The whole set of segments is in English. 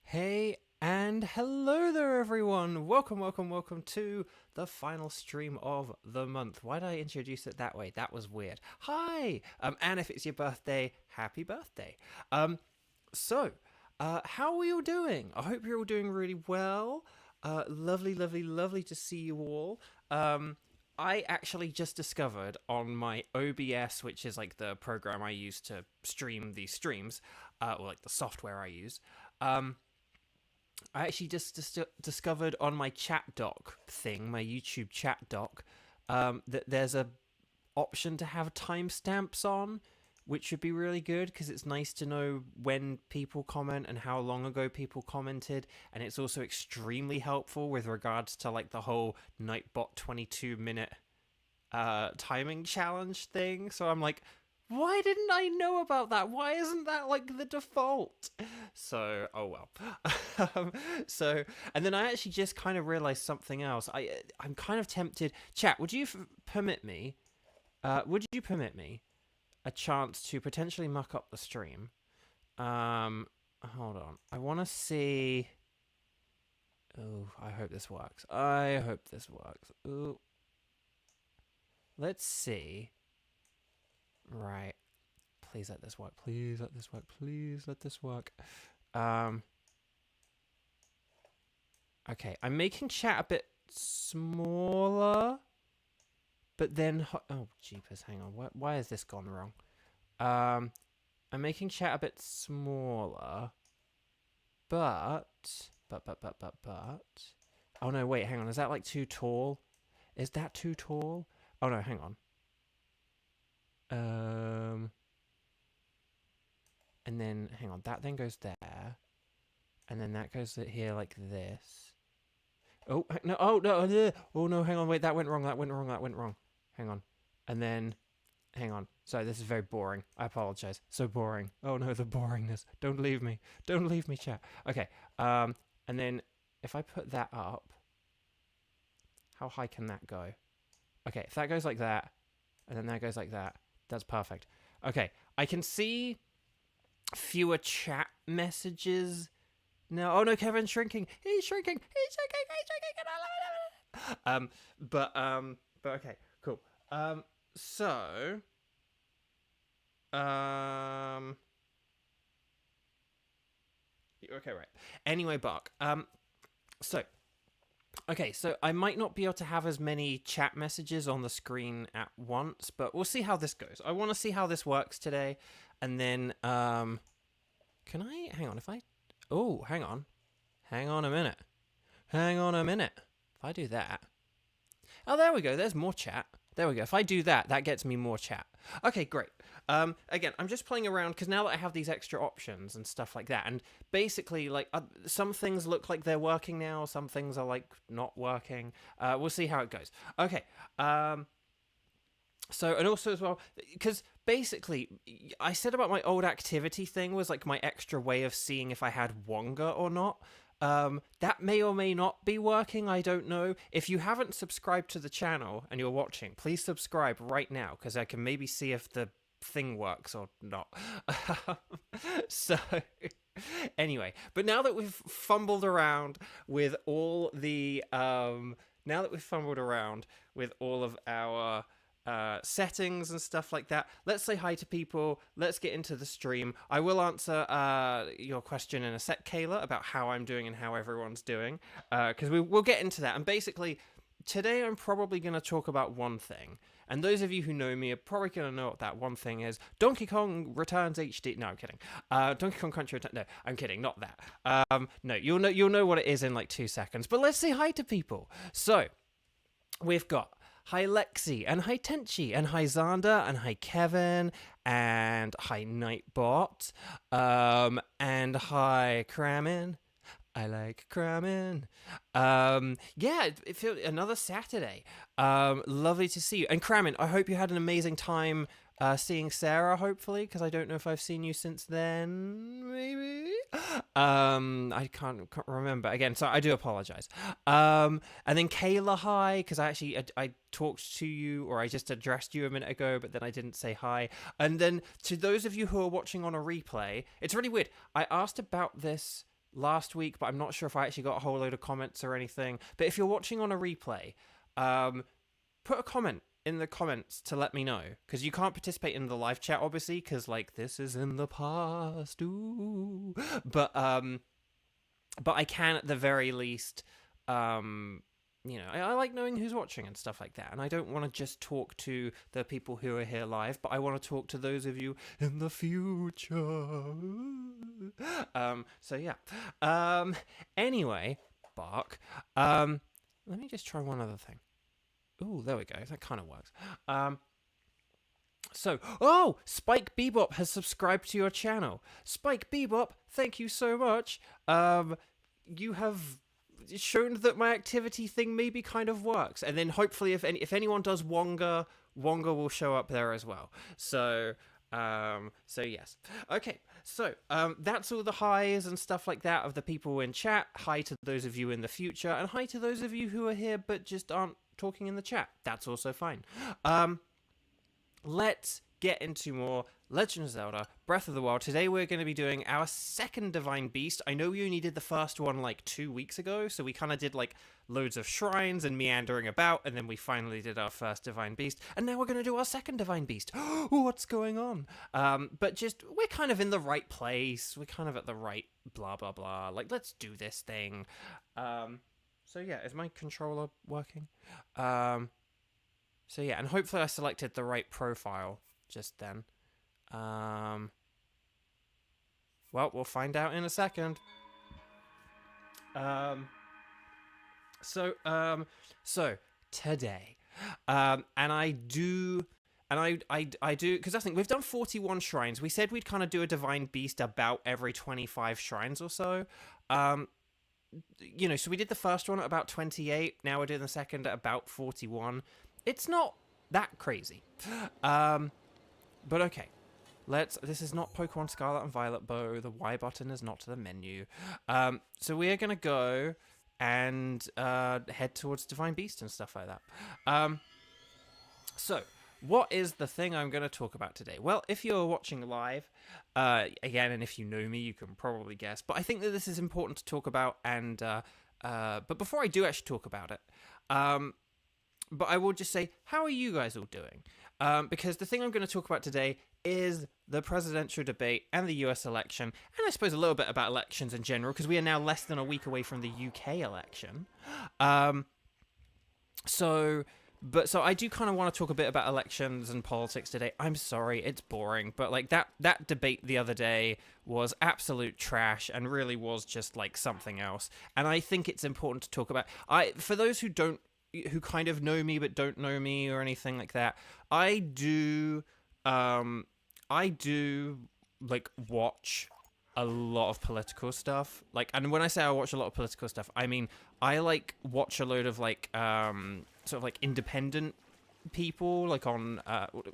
Hey and hello there, everyone. Welcome to the final stream of the month. Why did I introduce it that way? That was weird. Hi, and if it's your birthday, happy birthday. Um, so, how are you all doing? I hope you're all doing really well. Lovely to see you all. I actually just discovered on my OBS, which is like the program I use to stream these streams, or like the software I use. Um, I actually just discovered on my chat doc thing, my YouTube chat doc, that there's a option to have timestamps on, which would be really good because it's nice to know when people comment and how long ago people commented, and it's also extremely helpful with regards to like the whole Nightbot 22-minute timing challenge thing. So I'm like, why didn't I know about that? Why isn't that like the default? So, oh well. So, and then I actually just kind of realized something else. I'm kind of tempted. Chat, would you permit me? Would you permit me a chance to potentially muck up the stream? Hold on. I want to see. Oh, I hope this works. I hope this works. Ooh. Let's see. Right. Please let this work. Please let this work. Please let this work. Okay, I'm making chat a bit smaller, but then oh jeepers, hang on. Why has this gone wrong? I'm making chat a bit smaller, but oh no, wait, hang on. Is that like too tall? Is that too tall? Oh no, hang on. And then hang on, that then goes there, and then that goes here like this. Oh no! Oh no! Oh no! Hang on! Wait, that went wrong. Hang on, and then hang on. Sorry, this is very boring. I apologize. So boring. Oh no, the boringness. Don't leave me. Don't leave me, chat. Okay. And then if I put that up, how high can that go? Okay, if that goes like that, and then that goes like that, that's perfect. Okay, I can see fewer chat messages now. Oh no, Kevin's shrinking. He's shrinking. But okay, cool. So okay, right. Anyway, Bark. So okay, so I might not be able to have as many chat messages on the screen at once, but we'll see how this goes. I want to see how this works today, and then can I hang on if I oh hang on a minute. If I do that, oh there we go. There's more chat. There we go. If I do that, that gets me more chat. Okay, great. Again, I'm just playing around because now that I have these extra options and stuff like that, and basically, like, some things look like they're working now, some things are, like, not working. We'll see how it goes. Okay. So, and also as well, because basically, I said about my old activity thing was, like, my extra way of seeing if I had Wonga or not. That may or may not be working, I don't know. If you haven't subscribed to the channel and you're watching, please subscribe right now, because I can maybe see if the thing works or not. So, anyway, but now that we've fumbled around with all the, of our settings and stuff like that, let's say hi to people. Let's get into the stream. I will answer your question in a sec, Kayla, about how I'm doing and how everyone's doing, because we'll get into that. And basically, today I'm probably going to talk about one thing. And those of you who know me are probably going to know what that one thing is. Donkey Kong Returns HD. No, I'm kidding. Donkey Kong Country Returns. No, I'm kidding. Not that. No, you'll know what it is in like 2 seconds. But let's say hi to people. So we've got hi Lexi, and hi Tenchi, and hi Xander, and hi Kevin, and hi Nightbot, and hi Kramin. I like Kramin. Yeah, it feels another Saturday. Lovely to see you. And Kramin, I hope you had an amazing time seeing Sarah, hopefully, because I don't know if I've seen you since then, maybe? I can't remember. Again, so I do apologize. And then Kayla, hi, because I talked to you, or I just addressed you a minute ago, but then I didn't say hi. And then to those of you who are watching on a replay, it's really weird. I asked about this last week, but I'm not sure if I actually got a whole load of comments or anything. But if you're watching on a replay, put a comment in the comments to let me know, because you can't participate in the live chat, obviously, because like this is in the past. Ooh. But I can at the very least, I like knowing who's watching and stuff like that. And I don't want to just talk to the people who are here live, but I want to talk to those of you in the future. So yeah. Anyway, Bark. Let me just try one other thing. Ooh, there we go. That kind of works. Spike Bebop has subscribed to your channel. Spike Bebop, thank you so much. You have shown that my activity thing maybe kind of works, and then hopefully if anyone does Wonga will show up there as well. So yes. Okay, so that's all the highs and stuff like that of the people in chat. Hi to those of you in the future, and hi to those of you who are here but just aren't talking in the chat. That's also fine. Let's get into more Legend of Zelda Breath of the Wild. Today we're going to be doing our second Divine Beast. I know we only did the first one like 2 weeks ago, so we kind of did like loads of shrines and meandering about, and then we finally did our first Divine Beast, and now we're going to do our second Divine Beast. What's going on? But just, we're kind of in the right place. We're kind of at the right blah, blah, blah. Like, let's do this thing. So yeah, is my controller working? So yeah, and hopefully I selected the right profile just then. Well, we'll find out in a second. So today, and I do, because I think we've done 41 shrines. We said we'd kind of do a Divine Beast about every 25 shrines or so. So we did the first one at about 28. Now we're doing the second at about 41. It's not that crazy. But okay. This is not Pokemon Scarlet and Violet Beau. The Y button is not to the menu. So we are going to go and head towards Divine Beast and stuff like that. So, what is the thing I'm going to talk about today? Well, if you're watching live, again, and if you know me, you can probably guess. But I think that this is important to talk about. And but before I do actually talk about it, but I will just say, how are you guys all doing? Because the thing I'm going to talk about today is the presidential debate and the US election, and I suppose a little bit about elections in general, because we are now less than a week away from the UK election. So I do kind of want to talk a bit about elections and politics today. I'm sorry, it's boring, but like that debate the other day was absolute trash and really was just like something else. And I think it's important to talk about. For those who kind of know me but don't know me or anything like that, I do like watch a lot of political stuff. Like, and when I say I watch a lot of political stuff, I mean I like watch a load of like sort of like independent people, like on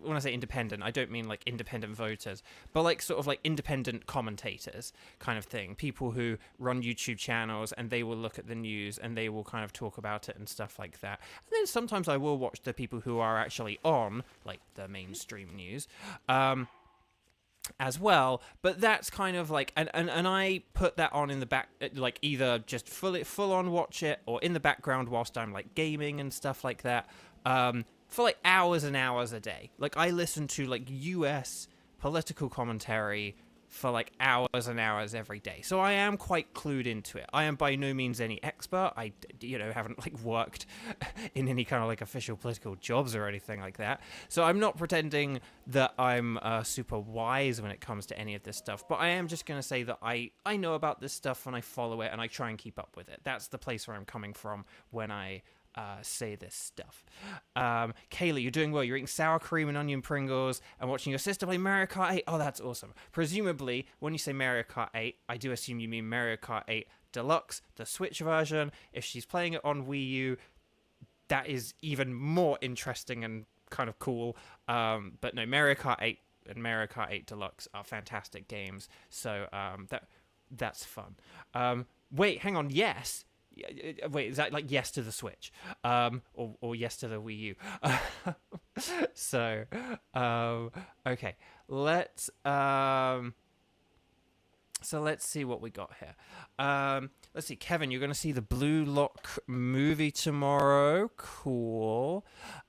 when I say independent, I don't mean like independent voters, but like sort of like independent commentators kind of thing, people who run YouTube channels and they will look at the news and they will kind of talk about it and stuff like that. And then sometimes I will watch the people who are actually on like the mainstream news as well, but that's kind of like, and I put that on in the back, like either just full on watch it or in the background whilst I'm like gaming and stuff like that, for like hours and hours a day. Like I listen to like US political commentary for like hours and hours every day. So I am quite clued into it. I am by no means any expert. I, haven't like worked in any kind of like official political jobs or anything like that. So I'm not pretending that I'm super wise when it comes to any of this stuff. But I am just going to say that I know about this stuff and I follow it and I try and keep up with it. That's the place where I'm coming from when I say this stuff. Kayla, you're doing well. You're eating sour cream and onion Pringles and watching your sister play Mario Kart 8. Oh, that's awesome. Presumably, when you say Mario Kart 8, I do assume you mean Mario Kart 8 Deluxe, the Switch version. If she's playing it on Wii U, that is even more interesting and kind of cool. But no, Mario Kart 8 and Mario Kart 8 Deluxe are fantastic games. So that's fun. Wait, hang on. Yes. Wait, is that like yes to the Switch, or yes to the Wii U? So, okay, let's So let's see what we got here. Let's see, Kevin, you're going to see the Blue Lock movie tomorrow. Cool.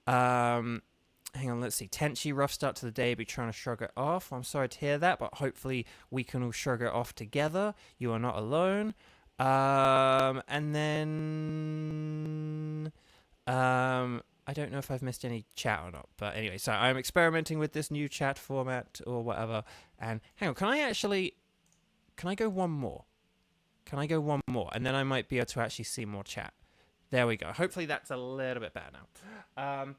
Hang on, let's see. Tenchi, rough start to the day, be trying to shrug it off. I'm sorry to hear that, but hopefully we can all shrug it off together. You are not alone. And then... I don't know if I've missed any chat or not, but anyway, so I'm experimenting with this new chat format or whatever. And hang on, can I go one more? Can I go one more? And then I might be able to actually see more chat. There we go. Hopefully that's a little bit better now.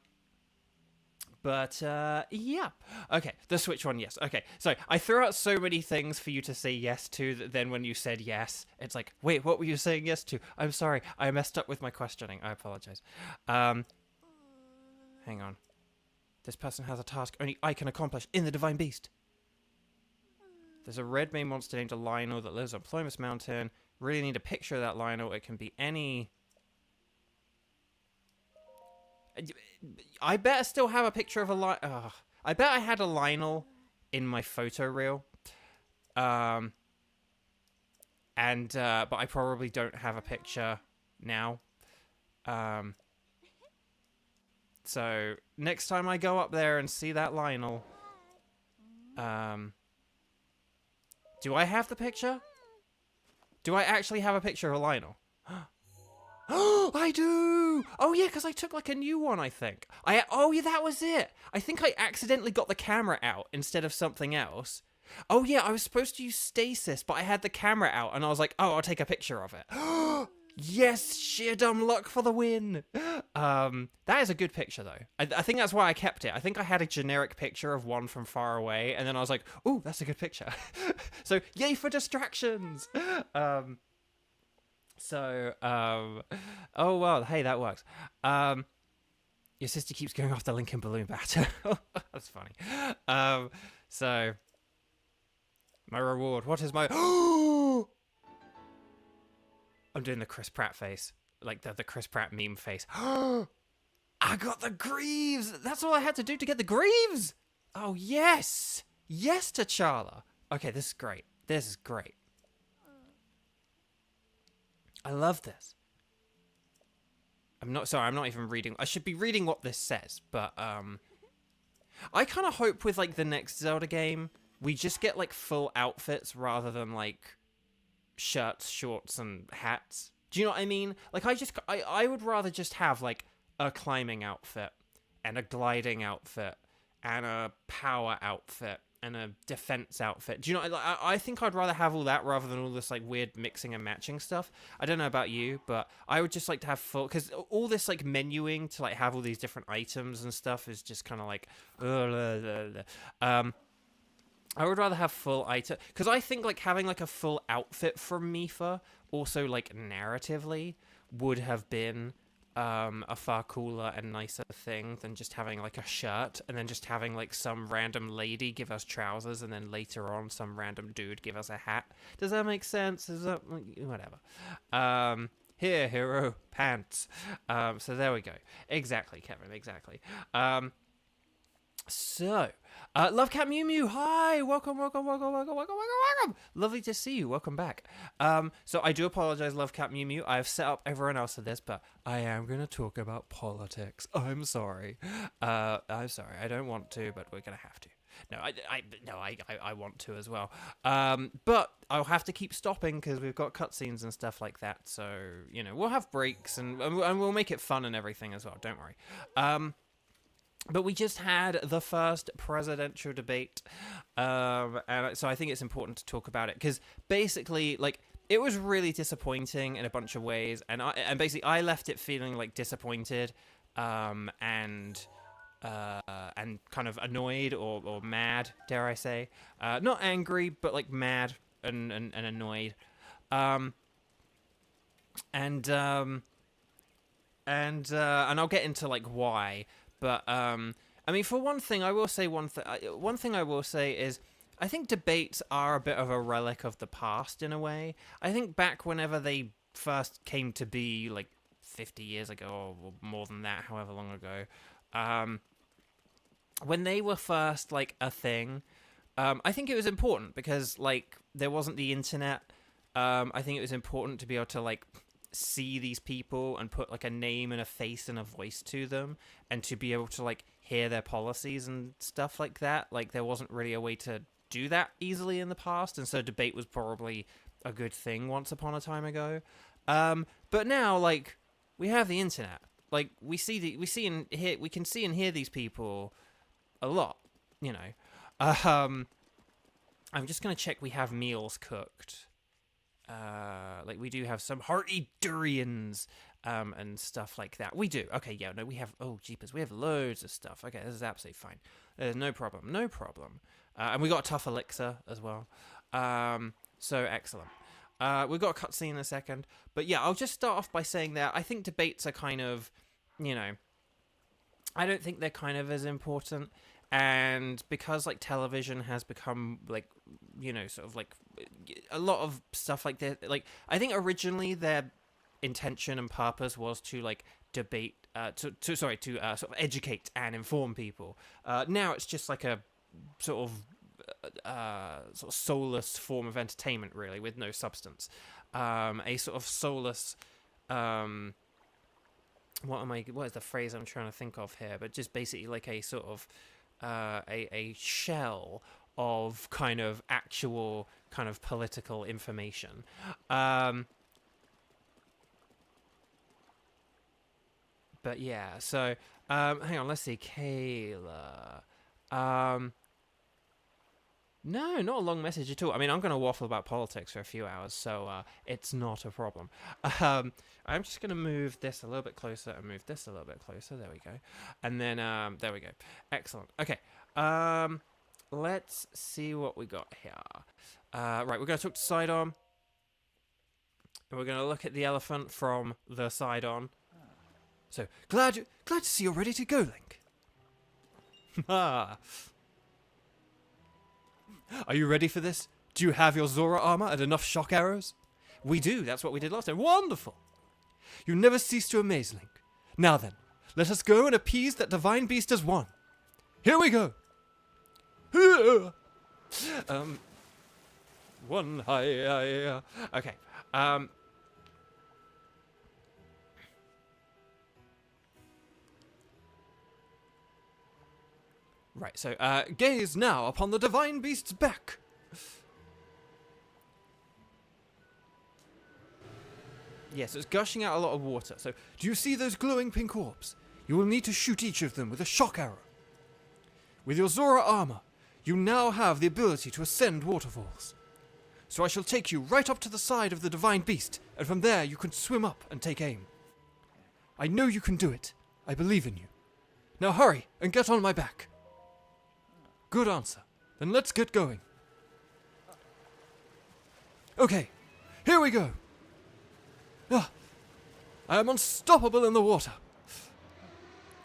Yeah. Okay, the Switch one, yes. Okay, so I threw out so many things for you to say yes to that then when you said yes, it's like, wait, what were you saying yes to? I'm sorry, I messed up with my questioning. I apologize. Hang on. This person has a task only I can accomplish in the Divine Beast. There's a red main monster named Lionel that lives on Plomus Mountain. Really need a picture of that Lionel. It can be any... I bet I still have a picture of a Lionel. I bet I had a Lionel in my photo reel. But I probably don't have a picture now. So next time I go up there and see that Lionel, do I have the picture? Do I actually have a picture of a Lionel? Oh, I do! Oh yeah, because I took like a new one, I think. Oh yeah, that was it. I think I accidentally got the camera out instead of something else. Oh yeah, I was supposed to use stasis, but I had the camera out and I was like, oh, I'll take a picture of it. Yes, sheer dumb luck for the win. That is a good picture though. I think that's why I kept it. I think I had a generic picture of one from far away, and then I was like, "Ooh, that's a good picture." So yay for distractions. Oh well, hey, that works. Your sister keeps going off the Lincoln balloon batter. That's funny. So my reward. What is my? I'm doing the Chris Pratt face. Like the Chris Pratt meme face. I got the Greaves! That's all I had to do to get the Greaves! Oh, yes! Yes, T'Challa! Okay, this is great. This is great. I love this. I'm not even reading. I should be reading what this says, but, I kind of hope with, like, the next Zelda game, we just get, like, full outfits rather than, like, shirts, shorts, and hats. Do you know what I mean? Like, I would rather just have, like, a climbing outfit, and a gliding outfit, and a power outfit, and a defense outfit. Do you know, I think I'd rather have all that rather than all this, like, weird mixing and matching stuff. I don't know about you, but I would just like to have full, because all this, like, menuing to, like, have all these different items and stuff is just kind of like, I would rather have full item, because I think, like, having, like, a full outfit from Mifa, also, like, narratively, would have been a far cooler and nicer thing than just having, like, a shirt, and then just having, like, some random lady give us trousers, and then later on, some random dude give us a hat. Does that make sense? Is that, whatever. Here, hero, pants. So there we go. Exactly, Kevin, exactly. Love Cat Mew Mew, hi! Welcome. Lovely to see you, welcome back. So I do apologize, Love Cat Mew Mew. I've set up everyone else for this, but I am going to talk about politics. I'm sorry. I don't want to, but we're going to have to. No, I want to as well. But I'll have to keep stopping because we've got cutscenes and stuff like that. So, you know, we'll have breaks and we'll make it fun and everything as well. Don't worry. But we just had the first presidential debate, and so I think it's important to talk about it, because basically, like, it was really disappointing in a bunch of ways, and basically I left it feeling, like, disappointed, and kind of annoyed or mad, dare I say. Not angry, but, like, mad and annoyed. And I'll get into, like, why. But, I mean, for one thing, I will say one thing I will say is, I think debates are a bit of a relic of the past in a way. I think back whenever they first came to be, like, 50 years ago, or more than that, however long ago, when they were first, like, a thing, I think it was important because, like, there wasn't the internet. I think it was important to be able to, like, see these people and put, like, a name and a face and a voice to them, and to be able to, like, hear their policies and stuff like that. Like, there wasn't really a way to do that easily in the past, and so debate was probably a good thing once upon a time ago. But now, like, we have the internet. Like, we can see and hear these people a lot, you know. I'm just gonna check we have meals cooked. Like, we do have some hearty durians, and stuff like that. We do. Okay, yeah, no, we have, oh, jeepers, we have loads of stuff. Okay, this is absolutely fine. There's no problem, no problem. And we got a tough elixir as well. So excellent. We've got a cutscene in a second. But yeah, I'll just start off by saying that I think debates are kind of, you know, I don't think they're kind of as important. And because, like, television has become, like, you know, sort of, like, a lot of stuff like that. Like, I think originally their intention and purpose was to, like, debate, to sort of educate and inform people. Now it's just like a sort of soulless form of entertainment, really, with no substance. A sort of soulless, what is the phrase I'm trying to think of here? But just basically like a sort of, a shell of kind of actual kind of political information. But yeah, so, hang on, let's see, Kayla. No, not a long message at all. I mean, I'm going to waffle about politics for a few hours, so it's not a problem. I'm just going to move this a little bit closer and move this a little bit closer. There we go. And then, there we go. Excellent. Okay. Let's see what we got here. Right, we're going to talk to Sidon. And we're going to look at the elephant from the Sidon. So, glad to see you're ready to go, Link. Ah. Are you ready for this? Do you have your Zora armor and enough shock arrows? We do. That's what we did last time. Wonderful. You never cease to amaze, Link. Now then, let us go and appease that divine beast as one. Here we go. One high. Okay. Right, so, gaze now upon the Divine Beast's back. Yes, it's gushing out a lot of water. So, do you see those glowing pink orbs? You will need to shoot each of them with a shock arrow. With your Zora armor, you now have the ability to ascend waterfalls. So I shall take you right up to the side of the Divine Beast, and from there you can swim up and take aim. I know you can do it. I believe in you. Now hurry and get on my back. Good answer. Then let's get going. Okay, here we go. I am unstoppable in the water.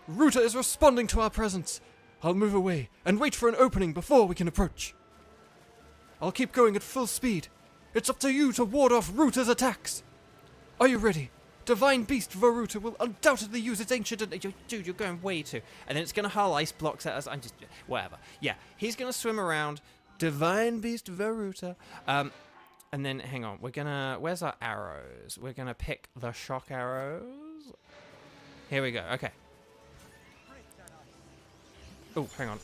Ruta is responding to our presence. I'll move away and wait for an opening before we can approach. I'll keep going at full speed. It's up to you to ward off Ruta's attacks. Are you ready? Divine Beast Vah Ruta will undoubtedly use its ancient... Dude, you're going way too... And then it's going to hurl ice blocks at us. I'm just... Whatever. Yeah, he's going to swim around. Divine Beast Vah Ruta. And then, hang on. We're going to... Where's our arrows? We're going to pick the shock arrows. Here we go. Okay. Oh, hang on.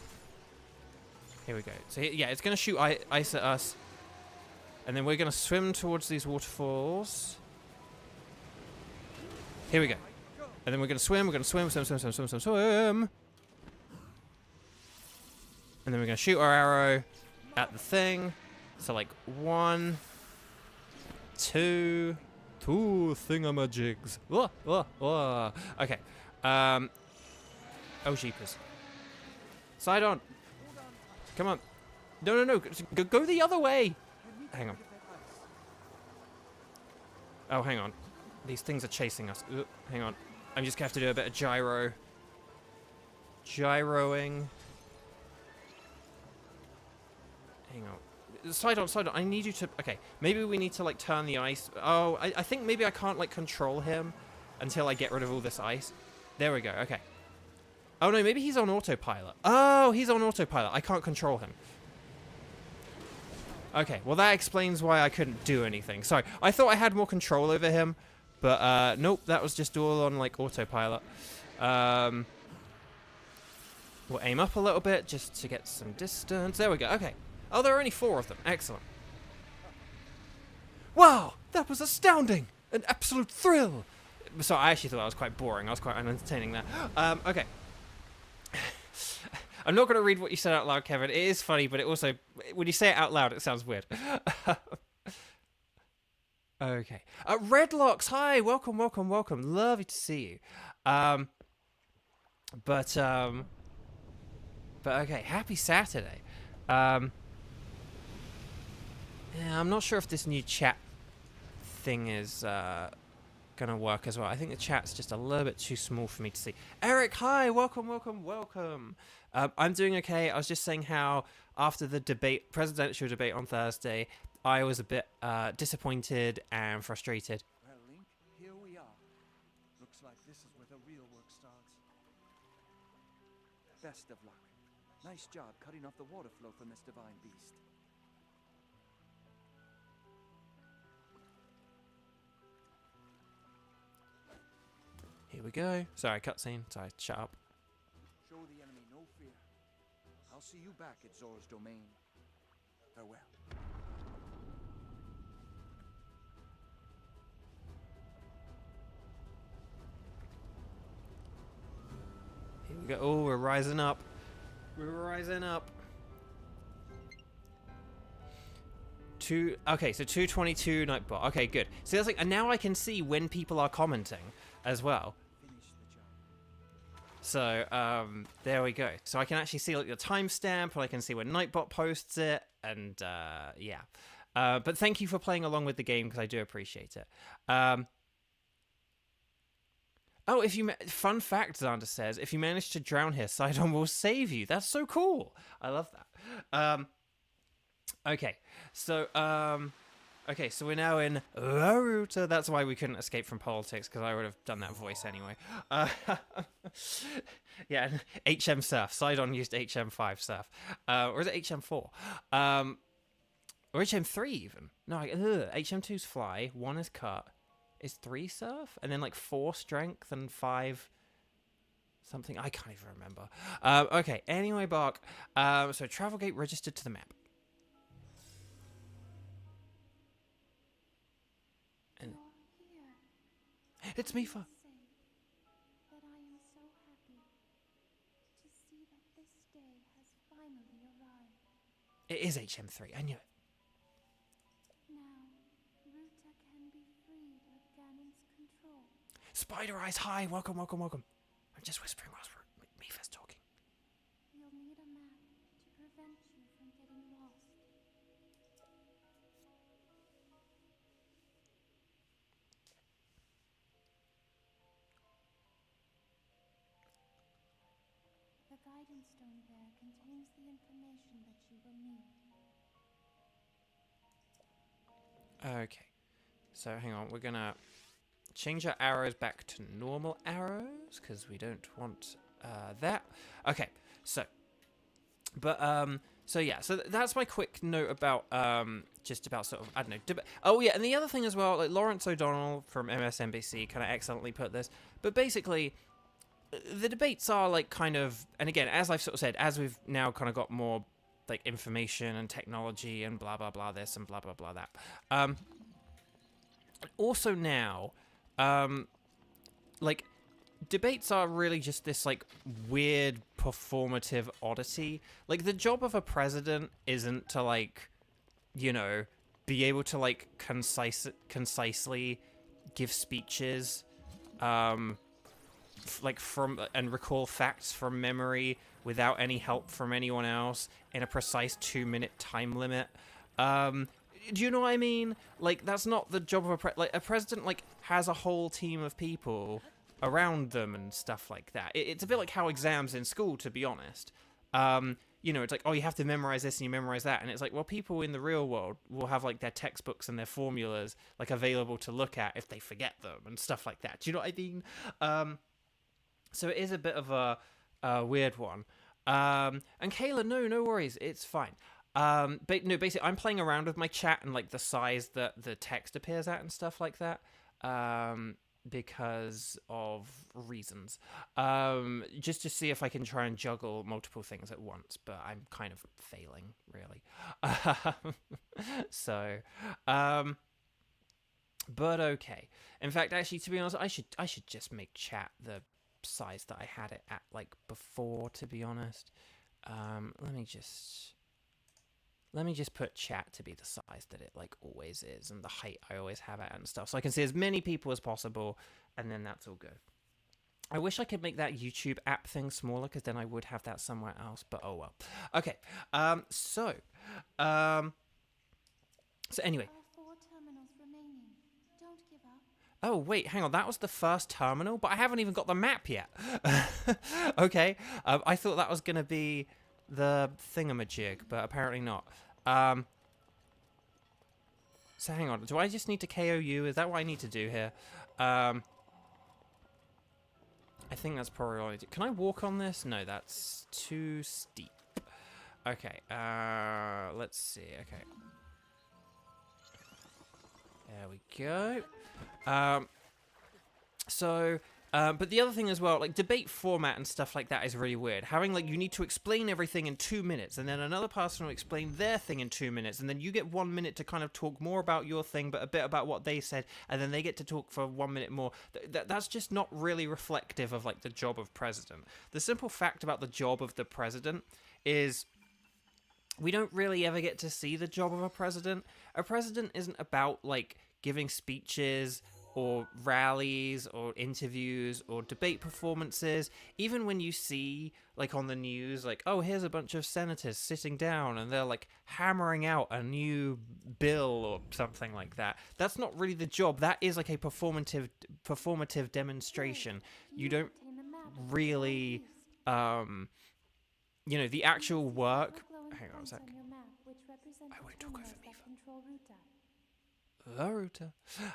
Here we go. So, yeah, it's going to shoot ice at us. And then we're going to swim towards these waterfalls. Here we go. And then we're going to swim. We're going to swim. And then we're going to shoot our arrow at the thing. So, like, 1, 2 thingamajigs. Okay. Oh, jeepers. Sidon. Come on. No. Go the other way. Hang on. Oh, hang on. These things are chasing us. Ooh, hang on. I'm just going to have to do a bit of gyroing. Hang on. Sidon, I need you to... Okay, maybe we need to, like, turn the ice... Oh, I think maybe I can't, like, control him until I get rid of all this ice. There we go, okay. Oh, no, maybe he's on autopilot. Oh, he's on autopilot. I can't control him. Okay, well that explains why I couldn't do anything. Sorry, I thought I had more control over him, but nope, that was just all on like autopilot. We'll aim up a little bit just to get some distance. There we go. Okay. Oh, there are only 4 of them. Excellent. Wow, that was astounding! An absolute thrill! So I actually thought that was quite boring. I was quite unentertaining there. Okay. I'm not going to read what you said out loud, Kevin. It is funny, but it also, when you say it out loud, it sounds weird. Okay. Redlocks, hi! Welcome, welcome, welcome. Lovely to see you. But okay, happy Saturday. Yeah, I'm not sure if this new chat thing is gonna work as well. I think the chat's just a little bit too small for me to see. Eric, hi, welcome, welcome, welcome. I'm doing okay. I was just saying how after the presidential debate on Thursday, I was a bit disappointed and frustrated. Well, Link, here we are. Looks like this is where the real work starts. Best of luck. Nice job cutting off the water flow from this Divine Beast. Here we go. Sorry, cutscene. Sorry, shut up. Show the enemy no fear. I'll see you back at Zora's domain. Farewell. Here we go. Oh, we're rising up. We're rising up. Okay, so 222 Nightbot. Okay, good. So that's like, and now I can see when people are commenting as well. So there we go. So I can actually see like the timestamp, and I can see when Nightbot posts it, and yeah. But thank you for playing along with the game because I do appreciate it. Oh, fun fact, Xander says, if you manage to drown here, Sidon will save you. That's so cool. I love that. Okay, so we're now in Vah Ruta. That's why we couldn't escape from politics, because I would have done that voice anyway. Yeah, HM Surf. Sidon used HM5 Surf. Or is it HM4? Or HM3 even. No, HM2's Fly, 1 is Cut. Is 3 Surf? And then like 4 Strength and 5... something. I can't even remember. Okay, anyway, Bark. So travel gate registered to the map. And it's me, Fa. But I am so happy to see that this day has finally arrived. It is HM3. I knew it. Now, Ruta can be freed of Ganon's control. Spider Eyes, hi. Welcome, welcome, welcome. I'm just whispering whilst Mifa's talking. You'll need a map to prevent you from getting lost. The guidance stone there contains the information that you will need. Okay. So hang on, we're gonna change our arrows back to normal arrows because we don't want that. Okay. So yeah, so that's my quick note about just about sort of, I don't know, oh yeah, and the other thing as well, like Lawrence O'Donnell from MSNBC kind of excellently put this, but basically the debates are like kind of, and again, as I've sort of said, as we've now kind of got more like information and technology and blah blah blah this and blah blah blah that, also now like debates are really just this like weird performative oddity. Like the job of a president isn't to like, you know, be able to like concisely give speeches like from and recall facts from memory without any help from anyone else in a precise 2-minute time limit. Do you know what I mean? Like that's not the job of a president. Like has a whole team of people around them and stuff like that. It's a bit like how exams in school, to be honest. You know, it's like, oh, you have to memorize this and you memorize that, and it's like, well, people in the real world will have like their textbooks and their formulas like available to look at if they forget them and stuff like that. Do you know what I mean? So it is a bit of a weird one. And Kayla, no worries, it's fine. But no, basically, I'm playing around with my chat and like the size that the text appears at and stuff like that. Because of reasons. Just to see if I can try and juggle multiple things at once, but I'm kind of failing, really. So, but okay. In fact, actually, to be honest, I should just make chat the size that I had it at like before. To be honest, let me just put chat to be the size that it like always is and the height I always have it and stuff, so I can see as many people as possible, and then that's all good. I wish I could make that YouTube app thing smaller, because then I would have that somewhere else, but oh well. Okay, so anyway. There are 4 terminals remaining. Don't give up. Oh, wait, hang on. That was the first terminal, but I haven't even got the map yet. Okay, I thought that was going to be the thingamajig, but apparently not. So hang on. Do I just need to KO you? Is that what I need to do here? I think that's probably all I do. Can I walk on this? No, that's too steep. Okay, let's see. Okay. There we go. But the other thing as well, like debate format and stuff like that is really weird. Having like, you need to explain everything in 2 minutes, and then another person will explain their thing in 2 minutes, and then you get 1 minute to kind of talk more about your thing, but a bit about what they said, and then they get to talk for 1 minute more. That's just not really reflective of like the job of president. The simple fact about the job of the president is we don't really ever get to see the job of a president. A president isn't about like giving speeches or rallies or interviews or debate performances. Even when you see like on the news, like, oh, here's a bunch of senators sitting down and they're like hammering out a new bill or something like that. That's not really the job. That is like a performative demonstration. You don't really, you know, the actual work. Hang on a sec. I won't talk over me. Vah Ruta. Take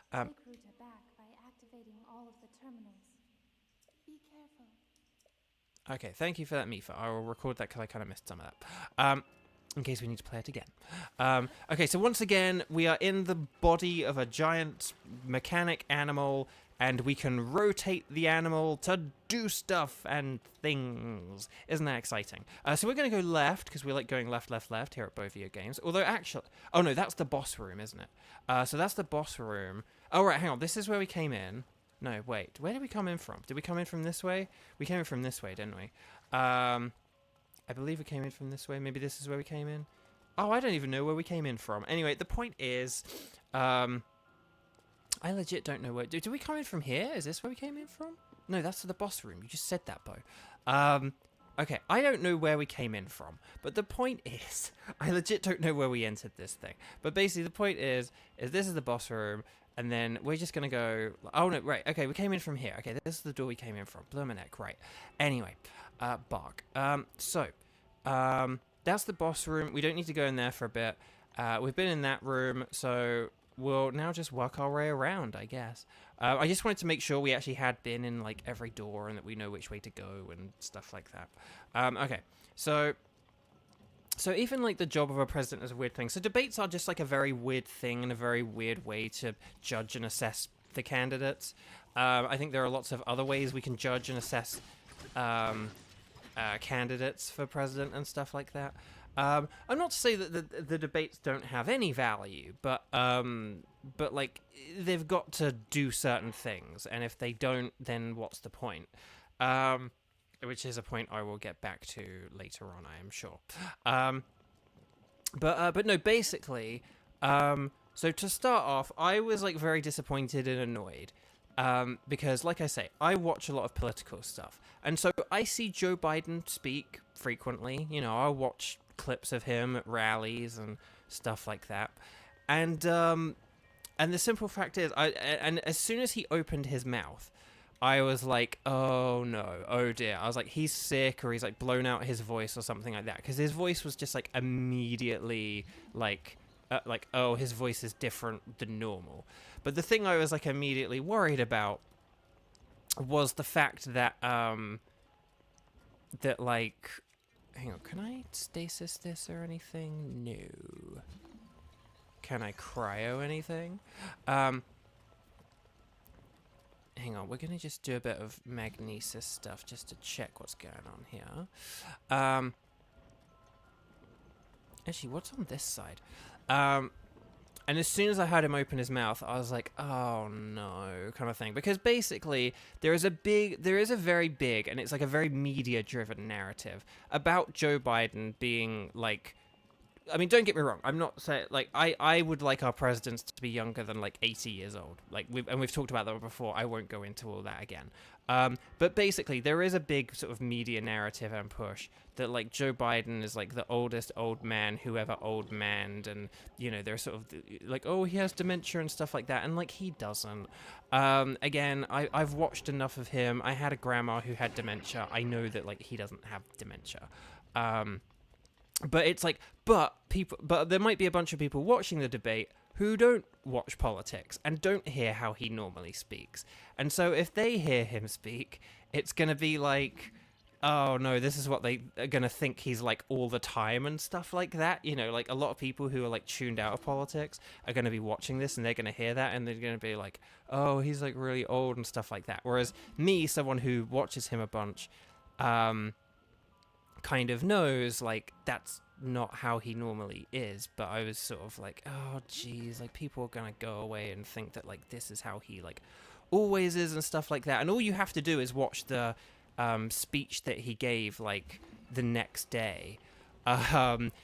Ruta back by activating all of the terminals. Be careful. Okay, thank you for that, Mifa. I will record that because I kind of missed some of that. In case we need to play it again. Okay, so once again, we are in the body of a giant mechanic animal, and we can rotate the animal to do stuff and things. Isn't that exciting? So we're going to go left, because we like going left here at Beau Video Games. Although, actually... Oh, no, that's the boss room, isn't it? So that's the boss room. Oh, right, hang on. This is where we came in. No, wait. Where did we come in from? Did we come in from this way? We came in from this way, didn't we? I believe we came in from this way. Maybe this is where we came in. Oh, I don't even know where we came in from. Anyway, the point is... I legit don't know where... Do we come in from here? Is this where we came in from? No, that's the boss room. You just said that, Beau. Okay, I don't know where we came in from. But the point is... I legit don't know where we entered this thing. But basically, the point is this is the boss room. And then we're just going to go... Oh, no, right. Okay, we came in from here. Okay, this is the door we came in from. Blow my neck. Right. Anyway, bark. That's the boss room. We don't need to go in there for a bit. We've been in that room, so... We'll now just work our way around, I guess. I just wanted to make sure we actually had been in, like, every door and that we know which way to go and stuff like that. Okay, so even, like, the job of a president is a weird thing. So debates are just, like, a very weird thing and a very weird way to judge and assess the candidates. I think there are lots of other ways we can judge and assess candidates for president and stuff like that. I'm not to say that the debates don't have any value, but like they've got to do certain things, and if they don't, then what's the point? Which is a point I will get back to later on, I am sure. But no, basically, so to start off, I was like very disappointed and annoyed. Because, like I say, I watch a lot of political stuff, and so I see Joe Biden speak frequently. You know, I watch clips of him at rallies and stuff like that, and the simple fact is, and as soon as he opened his mouth, I was like, oh no, oh dear. I was like, he's sick, or he's like blown out his voice or something like that, because his voice was just like immediately like, oh, his voice is different than normal. But the thing I was like immediately worried about was the fact that that like hang on, can I stasis this or anything? No. Can I cryo anything? Hang on, we're gonna just do a bit of magnesis stuff just to check what's going on here. Actually, what's on this side? And as soon as I heard him open his mouth, I was like, oh no, kind of thing. Because basically, there is a very big, and it's like a very media-driven narrative about Joe Biden being like, I mean, don't get me wrong. I'm not saying, like, I would like our presidents to be younger than, like, 80 years old. Like, we've talked about that before. I won't go into all that again. But basically, there is a big sort of media narrative and push that, like, Joe Biden is, like, the oldest old man who ever old manned. And, you know, they're sort of, like, oh, he has dementia and stuff like that. And, like, he doesn't. Again, I've watched enough of him. I had a grandma who had dementia. I know that, like, he doesn't have dementia. But it's like, but there might be a bunch of people watching the debate who don't watch politics and don't hear how he normally speaks. And so if they hear him speak, it's going to be like, oh no, this is what they are going to think he's like all the time and stuff like that. You know, like a lot of people who are like tuned out of politics are going to be watching this and they're going to hear that and they're going to be like, oh, he's like really old and stuff like that. Whereas me, someone who watches him a bunch, kind of knows like that's not how he normally is. But I was sort of like, oh geez, like people are gonna go away and think that like this is how he like always is and stuff like that. And all you have to do is watch the speech that he gave like the next day.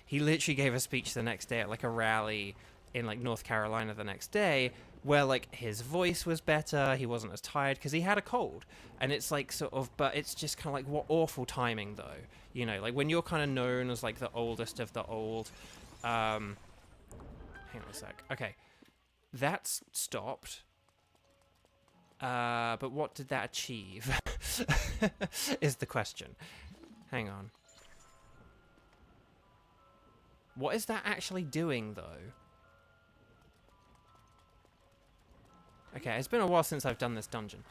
He literally gave a speech the next day at like a rally in like North Carolina the next day, where like his voice was better, he wasn't as tired because he had a cold. And it's like sort of, but it's just kind of like, what awful timing though, you know, like when you're kind of known as like the oldest of the old. Hang on a sec. Okay, that's stopped. But what did that achieve? Is the question. Hang on. What is that actually doing though? Okay, it's been a while since I've done this dungeon.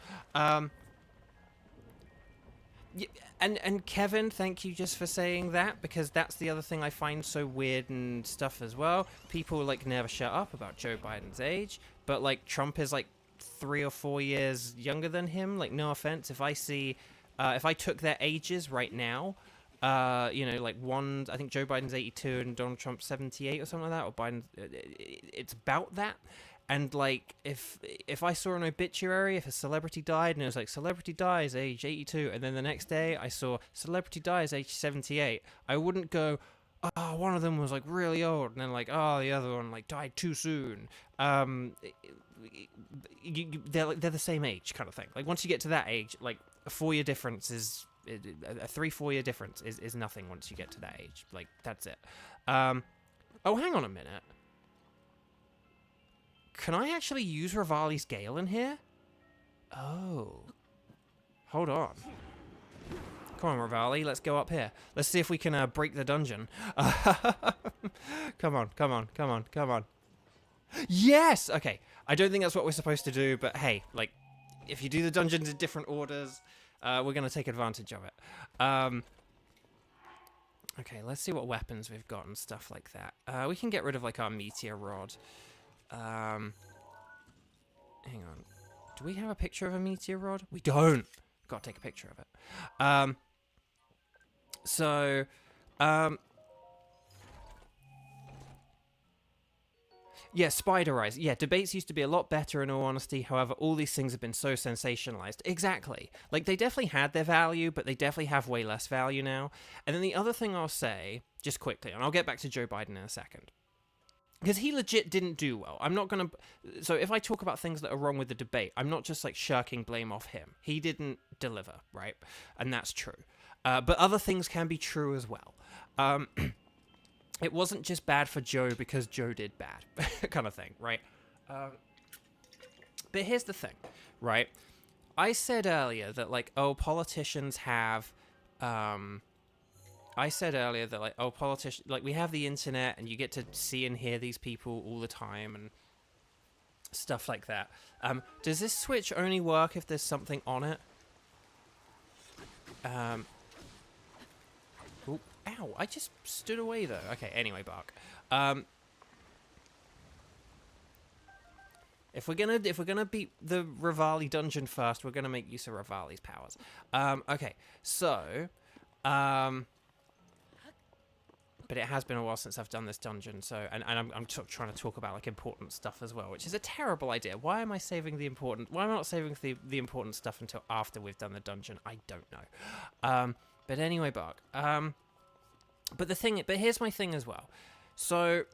And Kevin, thank you just for saying that, because that's the other thing I find so weird and stuff as well. People like never shut up about Joe Biden's age, but like Trump is like 3 or 4 years younger than him. Like, no offense, if I see, if I took their ages right now, you know, like I think Joe Biden's 82 and Donald Trump's 78 or something like that, or Biden, it's about that. And like, if I saw an obituary, if a celebrity died, and it was like celebrity dies age 82, and then the next day I saw celebrity dies age 78, I wouldn't go, oh, one of them was like really old, and then like, oh, the other one like died too soon. They're the same age kind of thing. Like once you get to that age, like a 4-year difference is a 3-4 year difference is nothing once you get to that age. Like that's it. Oh, hang on a minute. Can I actually use Rivali's Gale in here? Oh. Hold on. Come on, Rivali, let's go up here. Let's see if we can break the dungeon. Come on, come on, come on, come on. Yes! Okay, I don't think that's what we're supposed to do, but hey, like, if you do the dungeons in different orders, we're going to take advantage of it. Okay, let's see what weapons we've got and stuff like that. We can get rid of, like, our meteor rod. Hang on. Do we have a picture of a meteor rod? We don't. Gotta take a picture of it. Yeah, spider eyes. Yeah, debates used to be a lot better in all honesty. However, all these things have been so sensationalized. Exactly. Like, they definitely had their value, but they definitely have way less value now. And then the other thing I'll say, just quickly, and I'll get back to Joe Biden in a second, because he legit didn't do well. I'm not going to... So if I talk about things that are wrong with the debate, I'm not just, like, shirking blame off him. He didn't deliver, right? And that's true. But other things can be true as well. It wasn't just bad for Joe because Joe did bad, kind of thing, right? But here's the thing, right? I said earlier that, like, oh, politicians have... I said earlier that, like, oh, politicians, like, we have the internet and you get to see and hear these people all the time and stuff like that. Does this switch only work if there's something on it? Ooh, Ow, I just stood away though. Okay, anyway, Bark. If we're gonna beat the Rivali dungeon first, we're gonna make use of Rivali's powers. Okay, so, but it has been a while since I've done this dungeon, so and I'm trying to talk about like important stuff as well, which is a terrible idea. Why am I saving the important? Why am I not saving the important stuff until after we've done the dungeon? I don't know. But anyway, Bark. But here's my thing as well. So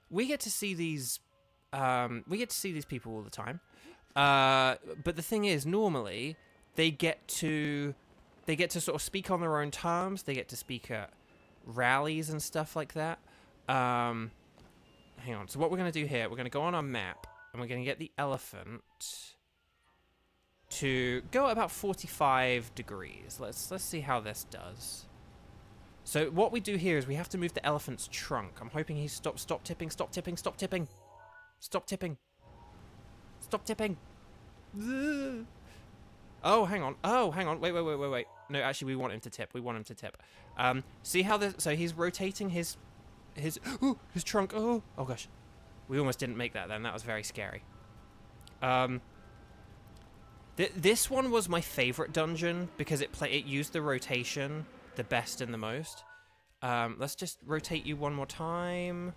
we get to see these. We get to see these people all the time, but the thing is, normally they get to sort of speak on their own terms. They get to speak at rallies and stuff like that. Hang on. So what we're going to do here, we're going to go on our map and we're going to get the elephant to go at about 45 degrees. Let's see how this does. So what we do here is we have to move the elephant's trunk. I'm hoping he stop tipping. Stop tipping. Stop tipping. Stop tipping. Stop tipping. Oh, hang on. Oh, hang on. Wait. No, actually, we want him to tip. We want him to tip. See how this... So he's rotating his trunk. Oh gosh. We almost didn't make that then. That was very scary. This one was my favorite dungeon because it used the rotation the best and the most. Let's just rotate you one more time.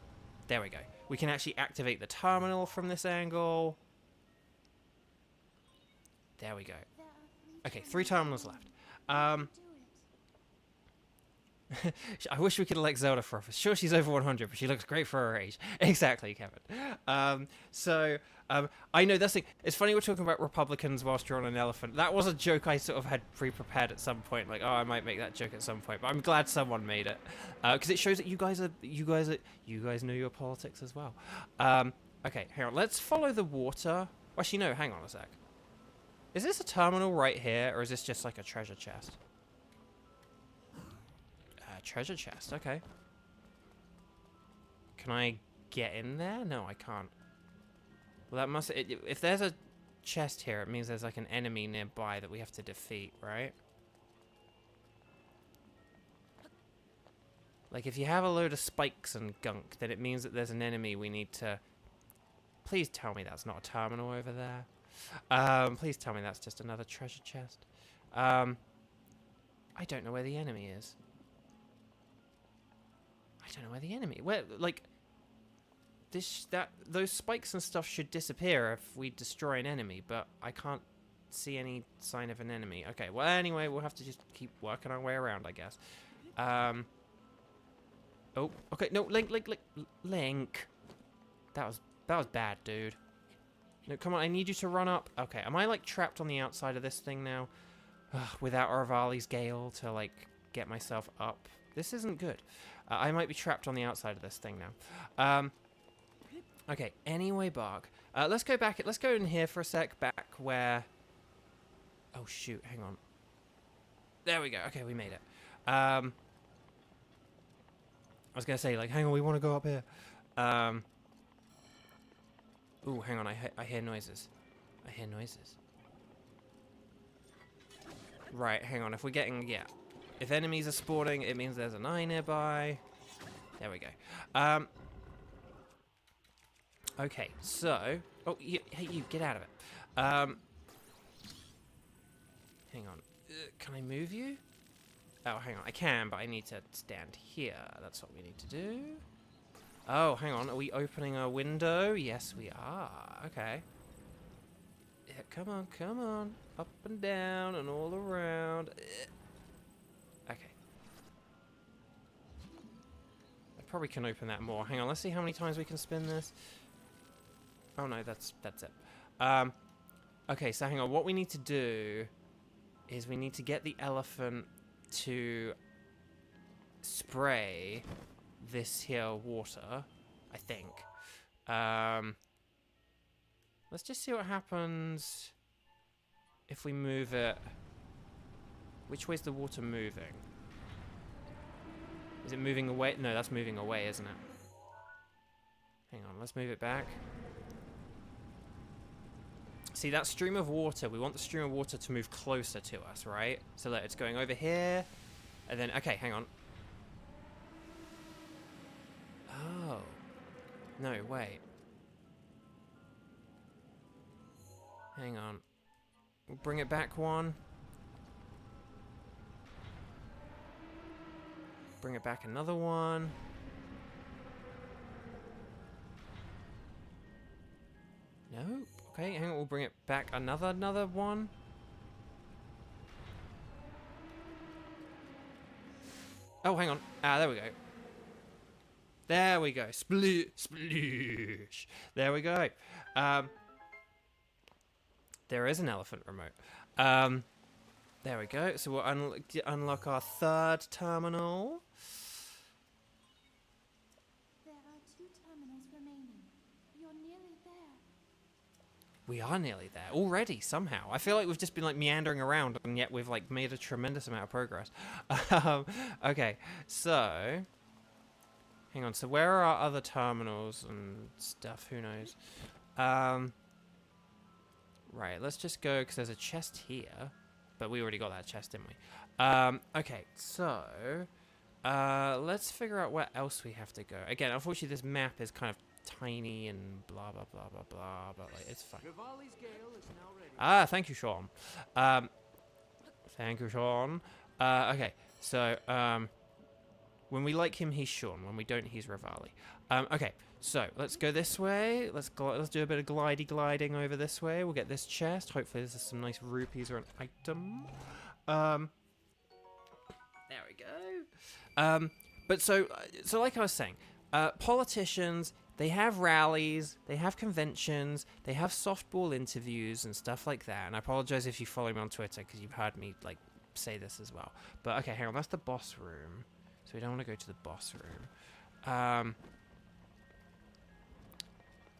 There we go. We can actually activate the terminal from this angle. There we go. Okay, 3 terminals left. I wish we could elect Zelda for office. Sure, she's over 100, but she looks great for her age. Exactly, Kevin. I know that's the thing. It's funny we're talking about Republicans whilst you're on an elephant. That was a joke I sort of had pre-prepared at some point. Like, oh, I might make that joke at some point, but I'm glad someone made it because it shows that you guys know your politics as well. Okay, hang on. Let's follow the water. Actually, no. Hang on a sec. Is this a terminal right here, or is this just like a treasure chest? Treasure chest. Okay. Can I get in there? No, I can't. Well, that must... if there's a chest here, it means there's like an enemy nearby that we have to defeat, right? Like, if you have a load of spikes and gunk, then it means that there's an enemy we need to... Please tell me that's not a terminal over there. Please tell me that's just another treasure chest. I don't know where the enemy is. I don't know where the enemy... Where, like... Those spikes and stuff should disappear if we destroy an enemy, but I can't see any sign of an enemy. Okay, well, anyway, we'll have to just keep working our way around, I guess. Oh, okay, no, Link. That was bad, dude. No, come on, I need you to run up. Okay, am I, like, trapped on the outside of this thing now? Without Rivali's Gale to, like, get myself up. This isn't good. I might be trapped on the outside of this thing now. Okay, anyway, Bark. Let's go back. Let's go in here for a sec. Back where... Oh, shoot. Hang on. There we go. Okay, we made it. I was going to say, like, hang on, we want to go up here. Ooh, hang on. I hear noises. I hear noises. Right, hang on. If we're getting... Yeah. If enemies are spawning, it means there's an eye nearby. There we go. Okay, so... Oh, hey, you, get out of it. Hang on. Can I move you? Oh, hang on. I can, but I need to stand here. That's what we need to do. Oh, hang on. Are we opening a window? Yes, we are. Okay. Yeah, come on, come on. Up and down and all around. Okay. I probably can open that more. Hang on, let's see how many times we can spin this. Oh no, that's it. Okay, so hang on. What we need to do is we need to get the elephant to spray this here water, I think. Let's just see what happens if we move it. Which way's the water moving? Is it moving away? No, that's moving away, isn't it? Hang on, let's move it back. See, that stream of water, we want the stream of water to move closer to us, right? So that it's going over here, and then, okay, hang on. No, wait. Hang on. We'll bring it back one. Bring it back another one. No? Okay, hang on, we'll bring it back another one. Oh, hang on. Ah, there we go. There we go. Sploosh. There we go. There is an elephant remote. There we go. So we'll unlock our third terminal. There are 2 terminals remaining. You're nearly there. We are nearly there already somehow. I feel like we've just been like meandering around, and yet we've like made a tremendous amount of progress. Okay, so hang on. So where are our other terminals and stuff? Who knows? Right. Let's just go because there's a chest here, but we already got that chest, didn't we? Okay. So let's figure out where else we have to go. Again, unfortunately, this map is kind of tiny and blah blah blah blah blah, but like it's fine. Rivali's gale is now ready. Ah, thank you, Sean. Thank you, Sean. Okay, so when we like him, he's Sean. When we don't, he's Rivali. Okay, so let's go this way. Let's do a bit of gliding over this way. We'll get this chest. Hopefully, there's some nice rupees or an item. There we go. But so like I was saying, politicians. They have rallies, they have conventions, they have softball interviews and stuff like that. And I apologize if you follow me on Twitter because you've heard me like say this as well. But okay, hang on, that's the boss room. So we don't want to go to the boss room.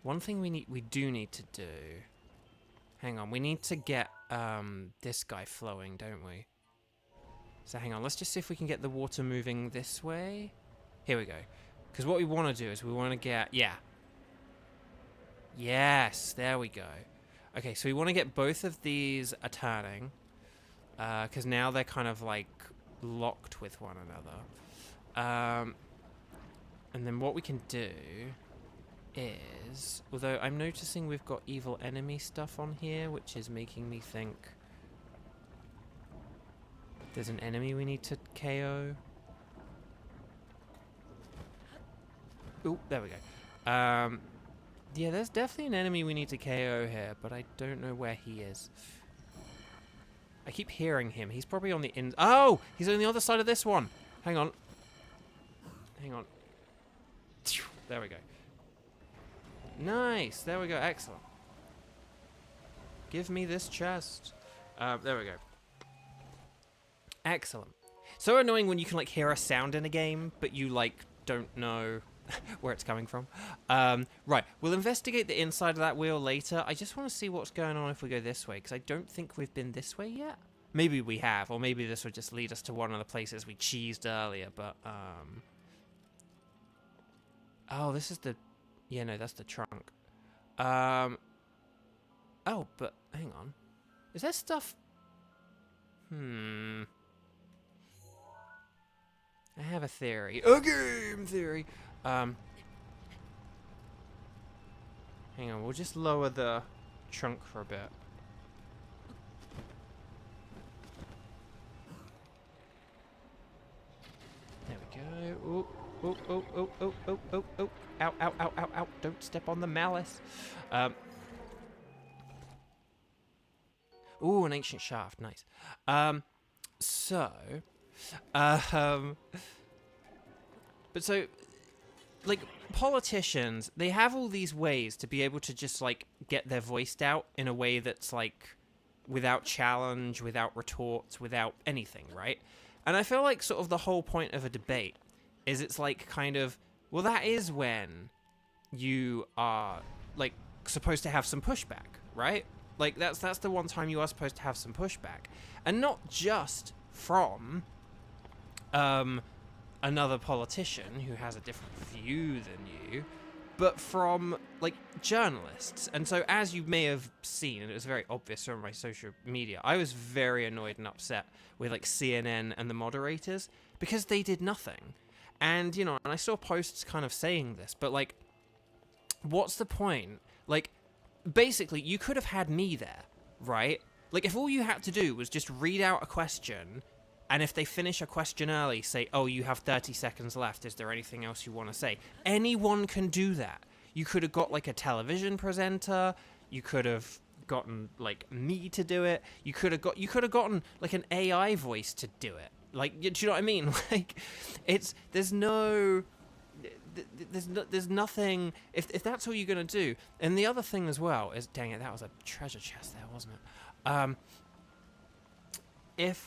One thing we do need to do. Hang on, we need to get this guy flowing, don't we? So hang on, let's just see if we can get the water moving this way. Here we go. Because what we want to do is we want to get... Yeah. Yes, there we go. Okay, so we want to get both of these turning. Because now they're kind of like locked with one another. And then what we can do is... Although I'm noticing we've got evil enemy stuff on here, which is making me think... There's an enemy we need to KO. Oh, there we go. Yeah, there's definitely an enemy we need to KO here, but I don't know where he is. I keep hearing him. He's probably on the Oh! He's on the other side of this one. Hang on. Hang on. There we go. Nice. There we go. Excellent. Give me this chest. There we go. Excellent. So annoying when you can like hear a sound in a game, but you like don't know where it's coming from. Right, we'll investigate the inside of that wheel later. I just want to see what's going on if we go this way, because I don't think we've been this way yet. Maybe we have, or maybe this would just lead us to one of the places we cheesed earlier, but, Oh, this is the... Yeah, no, that's the trunk. Oh, but, hang on. Is there stuff... I have a theory. A game theory! Hang on, we'll just lower the trunk for a bit. There we go. Oh, oh, oh, oh, oh, oh, oh, oh. Ow, ow, ow, ow, ow. Don't step on the malice. Ooh, an ancient shaft. Nice. But so... Like, politicians, they have all these ways to be able to just, like, get their voice out in a way that's, like, without challenge, without retorts, without anything, right? And I feel like sort of the whole point of a debate is it's, like, kind of, well, that is when you are, like, supposed to have some pushback, right? Like, that's the one time you are supposed to have some pushback. And not just from, another politician who has a different view than you, but from, like, journalists. And so, as you may have seen, and it was very obvious from my social media, I was very annoyed and upset with, like, CNN and the moderators, because they did nothing. And, you know, and I saw posts kind of saying this, but, like, what's the point? Like, basically, you could have had me there, right? Like, if all you had to do was just read out a question, and if they finish a question early, say, oh, you have 30 seconds left, is there anything else you want to say? Anyone can do that. You could have got, like, a television presenter, you could have gotten, like, me to do it, you could have gotten, like, an AI voice to do it. Like, do you know what I mean? Like, there's nothing, if that's all you're gonna do. And the other thing as well is, dang it, that was a treasure chest there, wasn't it?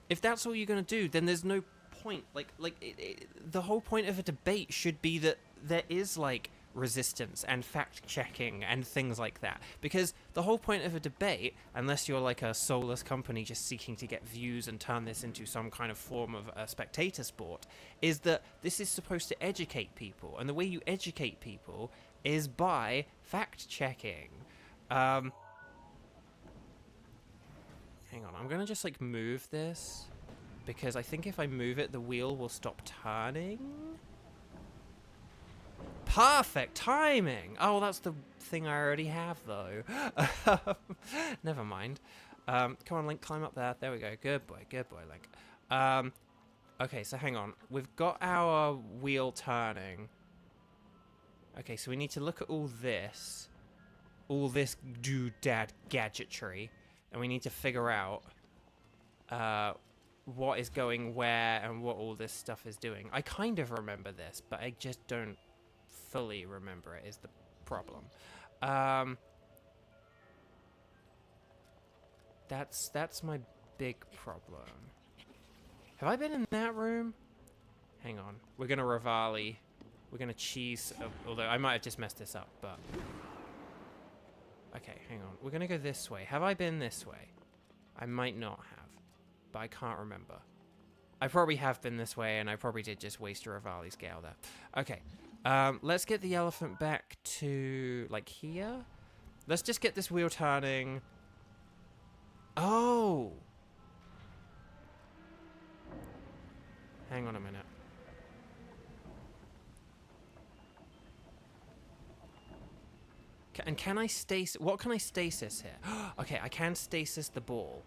If that's all you're gonna do, then there's no point. The whole point of a debate should be that there is, like, resistance and fact checking and things like that, because the whole point of a debate, unless you're like a soulless company just seeking to get views and turn this into some kind of form of a spectator sport, is that this is supposed to educate people, and the way you educate people is by fact checking. Hang on, I'm gonna just like move this, because I think if I move it the wheel will stop turning. Perfect timing! Oh, that's the thing I already have, though. Never mind. Come on, Link, climb up there. There we go. Good boy, Link. Okay, so hang on. We've got our wheel turning. Okay, so we need to look at all this doodad gadgetry, and we need to figure out what is going where and what all this stuff is doing. I kind of remember this, but I just don't fully remember it, is the problem. That's my big problem. Have I been in that room? Hang on. We're gonna Rivali. We're gonna cheese, although I might have just messed this up, but... Okay, hang on. We're gonna go this way. Have I been this way? I might not have, but I can't remember. I probably have been this way, and I probably did just waste a Rivali scale there. Okay. Let's get the elephant back to, like, here. Let's just get this wheel turning. Oh! Hang on a minute. And can I stasis... What can I stasis here? Okay, I can stasis the ball.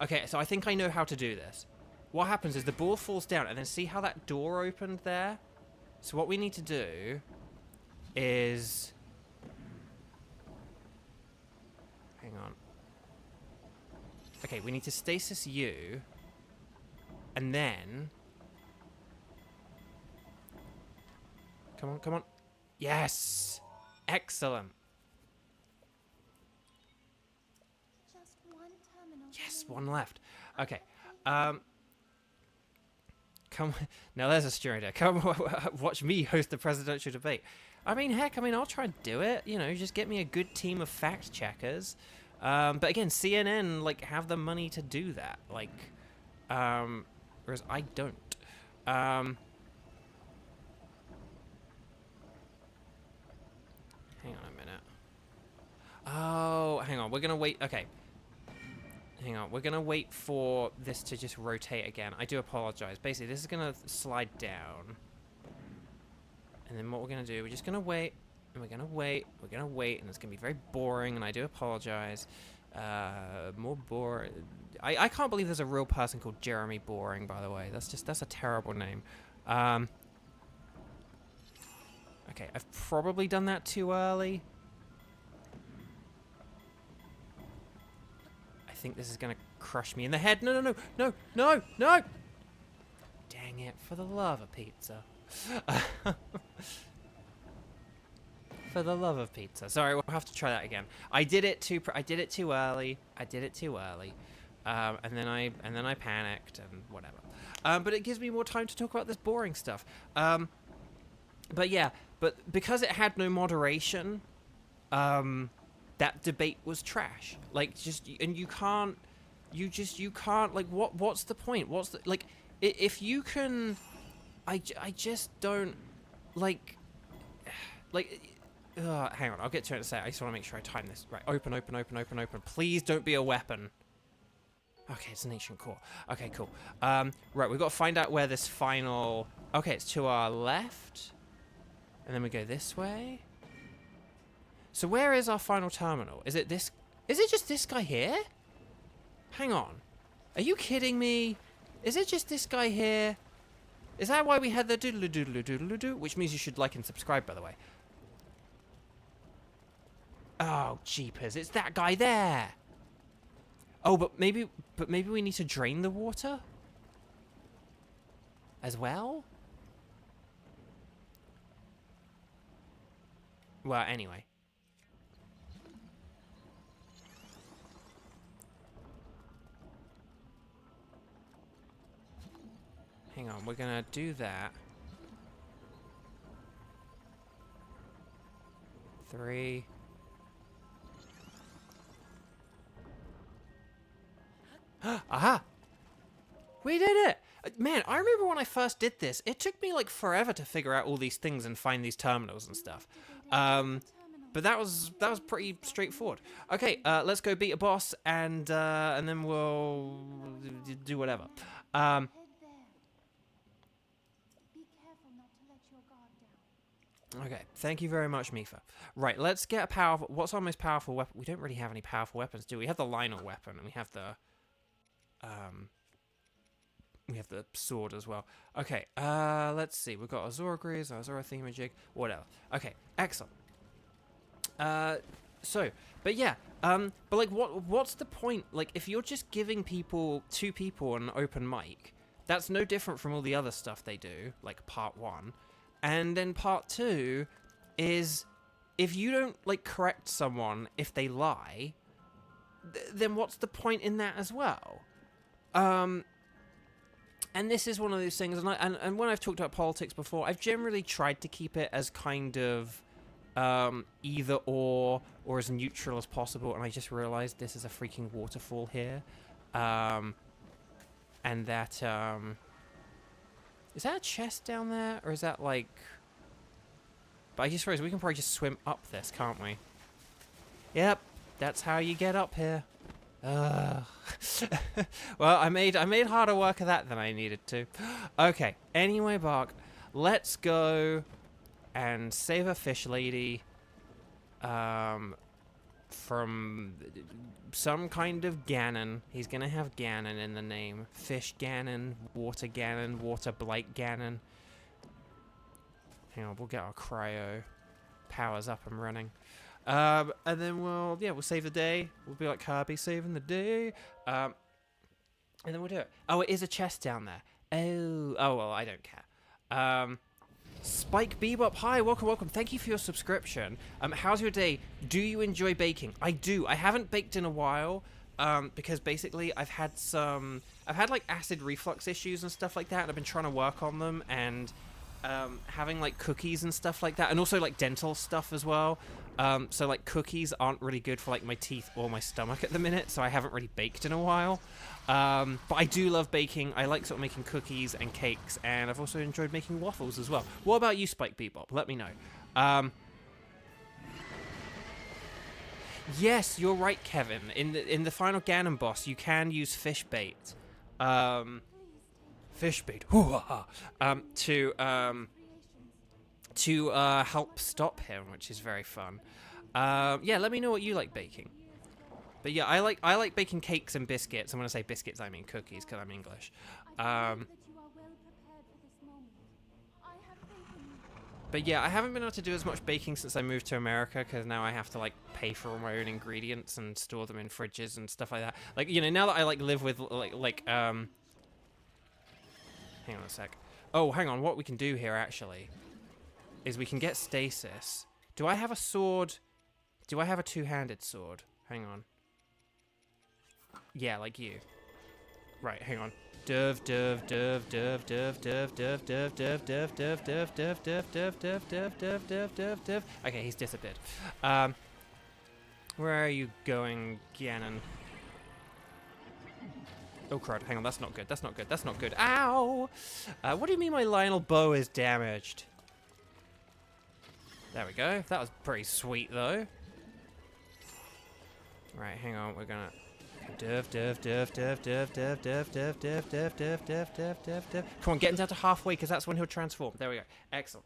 Okay, so I think I know how to do this. What happens is the ball falls down, and then see how that door opened there? So what we need to do is... Hang on. Okay, we need to stasis you. And then... Come on, come on. Yes! Excellent. Just one terminal. Yes, one left. Okay. Come, now there's a steering Come watch me host the presidential debate. I mean, heck, I'll try and do it. You know, just get me a good team of fact checkers. But again, CNN, like, have the money to do that. Like, whereas I don't. Hang on a minute. Oh, hang on. We're gonna wait. Okay. Hang on, we're gonna wait for this to just rotate again. I do apologize. Basically, this is gonna slide down. And then what we're gonna do, we're just gonna wait, and we're gonna wait, we're gonna wait, and it's gonna be very boring, and I do apologize. More boring. I can't believe there's a real person called Jeremy Boring, by the way. That's a terrible name. Okay, I've probably done that too early. I think this is gonna crush me in the head. No, no, no, no, no, no! Dang it, for the love of pizza. For the love of pizza. Sorry, we'll have to try that again. I did it too early. And then I panicked and whatever. But it gives me more time to talk about this boring stuff. But yeah, but because it had no moderation, that debate was trash. Like, just, and you can't, like, what's the point? What's the, like, if you can, I just don't, like, hang on, I'll get to it in a sec. I just want to make sure I time this. Right, open. Please don't be a weapon. Okay, it's an ancient core. Okay, cool. Right, we've got to find out where this final, okay, it's to our left. And then we go this way. So where is our final terminal? Is it this? Is it just this guy here? Hang on. Are you kidding me? Is it just this guy here? Is that why we had the doodle doodle doodle doo? Which means you should like and subscribe, by the way. Oh, jeepers. It's that guy there. Oh, but maybe we need to drain the water as well? Well, anyway. Hang on, we're gonna do that. 3. Aha! We did it! Man, I remember when I first did this, it took me like forever to figure out all these things and find these terminals and stuff. But that was pretty straightforward. Okay, let's go beat a boss and then we'll do whatever. Head there. Be careful not to let your guard down. Okay, thank you very much, Mifa. Right, let's get a powerful... What's our most powerful weapon? We don't really have any powerful weapons, do we? We have the Lionel weapon, and we have the... we have the sword as well. Okay, let's see. We've got our Zora Grease, our Zora thingamajig, whatever. Okay, excellent. But yeah, but like, what's the point? Like, if you're just giving two people an open mic, that's no different from all the other stuff they do, like part 1. And then part 2 is, if you don't, like, correct someone if they lie, then what's the point in that as well? And this is one of those things, and when I've talked about politics before, I've generally tried to keep it as kind of either or as neutral as possible, and I just realized this is a freaking waterfall here. And that, is that a chest down there, or is that like... But I just realized we can probably just swim up this, can't we? Yep, that's how you get up here. Well, I made harder work of that than I needed to. Okay, anyway, Bark, let's go and save a fish lady from some kind of Ganon. He's gonna have Ganon in the name. Fish Ganon, Water Blight Ganon. Hang on, we'll get our cryo powers up and running. And then we'll save the day. We'll be like Kirby saving the day. And then we'll do it. Oh, it is a chest down there. Oh, well, I don't care. Spike Bebop, hi, welcome. Thank you for your subscription. How's your day? Do you enjoy baking? I do. I haven't baked in a while, because basically I've had like acid reflux issues and stuff like that, and I've been trying to work on them, and having like cookies and stuff like that, and also like dental stuff as well. So like cookies aren't really good for like my teeth or my stomach at the minute, so I haven't really baked in a while. But I do love baking. I like sort of making cookies and cakes, and I've also enjoyed making waffles as well. What about you, Spike Bebop? Let me know. Yes, you're right, Kevin. In the final Ganon boss, you can use fish bait. Fish bait. To help stop him, which is very fun. Yeah, let me know what you like baking. But yeah, I like baking cakes and biscuits. And when I say biscuits, I mean cookies, because I'm English. But yeah, I haven't been able to do as much baking since I moved to America, because now I have to like pay for all my own ingredients and store them in fridges and stuff like that. Like, you know, now that I like live with hang on a sec. Oh, hang on. What we can do here actually is we can get stasis. Do I have a sword? Do I have a two-handed sword? Hang on. Yeah, like you. Right, hang on. Okay, he's disappeared. Where are you going, Ganon? Oh crud, hang on, that's not good, that's not good, that's not good. Ow! What do you mean my Lionel bow is damaged? There we go, that was pretty sweet though. Right, hang on, we're gonna... Come on, get him down to halfway, because that's when he'll transform. There we go. Excellent.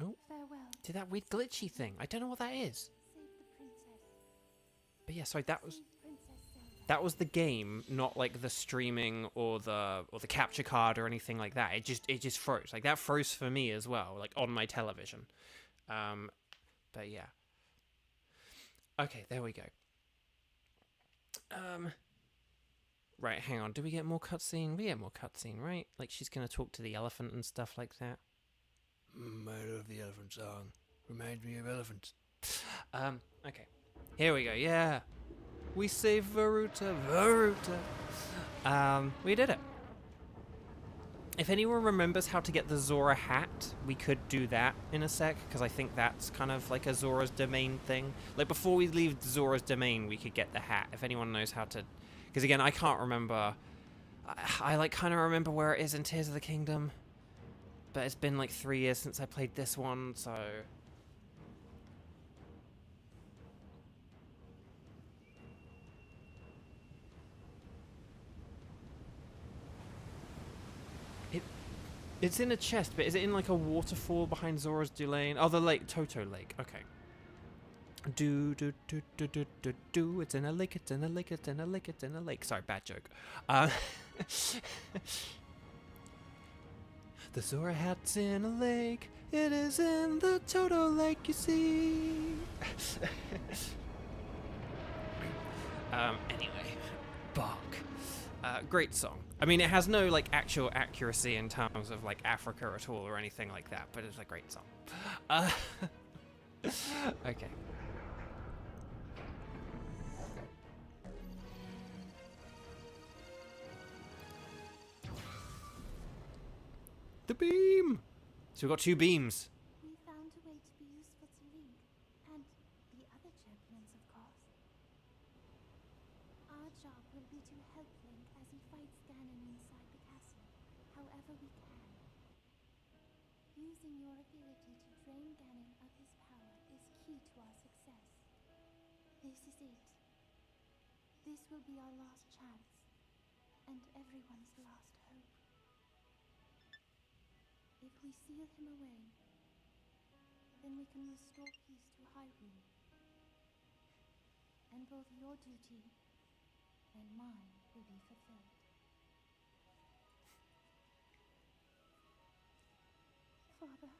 Oh, Farewell. did that weird glitchy thing. I don't know what that is. Save the princess. But yeah, sorry, that was Save Princess Zelda. that was the game, not like the streaming or the capture card or anything like that. It just froze. Like that froze for me as well, like on my television. But yeah. Okay, there we go. Right, hang on. Do we get more cutscene? We get more cutscene, right? Like she's gonna talk to the elephant and stuff like that. I love the elephant song. Reminds me of elephants. Okay. Here we go. Yeah. We saved Vah Ruta. Vah Ruta. We did it. If anyone remembers how to get the Zora hat, we could do that in a sec, because I think that's kind of like a Zora's Domain thing. Like, before we leave Zora's Domain, we could get the hat, if anyone knows how to... Because, again, I can't remember... I like, kind of remember where it is in Tears of the Kingdom, but it's been, like, 3 years since I played this one, so... It's in a chest, but is it in like a waterfall behind Zora's Domain? Oh, the lake, Toto Lake. Okay. Do. It's in a lake. It's in a lake. It's in a lake. It's in a lake. Sorry, bad joke. The Zora hat's in a lake. It is in the Toto Lake. You see. Anyway, Bark. Great song. I mean, it has no, like, actual accuracy in terms of, like, Africa at all or anything like that, but it's a great song. Okay. The beam! So we've got 2 beams. We found a way to be useful to Link, and the other champions, of course. Our job will be to help Link as he fights Ganon inside the castle, however we can. Using your ability to drain Ganon of his power is key to our success. This is it. This will be our last chance, and everyone's last hope. If we seal him away, then we can restore peace to Hyrule. And both your duty and mine will be fulfilled. Father,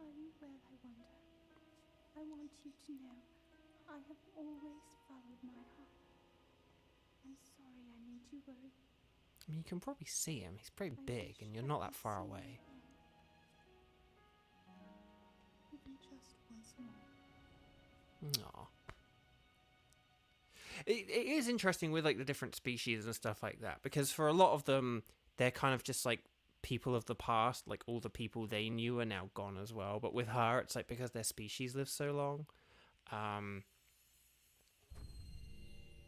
are you well, I wonder? I want you to know I have always followed my heart. I'm sorry I made you worry. I mean, you can probably see him. He's pretty big, and you're not that far away. Even just once more. Aww. It is interesting with, like, the different species and stuff like that, because for a lot of them, they're kind of just, like, people of the past. Like, all the people they knew are now gone as well. But with her, it's, like, because their species live so long.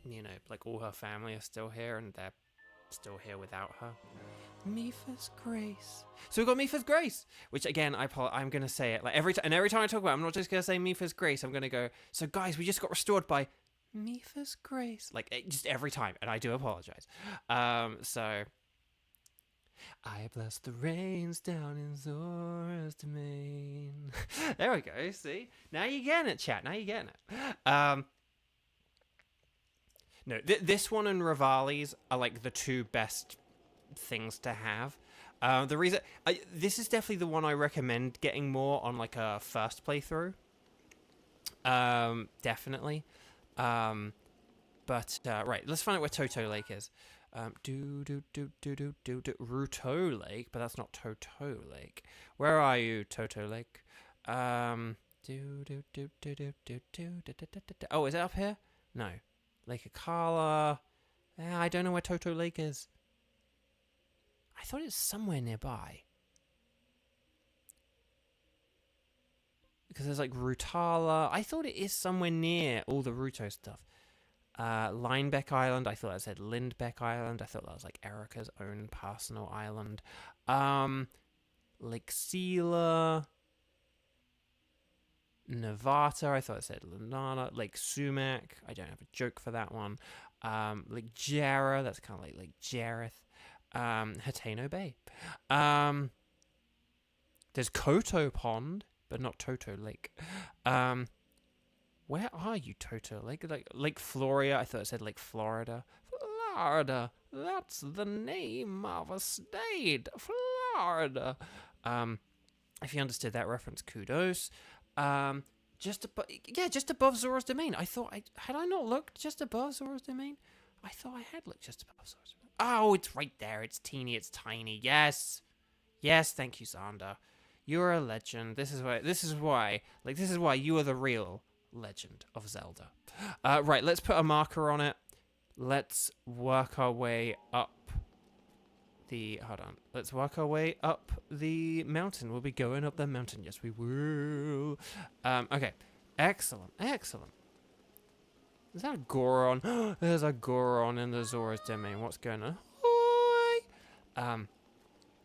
You know, like, all her family are still here, and they're still here without her. Mipha's Grace. So we've got Mipha's Grace, which again, I'm gonna say it like every time I talk about it, I'm not just gonna say Mipha's Grace. I'm gonna go, so guys, we just got restored by Mipha's Grace, like just every time, and I do apologize. So I bless the rains down in Zora's domain. There we go. See, now you're getting it, chat. Now you're getting it. No, this one and Rivali's are like the 2 best things to have. The reason this is definitely the one I recommend getting more on like a first playthrough. Definitely. But right, let's find out where Toto Lake is. Ruto Lake, but that's not Toto Lake. Where are you, Toto Lake? Oh, is it up here? No. Lake Akala. I don't know where Toto Lake is. I thought it was somewhere nearby. Because there's like Rutala. I thought it is somewhere near all the Ruto stuff. Linebeck Island. I thought that said Lindbeck Island. I thought that was like Erica's own personal island. Lake Sela. Nevada, I thought it said Lunana. Lake Sumac, I don't have a joke for that one. Lake Jarrah, that's kind of like Lake Jareth. Hateno Bay. There's Koto Pond, but not Toto Lake. Where are you, Toto Lake? Like Lake Floria? I thought it said Lake Florida. Florida. That's the name of a state. Florida. If you understood that reference, kudos. Just above Zora's domain. I thought had I not looked just above Zora's domain? I thought I had looked just above Zora's domain. Oh, it's right there. It's teeny. It's tiny. Yes. Yes. Thank you, Xander. You're a legend. This is why you are the real Legend of Zelda. Right, let's put a marker on it. Let's work our way up Let's work our way up the mountain. We'll be going up the mountain. Yes, we will. Okay. Excellent. Excellent. Is that a Goron? There's a Goron in the Zora's domain. What's going on? Hi.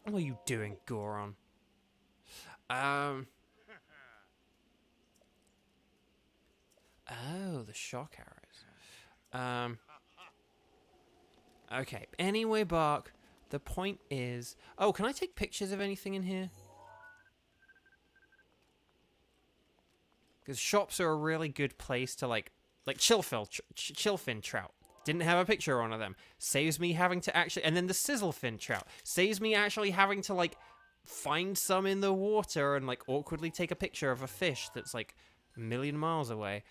What are you doing, Goron? Oh, the shock arrows. Okay. Anyway, Bark, the point is... Oh, can I take pictures of anything in here? Because shops are a really good place to, like chillfin trout. Didn't have a picture on one of them. Saves me having to actually... And then the sizzlefin trout. Saves me actually having to, like, find some in the water and, like, awkwardly take a picture of a fish that's, like, a million miles away.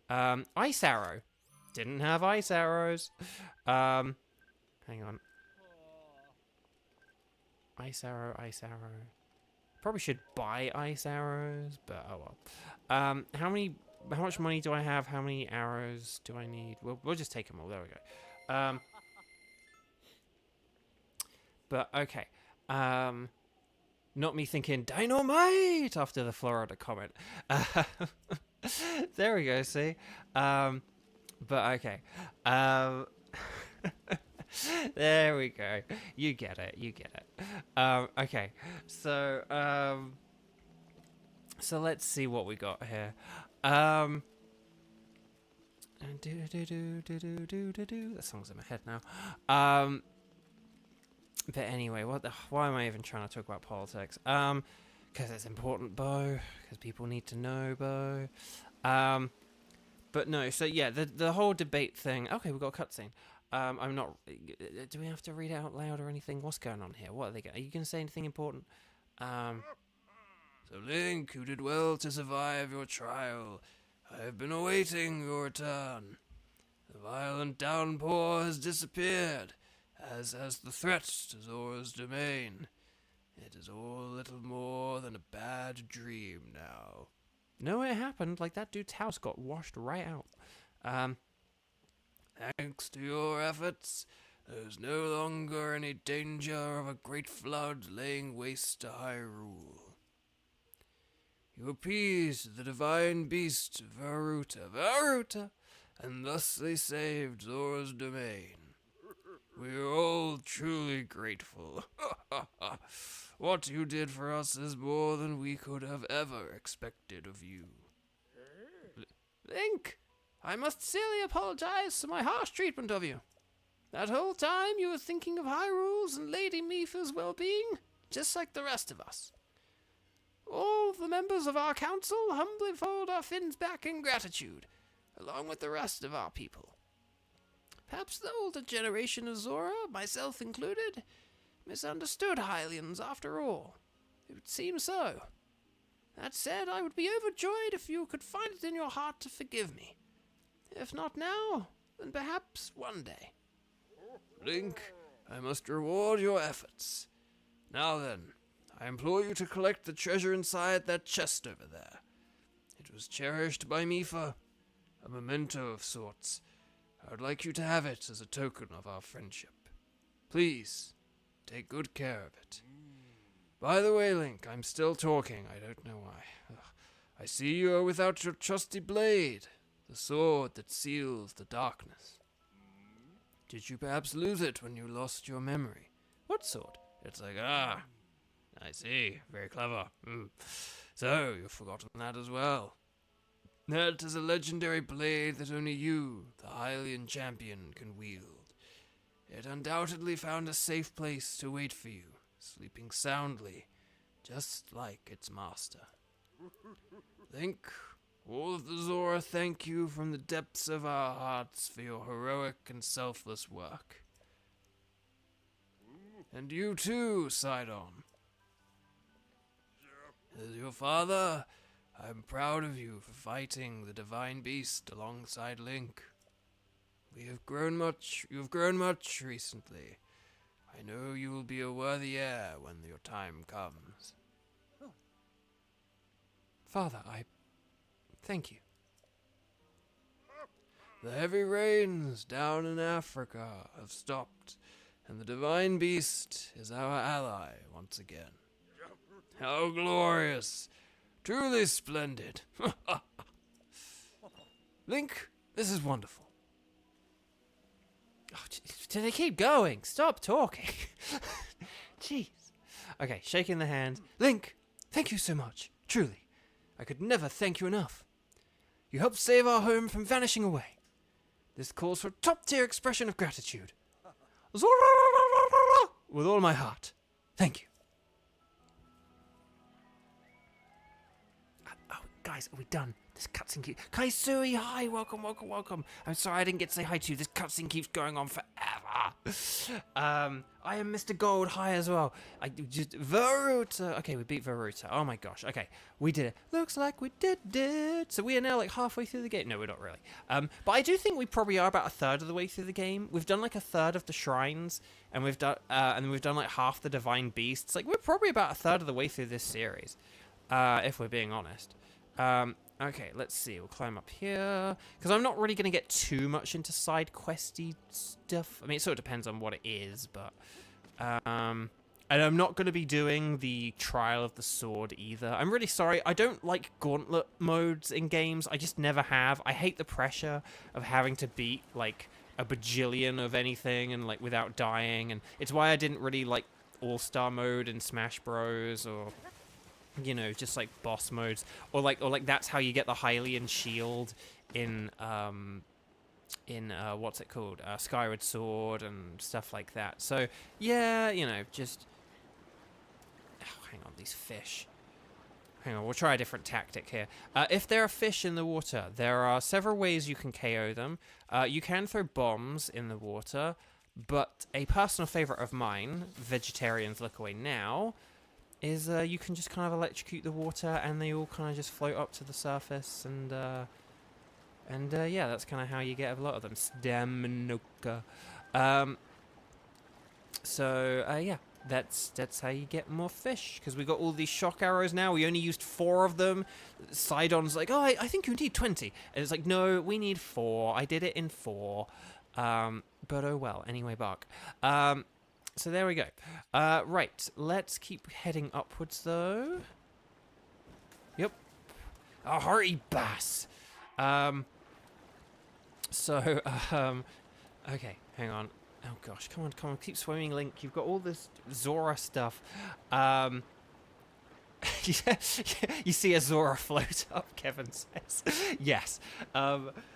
Ice arrow. Didn't have ice arrows. Hang on. Ice arrow, ice arrow. Probably should buy ice arrows, but oh well. How much money do I have? How many arrows do I need? We'll just take them all. There we go. But okay. Not me thinking dynamite after the Florida comment. There we go, see? But okay. There we go. You get it. You get it. Okay. So let's see what we got here. That song's in my head now. But anyway, why am I even trying to talk about politics? Because it's important, Beau. Because people need to know, Beau. But no, so yeah, the whole debate thing. Okay, we've got a cutscene. I'm not... Do we have to read it out loud or anything? What's going on here? What are they going? Are you going to say anything important? So Link, you did well to survive your trial. I have been awaiting your return. The violent downpour has disappeared, as has the threat to Zora's domain. It is all a little more than a bad dream now. No, it happened. Like, that dude's house got washed right out. Thanks to your efforts, there is no longer any danger of a great flood laying waste to Hyrule. You appeased the Divine Beast Vah Ruta, and thusly saved Zora's domain. We are all truly grateful. What you did for us is more than we could have ever expected of you. Link, I must sincerely apologize for my harsh treatment of you. That whole time you were thinking of Hyrule's and Lady Mipha's well-being, just like the rest of us. All the members of our council humbly fold our fins back in gratitude, along with the rest of our people. Perhaps the older generation of Zora, myself included, misunderstood Hylians after all. It would seem so. That said, I would be overjoyed if you could find it in your heart to forgive me. If not now, then perhaps one day. Link, I must reward your efforts. Now then, I implore you to collect the treasure inside that chest over there. It was cherished by Mipha, a memento of sorts. I would like you to have it as a token of our friendship. Please, take good care of it. By the way, Link, I'm still talking. I don't know why. I see you are without your trusty blade, the sword that seals the darkness. Did you perhaps lose it when you lost your memory? What sword? It's like, I see. Very clever. So, you've forgotten that as well. That is a legendary blade that only you, the Hylian champion, can wield. It undoubtedly found a safe place to wait for you, sleeping soundly just like its master. Link, all of the Zora thank you from the depths of our hearts for your heroic and selfless work. And you too, Sidon. As your father, I'm proud of you for fighting the Divine Beast alongside Link. You've grown much recently. I know you will be a worthy heir when your time comes. Father, I thank you. The heavy rains down in Africa have stopped, and the Divine Beast is our ally once again. How glorious! Truly splendid! Link, this is wonderful. Oh, do they keep going? Stop talking. Jeez. Okay, shaking the hand. Link, thank you so much. Truly. I could never thank you enough. You helped save our home from vanishing away. This calls for a top-tier expression of gratitude. Zora! With all my heart. Thank you. Oh, guys, are we done? This cutscene keeps... Kaisui, hi, welcome, welcome, welcome. I'm sorry I didn't get to say hi to you. This cutscene keeps going on forever. I am Mr. Gold, hi as well. I just... Vah Ruta. Okay, we beat Vah Ruta. Oh my gosh, okay. We did it. Looks like we did it. So we are now like halfway through the game. No, we're not really. But I do think we probably are about a third of the way through the game. We've done like a third of the shrines, and we've done like half the Divine Beasts. Like, we're probably about a third of the way through this series, if we're being honest. Okay, let's see. We'll climb up here. Because I'm not really going to get too much into side questy stuff. I mean, it sort of depends on what it is, but... and I'm not going to be doing the Trial of the Sword either. I'm really sorry. I don't like gauntlet modes in games. I just never have. I hate the pressure of having to beat, like, a bajillion of anything and, like, without dying. And it's why I didn't really like All-Star mode in Smash Bros. Or... you know, just like boss modes, or like that's how you get the Hylian shield in what's it called, Skyward Sword and stuff like that. So yeah, you know, just hang on, these fish. Hang on, we'll try a different tactic here. If there are fish in the water, there are several ways you can KO them. You can throw bombs in the water, but a personal favorite of mine, vegetarians look away now, is you can just kind of electrocute the water and they all kind of just float up to the surface, and yeah, that's kind of how you get a lot of them. Staminoka. Yeah, that's how you get more fish, because we got all these shock arrows now. We only used 4 of them. Sidon's like, oh, I think you need 20. And it's like, no, we need 4. I did it in 4. But oh well. Anyway, bark. So there we go. Right, let's keep heading upwards, though. Yep. A hearty bass. Okay, hang on. Oh gosh, come on, keep swimming, Link. You've got all this Zora stuff. You see a Zora float up, Kevin says. Yes.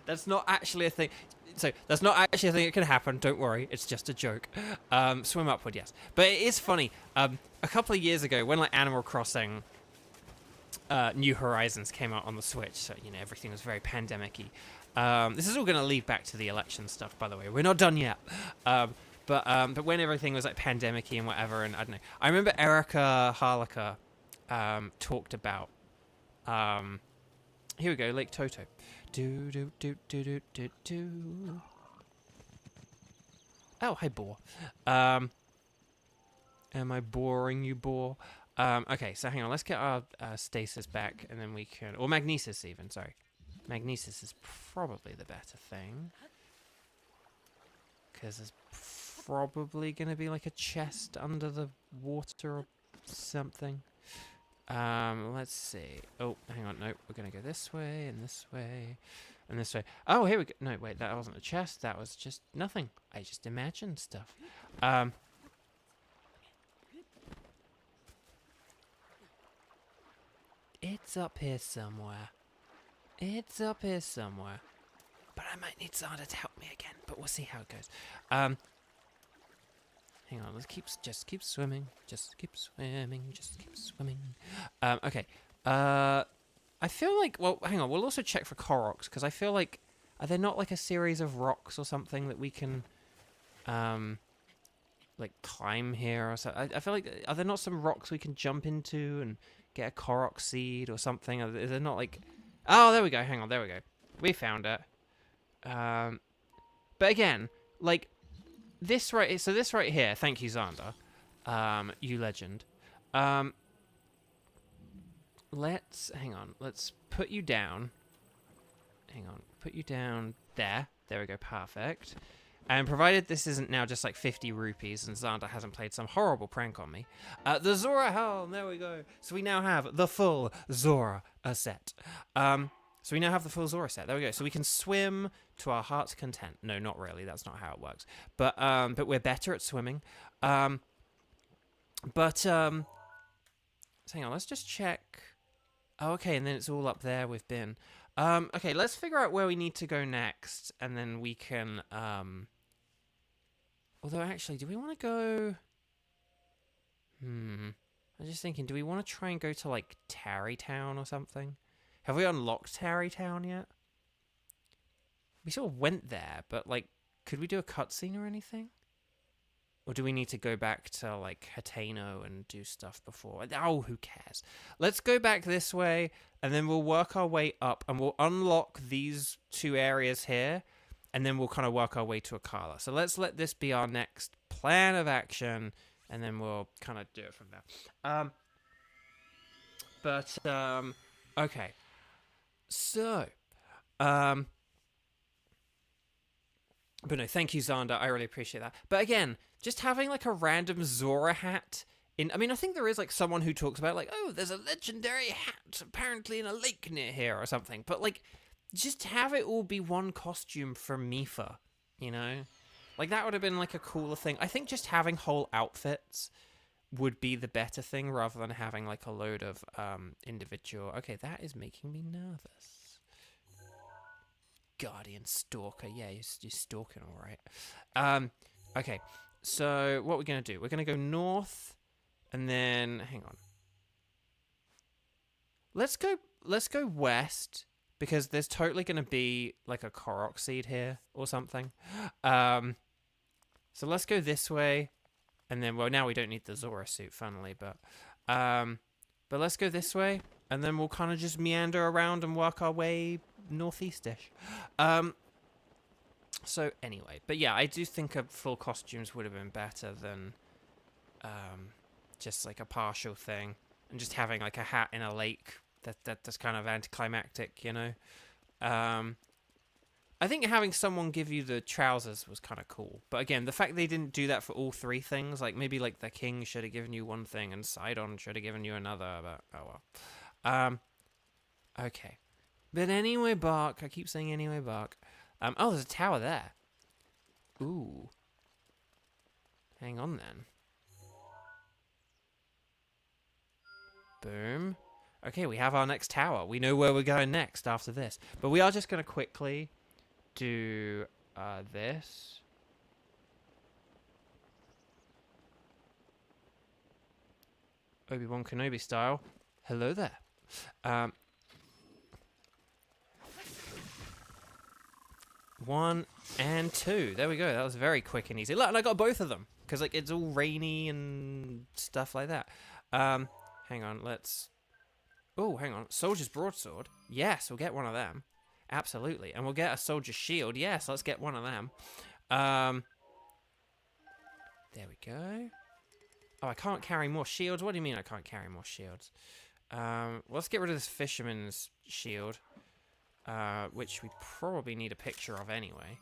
That's not actually a thing. So, that's not actually a thing that can happen, don't worry, it's just a joke. Swim upward, yes. But it is funny, a couple of years ago, when like Animal Crossing New Horizons came out on the Switch, so, you know, everything was very pandemic-y. This is all going to lead back to the election stuff, by the way, we're not done yet. But when everything was like pandemic-y and whatever, and I don't know, I remember Erica Harlaka talked about, here we go, Lake Toto. Do do do do do do do. Oh, hi, boar. Am I boring you, boar? Okay, so hang on. Let's get our stasis back, and then we can, or magnesis even. Sorry, magnesis is probably the better thing, because there's probably gonna be like a chest under the water or something. Let's see. Oh, hang on. No, we're gonna go this way and this way and this way. Oh, here we go. No, wait, that wasn't a chest. That was just nothing. I just imagined stuff. It's up here somewhere. It's up here somewhere. But I might need Zara to help me again. But we'll see how it goes. Hang on, just keep swimming. Just keep swimming. Just keep swimming. Okay. I feel like, well, hang on, we'll also check for Koroks, because I feel like, are there not like a series of rocks or something that we can, like climb here or so? I feel like, are there not some rocks we can jump into and get a Korok seed or something? Is there not like, oh, there we go, hang on, there we go. We found it. But again, like, this right here, thank you, Xander, you legend. Let's put you down. Hang on, put you down there. There we go, perfect. And provided this isn't now just like 50 rupees and Xander hasn't played some horrible prank on me, the Zora helm, there we go. So we now have the full Zora set. So we now have the full Zora set. There we go. So we can swim to our heart's content. No, not really. That's not how it works. But we're better at swimming. So hang on, let's just check. Oh, okay, and then it's all up there with Bin. Okay, let's figure out where we need to go next, and then we can, although, actually, do we want to go... I'm just thinking, do we want to try and go to, like, Tarry Town or something? Have we unlocked Tarry Town yet? We sort of went there, but, like, could we do a cutscene or anything? Or do we need to go back to, like, Hateno and do stuff before? Oh, who cares? Let's go back this way, and then we'll work our way up, and we'll unlock these two areas here, and then we'll kind of work our way to Akala. So let's let this be our next plan of action, and then we'll kind of do it from there. Okay. So, but no, thank you, Xander. I really appreciate that. But again, just having like a random Zora hat in... I mean, I think there is like someone who talks about like, oh, there's a legendary hat apparently in a lake near here or something. But like, just have it all be one costume from Mipha, you know? Like, that would have been like a cooler thing. I think just having whole outfits would be the better thing rather than having like a load of individual... Okay, that is making me nervous. Guardian Stalker. Yeah, you're stalking all right. Okay, so what we're going to do, we're going to go north, and then, hang on. Let's go west, because there's totally going to be like a Korok seed here or something. So let's go this way, and then, well, now we don't need the Zora suit, funnily, but let's go this way, and then we'll kind of just meander around and work our way northeastish. So anyway, but yeah, I do think a full costumes would have been better than just like a partial thing, and just having like a hat in a lake that's kind of anticlimactic, you know. I think having someone give you the trousers was kind of cool, but again, the fact they didn't do that for all three things, like maybe like the king should have given you one thing and Sidon should have given you another, but oh well. Okay, but anyway, Bark. I keep saying anyway, Bark. Oh, there's a tower there. Ooh. Hang on then. Boom. Okay, we have our next tower. We know where we're going next after this. But we are just going to quickly do this. Obi-Wan Kenobi style. Hello there. 1 and 2. There we go. That was very quick and easy. Look, and I got both of them because like it's all rainy and stuff like that. Hang on, let's... Oh, hang on. Soldier's broadsword. Yes, we'll get one of them. Absolutely. And we'll get a soldier's shield. Yes, let's get one of them. There we go. Oh, I can't carry more shields? What do you mean I can't carry more shields? Let's get rid of this fisherman's shield. Which we probably need a picture of anyway.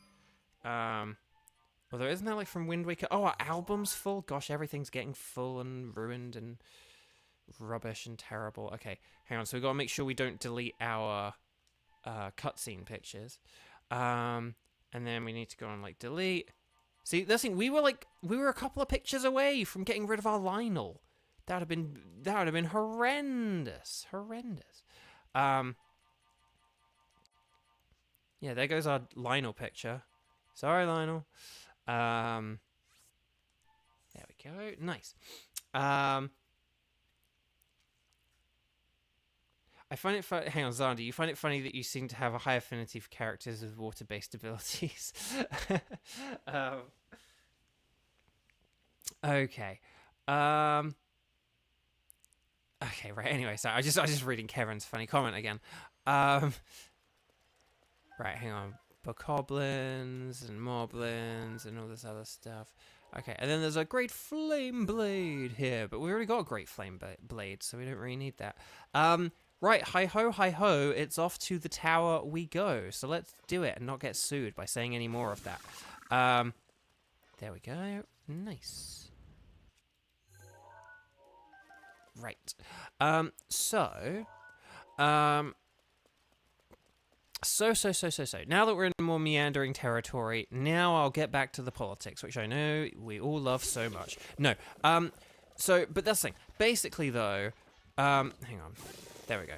Although, isn't that like from Wind Waker? Oh, our album's full? Gosh, everything's getting full and ruined and rubbish and terrible. Okay, hang on. So we've got to make sure we don't delete our cutscene pictures. And then we need to go on like delete. See, that's the thing. We were a couple of pictures away from getting rid of our Lionel. That would have been horrendous. Horrendous. Yeah, there goes our Lionel picture. Sorry, Lionel. There There we go. Nice. I find it funny. Hang on, Xander. You find it funny that you seem to have a high affinity for characters with water-based abilities. Okay. Okay. Right. Anyway, so I was just reading Kevin's funny comment again. Right. Hang on. Bokoblins and moblins and all this other stuff. Okay, and then there's a great flame blade here, but we already got a great flame blade, so we don't really need that. Right, hi ho, it's off to the tower we go. So let's do it and not get sued by saying any more of that. There we go. Nice. Right. So, now that we're in more meandering territory, now I'll get back to the politics, which I know we all love so much. No, but that's the thing. Basically, though, hang on. There we go.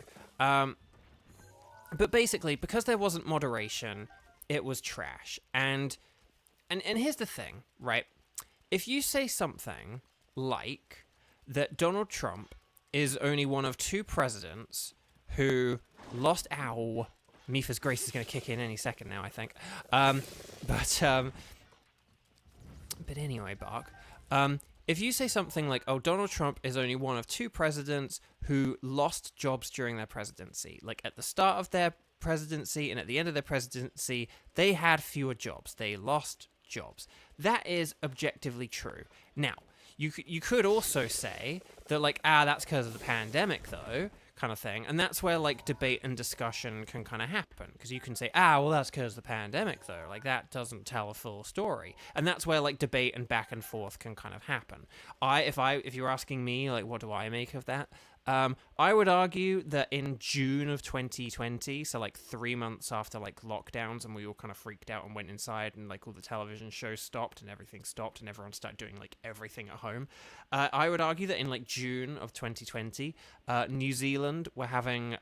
But basically, because there wasn't moderation, it was trash. And here's the thing, right? If you say something like that Donald Trump is only one of 2 presidents who lost... Ow. Mifa's Grace is going to kick in any second now, I think. But anyway, Bark. If you say something like, oh, Donald Trump is only one of 2 presidents who lost jobs during their presidency. Like, at the start of their presidency and at the end of their presidency, they had fewer jobs. They lost jobs. That is objectively true. Now, you could also say that, like, that's because of the pandemic, though, kind of thing. And that's where, like, debate and discussion can kind of happen. Because you can say, well, that's because of the pandemic, though. Like, that doesn't tell a full story. And that's where, like, debate and back and forth can kind of happen. If you're asking me, like, what do I make of that? I would argue that in June of 2020, so like 3 months after like lockdowns and we all kind of freaked out and went inside and like all the television shows stopped and everything stopped and everyone started doing like everything at home, I would argue that in like June of 2020, New Zealand were having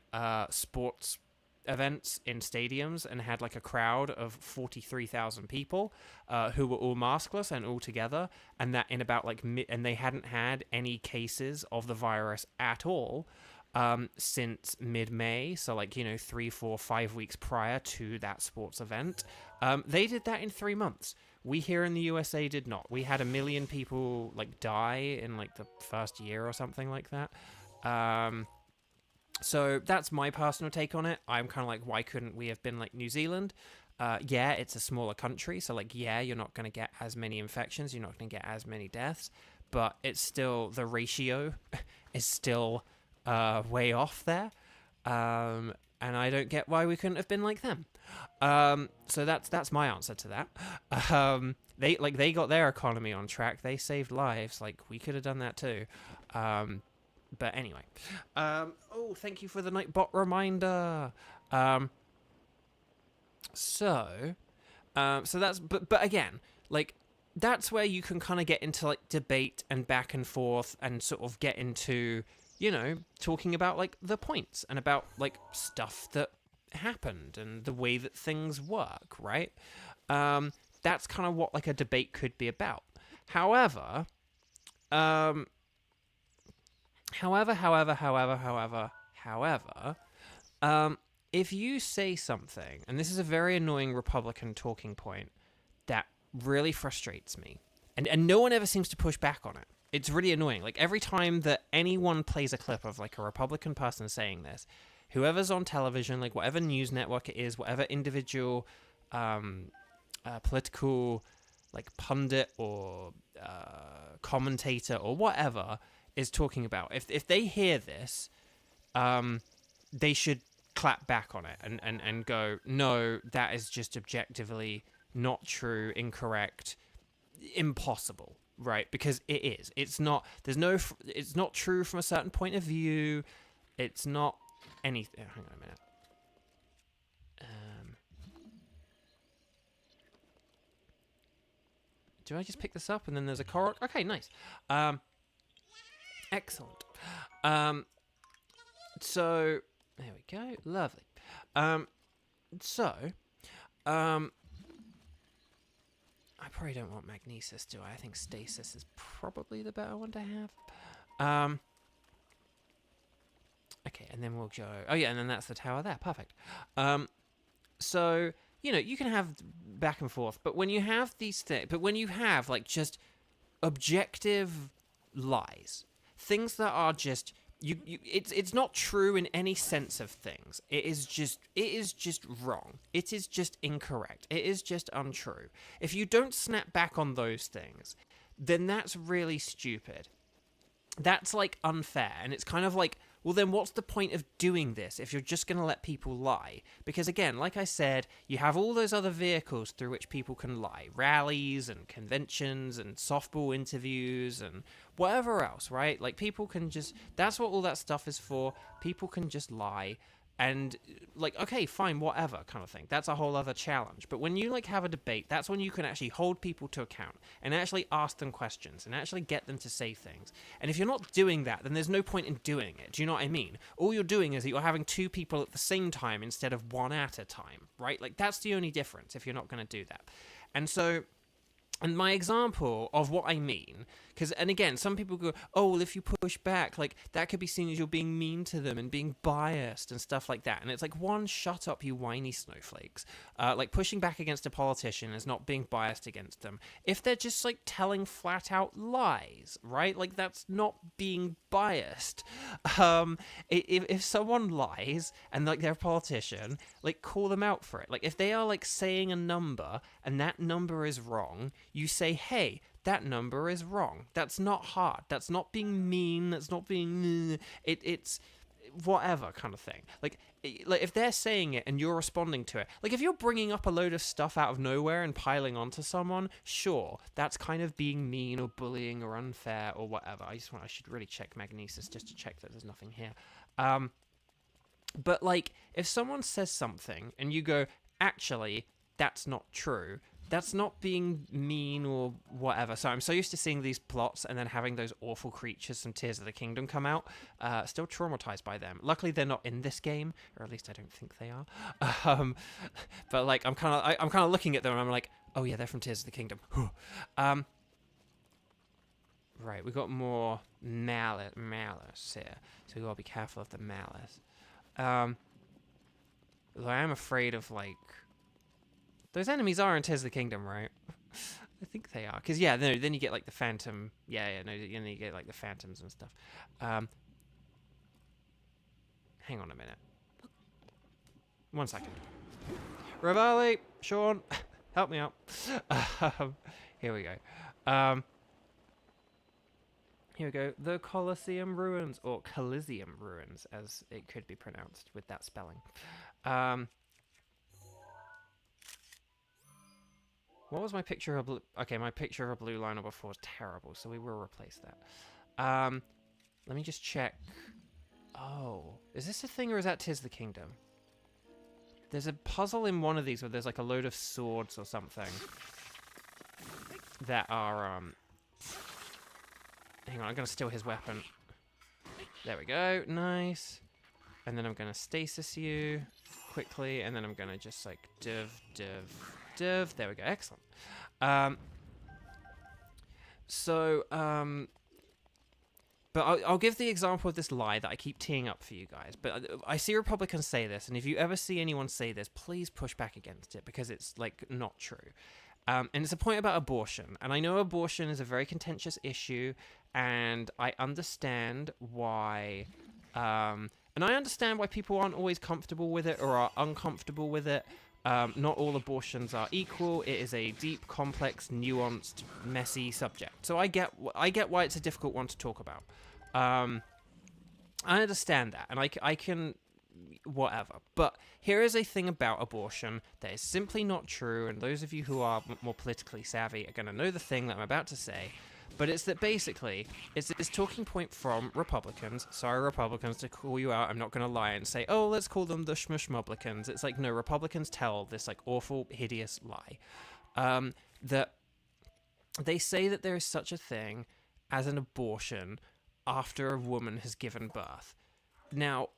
sports events in stadiums and had like a crowd of 43,000 people who were all maskless and all together, and that in about like and they hadn't had any cases of the virus at all since mid-May, so like 3, 4, 5 weeks prior to that sports event. They did that in 3 months. We here in the USA did not. We had 1 million people like die in like the first year or something like that. So that's my personal take on it. I'm kind of like, why couldn't we have been like New Zealand? Yeah, it's a smaller country, so like, yeah, you're not going to get as many infections, you're not going to get as many deaths, but it's still, the ratio is still way off there. And I don't get why we couldn't have been like them. So that's my answer to that. They got their economy on track. They saved lives. Like, we could have done that too. But anyway, thank you for the Nightbot reminder. So that's, but again, like, that's where you can kind of get into like debate and back and forth and sort of get into, talking about like the points and about like stuff that happened and the way that things work, right? That's kind of what like a debate could be about. However, if you say something, and this is a very annoying Republican talking point that really frustrates me, and no one ever seems to push back on it. It's really annoying. Like, every time that anyone plays a clip of like a Republican person saying this, whoever's on television, like whatever news network it is, whatever individual political like pundit or commentator or whatever is talking about, if they hear this, they should clap back on it and go, no, that is just objectively not true, incorrect, impossible, right? Because it is. It's not. It's not true from a certain point of view. It's not anything. Hang on a minute. Do I just pick this up and then there's a Korok? Okay, nice. Excellent. So there we go. Lovely. I probably don't want magnesis, do I? I think stasis is probably the better one to have. Okay, and then we'll go... Oh, yeah, and then that's the tower there. Perfect. So, you know, you can have back and forth, but when you have these things... But when you have, like, just objective lies, things that are just... it's not true in any sense of things. It is just wrong. It is just incorrect. It is just untrue. If you don't snap back on those things, then that's really stupid. That's, like, unfair, and it's kind of like, well, then what's the point of doing this if you're just going to let people lie? Because, again, like I said, you have all those other vehicles through which people can lie. Rallies and conventions and softball interviews and whatever else, right? Like, people can just... That's what all that stuff is for. People can just lie. And, like, okay, fine, whatever kind of thing. That's a whole other challenge. But when you, like, have a debate, that's when you can actually hold people to account and actually ask them questions and actually get them to say things. And if you're not doing that, then there's no point in doing it. Do you know what I mean? All you're doing is that you're having two people at the same time instead of one at a time, right? Like, that's the only difference if you're not going to do that. And so... And my example of what I mean, because, and again, some people go, oh, well, if you push back, like, that could be seen as you're being mean to them and being biased and stuff like that. And it's like, one, shut up, you whiny snowflakes. Like, pushing back against a politician is not being biased against them. If they're just, like, telling flat-out lies, right? Like, that's not being biased. If someone lies and, like, they're a politician, like, call them out for it. Like, if they are, like, saying a number and that number is wrong, you say, hey, that number is wrong. That's not hard. That's not being mean. That's not being... It's whatever kind of thing. Like, if they're saying it and you're responding to it, like, if you're bringing up a load of stuff out of nowhere and piling onto someone, sure, that's kind of being mean or bullying or unfair or whatever. I should really check magnesis just to check that there's nothing here. But, like, if someone says something and you go, actually, that's not true, that's not being mean or whatever. So I'm so used to seeing these plots and then having those awful creatures from Tears of the Kingdom come out. Still traumatized by them. Luckily, they're not in this game, or at least I don't think they are. But, like, I'm kind of looking at them and I'm like, oh yeah, they're from Tears of the Kingdom. Right, we got more malice here, so we gotta be careful of the malice. Although I am afraid of, like... Those enemies are in Tears of the Kingdom, right? I think they are. Because, yeah, no, then you get, like, the phantom... Yeah, no, then you get, like, the phantoms and stuff. Hang on a minute. 1 second. Rivali, Sean, help me out. Here we go. Here we go. The Colosseum Ruins, or Coliseum Ruins, as it could be pronounced with that spelling. What was my picture of a blue... Okay, my picture of a blue line before was terrible, so we will replace that. Let me just check. Oh, is this a thing or is that Tis the Kingdom? There's a puzzle in one of these where there's like a load of swords or something that are... Hang on, I'm going to steal his weapon. There we go, nice. And then I'm going to stasis you quickly, and then I'm going to just like div. There we go, excellent. But I'll give the example of this lie that I keep teeing up for you guys. But I see Republicans say this, and if you ever see anyone say this, please push back against it, because it's, like, not true. And it's a point about abortion. And I know abortion is a very contentious issue, and I understand why... and I understand why people aren't always comfortable with it or are uncomfortable with it. Not all abortions are equal. It is a deep, complex, nuanced, messy subject. So I get why it's a difficult one to talk about. I understand that, and I can... whatever. But here is a thing about abortion that is simply not true, and those of you who are more politically savvy are going to know the thing that I'm about to say. But it's that basically, it's this talking point from Republicans. Sorry, Republicans, to call you out. I'm not going to lie and say, oh, let's call them the Shmushmublicans. It's like, no, Republicans tell this, like, awful, hideous lie. That they say that there is such a thing as an abortion after a woman has given birth. Now,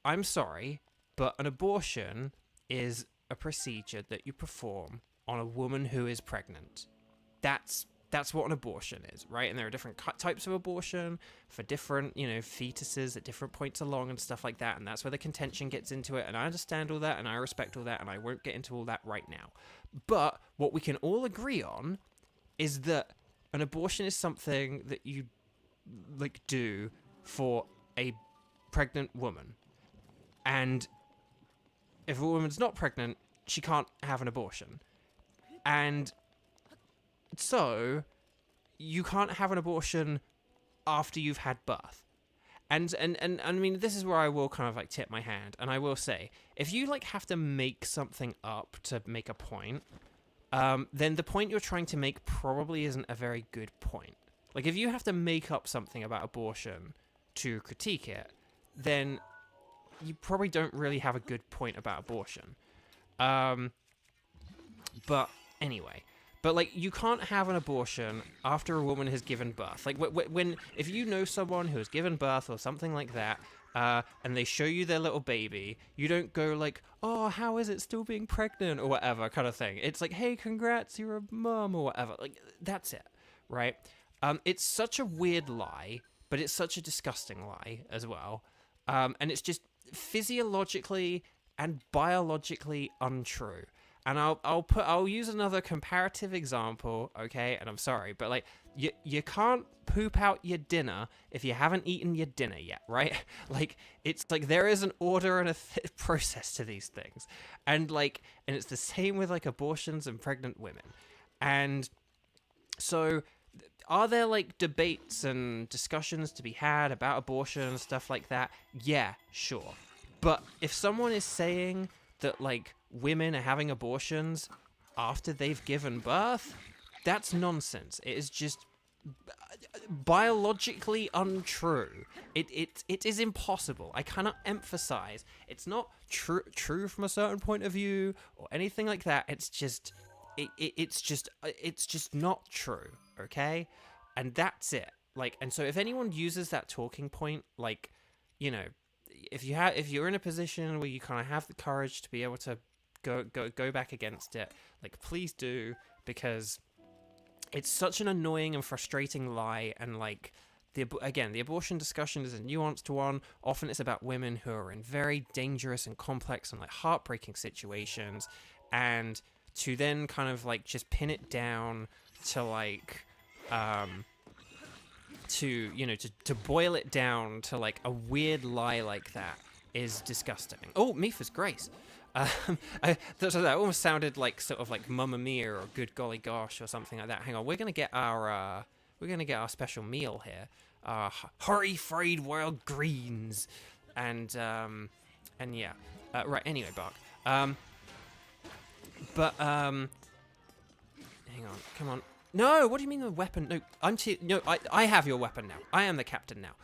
I'm sorry, but an abortion is a procedure that you perform on a woman who is pregnant. that's what an abortion is, right? And there are different types of abortion for different, you know, fetuses at different points along and stuff like that. And that's where the contention gets into it. And I understand all that and I respect all that. And I won't get into all that right now. But what we can all agree on is that an abortion is something that you, like, do for a pregnant woman. And if a woman's not pregnant, she can't have an abortion. And so you can't have an abortion after you've had birth. And I mean, this is where I will kind of like tip my hand, and I will say, if you like have to make something up to make a point, then the point you're trying to make probably isn't a very good point. Like, if you have to make up something about abortion to critique it, then you probably don't really have a good point about abortion. But anyway, but like, you can't have an abortion after a woman has given birth. Like, if you know someone who has given birth or something like that, and they show you their little baby, you don't go like, oh, how is it still being pregnant or whatever kind of thing. It's like, hey, congrats, you're a mom or whatever. Like, that's it, right? It's such a weird lie, but it's such a disgusting lie as well. And it's just physiologically and biologically untrue. And I'll use another comparative example, okay? And I'm sorry, but like, you can't poop out your dinner if you haven't eaten your dinner yet, right? Like, it's like there is an order and a process to these things. And like, and it's the same with like abortions and pregnant women. And so, are there like debates and discussions to be had about abortion and stuff like that? Yeah, sure. But if someone is saying that like women are having abortions after they've given birth, that's nonsense. It is just biologically untrue. It is impossible. I cannot emphasize. It's not true from a certain point of view or anything like that. It's just it's just not true. Okay, and that's it. Like, and so if anyone uses that talking point, like, you know, if you're in a position where you kind of have the courage to be able to go back against it, like, please do, because it's such an annoying and frustrating lie. And like, the abortion discussion is a nuanced one. Often it's about women who are in very dangerous and complex and like heartbreaking situations, and to then kind of like just pin it down to like to boil it down to like a weird lie like that is disgusting. Oh, Mipha's Grace. So that almost sounded like sort of like Mamma Mia or Good Golly Gosh or something like that. Hang on, we're gonna get our special meal here. Hurry fried wild greens, and yeah. Right. Anyway, Bark. But hang on, come on. No, what do you mean the weapon? No, I have your weapon now. I am the captain now.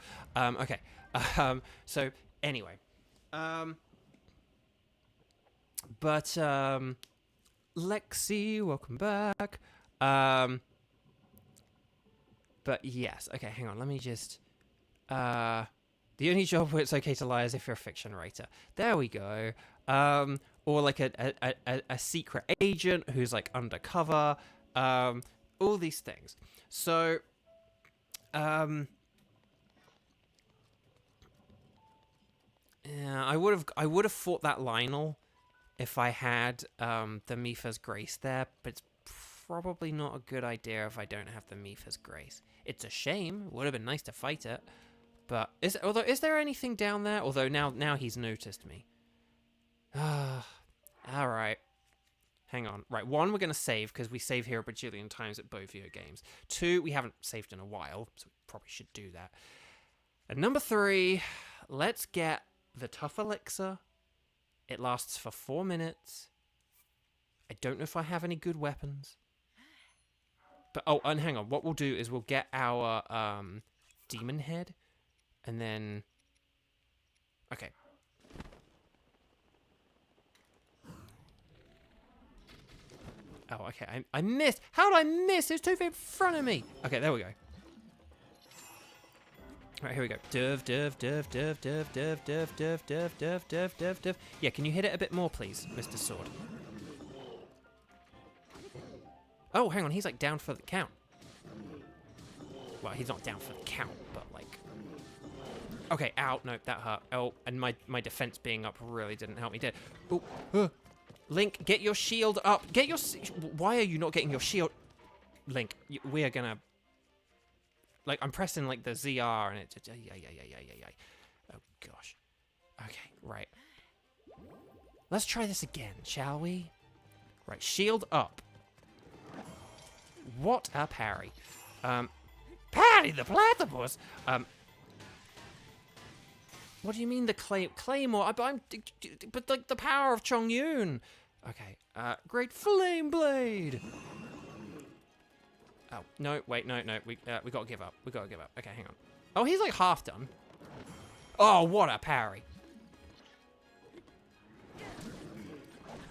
Okay. So anyway, but Lexi, welcome back. But yes, okay, hang on. Let me just. The only job where it's okay to lie is if you're a fiction writer. There we go. Or like a secret agent who's like undercover. All these things. So, yeah, I would have fought that Lionel if I had the Mipha's Grace there, but it's probably not a good idea if I don't have the Mipha's Grace. It's a shame. It would have been nice to fight it, but is there anything down there? Although now he's noticed me. All right. Hang on. Right, 1, we're going to save, because we save here a bajillion times at Beau video games. 2, we haven't saved in a while, so we probably should do that. And number 3, let's get the tough elixir. It lasts for 4 minutes. I don't know if I have any good weapons. But, oh, and hang on. What we'll do is we'll get our demon head, and then... Okay. Oh, okay. I missed. How did I miss? There's 2 in front of me. Okay, there we go. All right, here we go. Div. Yeah, can you hit it a bit more, please, Mr. Sword? Oh, hang on, he's like down for the count. Well, he's not down for the count, but like... Okay, ow, no, that hurt. Oh, and my defense being up really didn't help me, did it? Oh, Link, get your shield up. Get your... Why are you not getting your shield? Link, we are gonna... Like, I'm pressing, like, the ZR, and it's... Oh, gosh. Okay, right. Let's try this again, shall we? Right, shield up. What a parry. Parry the platypus? What do you mean the claymore? But like the power of Chongyun. Okay. Great flame blade. Oh no! Wait, no. We gotta give up. We gotta give up. Okay, hang on. Oh, he's like half done. Oh, what a parry.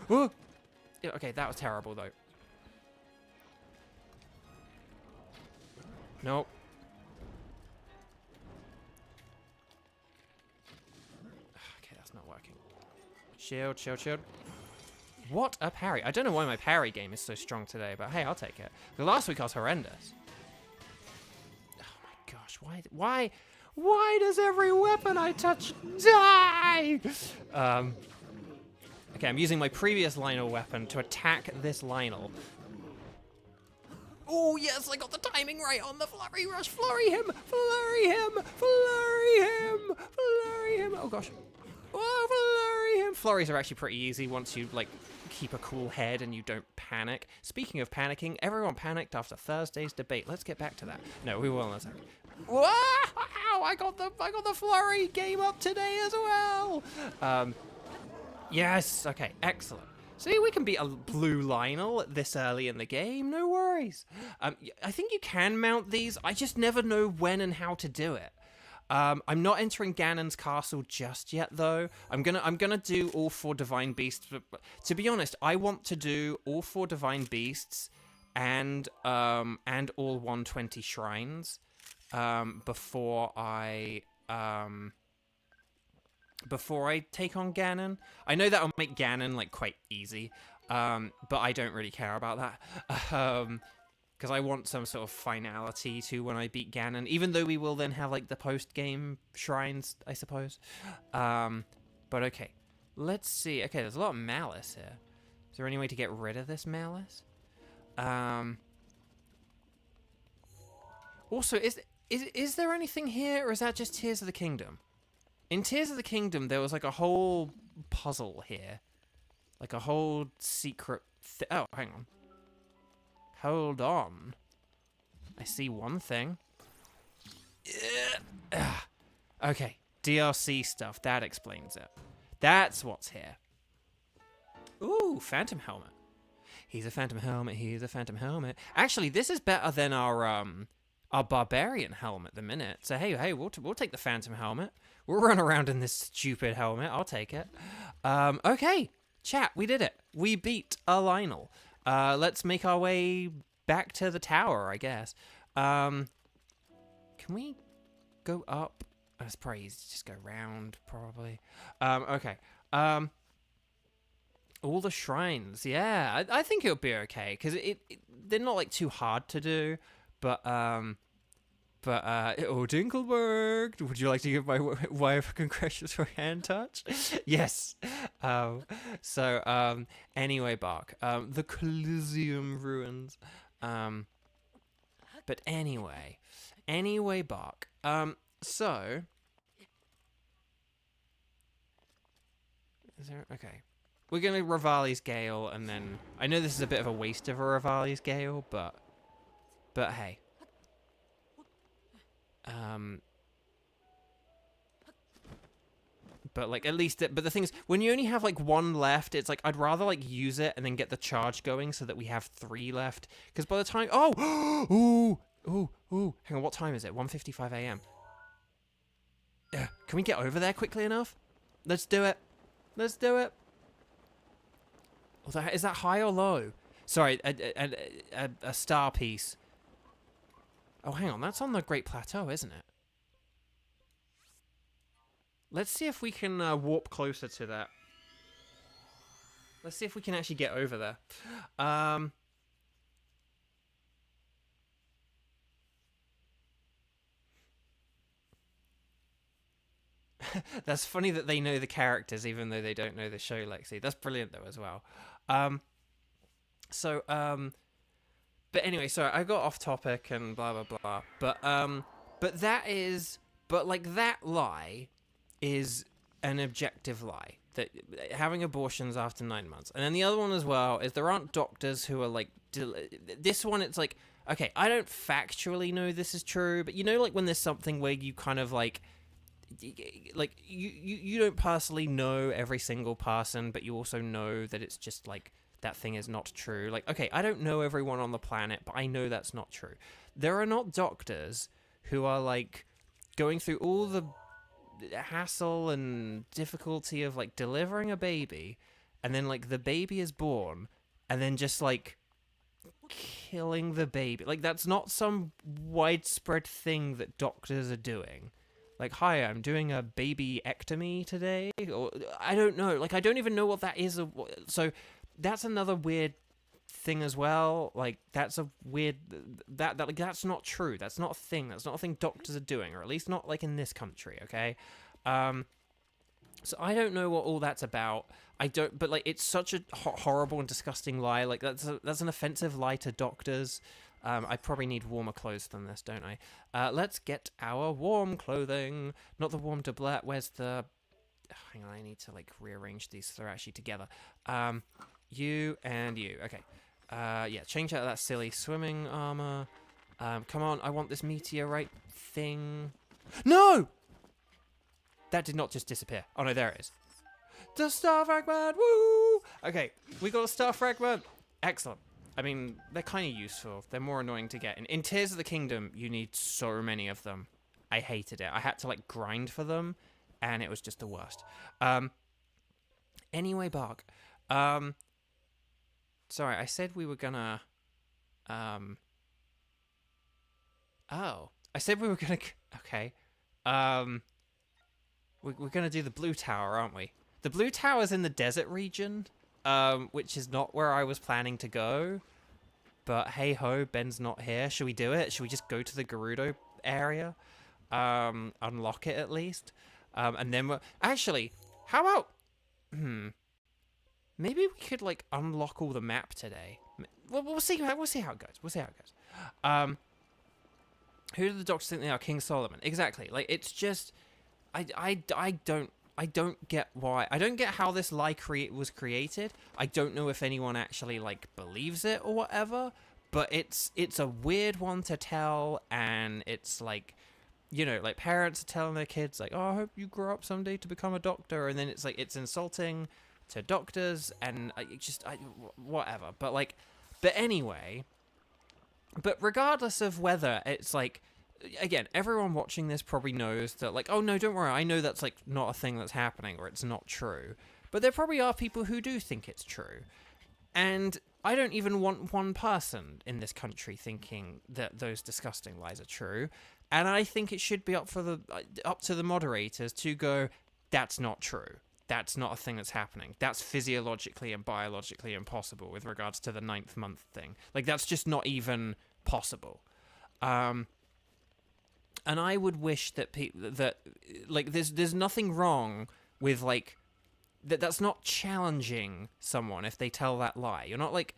Oh. Yeah, okay, that was terrible though. Nope. Okay, that's not working. Shield, shield, shield. What a parry. I don't know why my parry game is so strong today, but hey, I'll take it. The last week I was horrendous. Oh my gosh, why does every weapon I touch die? Okay, I'm using my previous Lionel weapon to attack this Lionel. Oh, yes, I got the timing right on the flurry rush. Flurry him! Flurry him! Flurry him! Flurry him! Oh, gosh. Oh, flurry him! Flurries are actually pretty easy once you, like, keep a cool head and you don't panic. Speaking of panicking, everyone panicked after Thursday's debate. Let's get back to that. No, we will in a second. Wow! I got the flurry game up today as well! Yes! Okay, excellent. See, we can beat a blue Lionel this early in the game, no worries. I think you can mount these, I just never know when and how to do it. I'm not entering Ganon's castle just yet, though. I'm gonna do all 4 Divine Beasts, but to be honest, I want to do all 4 Divine Beasts and all 120 shrines before I take on Ganon. I know that'll make Ganon, like, quite easy, but I don't really care about that, because I want some sort of finality to when I beat Ganon, even though we will then have, like, the post-game shrines, I suppose. But okay, let's see. Okay, there's a lot of malice here. Is there any way to get rid of this malice? Also, is there anything here, or is that just Tears of the Kingdom? In Tears of the Kingdom, there was, like, a whole puzzle here. Like, a whole secret... Oh, hang on. Hold on. I see one thing. Okay, DLC stuff. That explains it. That's what's here. Ooh, Phantom Helmet. He's a Phantom Helmet. He's a Phantom Helmet. Actually, this is better than our Barbarian Helmet the minute. So, hey, we'll take the Phantom Helmet. We'll run around in this stupid helmet. I'll take it. Okay, chat, we did it. We beat a Lionel. Let's make our way back to the tower, I guess. Can we go up? It's probably easy to just go round, probably. Okay. All the shrines. Yeah, I think it'll be okay, because they're not, like, too hard to do, but oh, Dinkelberg, would you like to give my wife a congratulatory hand touch? Yes. Anyway, Bark, the Coliseum ruins. But anyway, Bark. So, is there? Okay, we're gonna Revali's Gale, and then I know this is a bit of a waste of a Revali's Gale, but hey. But like, at least but the thing is, when you only have like 1 left, it's like I'd rather like use it and then get the charge going so that we have 3 left, because by the time ooh, hang on, what time is it? 1:55 a.m. Can we get over there quickly enough? Let's do it. Is that high or low? Sorry, a star piece. Oh, hang on, that's on the Great Plateau, isn't it? Let's see if we can warp closer to that. Let's see if we can actually get over there. That's funny that they know the characters even though they don't know the show, Lexi. That's brilliant though as well. Um, but anyway, sorry, I got off topic and blah blah blah. But that lie is an objective lie, that having abortions after 9 months. And then the other one as well is there aren't doctors who are like this one. It's like, okay, I don't factually know this is true, but you know, like when there's something where you kind of like you don't personally know every single person, but you also know that it's just like that thing is not true. Like, okay, I don't know everyone on the planet, but I know that's not true. There are not doctors who are like going through all the hassle and difficulty of like delivering a baby, and then like the baby is born, and then just like killing the baby. Like, that's not some widespread thing that doctors are doing. Like, hi, I'm doing a baby-ectomy today, or I don't know. Like, I don't even know what that is. So that's another weird thing as well. Like, that's a weird that like that's not true. That's not a thing. That's not a thing doctors are doing, or at least not like in this country. Okay, so I don't know what all that's about. I don't, but like it's such a horrible and disgusting lie. Like that's an offensive lie to doctors. I probably need warmer clothes than this, don't I? Let's get our warm clothing. Not the warm doublet. Where's the... hang on, I need to, like, rearrange these so they're actually together. You and you. Okay. Yeah, change out of that silly swimming armor. Come on, I want this meteorite thing. No! That did not just disappear. Oh, no, there it is. The star fragment! Woo! Okay, we got a star fragment. Excellent. I mean, they're kind of useful. They're more annoying to get. In Tears of the Kingdom, you need so many of them. I hated it. I had to, like, grind for them, and it was just the worst. Anyway, Bark. Sorry, I said we were gonna... Oh. I said we were gonna... Okay. We're gonna do the Blue Tower, aren't we? The Blue Tower's in the desert region. Which is not where I was planning to go. But hey ho, Ben's not here. Should we do it? Should we just go to the Gerudo area? Unlock it at least? And then we're... Actually, how about... Maybe we could, like, unlock all the map today. We'll see how it goes. We'll see how it goes. Who do the doctors think they are? King Solomon. Exactly. Like, it's just... I don't get why. I don't get how this lie was created. I don't know if anyone actually, like, believes it or whatever. But it's a weird one to tell, and it's like, you know, like parents are telling their kids, like, oh, I hope you grow up someday to become a doctor, and then it's like it's insulting to doctors, and whatever. But anyway. But regardless of whether it's like. Again, everyone watching this probably knows that, like, oh, no, don't worry, I know that's, like, not a thing that's happening, or it's not true. But there probably are people who do think it's true. And I don't even want one person in this country thinking that those disgusting lies are true. And I think it should be up to the moderators to go, that's not true. That's not a thing that's happening. That's physiologically and biologically impossible with regards to the 9th month thing. Like, that's just not even possible. And I would wish that there's nothing wrong with, like, that's not challenging someone if they tell that lie. You're not, like,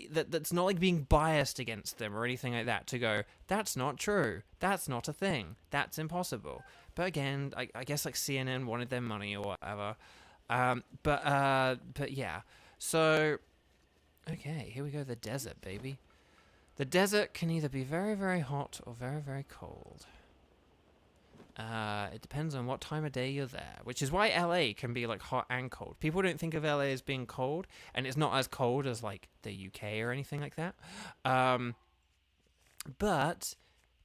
that's not like being biased against them or anything like that to go, that's not true. That's not a thing. That's impossible. But again, I guess, like, CNN wanted their money or whatever. But yeah. So, okay, here we go, the desert, baby. The desert can either be very, very hot or very, very cold. It depends on what time of day you're there, which is why LA can be, like, hot and cold. People don't think of LA as being cold, and it's not as cold as, like, the UK or anything like that. But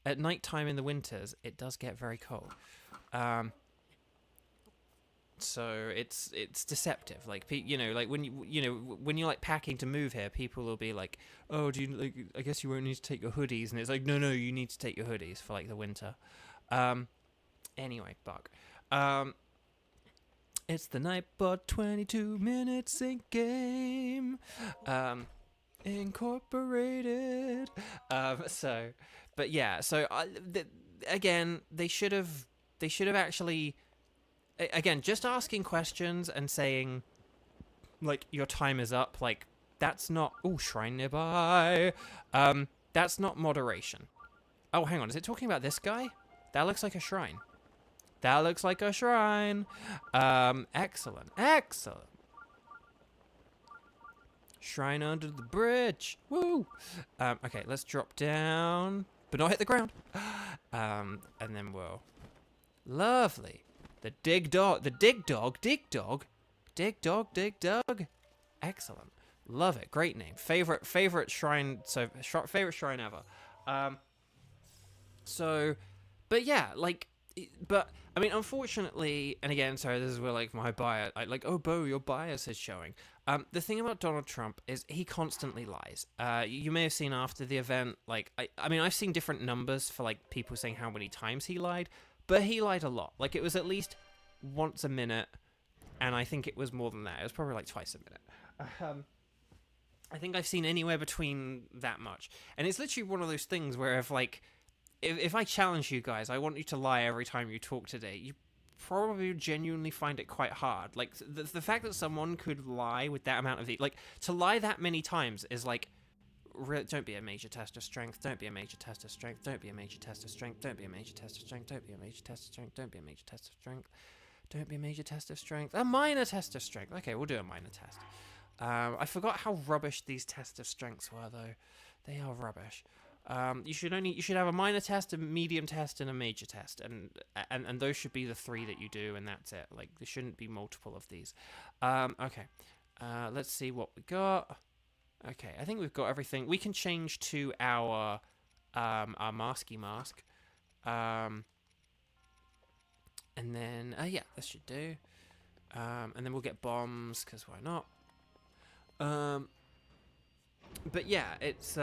at nighttime in the winters, it does get very cold. So it's deceptive. Like, you know, like when when you're like packing to move here, people will be like, "Oh, do you like? I guess you won't need to take your hoodies." And it's like, no, you need to take your hoodies for, like, the winter. Anyway, Buck. It's the night, but 22 minutes in game. Incorporated. But yeah. So again, they should have actually again, just asking questions and saying, like, your time is up, like, that's not... Oh, shrine nearby. That's not moderation. Oh, hang on. Is it talking about this guy? That looks like a shrine. That looks like a shrine. Excellent. Excellent. Shrine under the bridge. Woo! Okay, let's drop down, but not hit the ground. And then we'll... Lovely. The dig dog. Excellent. Love it. Great name. Favorite shrine. So favorite shrine ever. But yeah, like, but I mean, unfortunately, and again, sorry, this is where like my bias, oh, Beau, your bias is showing. The thing about Donald Trump is he constantly lies. You may have seen after the event, like, I mean, I've seen different numbers for like people saying how many times he lied, but he lied a lot. Like, it was at least once a minute, and I think it was more than that. It was probably like twice a minute. I think I've seen anywhere between that much, and it's literally one of those things where if I challenge you guys, I want you to lie every time you talk today, you probably genuinely find it quite hard. Like, the fact that someone could lie with that amount of... like, to lie that many times is like... Don't be a major test of strength. Don't be a major test of strength. Don't be a major test of strength. Don't be a major test of strength. Don't be a major test of strength. Don't be a major test of strength. Don't be a major test of strength. A minor test of strength. Okay, we'll do a minor test. I forgot how rubbish these tests of strengths were, though. They are rubbish. You should have a minor test, a medium test, and a major test, and those should be the 3 that you do, and that's it. Like, there shouldn't be multiple of these. Okay. Let's see what we got. Okay, I think we've got everything. We can change to our masky mask. And then yeah, this should do. And then we'll get bombs, because why not? But yeah, it's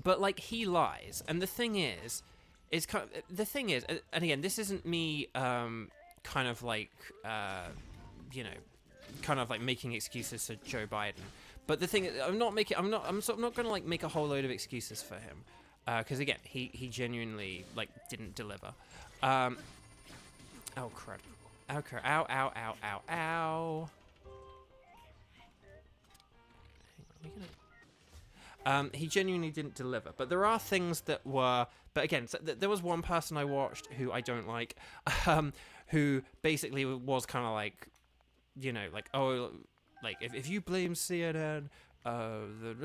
but like, he lies, and the thing is and again, this isn't me kind of like you know, kind of like making excuses for Joe Biden, but the thing is, I'm sort of not gonna like make a whole load of excuses for him, because again, he genuinely like didn't deliver. Oh crud. Oh crud. Ow, ow, ow, ow, ow. He genuinely didn't deliver, but there are things that were... But again, so there was one person I watched who I don't like, who basically was kind of like, you know, like, oh, like, if you blame CNN, and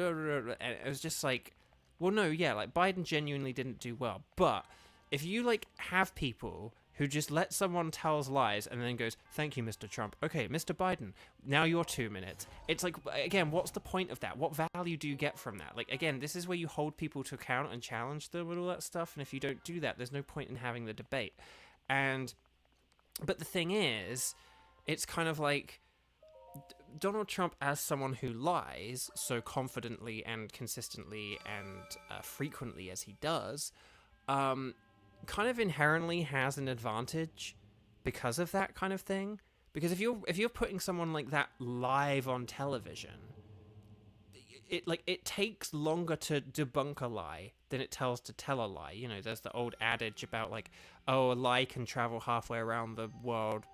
it was just like, well, no, yeah, like, Biden genuinely didn't do well, but if you, like, have people who just let someone tells lies and then goes, thank you, Mr. Trump. Okay, Mr. Biden, now your 2 minutes. It's like, again, what's the point of that? What value do you get from that? Like, again, this is where you hold people to account and challenge them and all that stuff. And if you don't do that, there's no point in having the debate. But the thing is, it's kind of like Donald Trump, as someone who lies so confidently and consistently and frequently as he does, kind of inherently has an advantage because of that kind of thing. Because if you're putting someone like that live on television, it takes longer to debunk a lie than it tells to tell a lie. You know, there's the old adage about like, oh, a lie can travel halfway around the world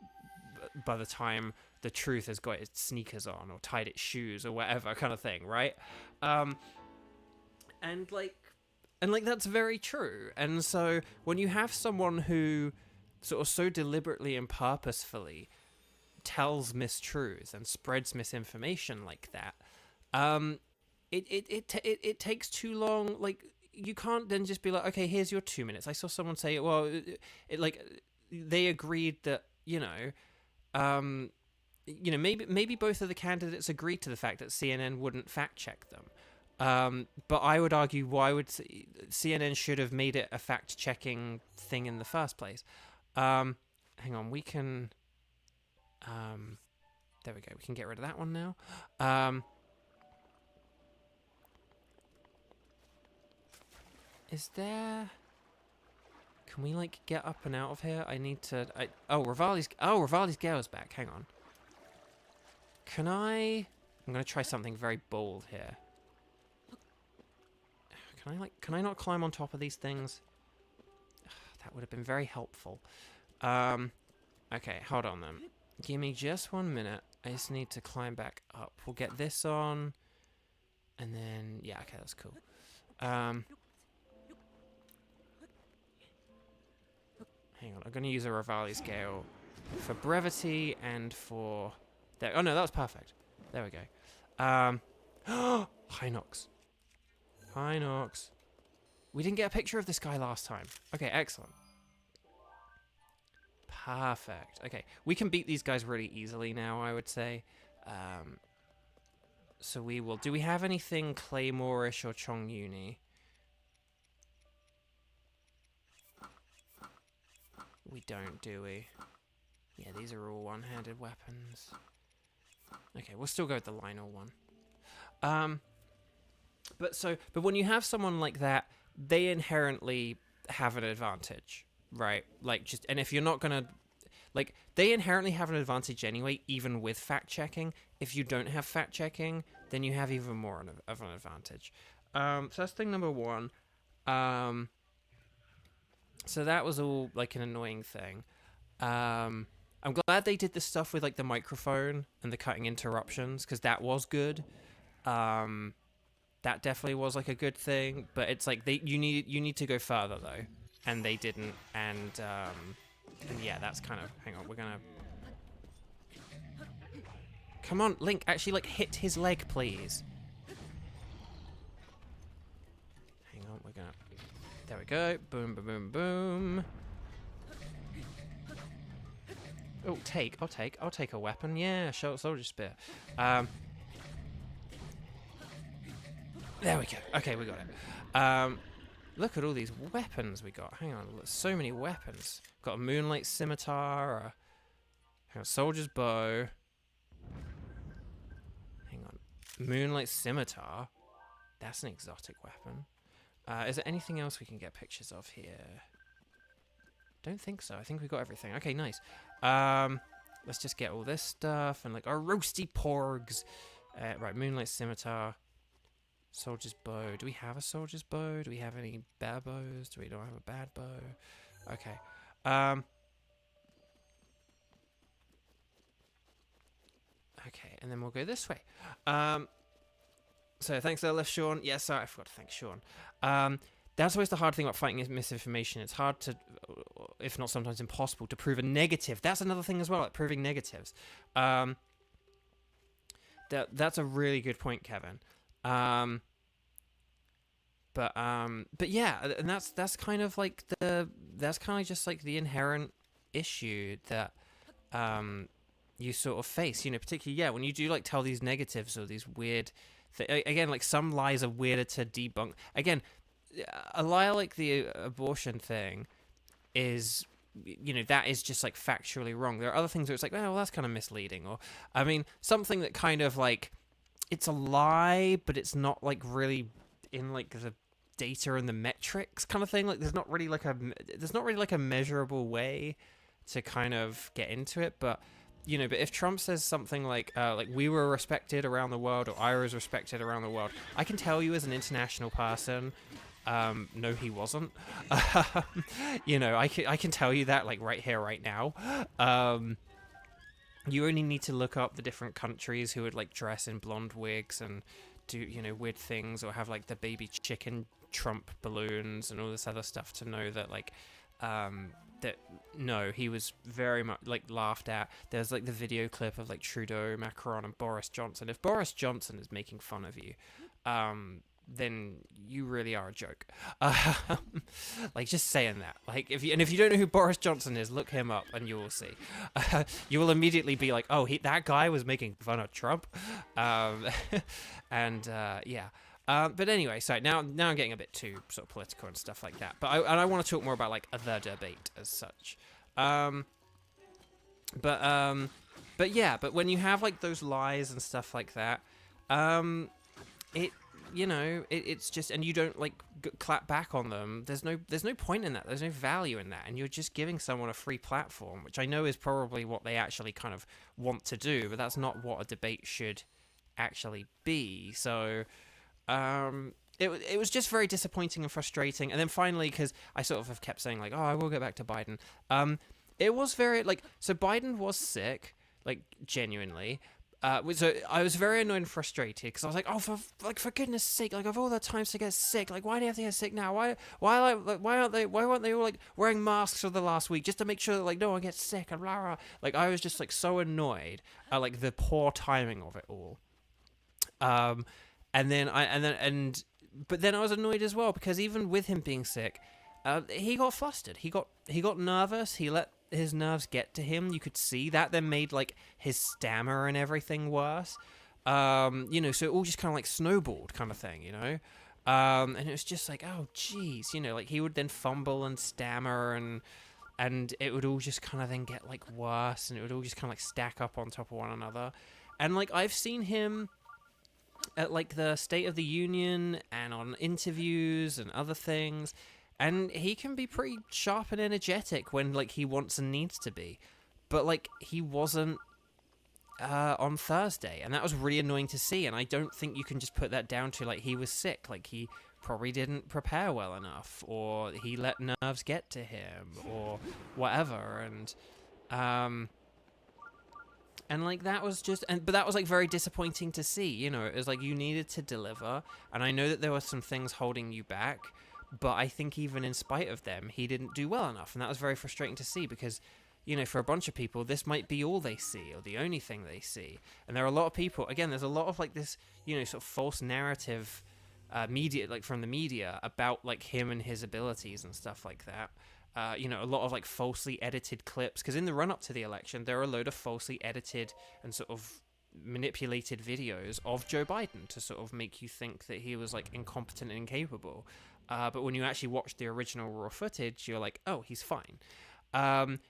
by the time the truth has got its sneakers on or tied its shoes or whatever kind of thing, right? And that's very true. And so when you have someone who sort of so deliberately and purposefully tells mistruths and spreads misinformation like that, it takes too long. Like, you can't then just be like, okay, here's your 2 minutes. I saw someone say, well, they agreed that, maybe both of the candidates agreed to the fact that CNN wouldn't fact check them. But I would argue, why would CNN should have made it a fact-checking thing in the first place? Hang on, we can... there we go, we can get rid of that one now. Is there... Can we, like, get up and out of here? I need to... Rivali's Gale's back, hang on. Can I... I'm going to try something very bold here. Can I not climb on top of these things? That would have been very helpful. Okay, hold on then. Give me just 1 minute. I just need to climb back up. We'll get this on. And then, yeah, okay, that's cool. Hang on, I'm going to use a Rivali scale for brevity and for... There. Oh, no, that was perfect. There we go. Hinox. Hinox. We didn't get a picture of this guy last time. Okay, excellent. Perfect. Okay, we can beat these guys really easily now, I would say. So we will... Do we have anything Claymore-ish or Chong-Uni? We don't, do we? Yeah, these are all one-handed weapons. Okay, we'll still go with the Lionel one. But when you have someone like that, they inherently have an advantage, right? Like, just... And if you're not gonna... Like, they inherently have an advantage anyway, even with fact-checking. If you don't have fact-checking, then you have even more of an advantage. So that's thing number one. So that was all, like, an annoying thing. I'm glad they did the stuff with, like, the microphone and the cutting interruptions, because that was good. That definitely was, like, a good thing. But it's like, you need to go further, though. And they didn't, and yeah, that's kind of... Hang on, we're gonna... Come on, Link, actually, like, hit his leg, please. Hang on, we're gonna... There we go. Boom, boom, boom, boom. Oh, I'll take a weapon. Yeah, soldier spear. There we go. Okay, we got it. Look at all these weapons we got. Hang on, so many weapons. Got a moonlight scimitar, a soldier's bow. Hang on, moonlight scimitar. That's an exotic weapon. Is there anything else we can get pictures of here? Don't think so. I think we got everything. Okay, nice. Let's just get all this stuff and like our roasty porgs. Right, moonlight scimitar. Soldier's bow. Do we have a soldier's bow? Do we have any bad bows? Do we not have a bad bow? Okay. Okay, and then we'll go this way. So thanks there, left Sean. Yeah, sorry, I forgot to thank Sean. That's always the hard thing about fighting misinformation. It's hard to, if not sometimes impossible, to prove a negative. That's another thing as well, like proving negatives. That's a really good point, Kevin. But yeah, and that's kind of like just like the inherent issue that you sort of face, you know, particularly when you do like tell these negatives or these weird again, like some lies are weirder to debunk. Again, a lie like the abortion thing is, you know, that is just like factually wrong. There are other things where it's like, well, that's kind of misleading, or I mean, something that kind of like it's a lie, but it's not like really in like the data and the metrics kind of thing. Like there's not really like a measurable way to kind of get into it. But you know, but if Trump says something like we were respected around the world, or I was respected around the world, I can tell you as an international person, no, he wasn't. You know, I can tell you that like right here, right now. You only need to look up the different countries who would like dress in blonde wigs and do, you know, weird things, or have like the baby chicken Trump balloons and all this other stuff to know that like that no, he was very much like laughed at. There's like the video clip of like Trudeau, Macron, and Boris Johnson. If Boris Johnson is making fun of you, then you really are a joke. Like just saying that. Like if you don't know who Boris Johnson is, look him up and you will see. You will immediately be like, oh, that guy was making fun of Trump. And yeah. But anyway, so now I'm getting a bit too sort of political and stuff like that. But I want to talk more about like the debate as such. But yeah, but when you have like those lies and stuff like that, it's just, and you don't like clap back on them. There's no point in that. There's no value in that, and you're just giving someone a free platform, which I know is probably what they actually kind of want to do, but that's not what a debate should actually be. So. it was just very disappointing and frustrating. And then finally, because I sort of have kept saying like, oh, I will get back to Biden. It was very like, so Biden was sick, like genuinely. So I was very annoyed and frustrated because I was like, oh, for goodness sake, like of all the times to get sick, like why do you have to get sick now? Why aren't they all like wearing masks for the last week just to make sure that like no one gets sick and blah blah. Like I was just like so annoyed at like the poor timing of it all. But then I was annoyed as well because even with him being sick, he got flustered. He got nervous. He let his nerves get to him. You could see that. Then made like his stammer and everything worse. So it all just kind of like snowballed, kind of thing. And it was just like, oh geez, like he would then fumble and stammer and it would all just kind of then get like worse, and it would all just kind of like stack up on top of one another. And like I've seen him at like the State of the Union and on interviews and other things, and he can be pretty sharp and energetic when like he wants and needs to be, but like he wasn't on Thursday, and that was really annoying to see. And I don't think you can just put that down to like he was sick. Like he probably didn't prepare well enough, or he let nerves get to him, or whatever. And like that was just, but that was like very disappointing to see. It was like you needed to deliver, and I know that there were some things holding you back, but I think even in spite of them, he didn't do well enough, and that was very frustrating to see because, for a bunch of people, this might be all they see or the only thing they see, and there are a lot of people. Again, there's a lot of like this, sort of false narrative, media, like from the media about like him and his abilities and stuff like that. A lot of like falsely edited clips, because in the run up to the election there are a load of falsely edited and sort of manipulated videos of Joe Biden to sort of make you think that he was like incompetent and incapable, but when you actually watch the original raw footage, you're like, oh, he's fine. And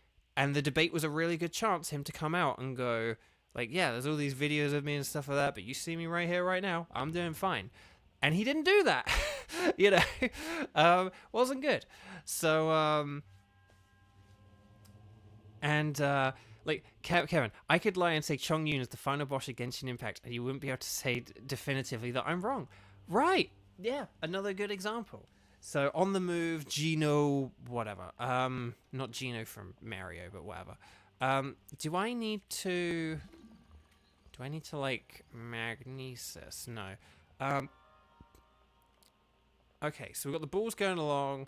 the debate was a really good chance him to come out and go like, yeah, there's all these videos of me and stuff like that, but you see me right here right now, I'm doing fine. And he didn't do that. Wasn't good. So, like, Kevin, I could lie and say Chong Yun is the final boss of Genshin Impact, and you wouldn't be able to say definitively that I'm wrong. Right. Yeah, another good example. So, on the move, Gino, whatever. Not Gino from Mario, but whatever. Do I need to, like, magnesis? No. Okay, so we've got the balls going along.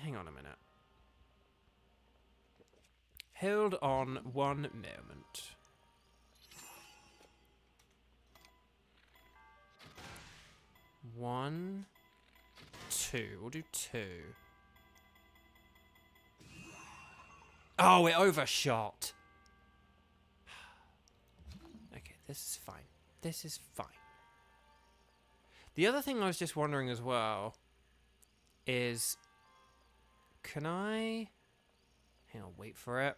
Hang on a minute. Hold on one moment. One, two. We'll do two. Oh, it overshot. Okay, this is fine. This is fine. The other thing I was just wondering as well is, can I... Hang on, wait for it.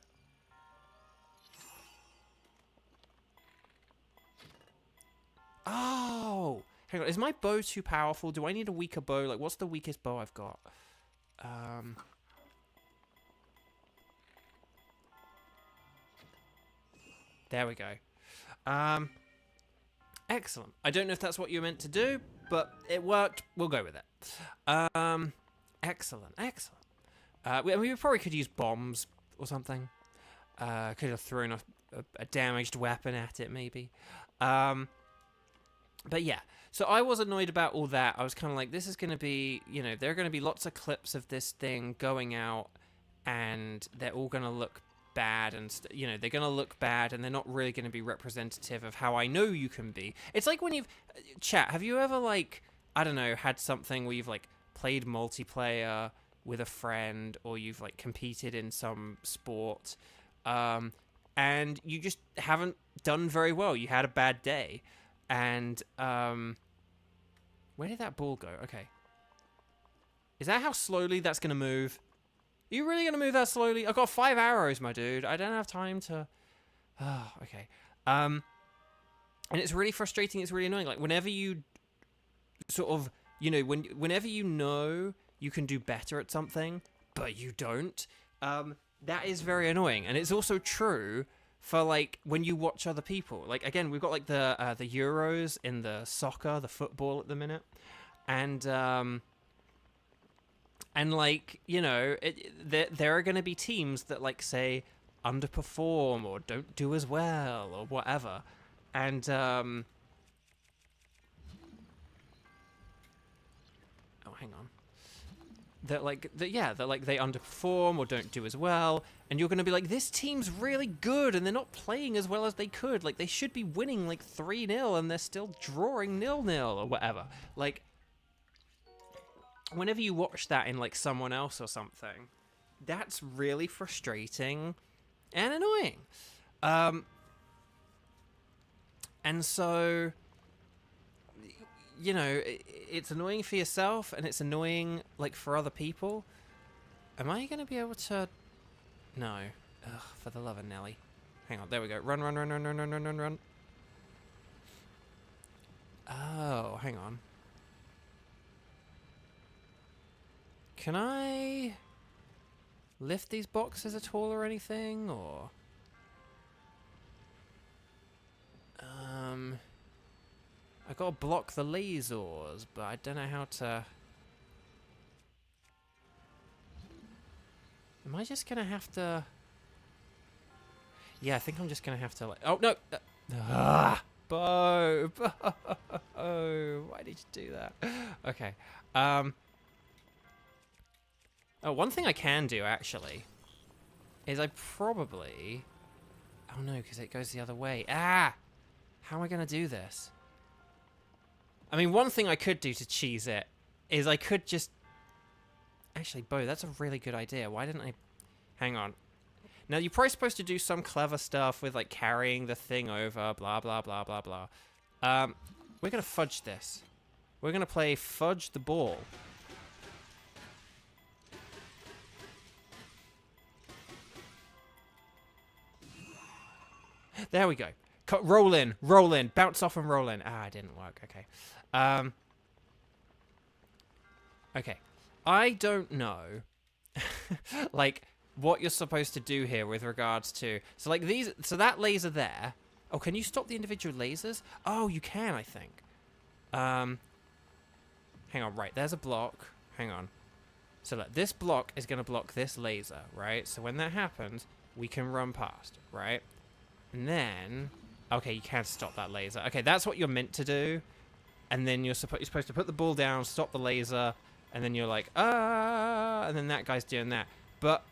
Oh! Hang on, is my bow too powerful? Do I need a weaker bow? Like, what's the weakest bow I've got? There we go. Excellent. I don't know if that's what you meant to do, but it worked. We'll go with it. Excellent. We probably could use bombs or something. Could have thrown a damaged weapon at it, maybe. But yeah, so I was annoyed about all that. I was kind of like, this is going to be, there are going to be lots of clips of this thing going out, and they're all going to look bad, and they're going to look bad, and they're not really going to be representative of how I know you can be. It's like when you've... Chat, have you ever, like, I don't know, had something where you've, like, played multiplayer with a friend, or you've, like, competed in some sport, and you just haven't done very well. You had a bad day. And, where did that ball go? Okay. Is that how slowly that's going to move? Are you really going to move that slowly? I've got 5 arrows, my dude. I don't have time to... Oh, okay. And it's really frustrating. It's really annoying. Like, whenever you sort of, whenever you know you can do better at something, but you don't, that is very annoying. And it's also true for, like, when you watch other people. Like, again, we've got, like, the Euros in the soccer, the football at the minute. and like, you know, there are going to be teams that, like, say, underperform or don't do as well or whatever. And, oh, hang on. That, like, that, like, they underperform or don't do as well. And you're going to be like, this team's really good and they're not playing as well as they could. Like, they should be winning, like, 3-0 and they're still drawing 0-0 or whatever. Like, whenever you watch that in, like, someone else or something, that's really frustrating and annoying. And so, you know, it's annoying for yourself and it's annoying, like, for other people. Am I going to be able to... No. Ugh, for the love of Nelly. Hang on, there we go. Run, run, run, run, run, run, run, run, run. Oh, hang on. Can I lift these boxes at all or anything, or... I gotta block the lasers, but I don't know how to... Am I just gonna have to... Yeah, I think I'm just gonna have to, like... Oh, no! Beau! Beau! Why did you do that? Okay. Oh, one thing I can do, actually, is I probably... Oh, no, because it goes the other way. Ah! How am I gonna do this? I mean, one thing I could do to cheese it is I could just... Actually, Beau, that's a really good idea. Why didn't I... Hang on. Now, you're probably supposed to do some clever stuff with, like, carrying the thing over, blah, blah, blah, blah, blah. We're going to fudge this. We're going to play Fudge the Ball. There we go. Roll in, bounce off and roll in. Ah, it didn't work. Okay. Okay. I don't know, like, what you're supposed to do here with regards to... So, like, these... So that laser there... Oh, can you stop the individual lasers? Oh, you can, I think. Hang on, right. There's a block. Hang on. So, look, this block is going to block this laser, right? So when that happens, we can run past, right? And then... Okay, you can't stop that laser. Okay, that's what you're meant to do. And then you're supposed to put the ball down, stop the laser, and then you're like, ah, and then that guy's doing that. But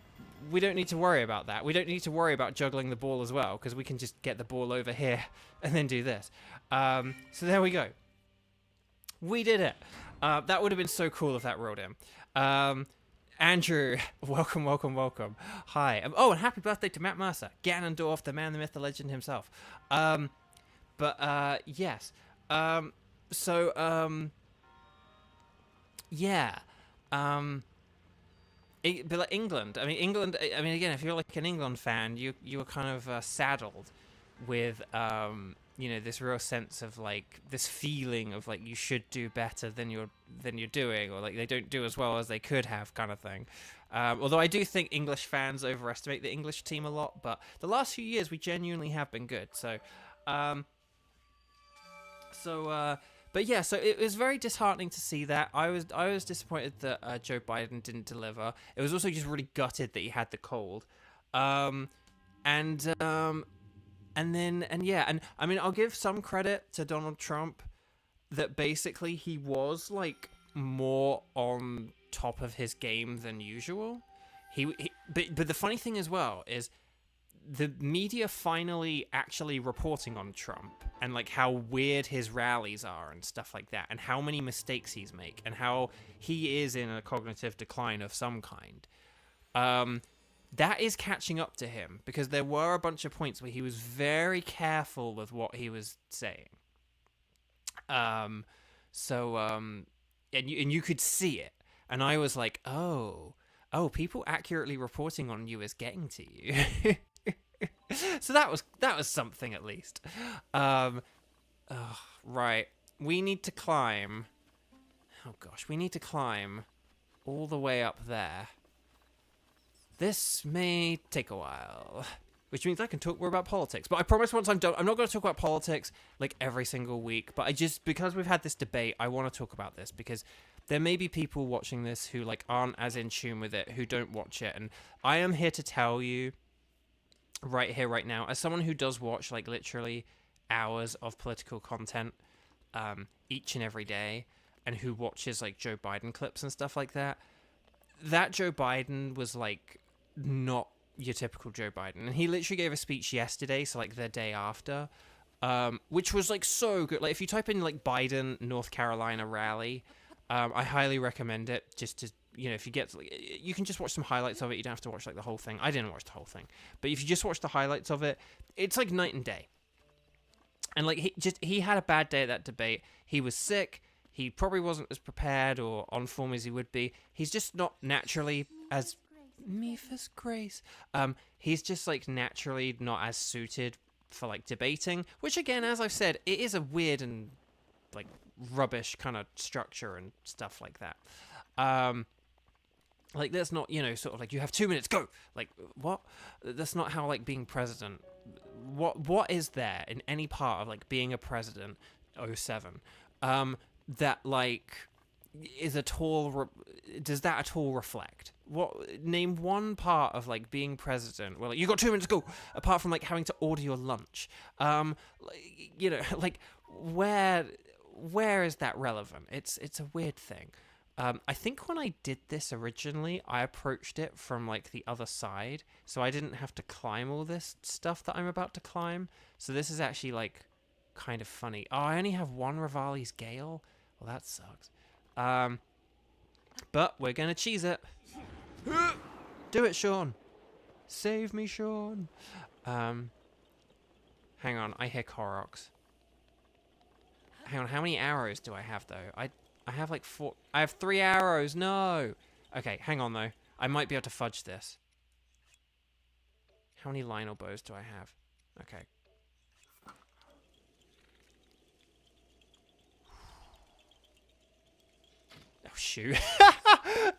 we don't need to worry about that. We don't need to worry about juggling the ball as well, because we can just get the ball over here and then do this. So there we go. We did it. That would have been so cool if that rolled in. Andrew, welcome, welcome, welcome. Hi. Oh, and happy birthday to Matt Mercer, Ganondorf, the man, the myth, the legend himself. Yes. Yeah. But like England. I mean, England. I mean, again, if you're like an England fan, you were kind of saddled with you know, this real sense of like this feeling of like you should do better than you're doing, or like they don't do as well as they could have, kind of thing. Although I do think English fans overestimate the English team a lot, but the last few years we genuinely have been good. So, but yeah, so it was very disheartening to see that. I was disappointed that Joe Biden didn't deliver. It was also just really gutted that he had the cold. And I mean, I'll give some credit to Donald Trump that basically he was like more on top of his game than usual. But the funny thing as well is the media finally actually reporting on Trump and like how weird his rallies are and stuff like that, and how many mistakes he's make, and how he is in a cognitive decline of some kind. That is catching up to him, because there were a bunch of points where he was very careful with what he was saying. And you could see it, and I was like, oh, people accurately reporting on you is getting to you. So that was something, at least. Right, we need to climb. Oh gosh, we need to climb all the way up there. This may take a while. which means I can talk more about politics. But I promise once I'm done, I'm not going to talk about politics like every single week. But because we've had this debate, I want to talk about this because there may be people watching this who like aren't as in tune with it, who don't watch it. And I am here to tell you right here, right now, as someone who does watch like literally hours of political content each and every day, and who watches like Joe Biden clips and stuff like that, that Joe Biden was like not your typical Joe Biden. And he literally gave a speech yesterday, so like the day after, which was like so good. Like if you type in like Biden North Carolina rally, I highly recommend it. Just to, you know, if you get, you can just watch some highlights of it. You don't have to watch like the whole thing. I didn't watch the whole thing, but if you just watch the highlights of it, it's like night and day. And like he had a bad day at that debate. He was sick. He probably wasn't as prepared or on form as he would be. He's just not naturally as Mipha's Grace. He's just like naturally not as suited for like debating, which again, as I've said, it is a weird and like rubbish kind of structure and stuff like that. Like that's not, you know, sort of like you have 2 minutes, go. Like what? That's not how like being president. What is there in any part of like being a president 07 that like is at all does that at all reflect? What, name one part of like being president where like you got 2 minutes to go, apart from like having to order your lunch. You know, like where is that relevant? It's a weird thing. I think when I did this originally, I approached it from like the other side, so I didn't have to climb all this stuff that I'm about to climb. So this is actually like kind of funny. Oh, I only have one Rivali's Gale. Well, that sucks. But we're gonna cheese it. Do it, Sean. Save me, Sean. Hang on, I hear Koroks. Hang on, how many arrows do I have though? I have like 4. I have 3 arrows. No. Okay, hang on though. I might be able to fudge this. How many Lionel bows do I have? Okay. Oh shoot.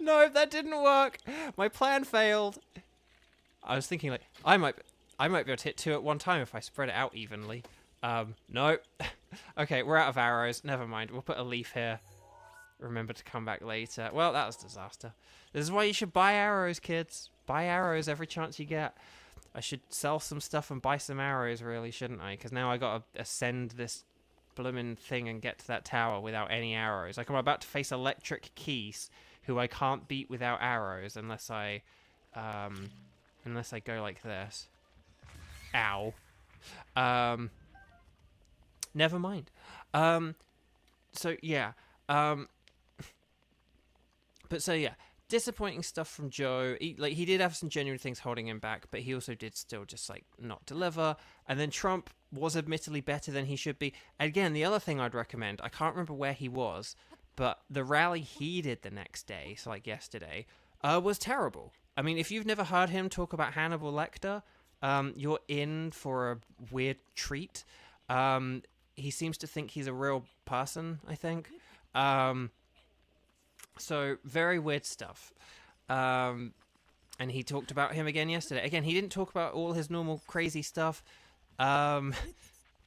No, that didn't work. My plan failed. I was thinking like I might be able to hit 2 at one time if I spread it out evenly. No. Okay, we're out of arrows. Never mind. We'll put a leaf here. Remember to come back later. Well, that was a disaster. This is why you should buy arrows, kids. Buy arrows every chance you get. I should sell some stuff and buy some arrows, really, shouldn't I? Because now I gotta ascend this bloomin' thing and get to that tower without any arrows. Like I'm about to face Electric Keys, who I can't beat without arrows unless I go like this. Ow. Never mind. So yeah. But so yeah, disappointing stuff from Joe. He did have some genuine things holding him back, but he also did still just like not deliver. And then Trump was admittedly better than he should be. Again, the other thing I'd recommend, I can't remember where he was, but the rally he did the next day, so like yesterday, was terrible. I mean, if you've never heard him talk about Hannibal Lecter, you're in for a weird treat. He seems to think he's a real person, I think. So very weird stuff. And he talked about him again yesterday. Again, he didn't talk about all his normal crazy stuff at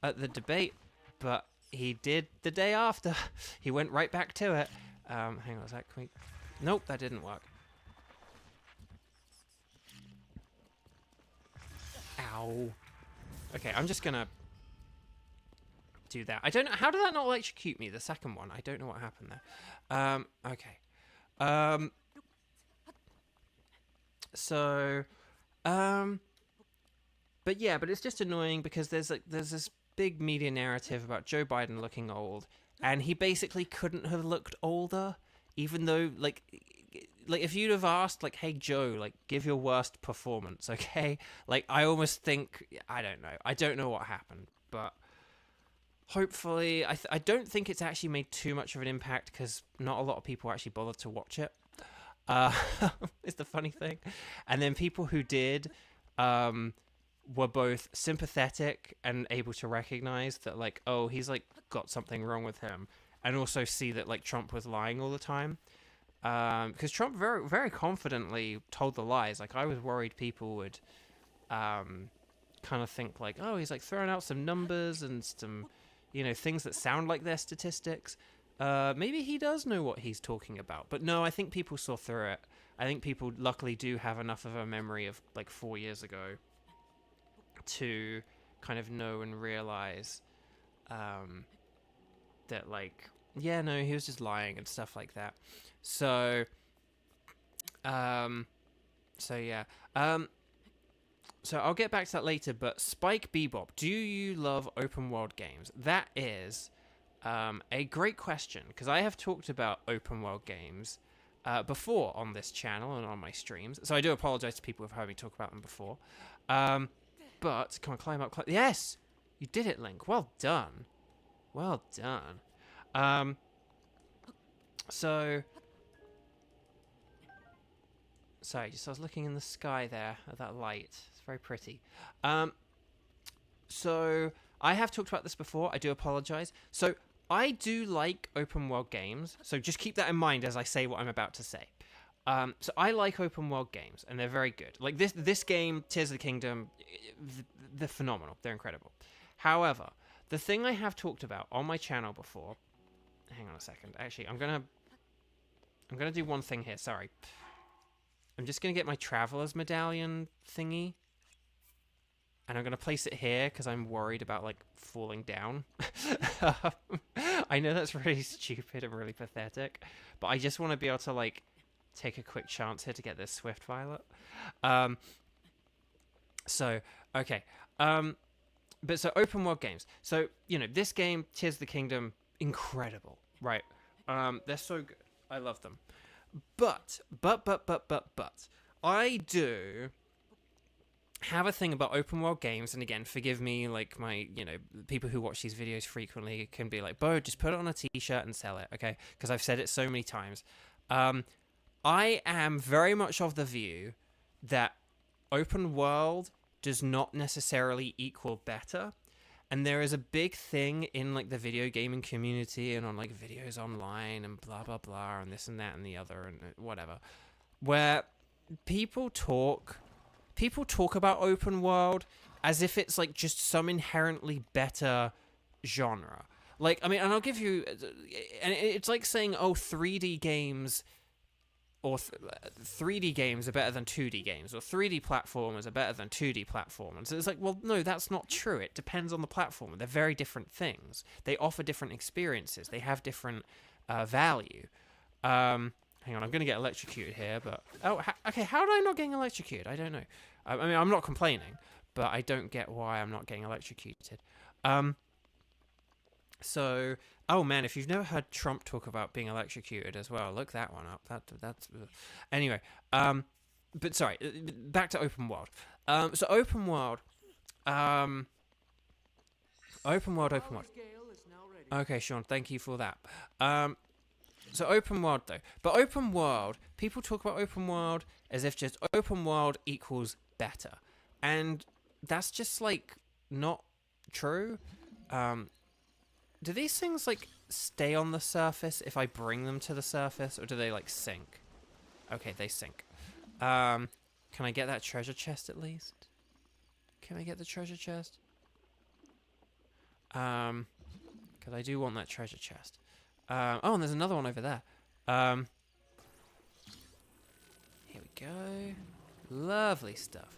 the debate, but he did the day after. He went right back to it. Hang on, is that quick? Nope, that didn't work. Ow. Okay, I'm just gonna do that. I don't know, how did that not electrocute me, the second one? I don't know what happened there. Okay. But yeah, but it's just annoying because there's this big media narrative about Joe Biden looking old, and he basically couldn't have looked older, even though like if you'd have asked like, hey Joe, like give your worst performance, okay? Like I almost think, I don't know what happened, but hopefully, I don't think it's actually made too much of an impact because not a lot of people actually bothered to watch it. Is the funny thing. And then people who did were both sympathetic and able to recognize that like, oh, he's like got something wrong with him, and also see that like Trump was lying all the time. Because Trump very, very confidently told the lies. Like I was worried people would kind of think like, oh, he's like throwing out some numbers and some, you know, things that sound like they're statistics. Maybe he does know what he's talking about. But no, I think people saw through it. I think people luckily do have enough of a memory of like 4 years ago to kind of know and realize that like, yeah, no, he was just lying and stuff like that. So, yeah. So I'll get back to that later, but Spike Bebop, do you love open world games? That is a great question, because I have talked about open world games before on this channel and on my streams, so I do apologize to people who've heard me talk about them before. But, come on, climb up, yes! You did it, Link. Well done. Well done. So... Sorry, just I was looking in the sky there at that light. It's very pretty. So I have talked about this before. I do apologize. So I do like open world games. So just keep that in mind as I say what I'm about to say. So I like open world games, and they're very good. Like this game, Tears of the Kingdom, they're phenomenal. They're incredible. However, the thing I have talked about on my channel before. Hang on a second. Actually, I'm gonna do one thing here. Sorry. I'm just going to get my Traveler's Medallion thingy. And I'm going to place it here because I'm worried about, like, falling down. I know that's really stupid and really pathetic. But I just want to be able to, like, take a quick chance here to get this Swift Violet. So, okay. But so, open world games. So, you know, this game, Tears of the Kingdom, incredible, right? They're so good. I love them. But, I do have a thing about open world games, and again, forgive me, like my, you know, people who watch these videos frequently can be like, Beau, just put it on a t-shirt and sell it, okay? Because I've said it so many times. I am very much of the view that open world does not necessarily equal better. And there is a big thing in, like, the video gaming community and on, like, videos online and blah, blah, blah, and this and that and the other and whatever, where people talk about open world as if it's, like, just some inherently better genre. Like, I mean, and I'll give you... And it's like saying, oh, 3D games... Or 3D games are better than 2D games, or 3D platformers are better than 2D platformers. So it's like, well, no, that's not true. It depends on the platform. They're very different things. They offer different experiences. They have different value. Hang on, I'm going to get electrocuted here, but... Oh, okay, how did I not get electrocuted? I don't know. I mean, I'm not complaining, but I don't get why I'm not getting electrocuted. So... Oh man, if you've never heard Trump talk about being electrocuted as well, look that one up. That's anyway. But sorry, back to open world. So open world. Open world. Okay, Sean, thank you for that. So open world though, but open world. People talk about open world as if just open world equals better, and that's just like not true. Do these things, like, stay on the surface if I bring them to the surface, or do they, like, sink? Okay, they sink. Can I get that treasure chest, at least? Can I get the treasure chest? Because I do want that treasure chest. Oh, and there's another one over there. Here we go. Lovely stuff.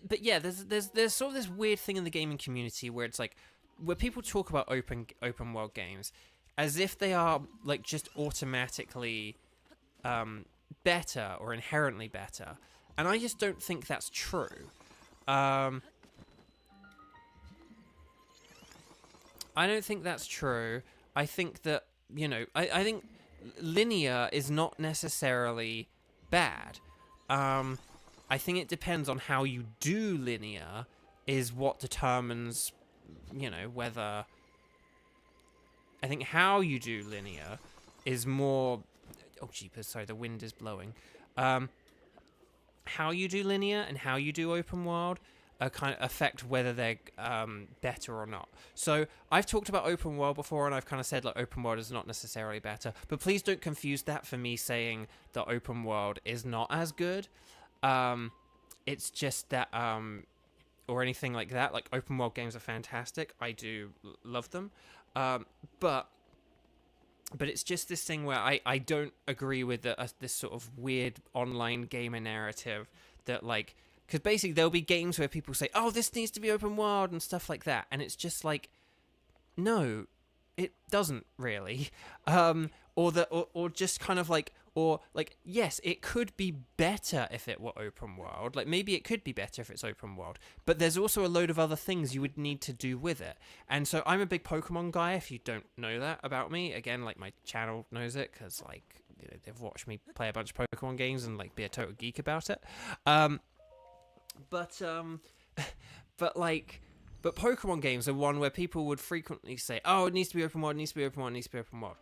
But yeah, there's sort of this weird thing in the gaming community where it's like, where people talk about open world games as if they are, like, just automatically better or inherently better, and I just don't think that's true. I don't think that's true. I think that, you know, I think linear is not necessarily bad. I think it depends on how you do linear is what determines, you know, whether... I think how you do linear is more... Oh, jeepers, sorry, the wind is blowing. How you do linear and how you do open world kind of affect whether they're better or not. So I've talked about open world before, and I've kind of said, like, open world is not necessarily better. But please don't confuse that for me saying that open world is not as good. It's just that or anything like that. Like open world games are fantastic. I do love them. But it's just this thing where I don't agree with this sort of weird online gamer narrative that like, because basically there'll be games where people say, oh, this needs to be open world and stuff like that, and it's just like, no, it doesn't really. Or just kind of like, or like, yes, it could be better if it were open world. Like maybe it could be better if it's open world, but there's also a load of other things you would need to do with it. And so I'm a big Pokemon guy. If you don't know that about me, again, like my channel knows it because like they've watched me play a bunch of Pokemon games and like be a total geek about it. But Pokemon games are one where people would frequently say, oh, it needs to be open world, it needs to be open world, it needs to be open world.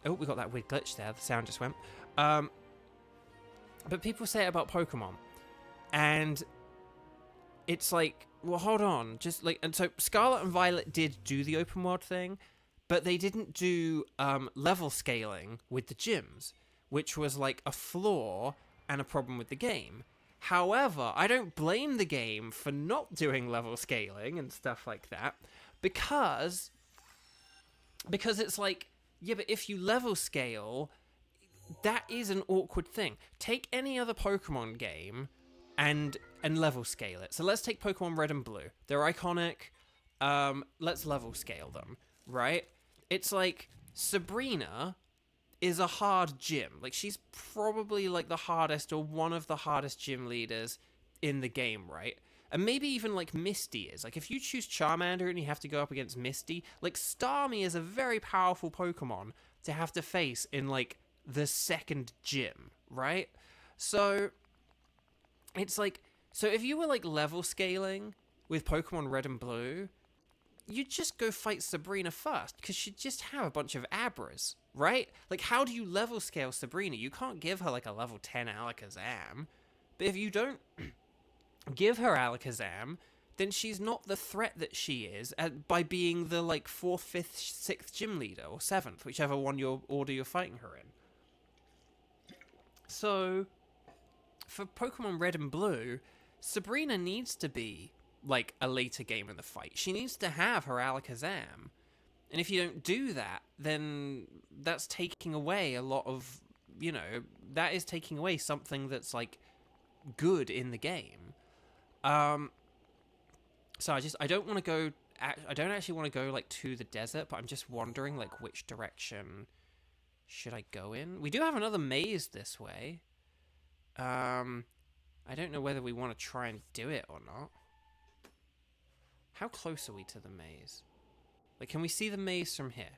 Oh, we got that weird glitch there. The sound just went. But people say it about Pokemon. And it's like, well, hold on. Just like, and so Scarlet and Violet did do the open world thing, but they didn't do level scaling with the gyms, which was like a flaw and a problem with the game. However, I don't blame the game for not doing level scaling and stuff like that, because it's like, yeah, but if you level scale, that is an awkward thing. Take any other Pokemon game and level scale it. So let's take Pokemon Red and Blue. They're iconic. Let's level scale them, right? It's like Sabrina is a hard gym. Like she's probably like the hardest or one of the hardest gym leaders in the game, right? And maybe even like Misty is. Like if you choose Charmander and you have to go up against Misty, like Starmie is a very powerful Pokemon to have to face in like the second gym, right? So it's like, so if you were like level scaling with Pokemon Red and Blue, you'd just go fight Sabrina first because she'd just have a bunch of Abras, right? Like how do you level scale Sabrina? You can't give her like a level 10 Alakazam. But if you don't give her Alakazam, then she's not the threat that she is by being the like 4th, 5th, 6th gym leader, or 7th, whichever one you're fighting her in. So for Pokemon Red and Blue, Sabrina needs to be like a later game in the fight. She needs to have her Alakazam. And if you don't do that, then that's taking away a lot of, that is taking away something that's like good in the game. So I don't want to go, I don't actually want to go like to the desert, but I'm just wondering like which direction should I go in? We do have another maze this way. I don't know whether we want to try and do it or not. How close are we to the maze? Like, can we see the maze from here?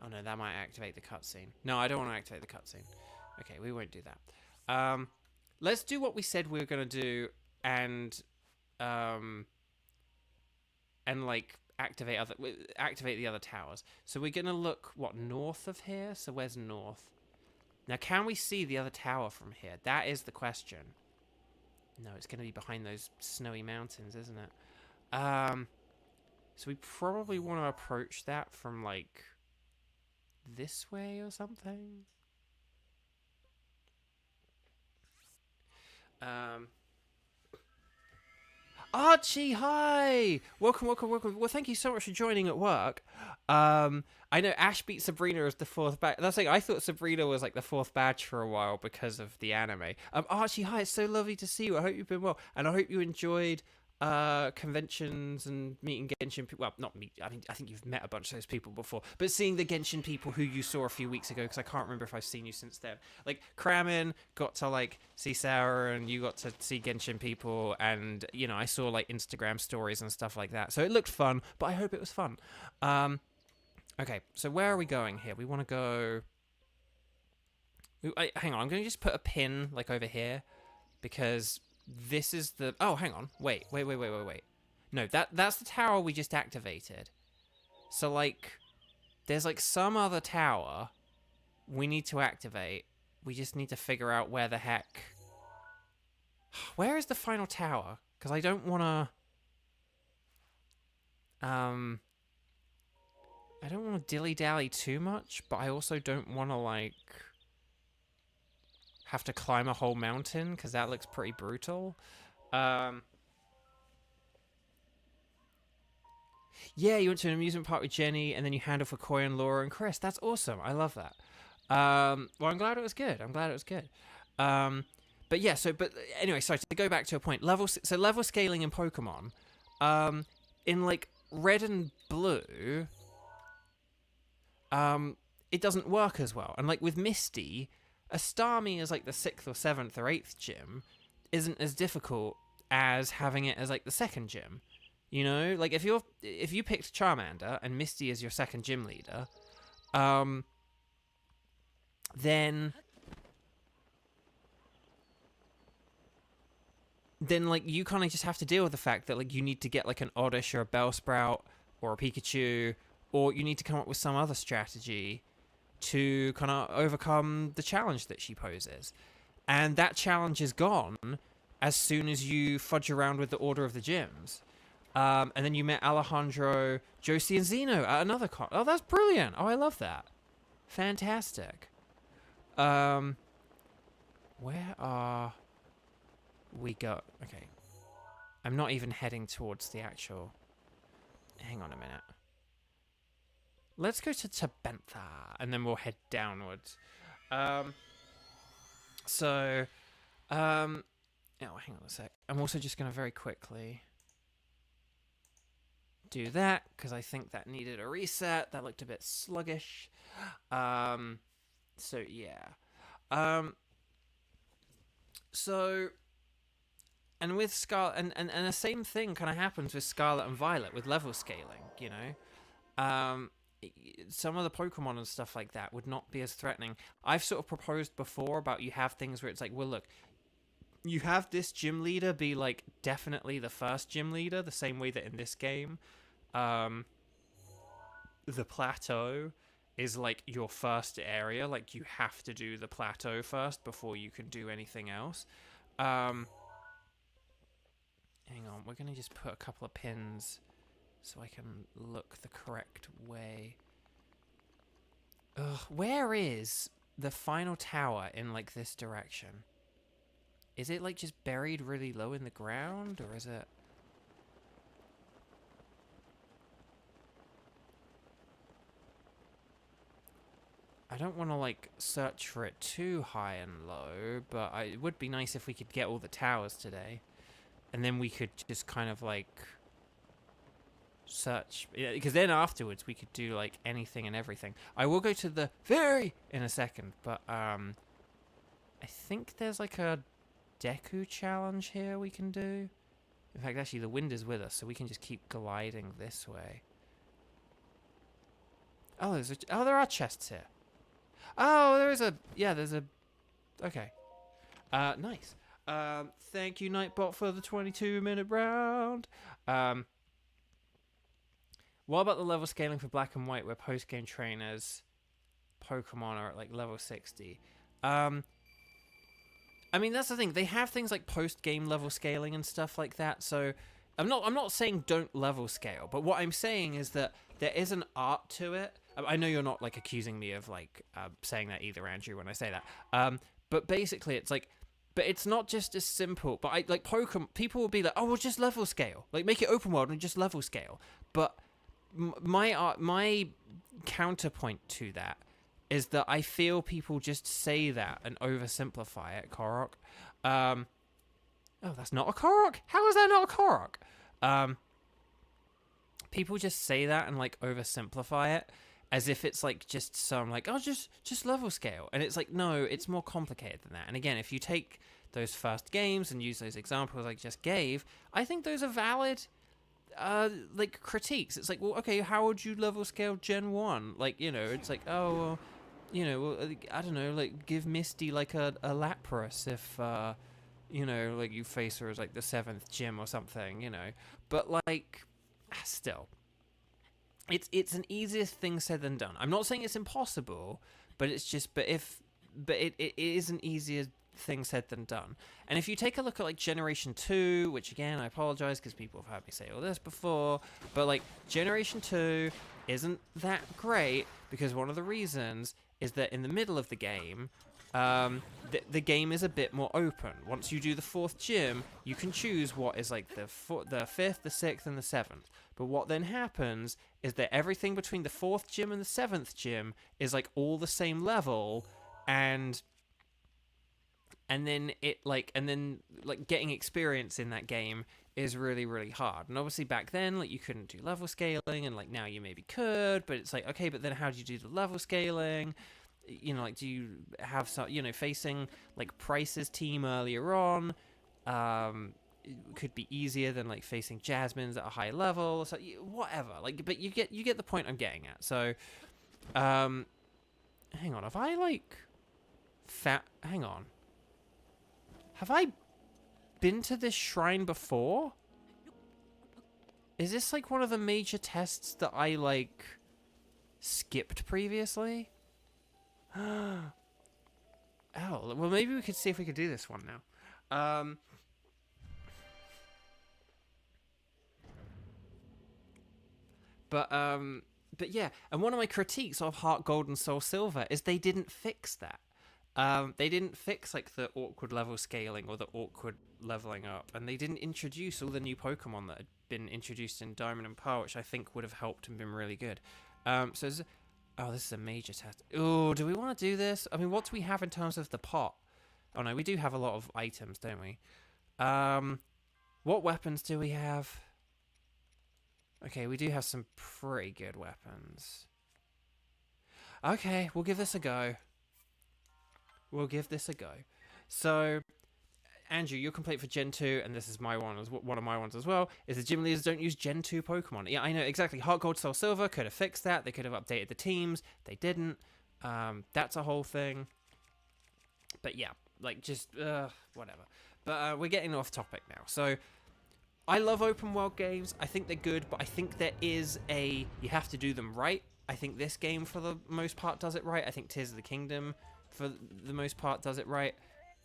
Oh no, that might activate the cutscene. No, I don't want to activate the cutscene. Okay, we won't do that. Let's do what we said we were gonna do, and like activate the other towers. So we're gonna look north of here. So where's north? Now, can we see the other tower from here? That is the question. No, it's gonna be behind those snowy mountains, isn't it? So we probably want to approach that from like this way or something. Archie, hi! Welcome. Well, thank you so much for joining at work. I know Ash beat Sabrina as the 4th badge. That's like, I thought Sabrina was like the 4th badge for a while because of the anime. Archie, hi, it's so lovely to see you. I hope you've been well, and I hope you enjoyed conventions and meeting Genshin people. Well, not meet. I mean, I think you've met a bunch of those people before, but seeing the Genshin people who you saw a few weeks ago, because I can't remember if I've seen you since then. Like Kramin got to like see Sarah, and you got to see Genshin people, and I saw like Instagram stories and stuff like that. So it looked fun, but I hope it was fun. Okay, so where are we going here? We want to go. Hang on, I'm going to just put a pin like over here because this is the... Oh, hang on. Wait. No, that's the tower we just activated. So, like, there's, like, some other tower we need to activate. We just need to figure out where the heck... Where is the final tower? Because I don't want to... I don't want to dilly-dally too much, but I also don't want to, like... have to climb a whole mountain, because that looks pretty brutal. Yeah, you went to an amusement park with Jenny, and then you hand off a coin, Laura and Chris. That's awesome. I love that. Well, I'm glad it was good. But yeah, but anyway, sorry, to go back to a point. Level scaling in Pokemon, in like red and blue, it doesn't work as well. And like with Misty, a Starmie as like the 6th or 7th or 8th gym isn't as difficult as having it as like the 2nd gym. You know, like if you picked Charmander and Misty as your 2nd gym leader, then like you kind of just have to deal with the fact that like you need to get like an Oddish or a Bellsprout or a Pikachu, or you need to come up with some other strategy to kind of overcome the challenge that she poses. And that challenge is gone as soon as you fudge around with the order of the gyms. And then you met Alejandro, Josie, and Zeno at another con. Oh, that's brilliant. Oh, I love that. Fantastic. Where are we go? Okay. I'm not even heading towards the actual... Hang on a minute. Let's go to Tabantha, and then we'll head downwards. Oh, hang on a sec. I'm also just going to very quickly do that, because I think that needed a reset. That looked a bit sluggish. So, yeah. And with Scarlet, and the same thing kind of happens with Scarlet and Violet with level scaling, you know? Some of the Pokemon and stuff like that would not be as threatening. I've sort of proposed before about you have things where it's like, well, look, you have this gym leader be like definitely the first gym leader, the same way that in this game, the plateau is like your first area. Like you have to do the plateau first before you can do anything else. Hang on, we're gonna just put a couple of pins so I can look the correct way. Ugh, where is the final tower in like this direction? Is it like just buried really low in the ground, or is it... I don't want to like search for it too high and low, but it would be nice if we could get all the towers today. And then we could just kind of like search, because then afterwards we could do like anything and everything. I will go to the ferry in a second, but I think there's like a Deku challenge here we can do. In fact, actually the wind is with us, so we can just keep gliding this way. Oh, there are chests here. Oh, there's a okay. Nice. Thank you, Nightbot, for the 22-minute round. What about the level scaling for Black and White, where post-game trainers Pokemon are at like level 60? I mean, that's the thing. They have things like post-game level scaling and stuff like that. So I'm not saying don't level scale, but what I'm saying is that there is an art to it. I know you're not like accusing me of like saying that either, Andrew, when I say that. But basically, it's like, but it's not just as simple. But I like Pokemon. People will be like, oh, well, just level scale. Like, make it open world and just level scale. But my counterpoint to that is that I feel people just say that and oversimplify it, Korok. Oh, that's not a Korok? How is that not a Korok? People just say that and like oversimplify it as if it's like just some like, oh, just level scale. And it's like, no, it's more complicated than that. And again, if you take those first games and use those examples I just gave, I think those are valid like critiques. It's like, well, okay, how would you level scale Gen 1? Like, you know, it's like, oh, well, you know, well, I don't know, like give Misty like a Lapras if you know, like you face her as like the 7th gym or something, you know. But like, still, it's an easier thing said than done. I'm not saying it's impossible, but it's just, it is an easier thing said than done. And if you take a look at like Generation 2, which again, I apologize because people have heard me say all this before, but like Generation 2 isn't that great because one of the reasons is that in the middle of the game, the game is a bit more open. Once you do the 4th gym, you can choose what is like the 5th, the 6th, and the 7th. But what then happens is that everything between the 4th gym and the 7th gym is like all the same level, and then getting experience in that game is really, really hard. And obviously back then, like, you couldn't do level scaling, and like now you maybe could, but it's like, okay, but then how do you do the level scaling? You know, like, do you have some, you know, facing like Price's team earlier on, it could be easier than like facing Jasmine's at a high level, so whatever, like, but you get the point I'm getting at. So hang on, have I like hang on, have I been to this shrine before? Is this like one of the major tests that I like skipped previously? Oh, well, maybe we could see if we could do this one now. But yeah, and one of my critiques of Heart Gold and Soul Silver is they didn't fix that. They didn't fix like the awkward level scaling or the awkward leveling up, and they didn't introduce all the new Pokemon that had been introduced in Diamond and Pearl, which I think would have helped and been really good. So this is a major test. Oh, do we want to do this? I mean, what do we have in terms of the pot? Oh no, we do have a lot of items, don't we? What weapons do we have? Okay, we do have some pretty good weapons. Okay, we'll give this a go. We'll give this a go. So, Andrew, you're complete for Gen 2, and this is my one, one of my ones as well, is the gym leaders don't use Gen 2 Pokemon. Yeah, I know, exactly. Heart Gold, Soul Silver could have fixed that. They could have updated the teams. They didn't. That's a whole thing. But yeah, like, just, whatever. But we're getting off topic now. So, I love open world games. I think they're good, but I think there is you have to do them right. I think this game, for the most part, does it right. I think Tears of the Kingdom, for the most part, does it right.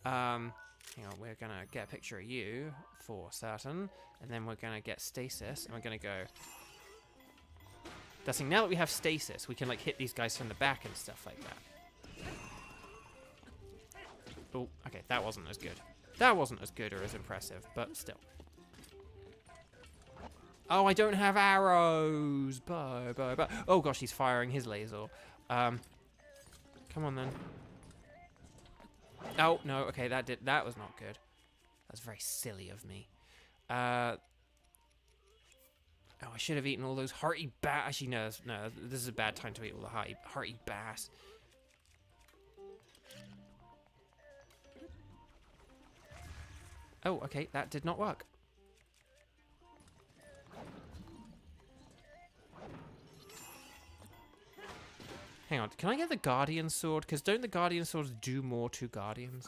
Hang on, we're going to get a picture of you, for certain, and then we're going to get Stasis, and we're going to go... That's the thing, now that we have Stasis, we can, like, hit these guys from the back and stuff like that. Oh, okay, that wasn't as good. That wasn't as good or as impressive, but still. Oh, I don't have arrows! Bow. Oh gosh, he's firing his laser. Come on then. Oh, no, okay, that was not good. That's very silly of me. Oh, I should have eaten all those hearty bass. Actually, no, this is a bad time to eat all the hearty bass. Oh, okay, that did not work. Hang on, can I get the Guardian Sword? Because don't the Guardian Swords do more to Guardians?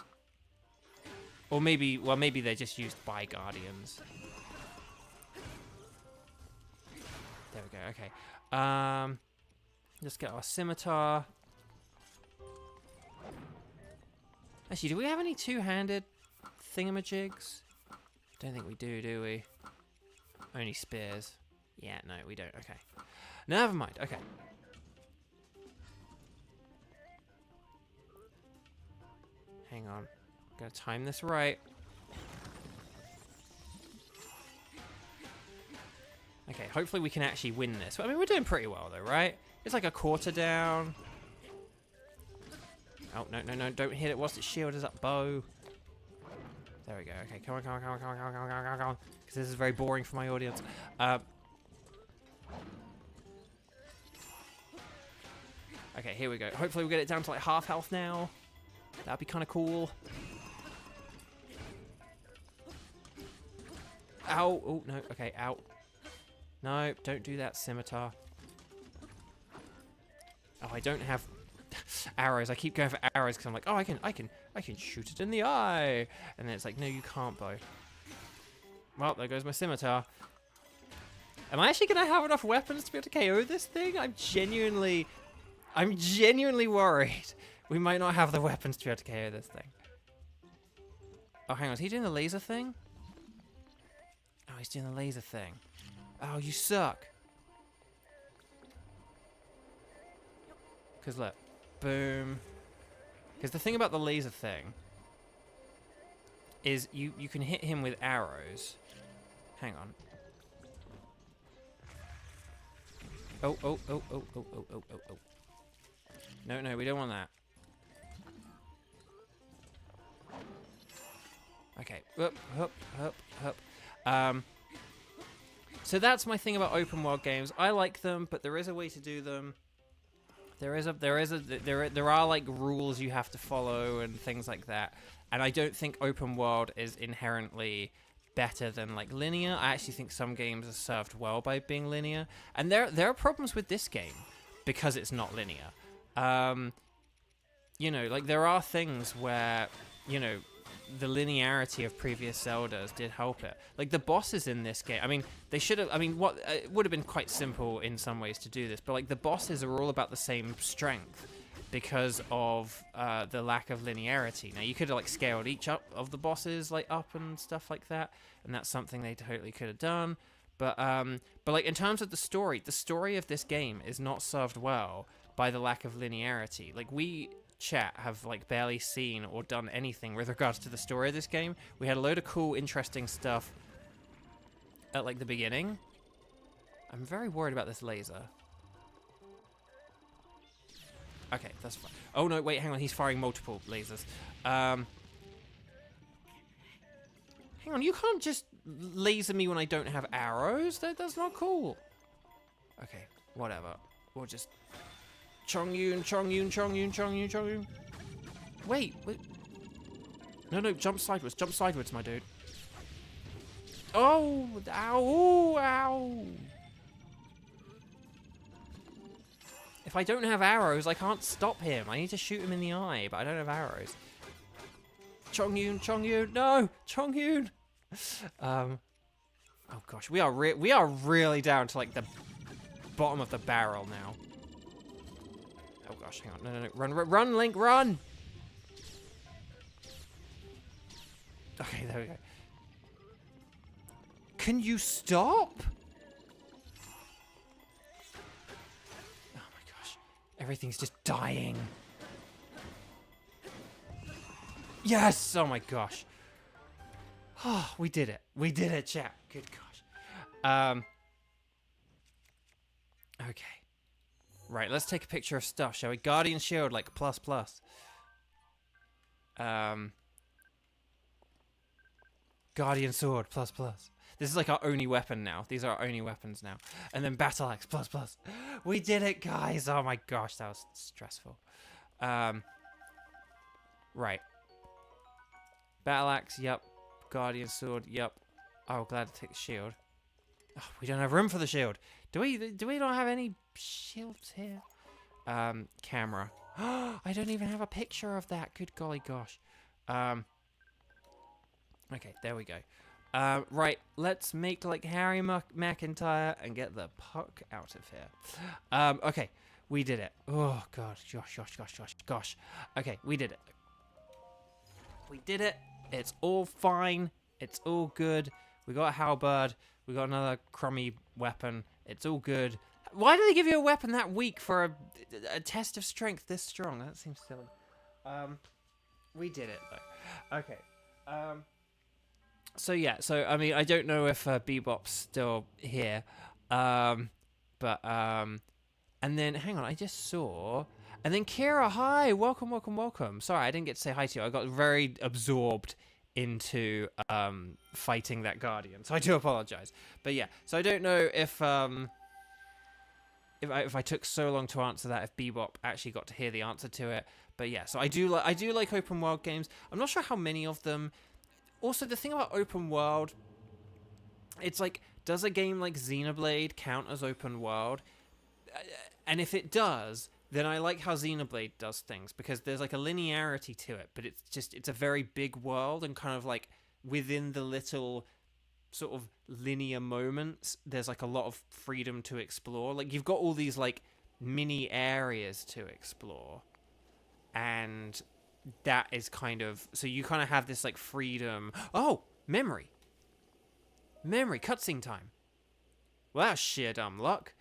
Or maybe, well, maybe they're just used by Guardians. There we go, okay. Let's get our Scimitar. Actually, do we have any two-handed thingamajigs? Don't think we do we? Only spears. Yeah, no, we don't, okay. Never mind, okay. Hang on. Gotta time this right. Okay, hopefully we can actually win this. I mean, we're doing pretty well, though, right? It's like a quarter down. Oh, no, don't hit it whilst its shield is up, Beau. There we go. Okay, come on. Because this is very boring for my audience. Okay, here we go. Hopefully we'll get it down to like half health now. That'd be kind of cool. Ow. Oh, no. Okay, ow. No, don't do that, Scimitar. Oh, I don't have arrows. I keep going for arrows because I'm like, oh, I can shoot it in the eye. And then it's like, no, you can't, Beau. Well, there goes my Scimitar. Am I actually going to have enough weapons to be able to KO this thing? I'm genuinely worried. We might not have the weapons to be able to KO this thing. Oh, hang on. Is he doing the laser thing? Oh, he's doing the laser thing. Oh, you suck. Because look. Boom. Because the thing about the laser thing is you can hit him with arrows. Hang on. Oh, oh, oh, oh, oh, oh, oh, oh, oh. No, no, we don't want that. Okay. Up, up, up, up. So that's my thing about open world games. I like them, but there is a way to do them. There are like rules you have to follow and things like that. And I don't think open world is inherently better than like linear. I actually think some games are served well by being linear. And there are problems with this game because it's not linear. You know, like there are things where, you know, the linearity of previous Zeldas did help it. Like the bosses in this game, I mean, they should have, I mean, what it would have been quite simple in some ways to do this, but like the bosses are all about the same strength because of the lack of linearity. Now you could have like scaled each up of the bosses like up and stuff like that, and that's something they totally could have done. But like in terms of the story of this game is not served well by the lack of linearity. Like we chat have like barely seen or done anything with regards to the story of this game. We had a load of cool, interesting stuff at like the beginning. I'm very worried about this laser. Okay, that's fine. Oh no, wait, hang on, he's firing multiple lasers. Hang on, you can't just laser me when I don't have arrows? That's not cool. Okay, whatever. We'll just Chong Yun, Chong Yun, Chong Yun, Chong Yun, Chong Yun. Wait. No, no, jump sideways, my dude. Oh, ow, ooh, ow. If I don't have arrows, I can't stop him. I need to shoot him in the eye, but I don't have arrows. Chong Yun, no, Chong Yun. Oh gosh, we are really down to like the bottom of the barrel now. Oh gosh, hang on. No, no, no. Run, Link, run! Okay, there we go. Can you stop? Oh my gosh. Everything's just dying. Yes! Oh my gosh. Oh, we did it. We did it, chat. Good gosh. Okay. Right, let's take a picture of stuff, shall we? Guardian Shield, like, plus. Guardian Sword, plus. This is like our only weapon now. These are our only weapons now. And then Battle Axe, plus. We did it, guys! Oh my gosh, that was stressful. Right. Battle Axe, yep. Guardian Sword, yep. Oh, glad to take the shield. Oh, we don't have room for the shield. Do we not have any shields here? Camera. I don't even have a picture of that. Good golly gosh. Okay, there we go. Right, let's make like Harry McIntyre and get the puck out of here. Okay, we did it. Oh god, gosh. Okay, we did it. We did it. It's all fine. It's all good. We got a halberd. We got another crummy weapon. It's all good. Why do they give you a weapon that weak for a test of strength this strong? That seems silly. We did it though. Okay. So yeah. So I mean, I don't know if Bebop's still here. And then hang on, I just saw. And then Kira, hi, welcome. Sorry, I didn't get to say hi to you. I got very absorbed into fighting that guardian, so I do apologize. But yeah, so I don't know if I took so long to answer that, if Bebop actually got to hear the answer to it. But yeah, so I do like open world games. I'm not sure how many of them. Also, the thing about open world, it's like, does a game like Xenoblade count as open world? And if it does, then I like how Xenoblade does things, because there's like a linearity to it, but it's a very big world, and kind of like within the little sort of linear moments, there's like a lot of freedom to explore. Like you've got all these like mini areas to explore, and that is kind of, so you kind of have this like freedom. Oh, memory cutscene time. Well, that's sheer dumb luck.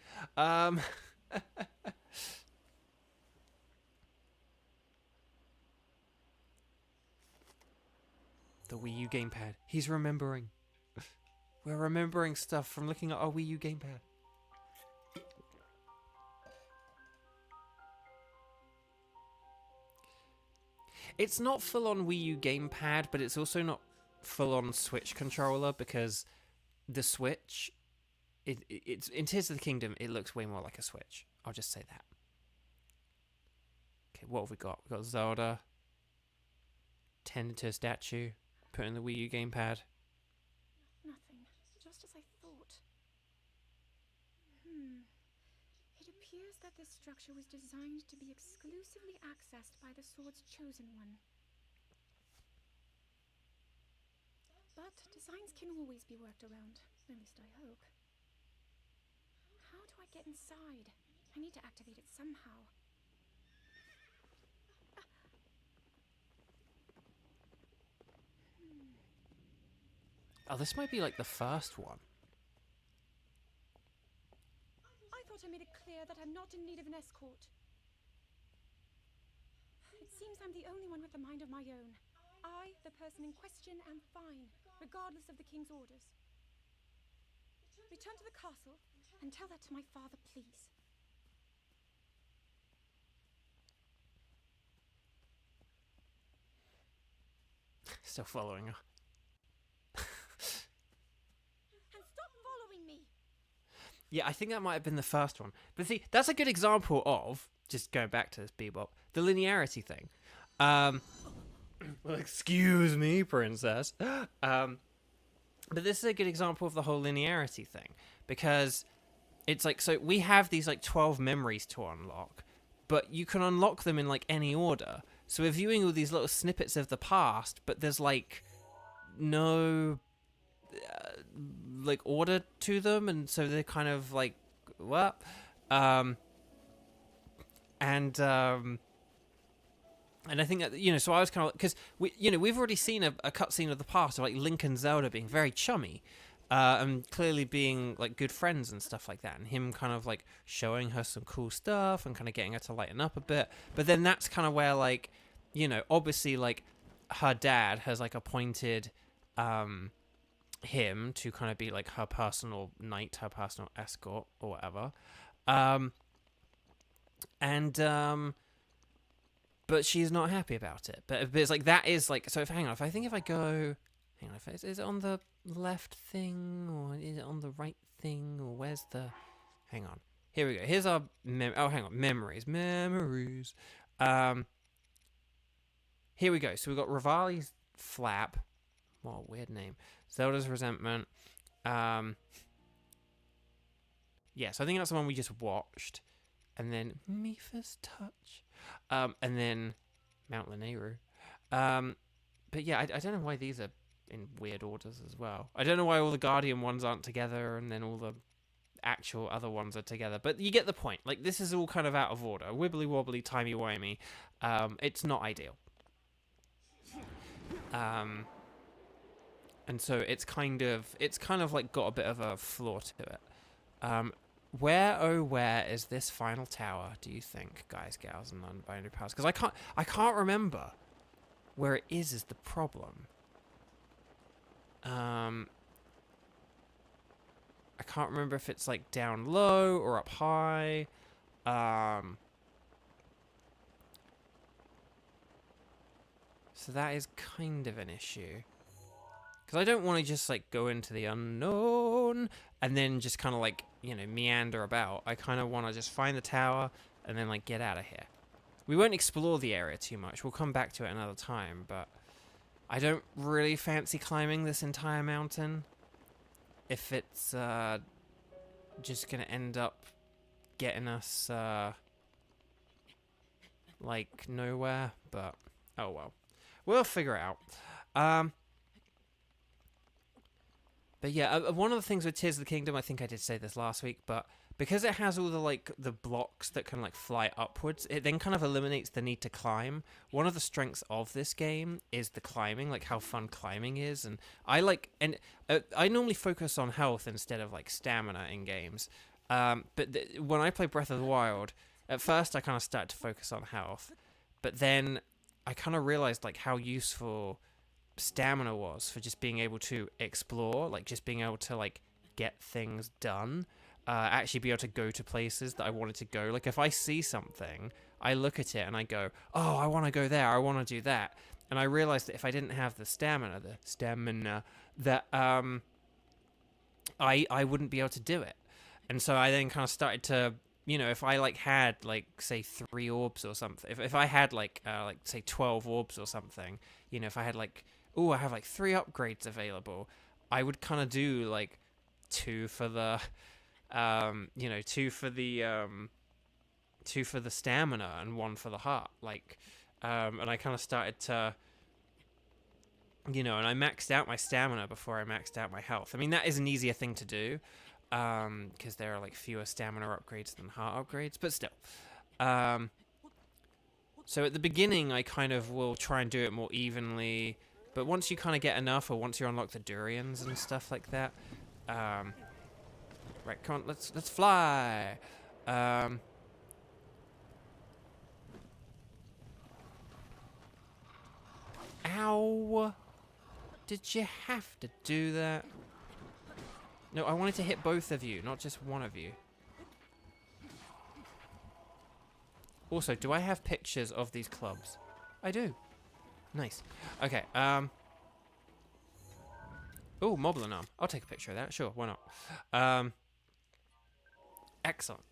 The Wii U gamepad. He's remembering. We're remembering stuff from looking at our Wii U gamepad. It's not full-on Wii U gamepad, but it's also not full-on Switch controller, because the Switch, it's in Tears of the Kingdom, it looks way more like a Switch. I'll just say that. Okay, what have we got? We've got Zelda tending to a statue, putting the Wii U gamepad. Nothing. Just as I thought. It appears that this structure was designed to be exclusively accessed by the sword's chosen one. But designs can always be worked around. At least I hope. How do I get inside? I need to activate it somehow. Oh, this might be like the first one. I thought I made it clear that I'm not in need of an escort. It seems I'm the only one with a mind of my own. I, the person in question, am fine, regardless of the king's orders. Return to the castle and tell that to my father, please. Still following her. And stop following me! Yeah, I think that might have been the first one. But see, that's a good example of, just going back to this Bebop, the linearity thing. Well, excuse me, princess. But this is a good example of the whole linearity thing. Because it's like, so we have these like 12 memories to unlock, but you can unlock them in like any order. So we're viewing all these little snippets of the past, but there's like no like order to them, and so they're kind of like what? And I think that, you know, so I was kind of, because we've already seen a cutscene of the past of like Link and Zelda being very chummy, and clearly being like good friends and stuff like that, and him kind of like showing her some cool stuff and kind of getting her to lighten up a bit. But then that's kind of where, like, you know, obviously like her dad has like appointed him to kind of be like her personal knight, her personal escort or whatever. But she's not happy about it. But it's like, that is like, so if, hang on, if I go, hang on, is it on the left thing, or is it on the right thing, or where's the, hang on. Here we go. Here's our, memories. Here we go. So we've got Rivali's Flap. What a weird name. Zelda's Resentment. Yes, I think that's the one we just watched. And then Mifa's Touch. And then Mount Lanayru. But yeah, I don't know why these are in weird orders as well. I don't know why all the Guardian ones aren't together and then all the actual other ones are together. But you get the point. Like, this is all kind of out of order. Wibbly wobbly, timey wimey. It's not ideal. And so it's kind of like got a bit of a flaw to it. Where is this final tower, do you think, guys, gals, and non-binary powers? Because I can't remember where it is the problem. I can't remember if it's like down low or up high. So that is kind of an issue. Because I don't want to just like go into the unknown and then just kind of like, you know, meander about. I kind of want to just find the tower and then like get out of here. We won't explore the area too much. We'll come back to it another time, but I don't really fancy climbing this entire mountain if it's just going to end up getting us like nowhere, but oh well. We'll figure it out. But yeah, one of the things with Tears of the Kingdom, I think I did say this last week, but because it has all the like the blocks that can like fly upwards, it then kind of eliminates the need to climb. One of the strengths of this game is the climbing, like how fun climbing is, and I normally focus on health instead of like stamina in games. But when I play Breath of the Wild, at first I kind of started to focus on health, but then I kind of realized like how useful stamina was for just being able to explore, like just being able to like get things done, actually be able to go to places that I wanted to go. Like if I see something, I look at it and I go, oh, I want to go there, I want to do that. And I realized that if I didn't have the stamina, that I wouldn't be able to do it. And so I then kind of started to, if I like had like say 3 orbs or something, if I had like say 12 orbs or something, if I had like, I have like 3 upgrades available, I would kind of do like 2 for the, 2 for the stamina and 1 for the heart, like, and I kind of started to, and I maxed out my stamina before I maxed out my health. I mean, that is an easier thing to do, because there are like fewer stamina upgrades than heart upgrades, but still. So at the beginning, I kind of will try and do it more evenly, but once you kind of get enough, or once you unlock the durians and stuff like that, right, come on, let's fly. Ow! Did you have to do that? No, I wanted to hit both of you, not just one of you. Also, do I have pictures of these clubs? I do. Nice. Okay, oh, Moblin arm. I'll take a picture of that, sure, why not? Excellent.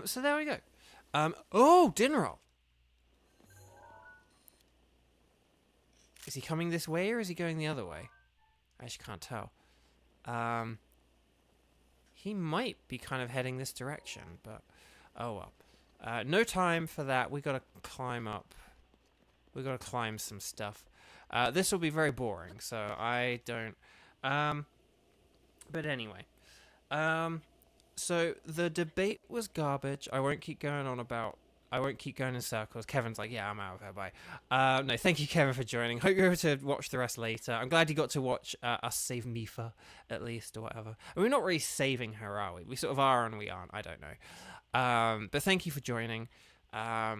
So there we go. Oh, dinner roll! Is he coming this way or is he going the other way? I actually can't tell. He might be kind of heading this direction, but oh well. No time for that. We gotta climb up. We gotta climb some stuff. This will be very boring, so I don't. But anyway. So the debate was garbage. I won't keep going on about. I won't keep going in circles. Kevin's like, yeah, I'm out of here, bye. No, thank you, Kevin, for joining. Hope you're able to watch the rest later. I'm glad you got to watch us save Mifa, at least, or whatever. I mean, we're not really saving her, are we? We sort of are and we aren't. I don't know. But thank you for joining. Yeah,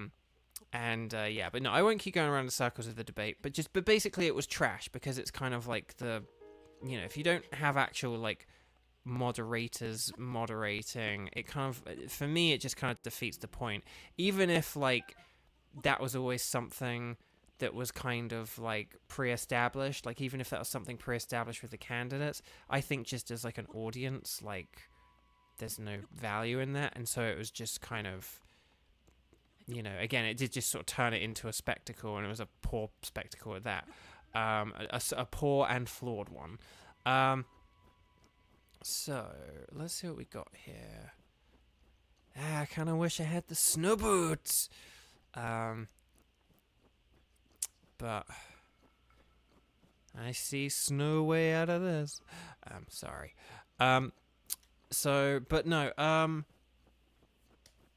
but no, I won't keep going around in circles with the debate. But basically, it was trash because it's kind of like the, if you don't have actual like moderators moderating, it kind of, for me, it just kind of defeats the point. Even if like that was always something that was kind of like pre-established, like even if that was something pre-established with the candidates, I think just as like an audience, like there's no value in that. And so it was just kind of, again, it did just sort of turn it into a spectacle, and it was a poor spectacle at that. A poor and flawed one. So, let's see what we got here. I kind of wish I had the snow boots. But I see snow way out of this. I'm sorry. But no,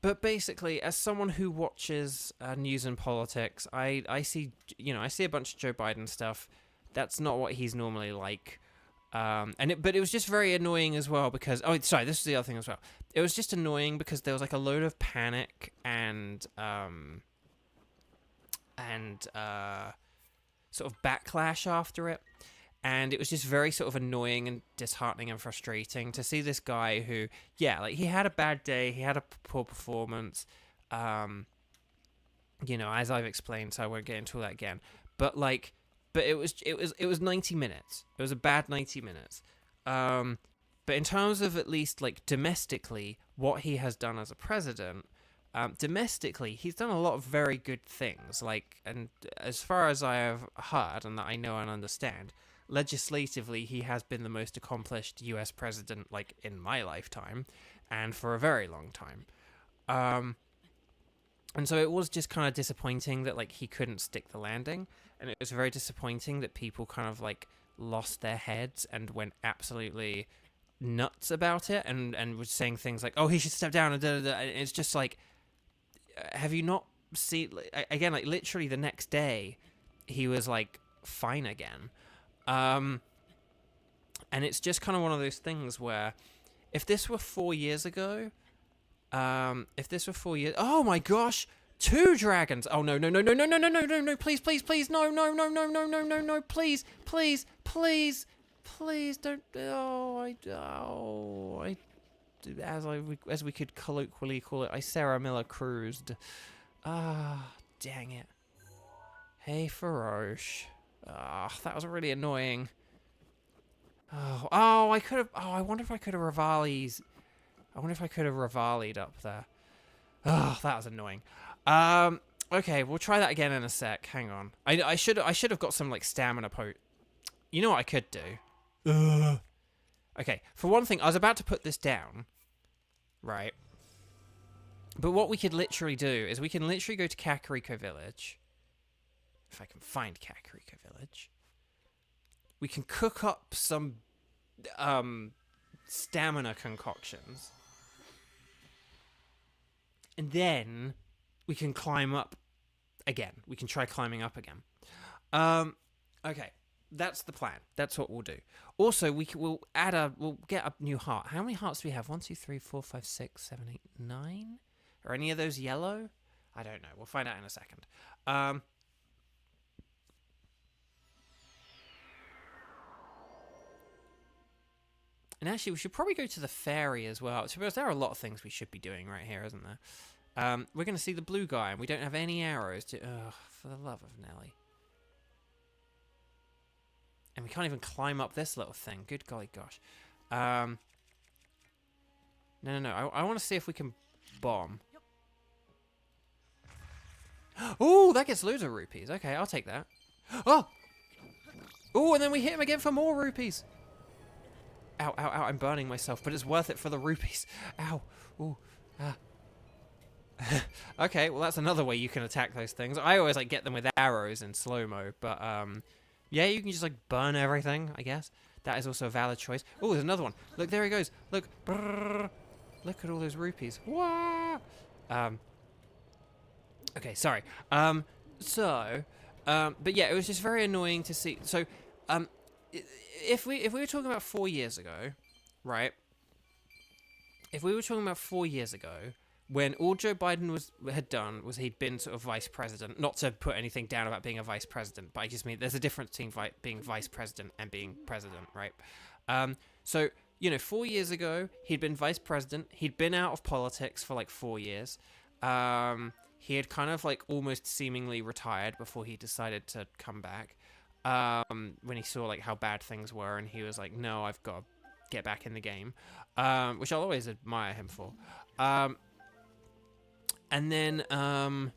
but basically, as someone who watches news and politics, I see, I see a bunch of Joe Biden stuff. That's not what he's normally like. But it was just very annoying as well because, this is the other thing as well. It was just annoying because there was like a load of panic and sort of backlash after it. And it was just very sort of annoying and disheartening and frustrating to see this guy who, like he had a bad day, he had a poor performance, as I've explained, so I won't get into all that again. But it was 90 minutes. It was a bad 90 minutes. But in terms of at least like domestically, what he has done as a president, domestically, he's done a lot of very good things. And as far as I have heard and that I know and understand, legislatively, he has been the most accomplished U.S. president, in my lifetime, and for a very long time. And so it was just kind of disappointing that, he couldn't stick the landing, and it was very disappointing that people kind of, lost their heads and went absolutely nuts about it, and was saying things like, oh, he should step down, and da-da-da. And it's just have you not seen, again, literally the next day, he was, fine again. And it's just kind of one of those things where if this were 4 years ago, oh my gosh, 2 dragons. Oh, no, no, no, no, no, no, no, no, no, no, please, please, please, no, no, no, no, no, no, no, no, please, please, please, please don't, as we could colloquially call it, I Sarah Miller cruised. Ah, dang it. Hey, Faroche. Ah, that was really annoying. Oh, I could have, I wonder if I could have Rivali's, I wonder if I could have Rivali'd up there. Oh, that was annoying. Okay, we'll try that again in a sec. Hang on. I should have got some like stamina You know what I could do? Okay, for one thing, I was about to put this down, right? But what we could literally do is we can literally go to Kakariko Village. If I can find Kakariko Village. We can cook up some stamina concoctions. And then we can climb up again. We can try climbing up again. Okay, that's the plan. That's what we'll do. Also, we'll get a new heart. How many hearts do we have? 1, 2, 3, 4, 5, 6, 7, 8, 9. Are any of those yellow? I don't know. We'll find out in a second. And actually, we should probably go to the ferry as well. To be honest, there are a lot of things we should be doing right here, isn't there? We're going to see the blue guy, and we don't have any arrows to... Ugh, for the love of Nelly. And we can't even climb up this little thing. Good golly gosh. No. I want to see if we can bomb. Oh, that gets loads of rupees. Okay, I'll take that. Oh! Oh, and then we hit him again for more rupees. Ow, ow, ow, I'm burning myself, but it's worth it for the rupees. Ow. Ooh. Ah. Okay, well that's another way you can attack those things. I always like get them with arrows in slow-mo, but yeah, you can just like burn everything, I guess. That is also a valid choice. Oh, there's another one. Look, there he goes. Look. Brrr. Look at all those rupees. Wah! Okay, sorry. But yeah, it was just very annoying to see. So, if we were talking about 4 years ago, right? If we were talking about 4 years ago, when all Joe Biden had done was he'd been sort of vice president, not to put anything down about being a vice president, but I just mean there's a difference between being vice president and being president, right? So, you know, 4 years ago, he'd been vice president. He'd been out of politics for like 4 years. He had kind of like almost seemingly retired before he decided to come back. When he saw like how bad things were, and he was like, no, I've got to get back in the game, which I'll always admire him for. And then hang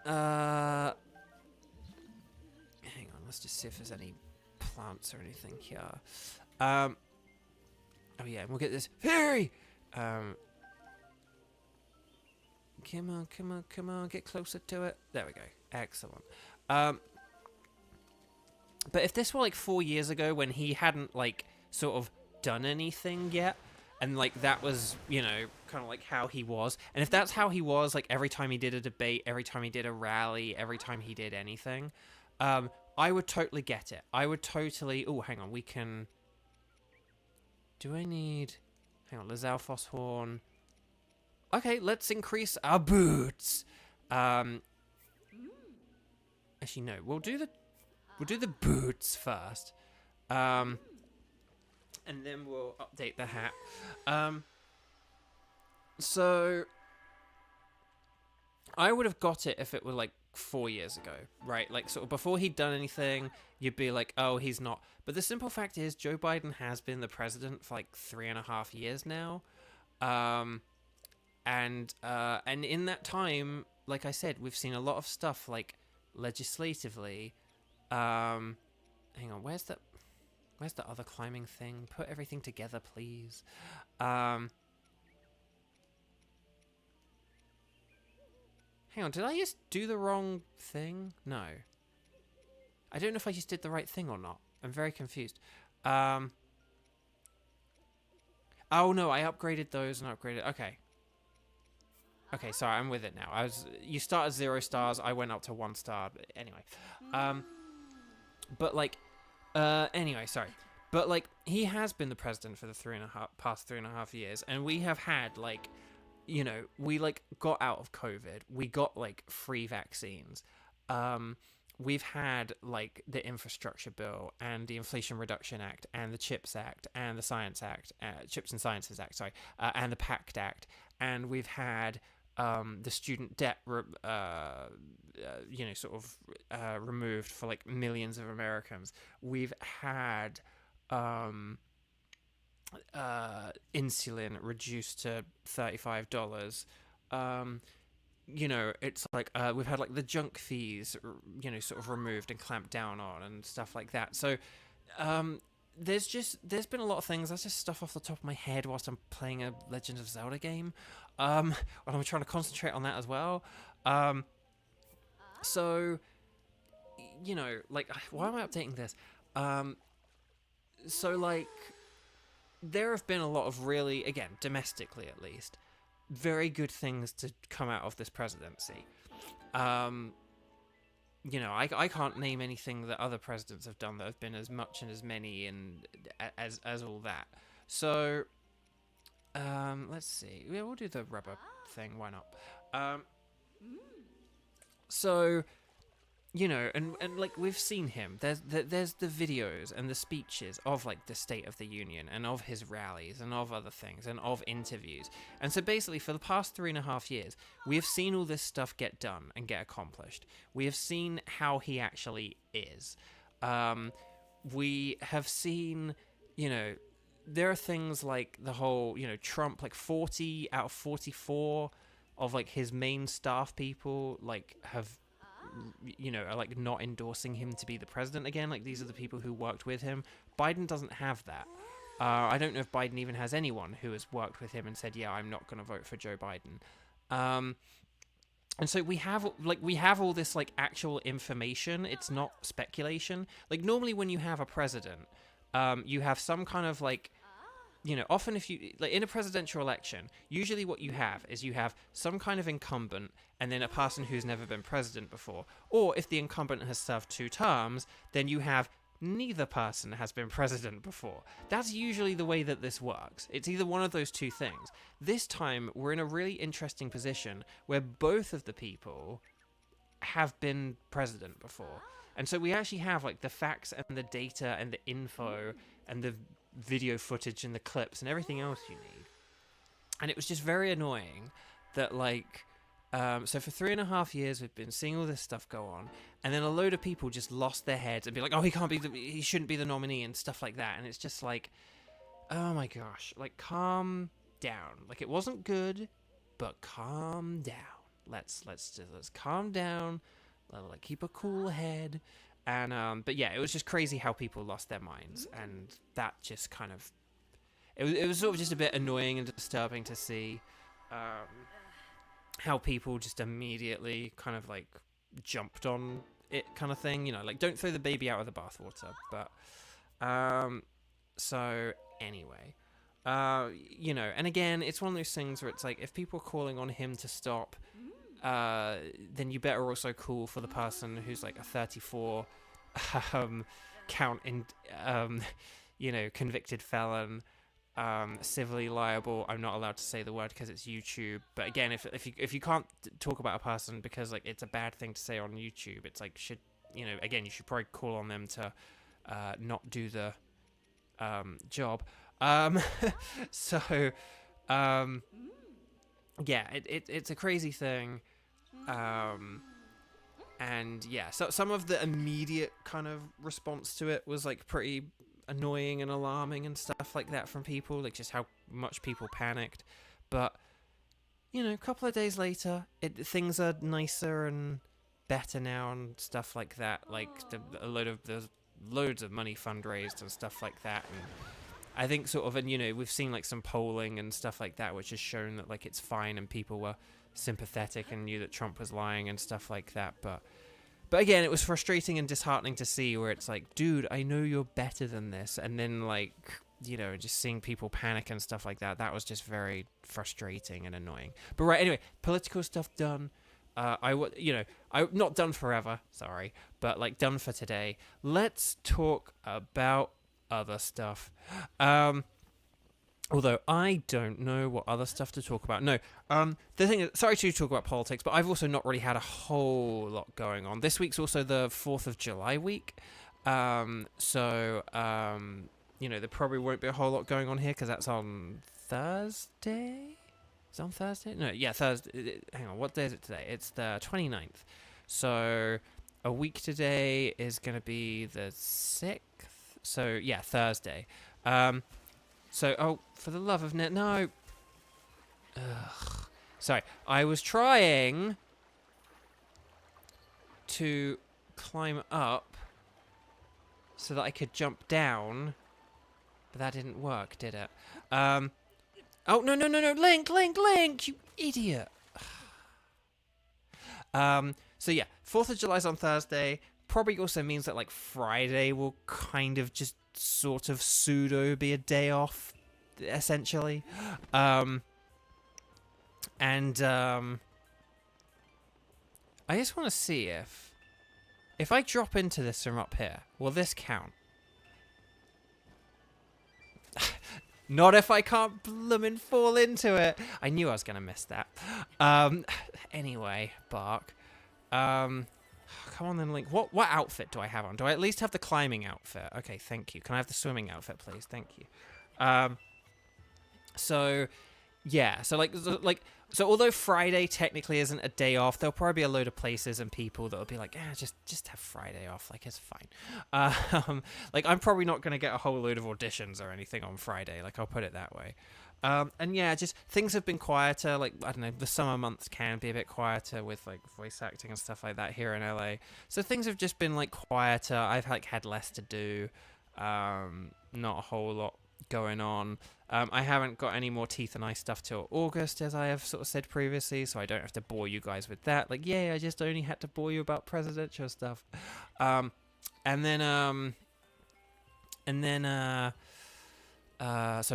on, let's just see if there's any plants or anything here. Oh yeah, we'll get this fairy. Come on, get closer to it. There we go. Excellent. But if this were like 4 years ago when he hadn't like sort of done anything yet, and like that was, you know, kind of like how he was, and if that's how he was like every time he did a debate, every time he did a rally, every time he did anything, I would totally get it. I would totally... Oh, hang on, we can... Do I need... Hang on, Lizalfos Horn. Okay, let's increase our boots. Actually, no. We'll do the boots first. And then we'll update the hat. So I would have got it if it were like 4 years ago, right? Like sort of before he'd done anything, you'd be like, oh, he's not. But the simple fact is Joe Biden has been the president for like 3.5 years now. And in that time, like I said, we've seen a lot of stuff like legislatively. Hang on, where's the other climbing thing? Put everything together, please. Hang on, did I just do the wrong thing? No. I don't know if I just did the right thing or not. I'm very confused. Oh no, I upgraded those and upgraded... Okay. Okay, sorry, I'm with it now. You start at 0 stars, I went up to 1 star. But anyway. But like... anyway, sorry. But like, he has been the president for the past 3.5 years, and we have had like we like got out of COVID. We got like free vaccines. We've had like the infrastructure bill and the Inflation Reduction Act and the Chips Act and the Science Act, Chips and Sciences Act, sorry, and the PACT Act, and we've had the student debt, removed for like millions of Americans. We've had insulin reduced to $35. It's like we've had like the junk fees, sort of removed and clamped down on and stuff like that. So there's been a lot of things. That's just stuff off the top of my head whilst I'm playing a Legend of Zelda game. And I'm trying to concentrate on that as well. So, like, why am I updating this? So, like, there have been a lot of really, again, domestically at least, very good things to come out of this presidency. I can't name anything that other presidents have done that have been as much and as many and as all that. So, let's see. Yeah, we'll do the rubber thing. Why not? So, and like we've seen him. There's the videos and the speeches of like the State of the Union and of his rallies and of other things and of interviews. And so basically for the past 3.5 years, we have seen all this stuff get done and get accomplished. We have seen how he actually is. We have seen, there are things like the whole, Trump, like 40 out of 44 of like his main staff people like have are like not endorsing him to be the president again. Like these are the people who worked with him. Biden doesn't have that. I don't know if Biden even has anyone who has worked with him and said, yeah, I'm not going to vote for Joe Biden. And so we have all this like actual information. It's not speculation. Like normally when you have a president, you have some kind of like, often if you, like in a presidential election, usually what you have is you have some kind of incumbent and then a person who's never been president before. Or if the incumbent has served 2 terms, then you have neither person has been president before. That's usually the way that this works. It's either one of those two things. This time, we're in a really interesting position where both of the people have been president before. And so we actually have like the facts and the data and the info and the video footage and the clips and everything else you need. And it was just very annoying that like so for 3.5 years we've been seeing all this stuff go on, and then a load of people just lost their heads and be like, oh, he shouldn't be the nominee and stuff like that. And it's just like, oh my gosh, like calm down. Like it wasn't good, but calm down. Let's calm down. Like keep a cool head. And but yeah, it was just crazy how people lost their minds, and that just kind of it was sort of just a bit annoying and disturbing to see how people just immediately kind of like jumped on it, kind of thing, like don't throw the baby out with the bathwater. But so anyway, and again, it's one of those things where it's like if people are calling on him to stop, then you better also call for the person who's like a 34 count in convicted felon, civilly liable. I'm not allowed to say the word because it's YouTube, but again, if you can't talk about a person because like it's a bad thing to say on YouTube, it's like again, you should probably call on them to not do the job. So yeah, it's a crazy thing. And yeah, so some of the immediate kind of response to it was like pretty annoying and alarming and stuff like that from people, like just how much people panicked. But a couple of days later, things are nicer and better now and stuff like that. Like there's loads of money fundraised and stuff like that. And I think sort of, and we've seen like some polling and stuff like that, which has shown that like it's fine and people were sympathetic and knew that Trump was lying and stuff like that. But again, it was frustrating and disheartening to see where it's like, dude, I know you're better than this. And then like, just seeing people panic and stuff like that, that was just very frustrating and annoying. But right, anyway, political stuff done. I'm not done forever, sorry, but like done for today. Let's talk about other stuff. Although I don't know what other stuff to talk about. No, the thing is, sorry to talk about politics, but I've also not really had a whole lot going on. This week's also the 4th of July week. You know, there probably won't be a whole lot going on here because that's on Thursday. Is it on Thursday? No, yeah, Thursday. Hang on, what day is it today? It's the 29th. So a week today is going to be the 6th. So, yeah, Thursday. So, oh, for the love of no. Ugh. Sorry, I was trying to climb up so that I could jump down, but that didn't work, did it? Oh, no, Link, you idiot. So yeah, 4th of July's on Thursday. Probably also means that, like, Friday will kind of just sort of pseudo be a day off, essentially. I just want to see if I drop into this from up here, will this count? Not if I can't bloomin' fall into it. I knew I was going to miss that. Anyway, Bark. Come on then, Link. What outfit do I have on? Do I at least have the climbing outfit? Okay, thank you. Can I have the swimming outfit, please? Thank you. So, yeah. So although Friday technically isn't a day off, there'll probably be a load of places and people that'll be like, just have Friday off. Like, it's fine. Like, I'm probably not going to get a whole load of auditions or anything on Friday. Like, I'll put it that way. And yeah, just things have been quieter. Like, I don't know, the summer months can be a bit quieter with, like, voice acting and stuff like that here in LA. So things have just been, like, quieter. I've, like, had less to do. Not a whole lot going on. I haven't got any more Teeth and Eye stuff till August, as I have sort of said previously, so I don't have to bore you guys with that. Like, yay, I just only had to bore you about presidential stuff. So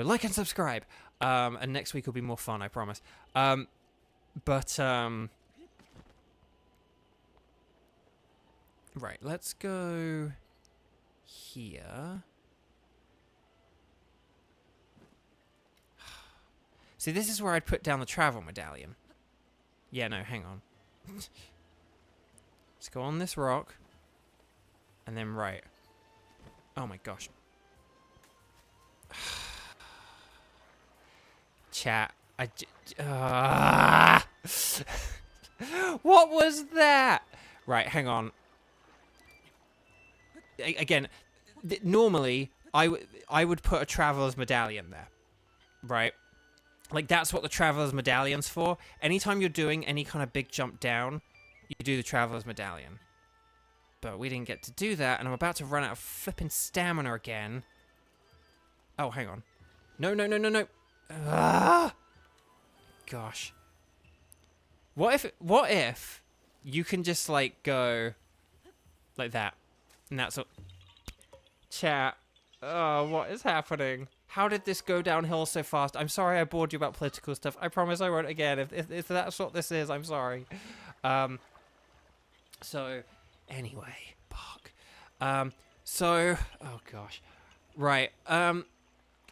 like and subscribe. And next week will be more fun, I promise. Right, let's go here. See, this is where I'd put down the travel medallion. Yeah, no, hang on. Let's go on this rock. And then right. Oh my gosh. Chat. What was that? Right, hang on. Again, normally I would put a traveler's medallion there. Right? Like, that's what the Traveler's Medallion's for. Anytime you're doing any kind of big jump down, you do the Traveler's Medallion. But we didn't get to do that, and I'm about to run out of flipping stamina again. Oh, hang on. No. Ah! Gosh. What if you can just, like, go like that? And that's all. Chat. Oh, what is happening? How did this go downhill so fast? I'm sorry I bored you about political stuff. I promise I won't again. If that's what this is, I'm sorry. So, anyway, Bark. Oh gosh. Right.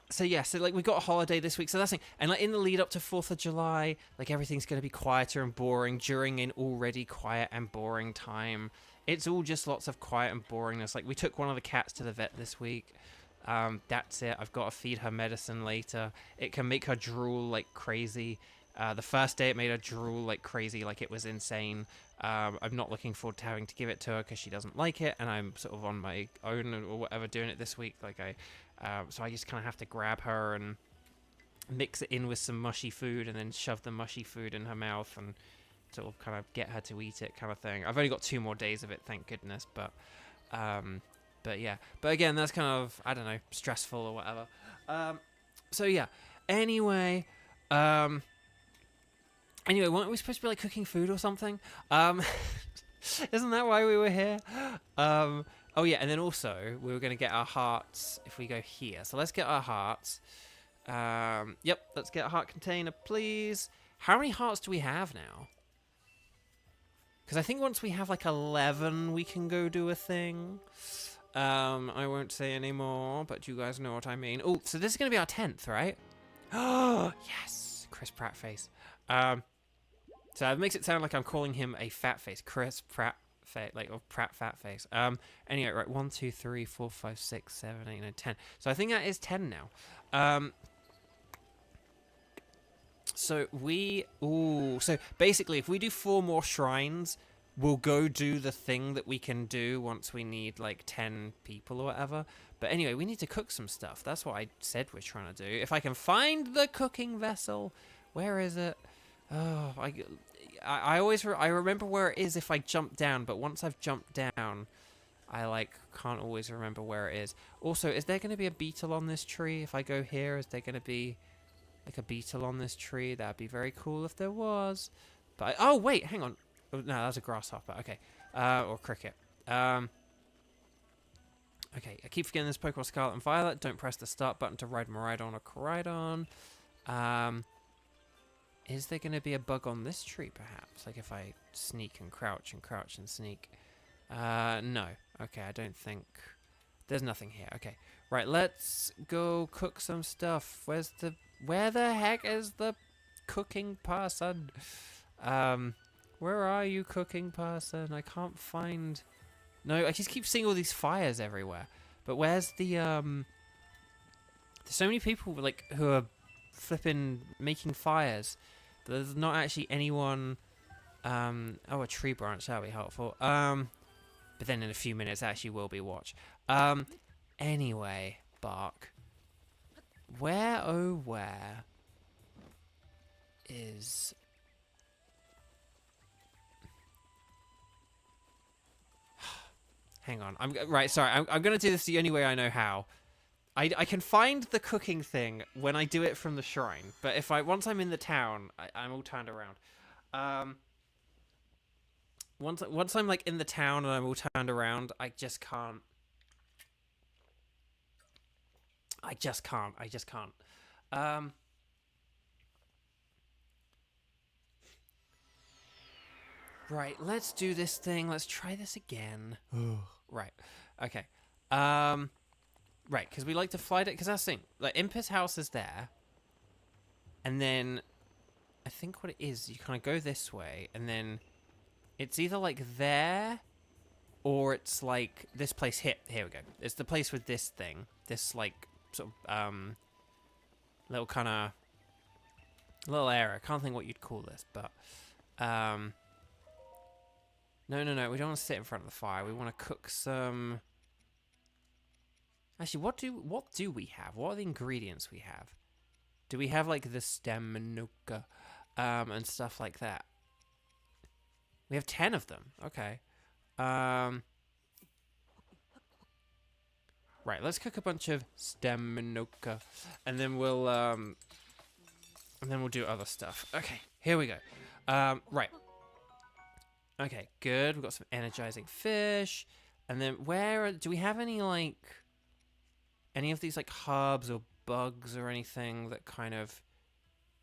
So yeah, so like we got a holiday this week, so that's the thing. And like in the lead up to 4th of July, like everything's going to be quieter and boring during an already quiet and boring time. It's all just lots of quiet and boringness. Like we took one of the cats to the vet this week. That's it. I've got to feed her medicine later. It can make her drool like crazy. The first day it made her drool like crazy, like it was insane. I'm not looking forward to having to give it to her because she doesn't like it, and I'm sort of on my own or whatever doing it this week. Like so I just kind of have to grab her and mix it in with some mushy food, and then shove the mushy food in her mouth and sort of kind of get her to eat it, kind of thing. I've only got 2 more days of it, thank goodness, but yeah. But again, that's kind of, I don't know, stressful or whatever. So yeah. Anyway, weren't we supposed to be like cooking food or something? Isn't that why we were here? Oh yeah, and then also we were going to get our hearts if we go here. So let's get our hearts. Yep, let's get a heart container, please. How many hearts do we have now? Because I think once we have like 11, we can go do a thing. I won't say any more, but you guys know what I mean. Oh, so this is going to be our 10th, right? Oh, yes! Chris Pratt face. So it makes it sound like I'm calling him a fat face. Chris Pratt face, like, or Pratt fat face. Anyway, right, 1, 2, 3, 4, 5, 6, 7, 8, 9, 10. So I think that is 10 now. So so basically, if we do 4 more shrines, we'll go do the thing that we can do once we need, like, 10 people or whatever. But anyway, we need to cook some stuff. That's what I said we're trying to do. If I can find the cooking vessel, where is it? Oh, I always I remember where it is if I jump down, but once I've jumped down, I, like, can't always remember where it is. Also, is there going to be a beetle on this tree? If I go here, is there going to be, like, a beetle on this tree? That'd be very cool if there was. But oh, wait, hang on. Oh, no, that's a grasshopper. Okay. Or cricket. Okay, I keep forgetting this Pokemon Scarlet and Violet. Don't press the start button to ride Miraidon or Koraidon. Is there going to be a bug on this tree, perhaps? Like if I sneak and crouch and sneak. No. Okay, I don't think... There's nothing here. Okay. Right, let's go cook some stuff. Where the heck is the cooking person? Where are you, cooking person? I can't find... No, I just keep seeing all these fires everywhere. But where's the, There's so many people, like, who are flipping making fires. But there's not actually anyone... Oh, a tree branch, that'll be helpful. But then in a few minutes, actually will be watch. Anyway, Bark. Where, oh, where is... Hang on. Right, sorry. I'm going to do this the only way I know how. I can find the cooking thing when I do it from the shrine. But if once I'm in the town, I'm all turned around. Once I'm, like, in the town and I'm all turned around, I just can't. I just can't. Right, let's do this thing. Let's try this again. Right. Okay. Right, because we like to fly it. Because that's the thing. Like, Impus House is there. And then, I think what it is, you kind of go this way. And then, it's either, like, there. Or it's, like, this place here. Here we go. It's the place with this thing. This, like, sort of, little kind of... little area. I can't think what you'd call this, but... No, we don't want to sit in front of the fire. We want to cook some... Actually, what do we have? What are the ingredients we have? Do we have, like, the stem manuka, and stuff like that? We have 10 of them. Okay. Right, let's cook a bunch of stem manuka, and then we'll do other stuff. Okay, here we go. Right. Okay, good. We've got some energizing fish. And then do we have any, like, any of these, like, herbs or bugs or anything that kind of...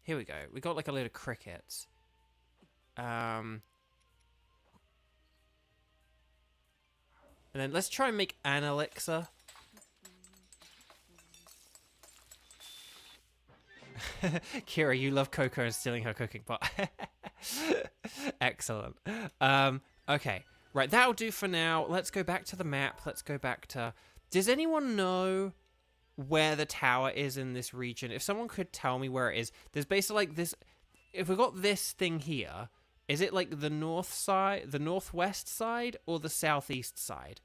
Here we go. We got, like, a load of crickets. And then let's try and make an elixir. Kira, you love Coco and stealing her cooking pot. Excellent. Okay. Right, that'll do for now. Let's go back to the map. Let's go back to... Does anyone know where the tower is in this region? If someone could tell me where it is. There's basically, like, this... If we got this thing here, is it, like, the north side, the northwest side, or the southeast side?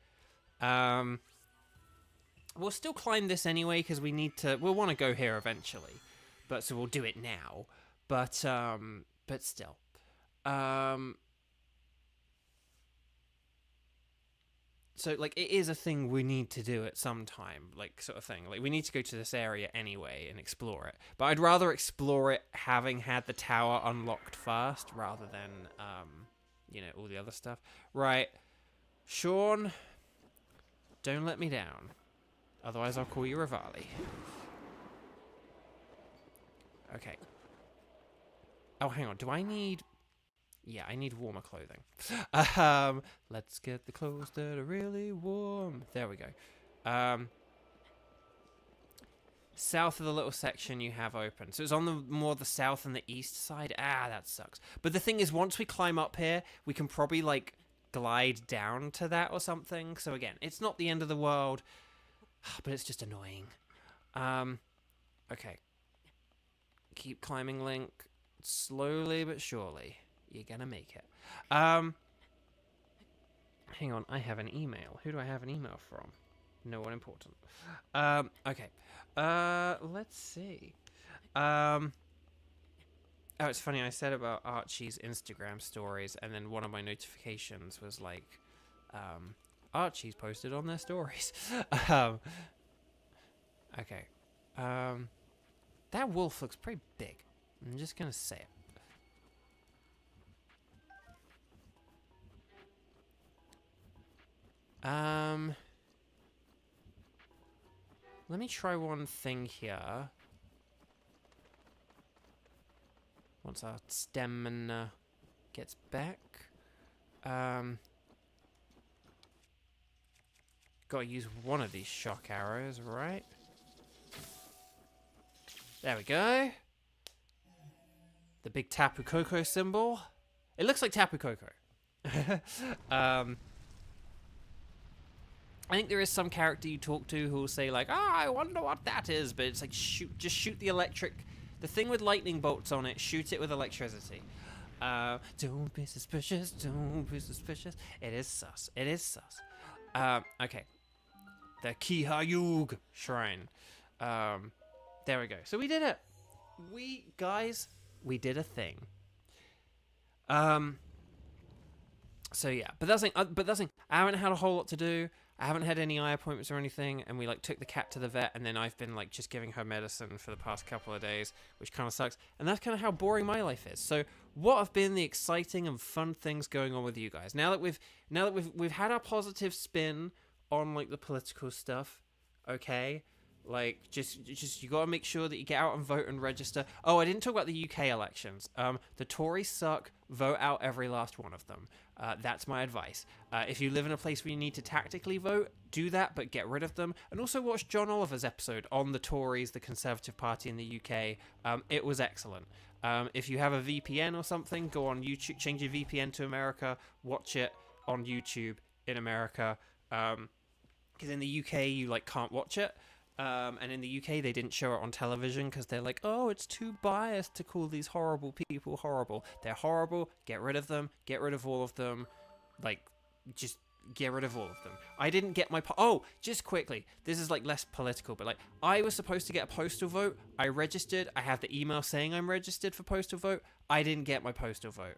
We'll still climb this anyway, because we'll want to go here eventually. But, so we'll do it now. But still. So, like, it is a thing we need to do at some time, like, sort of thing. Like, we need to go to this area anyway and explore it. But I'd rather explore it having had the tower unlocked first, rather than, you know, all the other stuff. Right. Sean, don't let me down. Otherwise, I'll call you Rivali. Okay. Oh, hang on. Do I need... Yeah, I need warmer clothing. Let's get the clothes that are really warm. There we go. south of the little section you have open. So it's on the south and the east side. Ah, that sucks. But the thing is, once we climb up here, we can probably, like, glide down to that or something. So again, it's not the end of the world, but it's just annoying. Okay. Keep climbing, Link. Slowly but surely. You're gonna make it. Hang on, I have an email. Who do I have an email from? No one important. Okay. Let's see. Oh, it's funny, I said about Archie's Instagram stories, and then one of my notifications was like, Archie's posted on their stories. Okay. That wolf looks pretty big. I'm just gonna say it. Let me try one thing here. Once our stamina gets back. Gotta use one of these shock arrows, right? There we go. The big Tapu Koko symbol. It looks like Tapu Koko. I think there is some character you talk to who will say like, I wonder what that is, but it's like just shoot the electric. The thing with lightning bolts on it, shoot it with electricity. Don't be suspicious, don't be suspicious. It is sus. It is sus. Okay. The Kihayug Shrine. There we go. So we did it. We did a thing. So yeah, but that's thing. I haven't had a whole lot to do. I haven't had any eye appointments or anything, and we like took the cat to the vet, and then I've been like just giving her medicine for the past couple of days, which kind of sucks. And that's kind of how boring my life is. So what have been the exciting and fun things going on with you guys? Now that we've had our positive spin on like the political stuff, okay? Like, just you gotta make sure that you get out and vote and register. Oh, I didn't talk about the UK elections. The Tories suck. Vote out every last one of them. That's my advice. If you live in a place where you need to tactically vote, do that, but get rid of them. And also watch John Oliver's episode on the Tories, the Conservative Party in the UK. It was excellent. If you have a VPN or something, go on YouTube, change your VPN to America, watch it on YouTube in America. Because in the UK, you like can't watch it. And in the UK, they didn't show it on television because they're like, oh, it's too biased to call these horrible people horrible. They're horrible. Get rid of them. Get rid of all of them. Like, just get rid of all of them. I didn't get my... Oh, just quickly. This is, like, less political, but, like, I was supposed to get a postal vote. I registered. I have the email saying I'm registered for postal vote. I didn't get my postal vote.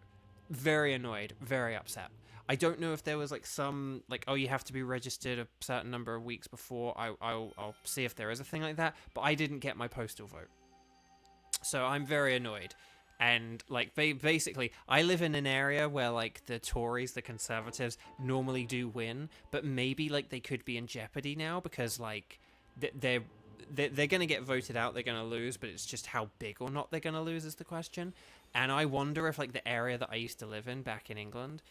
Very annoyed. Very upset. I don't know if there was like some like, oh, you have to be registered a certain number of weeks before. I'll see if there is a thing like that, but I didn't get my postal vote, so I'm very annoyed. And like basically, I live in an area where like the Tories, the Conservatives, normally do win, but maybe like they could be in jeopardy now because like they're gonna get voted out. They're gonna lose, but it's just how big or not they're gonna lose is the question. And I wonder if like the area that I used to live in back in England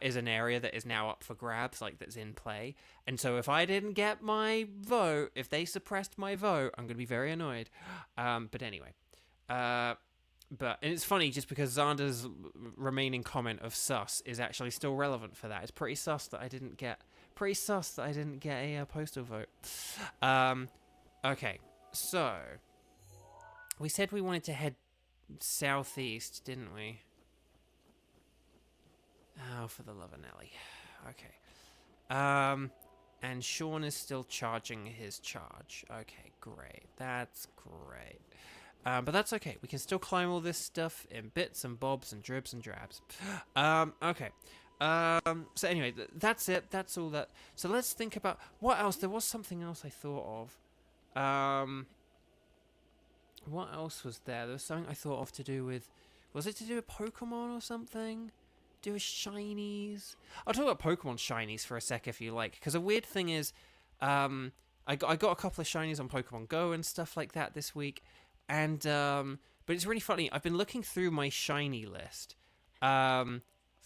is an area that is now up for grabs, like that's in play. And so if I didn't get my vote, if they suppressed my vote, I'm going to be very annoyed. But anyway. And it's funny just because Xander's remaining comment of sus is actually still relevant for that. It's pretty sus that I didn't get a postal vote. Okay, so we said we wanted to head southeast, didn't we? Oh, for the love of Nelly. Okay. And Sean is still charging his charge. Okay, great. That's great. But that's okay. We can still climb all this stuff in bits and bobs and dribs and drabs. Okay. So anyway, that's it. That's all that. So let's think about what else. There was something else I thought of. What else was there? There was something I thought of to do with... Was it to do with Pokemon or something? Do with shinies? I'll talk about Pokemon shinies for a sec if you like. Because a weird thing is, I got a couple of shinies on Pokemon Go and stuff like that this week. And, but it's really funny. I've been looking through my shiny list. For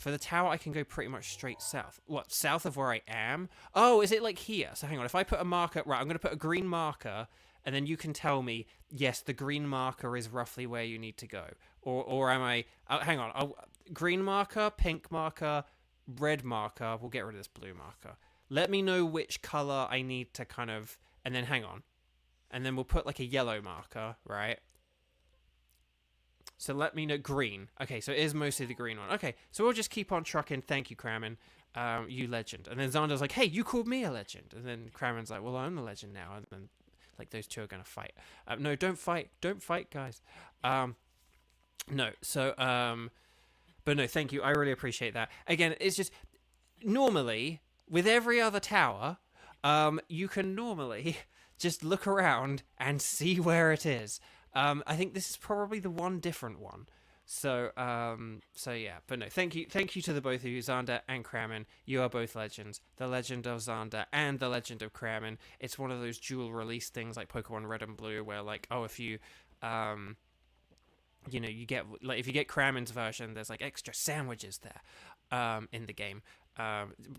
the tower, I can go pretty much straight south. What, south of where I am? Oh, is it like here? So hang on. If I put a marker... Right, I'm going to put a green marker... and then you can tell me, yes, the green marker is roughly where you need to go, or am I? Hang on, green marker, pink marker, red marker. We'll get rid of this blue marker. Let me know which color I need to kind of, and then hang on, and then we'll put like a yellow marker, right? So let me know green. Okay, so it is mostly the green one. Okay, so we'll just keep on trucking. Thank you, Kramen. You legend. And then Xander's like, hey, you called me a legend. And then Kramen's like, well, I'm the legend now. And then, like, those two are going to fight. No, don't fight. Don't fight, guys. No, so, but no, thank you. I really appreciate that. Again, it's just, normally, with every other tower, you can normally just look around and see where it is. I think this is probably the one different one. So yeah, but no, thank you to the both of you, Xander and Kramen. You are both legends. The Legend of Xander and the Legend of Kramen. It's one of those dual release things like Pokemon Red and Blue, where like, oh, if you, you know, you get like if you get Kramen's version, there's like extra sandwiches there, in the game.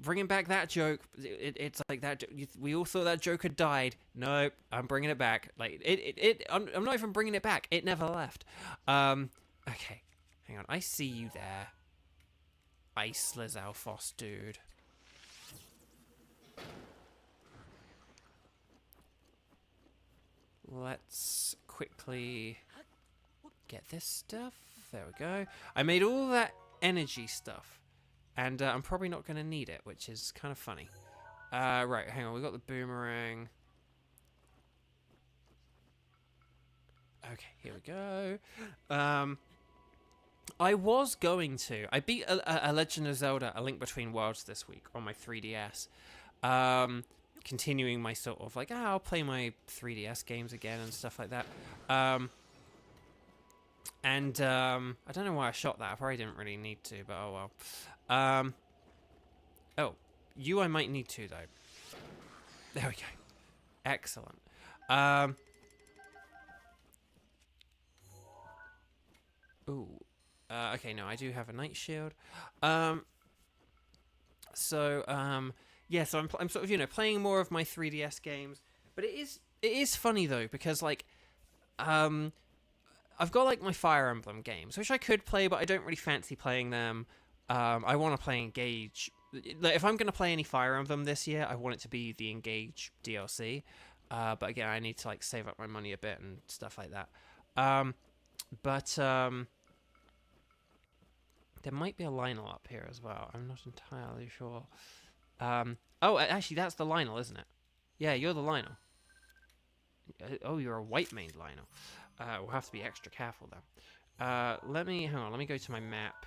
Bringing back that joke, it's like that. We all thought that joke had died. Nope, I'm bringing it back. Like I'm not even bringing it back. It never left. Okay, hang on. I see you there, Ice Lizalfos, dude. Let's quickly get this stuff. There we go. I made all that energy stuff. And I'm probably not going to need it, which is kind of funny. Right, hang on. We got the boomerang. Okay, here we go. I was going to. I beat a Legend of Zelda, A Link Between Worlds this week on my 3DS. Continuing my sort of like, I'll play my 3DS games again and stuff like that. And I don't know why I shot that. I probably didn't really need to, but oh well. Oh, you I might need to, though. There we go. Excellent. Ooh. Okay, no, I do have a night shield. Yeah, so I'm sort of, you know, playing more of my 3DS games. But it is funny, though, because, like, I've got, like, my Fire Emblem games, which I could play, but I don't really fancy playing them. I want to play Engage. Like, if I'm going to play any Fire Emblem this year, I want it to be the Engage DLC. But again, I need to, like, save up my money a bit and stuff like that. There might be a Lionel up here as well. I'm not entirely sure. Oh, actually, that's the Lionel, isn't it? Yeah, you're the Lionel. Oh, you're a white-maned Lionel. We'll have to be extra careful, though. Hang on, let me go to my map.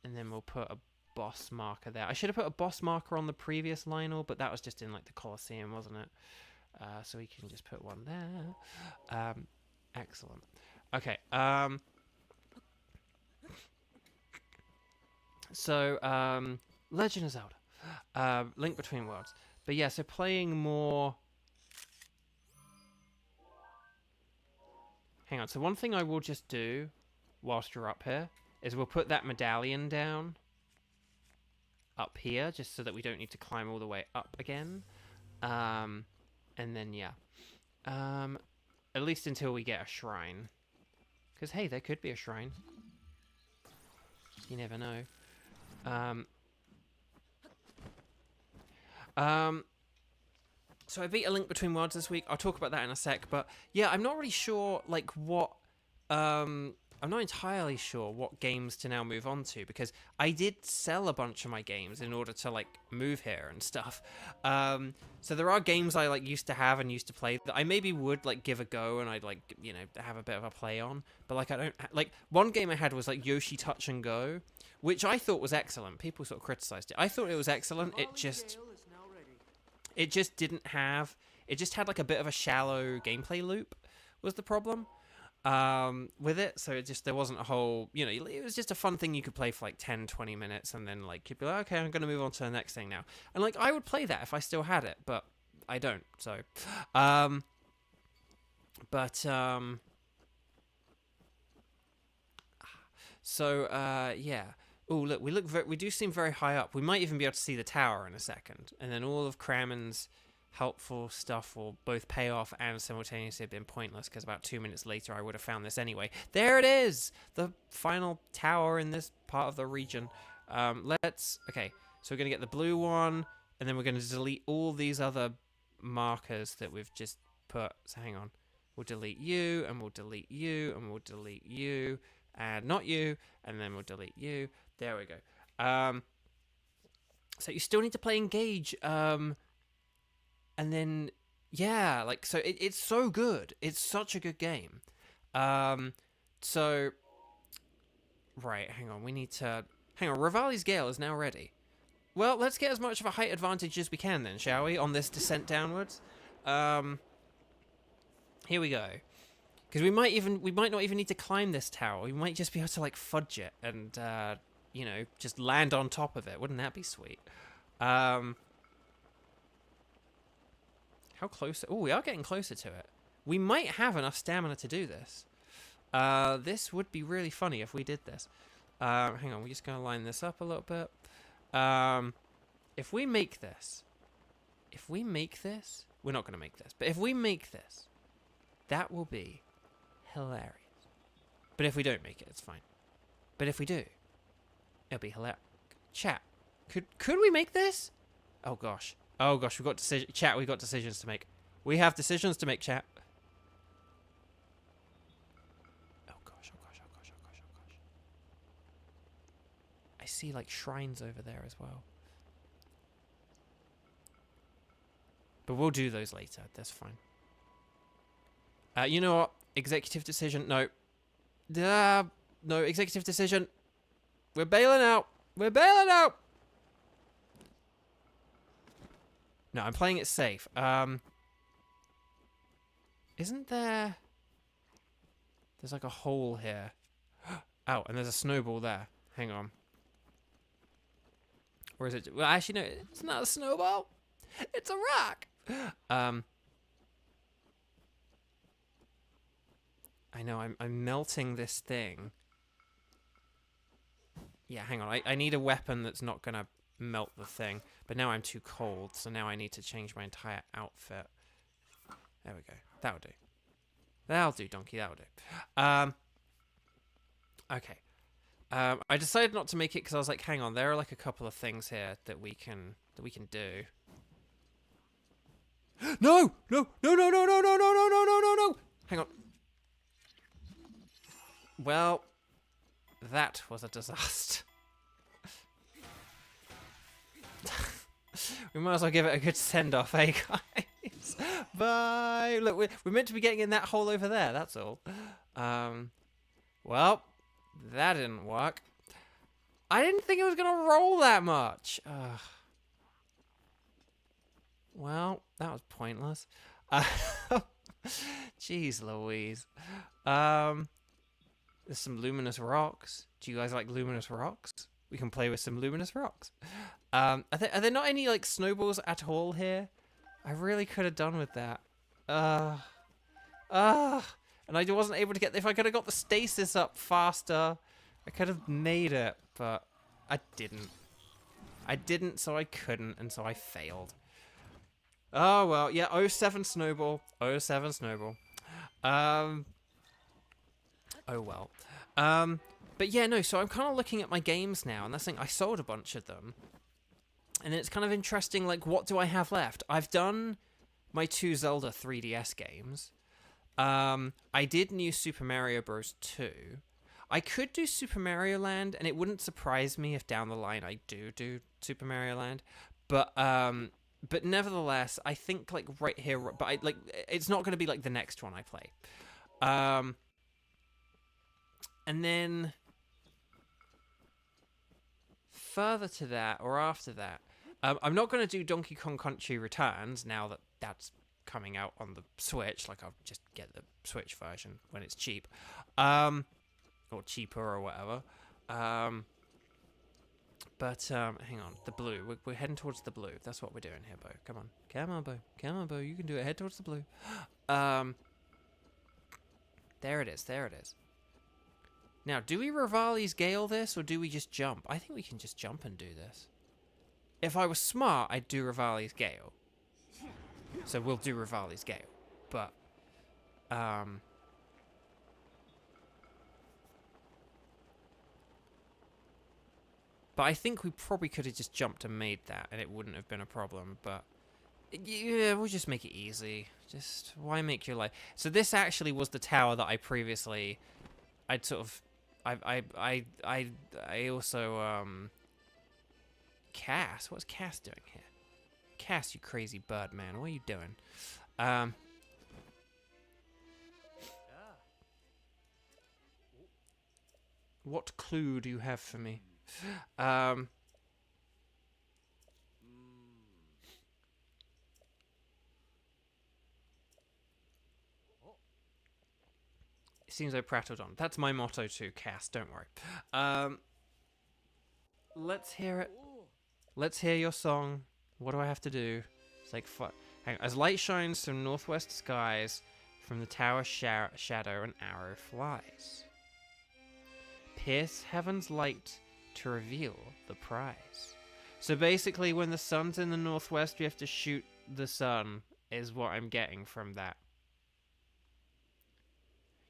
And then we'll put a boss marker there. I should have put a boss marker on the previous Lionel, but that was just in, like, the Colosseum, wasn't it? So we can just put one there. Excellent. Okay, so, Legend of Zelda. Link Between Worlds. But yeah, so playing more... Hang on, so one thing I will just do whilst you're up here is we'll put that medallion down up here, just so that we don't need to climb all the way up again. And then, yeah. At least until we get a shrine. Because, hey, there could be a shrine. You never know. So I beat A Link Between Worlds this week. I'll talk about that in a sec. But, yeah, I'm not really sure, like, what... I'm not entirely sure what games to now move on to, because I did sell a bunch of my games in order to, like, move here and stuff. So there are games I, like, used to have and used to play that I maybe would, like, give a go and I'd, like, you know, have a bit of a play on. But, like, I don't... Like, one game I had was, like, Yoshi Touch and Go, which I thought was excellent. People sort of criticized it. I thought it was excellent. It just didn't have... It just had, like, a bit of a shallow gameplay loop was the problem. With it, so there wasn't a whole, you know, it was just a fun thing you could play for like 10-20 minutes, and then like you'd be like, okay, I'm gonna move on to the next thing now, and like I would play that if I still had it, but I don't. So yeah. Oh, look, we do seem very high up. We might even be able to see the tower in a second, and then all of Kramen's helpful stuff will both pay off and simultaneously have been pointless, because about 2 minutes later I would have found this anyway. There it is! The final tower in this part of the region. Okay, so we're going to get the blue one, and then we're going to delete all these other markers that we've just put. So hang on. We'll delete you, and we'll delete you, and we'll delete you, and not you, and then we'll delete you. There we go. So you still need to play Engage, and then, yeah, like, so it's so good. It's such a good game. So, right, hang on, we need to, hang on, Rivali's Gale is now ready. Well, let's get as much of a height advantage as we can then, shall we, on this descent downwards? Here we go. Because we might not even need to climb this tower. We might just be able to, like, fudge it and, you know, just land on top of it. Wouldn't that be sweet? How close? Oh, we are getting closer to it. We might have enough stamina to do this. This would be really funny if we did this. Hang on, we're just going to line this up a little bit. If we make this, we're not going to make this, but if we make this, that will be hilarious. But if we don't make it, it's fine. But if we do, it'll be hilarious. Chat, could we make this? Oh gosh, we've got chat. We've got decisions to make. We have decisions to make, chat. Oh gosh. I see like shrines over there as well. But we'll do those later. That's fine. You know what? Executive decision. No. No, executive decision. We're bailing out. We're bailing out. No, I'm playing it safe. Isn't there... There's like a hole here. Oh, and there's a snowball there. Hang on. Or is it... Well, actually, no. It's not a snowball. It's a rock. I know, I'm melting this thing. Yeah, hang on. I need a weapon that's not going to melt the thing. But now I'm too cold, so now I need to change my entire outfit. There we go. That'll do. That'll do, donkey. That'll do. Okay. I decided not to make it because I was like, hang on, there are like a couple of things here that we can do. No! No! No! No! No! No! No! No! No! No! No! No! No! Hang on. Well, that was a disaster. We might as well give it a good send-off, eh, guys? Bye! Look, we're meant to be getting in that hole over there, that's all. Well, that didn't work. I didn't think it was going to roll that much. Well, that was pointless. Jeez Louise. There's some luminous rocks. Do you guys like luminous rocks? We can play with some luminous rocks. Are there not any like snowballs at all here? I really could have done with that. And I wasn't able to get... If I could have got the stasis up faster, I could have made it, but I didn't. I didn't, so I couldn't, and so I failed. Oh, well, yeah, 07 snowball. 07 snowball. Oh, well. But yeah, no, so I'm kind of looking at my games now, and that's the thing, I sold a bunch of them. And it's kind of interesting, like, what do I have left? I've done my 2 Zelda 3DS games. I did New Super Mario Bros. 2. I could do Super Mario Land, and it wouldn't surprise me if down the line I do Super Mario Land. But nevertheless, I think, like, right here, but it's not going to be, like, the next one I play. And then further to that, or after that, I'm not going to do Donkey Kong Country Returns now that that's coming out on the Switch. Like, I'll just get the Switch version when it's cheap. Or cheaper or whatever. But hang on, the blue. We're heading towards the blue. That's what we're doing here, Beau. Come on. Come on, Beau. Come on, Beau. You can do it. Head towards the blue. There it is. There it is. Now, do we Rivali's Gale this, or do we just jump? I think we can just jump and do this. If I was smart, I'd do Rivali's Gale. So we'll do Rivali's Gale. But I think we probably could have just jumped and made that, and it wouldn't have been a problem. But yeah, we'll just make it easy. Just why make your life? So this actually was the tower that I previously, I'd sort of, I also Cass. What's Cass doing here? Cass, you crazy bird man, what are you doing? What clue do you have for me? It seems I prattled on. That's my motto too, Cass, don't worry. Let's hear it. Let's hear your song. What do I have to do? It's like, hang on. As light shines from northwest skies, from the tower shadow an arrow flies. Pierce heaven's light to reveal the prize. So basically, when the sun's in the northwest, we have to shoot the sun, is what I'm getting from that.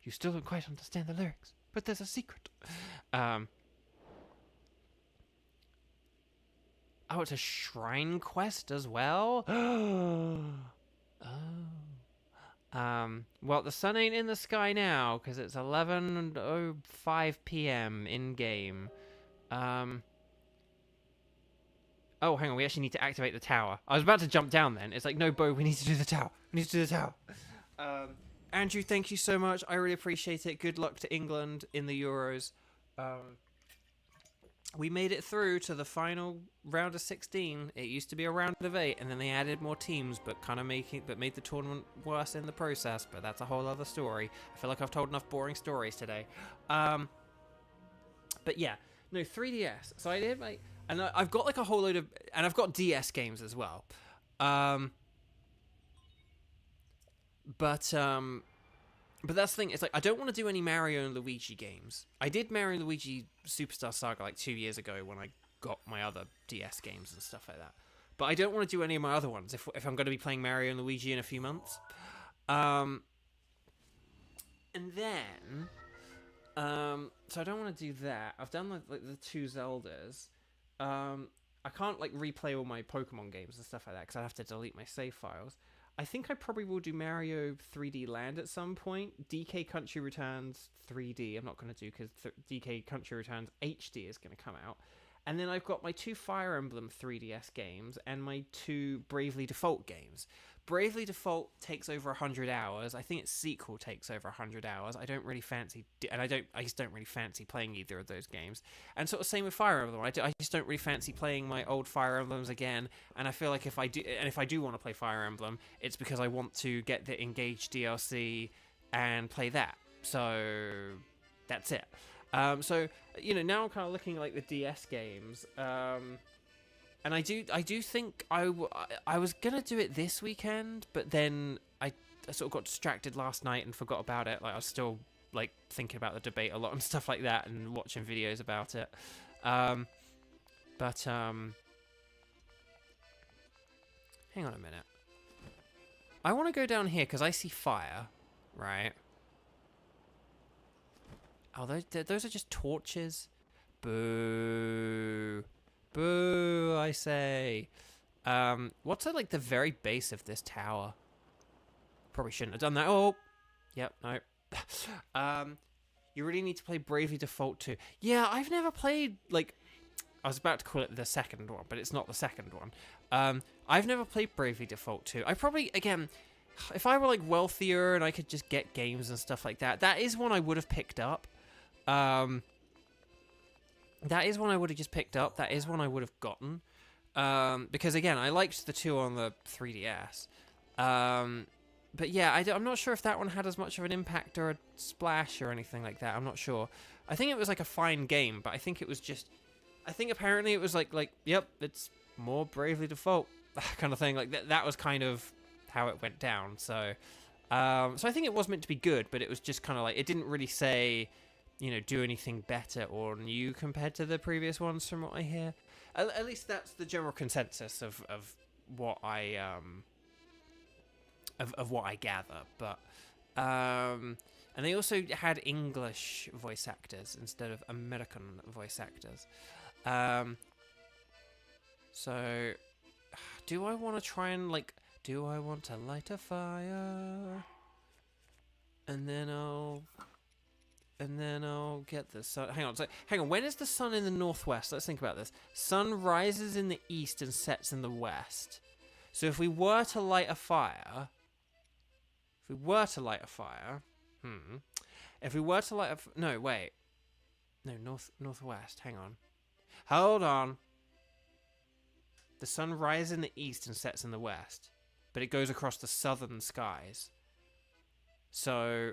You still don't quite understand the lyrics, but there's a secret. Oh, it's a shrine quest as well? Oh. Well, the sun ain't in the sky now, because it's 11:05 p.m. in-game. Oh, hang on, we actually need to activate the tower. I was about to jump down then. It's like, no, Beau, we need to do the tower. We need to do the tower. Andrew, thank you so much. I really appreciate it. Good luck to England in the Euros. We made it through to the final round of 16. It used to be a round of 8, and then they added more teams, but made the tournament worse in the process. But that's a whole other story. I feel like I've told enough boring stories today. But yeah, no 3DS. So I did and I've got like a whole load of, and I've got DS games as well. But that's the thing, it's like, I don't want to do any Mario and Luigi games. I did Mario and Luigi Superstar Saga like 2 years ago when I got my other DS games and stuff like that. But I don't want to do any of my other ones if I'm going to be playing Mario and Luigi in a few months. And then, so I don't want to do that. I've done like the 2 Zeldas. I can't like replay all my Pokemon games and stuff like that because I have to delete my save files. I think I probably will do Mario 3D Land at some point. DK Country Returns 3D I'm not going to do because DK Country Returns HD is going to come out. And then I've got my 2 Fire Emblem 3DS games and my 2 Bravely Default games. Bravely Default takes over 100 hours. I think its sequel takes over 100 hours. I don't really fancy, and I just don't really fancy playing either of those games. And sort of same with Fire Emblem. I just don't really fancy playing my old Fire Emblems again. And I feel like if I do want to play Fire Emblem, it's because I want to get the Engage DLC and play that. So that's it. So now I'm kind of looking at like the DS games. And I do think I was going to do it this weekend, but then I sort of got distracted last night and forgot about it. Like I was still like thinking about the debate a lot and stuff like that and watching videos about it. Hang on a minute. I want to go down here because I see fire, right? Oh, those are just torches. Boo. Boo, I say. What's at like the very base of this tower? Probably shouldn't have done that. Oh, yep, no. You really need to play Bravely Default 2. Yeah, I've never played, like, I was about to call it the second one, but it's not the second one. I've never played Bravely Default 2. I probably, again, if I were like wealthier and I could just get games and stuff like that, that is one I would have picked up. That is one I would have just picked up. That is one I would have gotten. Because, again, I liked the 2 on the 3DS. But, yeah, I'm not sure if that one had as much of an impact or a splash or anything like that. I'm not sure. I think it was, like, a fine game, but I think it was just... I think apparently it was, like yep, it's more Bravely Default kind of thing. Like, that was kind of how it went down. So I think it was meant to be good, but it was just kind of like... It didn't really say... do anything better or new compared to the previous ones from what I hear. At least that's the general consensus of what I of what I gather. But and they also had English voice actors instead of American voice actors. So do I want to try and like? Do I want to light a fire? And then I'll get the sun. Hang on. So, hang on. When is the sun in the northwest? Let's think about this. Sun rises in the east and sets in the west. So if we were to light a fire, no, wait, no, northwest. Hang on. Hold on. The sun rises in the east and sets in the west, but it goes across the southern skies. So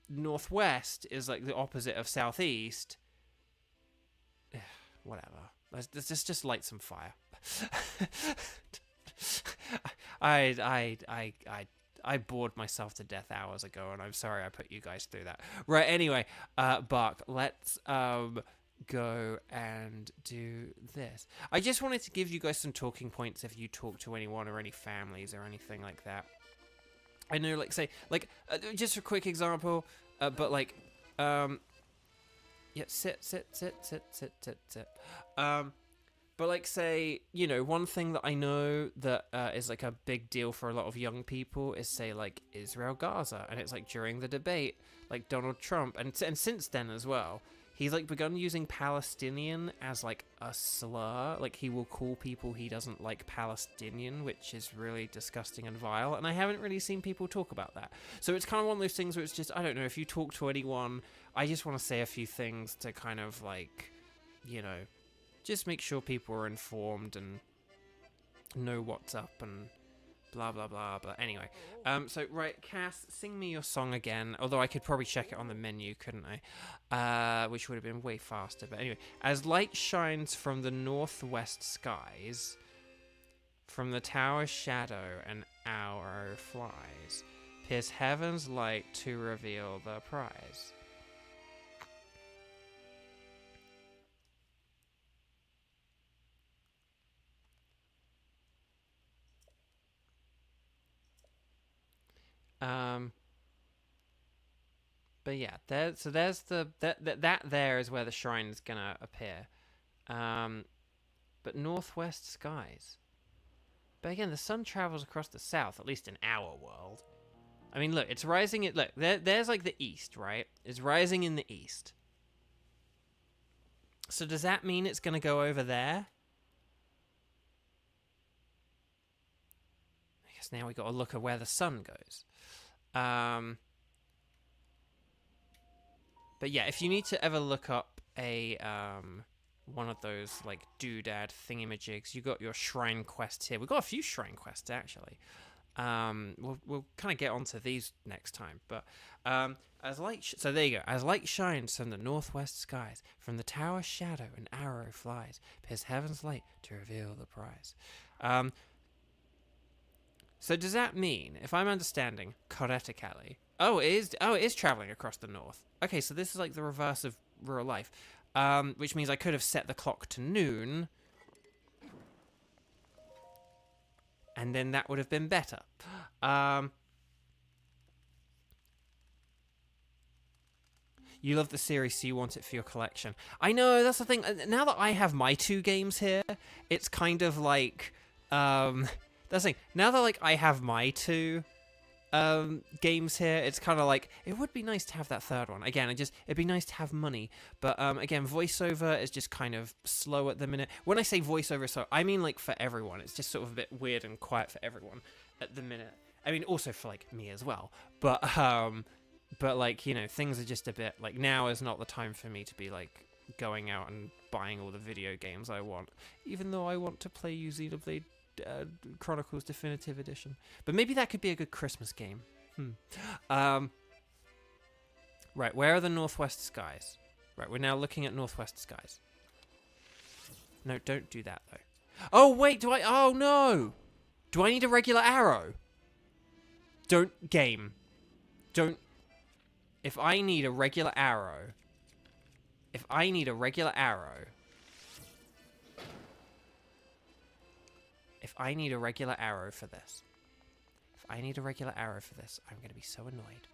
northwest is like the opposite of southeast. Whatever. Let's just light some fire. I bored myself to death hours ago, and I'm sorry I put you guys through that. Right. Anyway, Buck, let's go and do this. I just wanted to give you guys some talking points if you talk to anyone or any families or anything like that. I know, like, say, like, just a quick example, but, like, yeah, sit. But, like, say, you know, one thing that I know that is, like, a big deal for a lot of young people is, say, like, Israel-Gaza. And it's, like, during the debate, like, Donald Trump, and since then as well, he's, like, begun using Palestinian as, like, a slur. Like, he will call people he doesn't like Palestinian, which is really disgusting and vile. And I haven't really seen people talk about that. So it's kind of one of those things where it's just, I don't know, if you talk to anyone, I just want to say a few things to kind of, like, you know, just make sure people are informed and know what's up and blah, blah, blah. But anyway, so, right, Cass, sing me your song again. Although I could probably check it on the menu, couldn't I? Which would have been way faster. But anyway, as light shines from the northwest skies, from the tower's shadow an arrow flies, pierce heaven's light to reveal the prize. But yeah, there's that there is where the shrine is gonna appear. But northwest skies. But again, the sun travels across the south, at least in our world. I mean, look, it's rising at, look, there's like the east, right? It's rising in the east. So does that mean it's gonna go over there? I guess now we gotta look at where the sun goes. But yeah, if you need to ever look up a one of those like doodad thingamajigs, you got your shrine quests here. We've got a few shrine quests actually. We'll kind of get onto these next time. But as light, so there you go. As light shines from the northwest skies, from the tower's shadow an arrow flies, pierce heaven's light to reveal the prize. So does that mean, if I'm understanding correctly, it is traveling across the north. Okay, so this is like the reverse of real life, which means I could have set the clock to noon, and then that would have been better. You love the series, so you want it for your collection. I know, that's the thing. Now that I have my 2 games here, it's kind of like, that's the thing. Now that like I have my 2 games here, it's kind of like, it would be nice to have that 3rd one. Again, it'd be nice to have money. But again, voiceover is just kind of slow at the minute. When I say voiceover slow, I mean like for everyone. It's just sort of a bit weird and quiet for everyone at the minute. I mean, also for like me as well. But like, you know, things are just a bit like, now is not the time for me to be like going out and buying all the video games I want, even though I want to play Xenoblade Chronicles Definitive Edition. But maybe that could be a good Christmas game. Right, where are the northwest skies? Right, we're now looking at northwest skies. No, don't do that though. Oh wait, oh no! Do I need a regular arrow? Don't. If I need a regular arrow for this, If I need a regular arrow for this, I'm going to be so annoyed.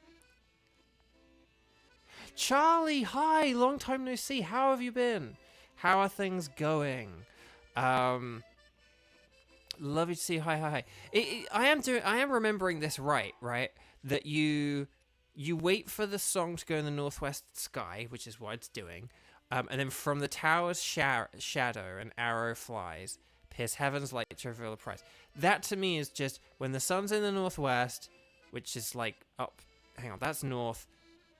Charlie, hi! Long time no see. How have you been? How are things going? Love you to see you. Hi, hi, hi. I am remembering this right? That you wait for the song to go in the northwest sky, which is what it's doing. And then from the tower's shadow, an arrow flies, pierce heaven's light to reveal the prize. That to me is just when the sun's in the northwest, which is like up. Hang on, that's north.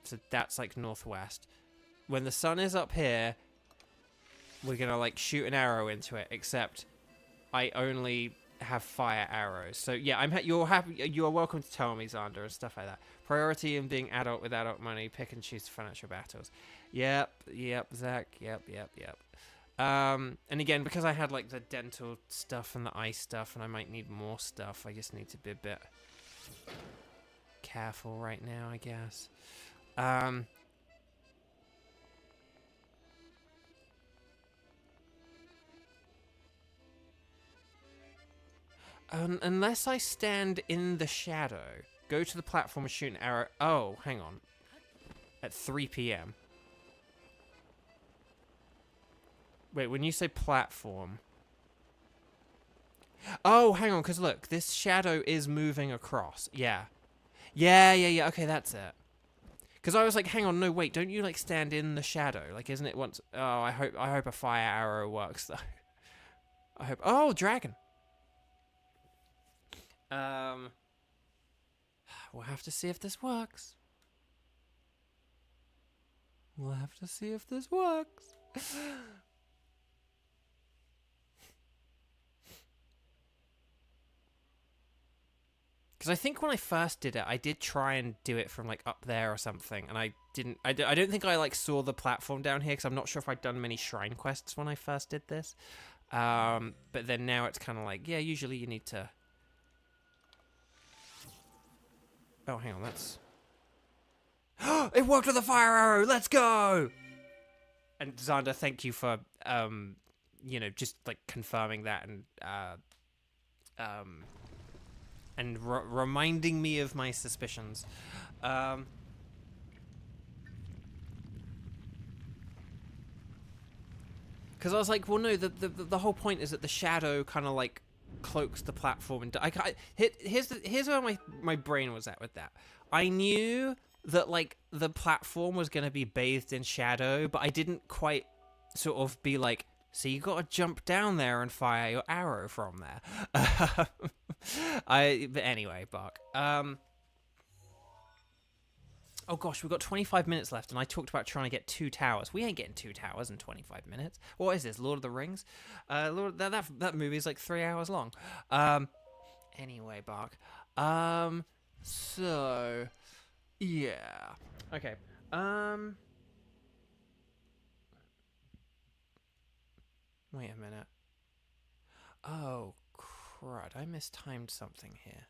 So that's like northwest. When the sun is up here, we're gonna like shoot an arrow into it. Except I only have fire arrows. So yeah, you're happy. You are welcome to tell me, Xander, and stuff like that. Priority in being adult with adult money. Pick and choose financial battles. Yep, Zach. Yep. And again, because I had like the dental stuff and the eye stuff, and I might need more stuff, I just need to be a bit careful right now, I guess. Unless I stand in the shadow, go to the platform and shoot an arrow. Oh, hang on. At 3 p.m. Wait, when you say platform... Oh, hang on, because look, this shadow is moving across. Yeah. Yeah. Okay, that's it. Because I was like, hang on, no, wait, don't you, like, stand in the shadow? Like, isn't it once... Oh, I hope a fire arrow works, though. I hope... Oh, dragon! We'll have to see if this works. We'll have to see if this works. Because I think when I first did it, I did try and do it from like up there or something, and I didn't. I don't think I like saw the platform down here because I'm not sure if I'd done many shrine quests when I first did this. But then now it's kind of like, yeah, usually you need to. Oh, hang on, that's. It worked with a fire arrow. Let's go. And Xander, thank you for just like confirming that and reminding me of my suspicions. Because I was like, well, no, the whole point is that the shadow kind of like cloaks the platform, and here's where my brain was at with that. I knew that like the platform was going to be bathed in shadow, but I didn't quite sort of be like, so you got to jump down there and fire your arrow from there. But anyway, Bark. Oh gosh, we've got 25 minutes left, and I talked about trying to get 2 towers. We ain't getting 2 towers in 25 minutes. What is this, Lord of the Rings? That movie is like 3 hours long. Anyway, Bark. So, yeah. Okay. Wait a minute. Oh, crud. I mistimed something here.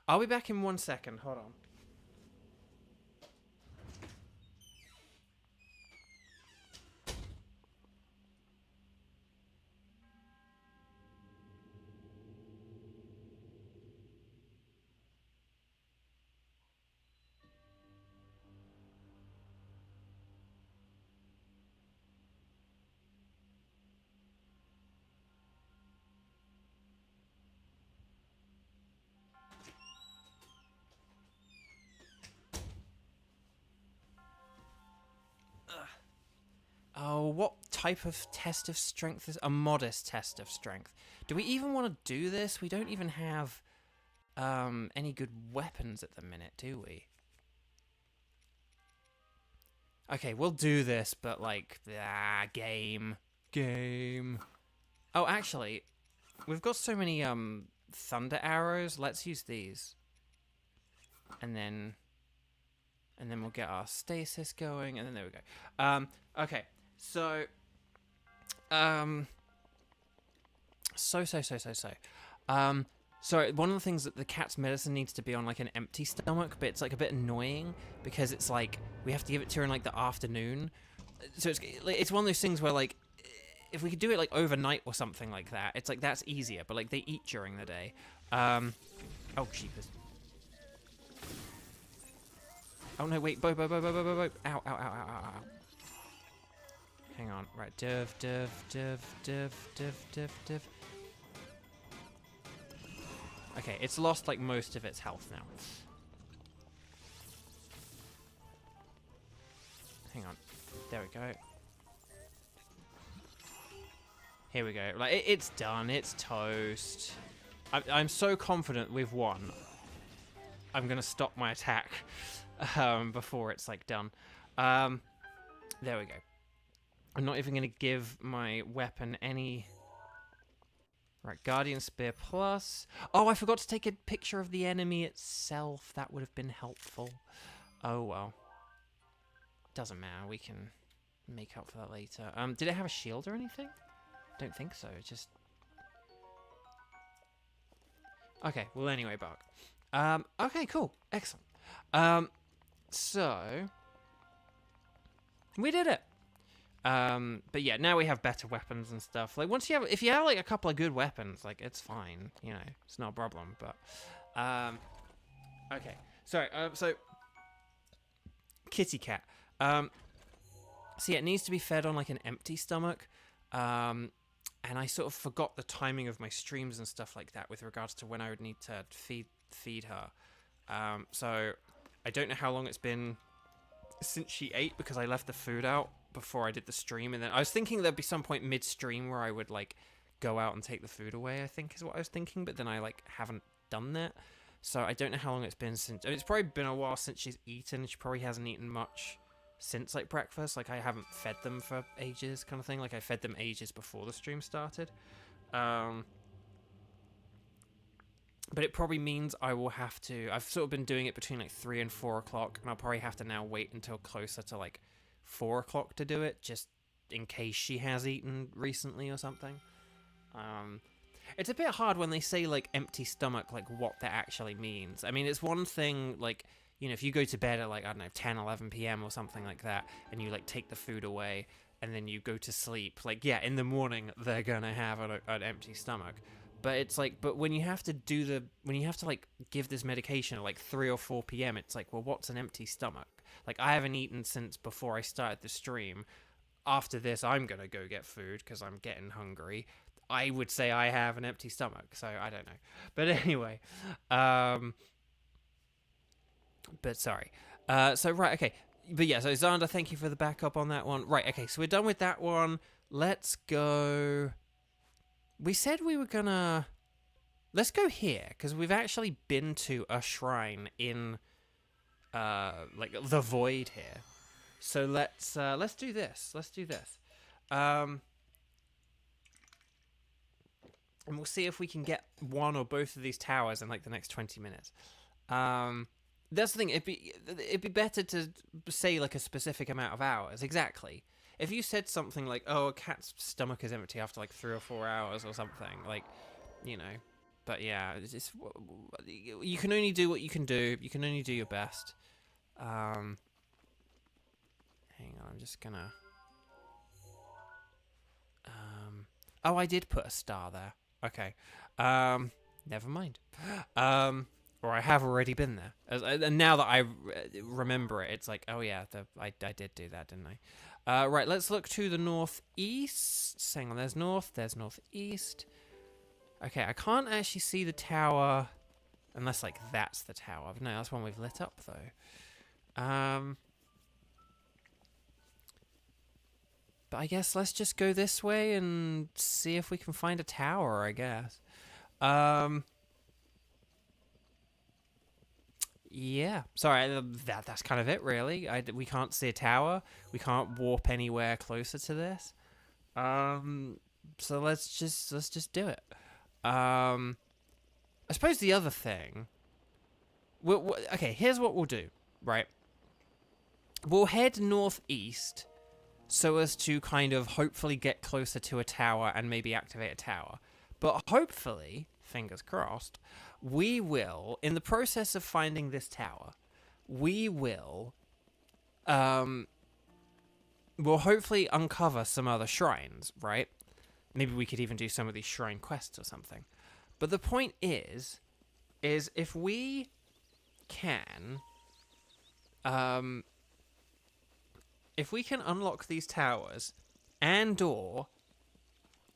I'll be back in 1 second. Hold on. Oh, what type of test of strength is a modest test of strength? Do we even want to do this? We don't even have any good weapons at the minute, do we? Okay, we'll do this, but like, game. Oh, actually, we've got so many thunder arrows. Let's use these, and then we'll get our stasis going, and then there we go. Okay. So, so one of the things that the cat's medicine needs to be on like an empty stomach, but it's like a bit annoying because it's like we have to give it to her in like the afternoon. So it's one of those things where like if we could do it like overnight or something like that, it's like that's easier. But like they eat during the day. Oh, jeepers. Oh no, wait, Beau. Ow, ow, ow, ow, ow, ow. Hang on, right, div. Okay, it's lost like most of its health now. Hang on, there we go. Here we go, like, it's done, it's toast. I'm so confident we've won. I'm gonna stop my attack before it's like done. There we go. I'm not even gonna give my weapon any. Right, Guardian Spear plus. Oh, I forgot to take a picture of the enemy itself. That would have been helpful. Oh well. Doesn't matter. We can make up for that later. Did it have a shield or anything? Don't think so. It just. Okay. Well, anyway, Bark. Okay. Cool. Excellent. So we did it. But yeah, now we have better weapons and stuff. Like if you have like a couple of good weapons, like it's fine, you know, it's not a problem. But, okay, sorry. So kitty cat. So yeah, it needs to be fed on like an empty stomach. And I sort of forgot the timing of my streams and stuff like that with regards to when I would need to feed her. So I don't know how long it's been since she ate because I left the food out before I did the stream, and then I was thinking there'd be some point mid-stream where I would like go out and take the food away, I think is what I was thinking, but then I like haven't done that. So I don't know how long it's been since. I mean, it's probably been a while since she's eaten. She probably hasn't eaten much since like breakfast. Like I haven't fed them for ages, kind of thing. Like I fed them ages before the stream started. But it probably means I will have to. I've sort of been doing it between like 3 and 4 o'clock, and I'll probably have to now wait until closer to like 4 o'clock to do it, just in case she has eaten recently or something. It's a bit hard when they say like empty stomach, like what that actually means. I mean, it's one thing like, you know, if you go to bed at like, I don't know, 10, 11 p.m. or something like that, and you like take the food away and then you go to sleep, like, yeah, in the morning they're gonna have an empty stomach. But it's like, but when you have to like give this medication at like 3 or 4 p.m., it's like, well, what's an empty stomach? Like, I haven't eaten since before I started the stream. After this, I'm going to go get food because I'm getting hungry. I would say I have an empty stomach, so I don't know. But anyway, but sorry. So, right, okay. But yeah, so Xander, thank you for the backup on that one. Right, okay, so we're done with that one. Let's go. We said we were gonna. Let's go here, because we've actually been to a shrine in like the void here. So let's do this. And we'll see if we can get one or both of these towers in like the next 20 minutes. That's the thing, it'd be better to say like a specific amount of hours. Exactly. If you said something like, oh, a cat's stomach is empty after like 3 or 4 hours or something, like, you know. But yeah, it's just, you can only do what you can do. You can only do your best. Hang on, I'm just gonna... oh, I did put a star there. Okay. Never mind. Or I have already been there. And now that I remember it, it's like, oh yeah, I did do that, didn't I? Right, let's look to the northeast. Hang on, there's northeast. Okay, I can't actually see the tower unless, like, that's the tower. No, that's one we've lit up, though. But I guess let's just go this way and see if we can find a tower, I guess. Yeah, sorry, that's kind of it, really. We can't see a tower. We can't warp anywhere closer to this. So let's just do it. I suppose the other thing... okay, here's what we'll do, right? We'll head northeast so as to kind of hopefully get closer to a tower and maybe activate a tower. But hopefully, fingers crossed, we will, in the process of finding this tower, we will we'll hopefully uncover some other shrines, right? Maybe we could even do some of these shrine quests or something. But the point is, is if we can, unlock these towers and/or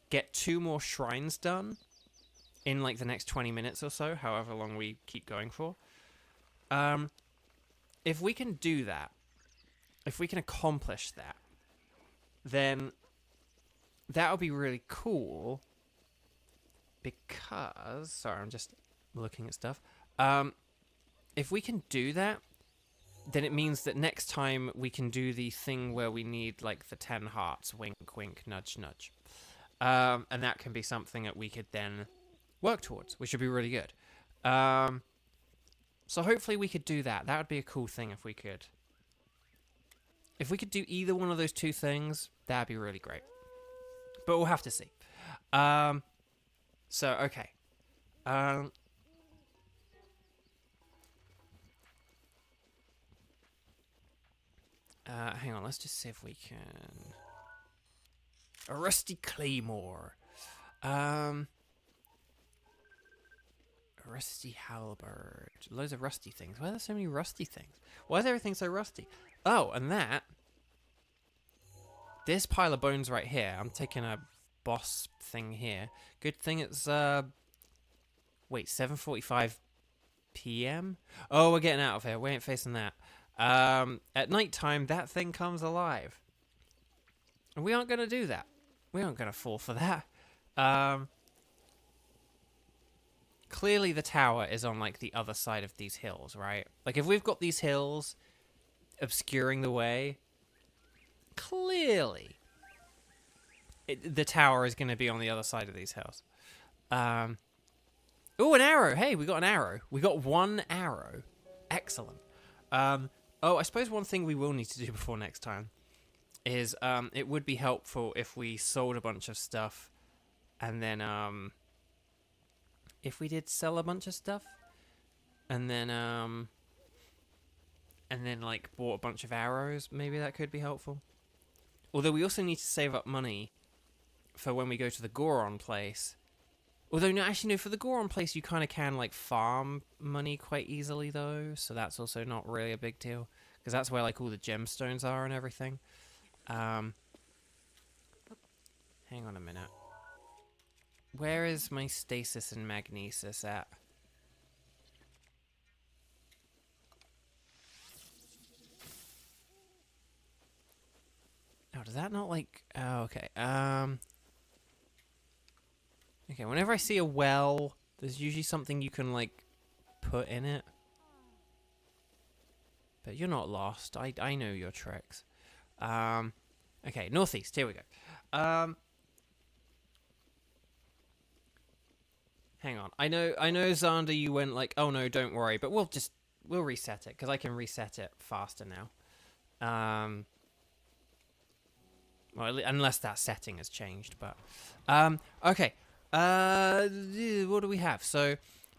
get 2 more shrines done in like the next 20 minutes or so, however long we keep going for. If we can do that, if we can accomplish that, then that would be really cool. Because, sorry, I'm just looking at stuff. If we can do that, then it means that next time we can do the thing where we need like the 10 hearts, wink, wink, nudge, nudge. And that can be something that we could then work towards, which would be really good. So hopefully we could do that. That would be a cool thing if we could. If we could do either one of those 2 things, that'd be really great. But we'll have to see. So, okay. Hang on, let's just see if we can... A rusty claymore. A rusty halberd. Loads of rusty things. Why are there so many rusty things? Why is everything so rusty? Oh, and that... This pile of bones right here. I'm taking a boss thing here. Good thing it's, wait, 7:45 p.m.? Oh, we're getting out of here. We ain't facing that. At night time, that thing comes alive. And we aren't going to do that. We aren't going to fall for that. Clearly the tower is on, like, the other side of these hills, right? Like, if we've got these hills obscuring the way, clearly the tower is going to be on the other side of these hills. Oh, an arrow. Hey, we got an arrow. We got 1 arrow. Excellent. Oh, I suppose one thing we will need to do before next time is it would be helpful if we sold a bunch of stuff and then if we did sell a bunch of stuff and then like bought a bunch of arrows, maybe that could be helpful. Although we also need to save up money for when we go to the Goron place. Although, no, actually, no, for the Goron place, you kind of can, like, farm money quite easily, though. So that's also not really a big deal. Because that's where, like, all the gemstones are and everything. Hang on a minute. Where is my stasis and magnesis at? Oh, does that not, like... Oh, okay. Okay, whenever I see a well, there's usually something you can, like, put in it. But you're not lost. I know your tricks. Okay, northeast. Here we go. Hang on. I know, Xander, you went like, oh no, don't worry. But we'll reset it, because I can reset it faster now. Well, unless that setting has changed, but... okay. What do we have? So,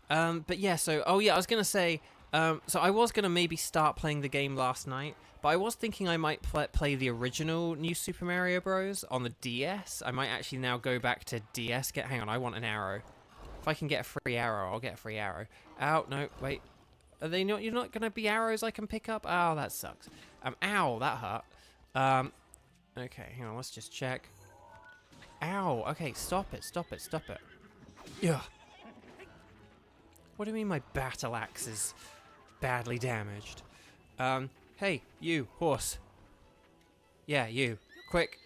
but yeah, so, oh yeah, I was going to say, so I was going to maybe start playing the game last night, but I was thinking I might play the original New Super Mario Bros. On the DS. I might actually now go back to DS. Hang on, I want an arrow. If I can get a free arrow, I'll get a free arrow. Ow, no, wait. Are they not, you're not going to be arrows I can pick up? Oh, that sucks. Ow, that hurt. Okay, hang on, let's just check. Ow, okay, stop it. Yeah. What do you mean my battle axe is badly damaged? Hey, you, horse. Yeah, you. Quick.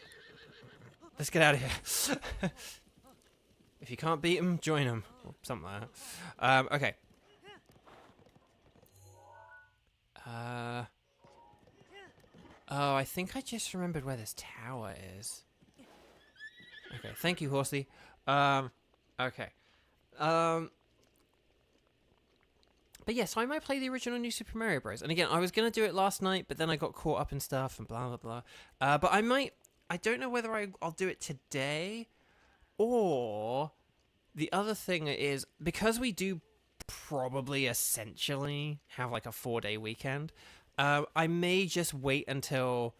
Let's get out of here. If you can't beat him, join him. Or something like that. Okay. Oh, I think I just remembered where this tower is. Okay, thank you, horsey. Okay. But yeah, so I might play the original New Super Mario Bros. And again, I was going to do it last night, but then I got caught up in stuff and blah, blah, blah. But I don't know whether I'll do it today, or the other thing is, because we do probably essentially have like a 4-day weekend, I may just wait until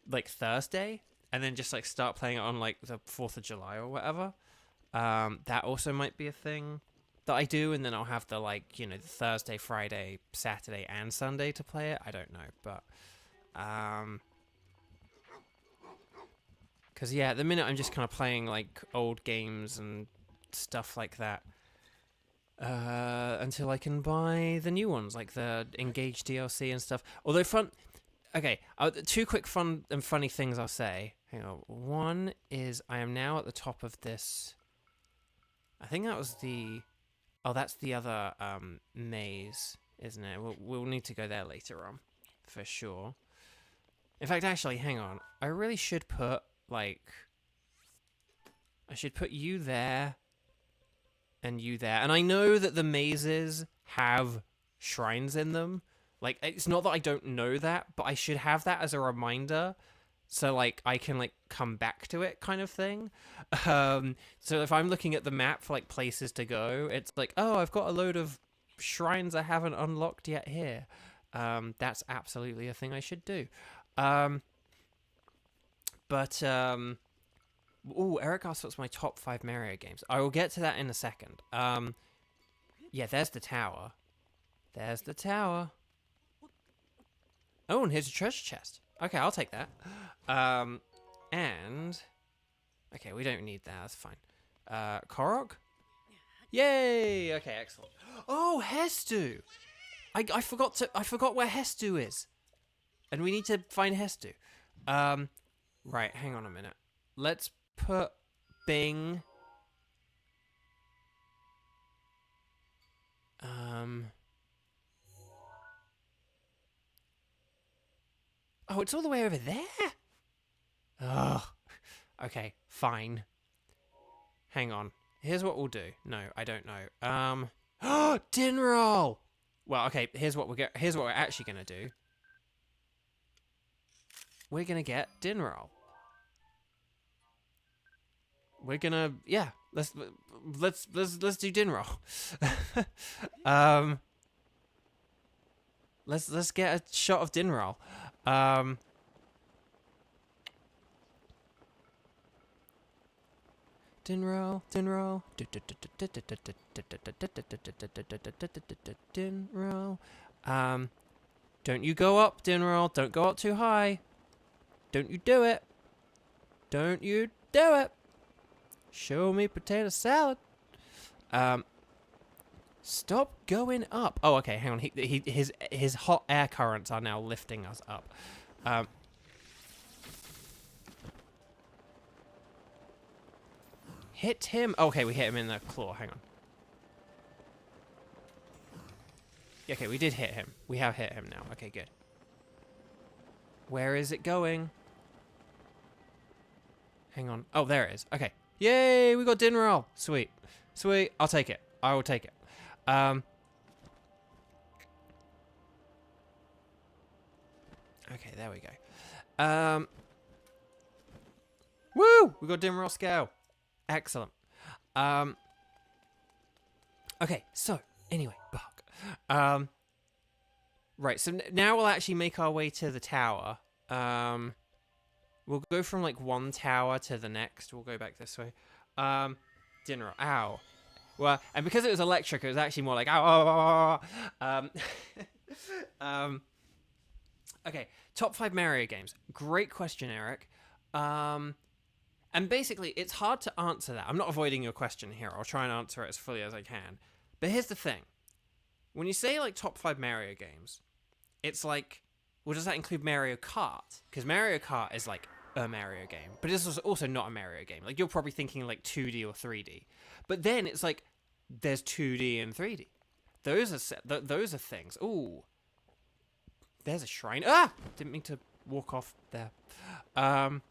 like Thursday and then just like start playing it on like the 4th of July or whatever. That also might be a thing. that I do, and then I'll have the, like, you know, the Thursday, Friday, Saturday, and Sunday to play it. I don't know, but because yeah, at the minute I'm just kind of playing like old games and stuff like that until I can buy the new ones, like the Engage DLC and stuff. Although fun. Okay, two quick fun and funny things I'll say. Hang on. One is I am now at the top of this. I think that was the. Oh, that's the other maze, isn't it? We'll need to go there later on, for sure. In fact, actually, hang on. I really should put like. I should put you there. And you there. And I know that the mazes have shrines in them. Like, it's not that I don't know that, but I should have that as a reminder. So, like, I can, like, come back to it kind of thing. So if I'm looking at the map for, like, places to go, it's like, oh, I've got a load of shrines I haven't unlocked yet here. That's absolutely a thing I should do. Ooh, Eric asked what's my top 5 Mario games. I will get to that in a second. Yeah, there's the tower. There's the tower. Oh, and here's a treasure chest. Okay, I'll take that. And... Okay, we don't need that. That's fine. Korok? Yay! Okay, excellent. Oh, Hestu! I forgot where Hestu is. And we need to find Hestu. Right, hang on a minute. Let's put Bing. Oh, it's all the way over there? Oh. Okay, fine. Hang on. Here's what we'll do. No, I don't know. Oh, din roll. Well, okay, here's what we're actually gonna do. We're gonna get din roll. We're gonna, yeah, let's do din roll. Let's get a shot of din roll. Din roll, din roll, din roll. Don't you go up, din roll. Don't go up too high. Don't you do it. Don't you do it. Show me potato salad. Stop going up. Oh, okay. Hang on. His hot air currents are now lifting us up. Hit him. Okay, we hit him in the claw. Hang on. Okay, we did hit him. We have hit him now. Okay, good. Where is it going? Hang on. Oh, there it is. Okay. Yay, we got din roll. Sweet. Sweet. I'll take it. I will take it. Okay, there we go. Woo! We got din roll scale. Excellent. Okay, so, anyway, Buck. Right, so now we'll actually make our way to the tower. We'll go from, like, one tower to the next. We'll go back this way. Din roll. Ow. Well, and because it was electric, it was actually more like, ow, ow, ow, ow. Okay, top 5 Mario games. Great question, Eric. And basically, it's hard to answer that. I'm not avoiding your question here. I'll try and answer it as fully as I can. But here's the thing. When you say, like, top 5 Mario games, it's like, well, does that include Mario Kart? Because Mario Kart is, like, a Mario game. But it's also not a Mario game. Like, you're probably thinking, like, 2D or 3D. But then it's like, there's 2D and 3D. Those are things. Ooh. There's a shrine. Ah! Didn't mean to walk off there. Kind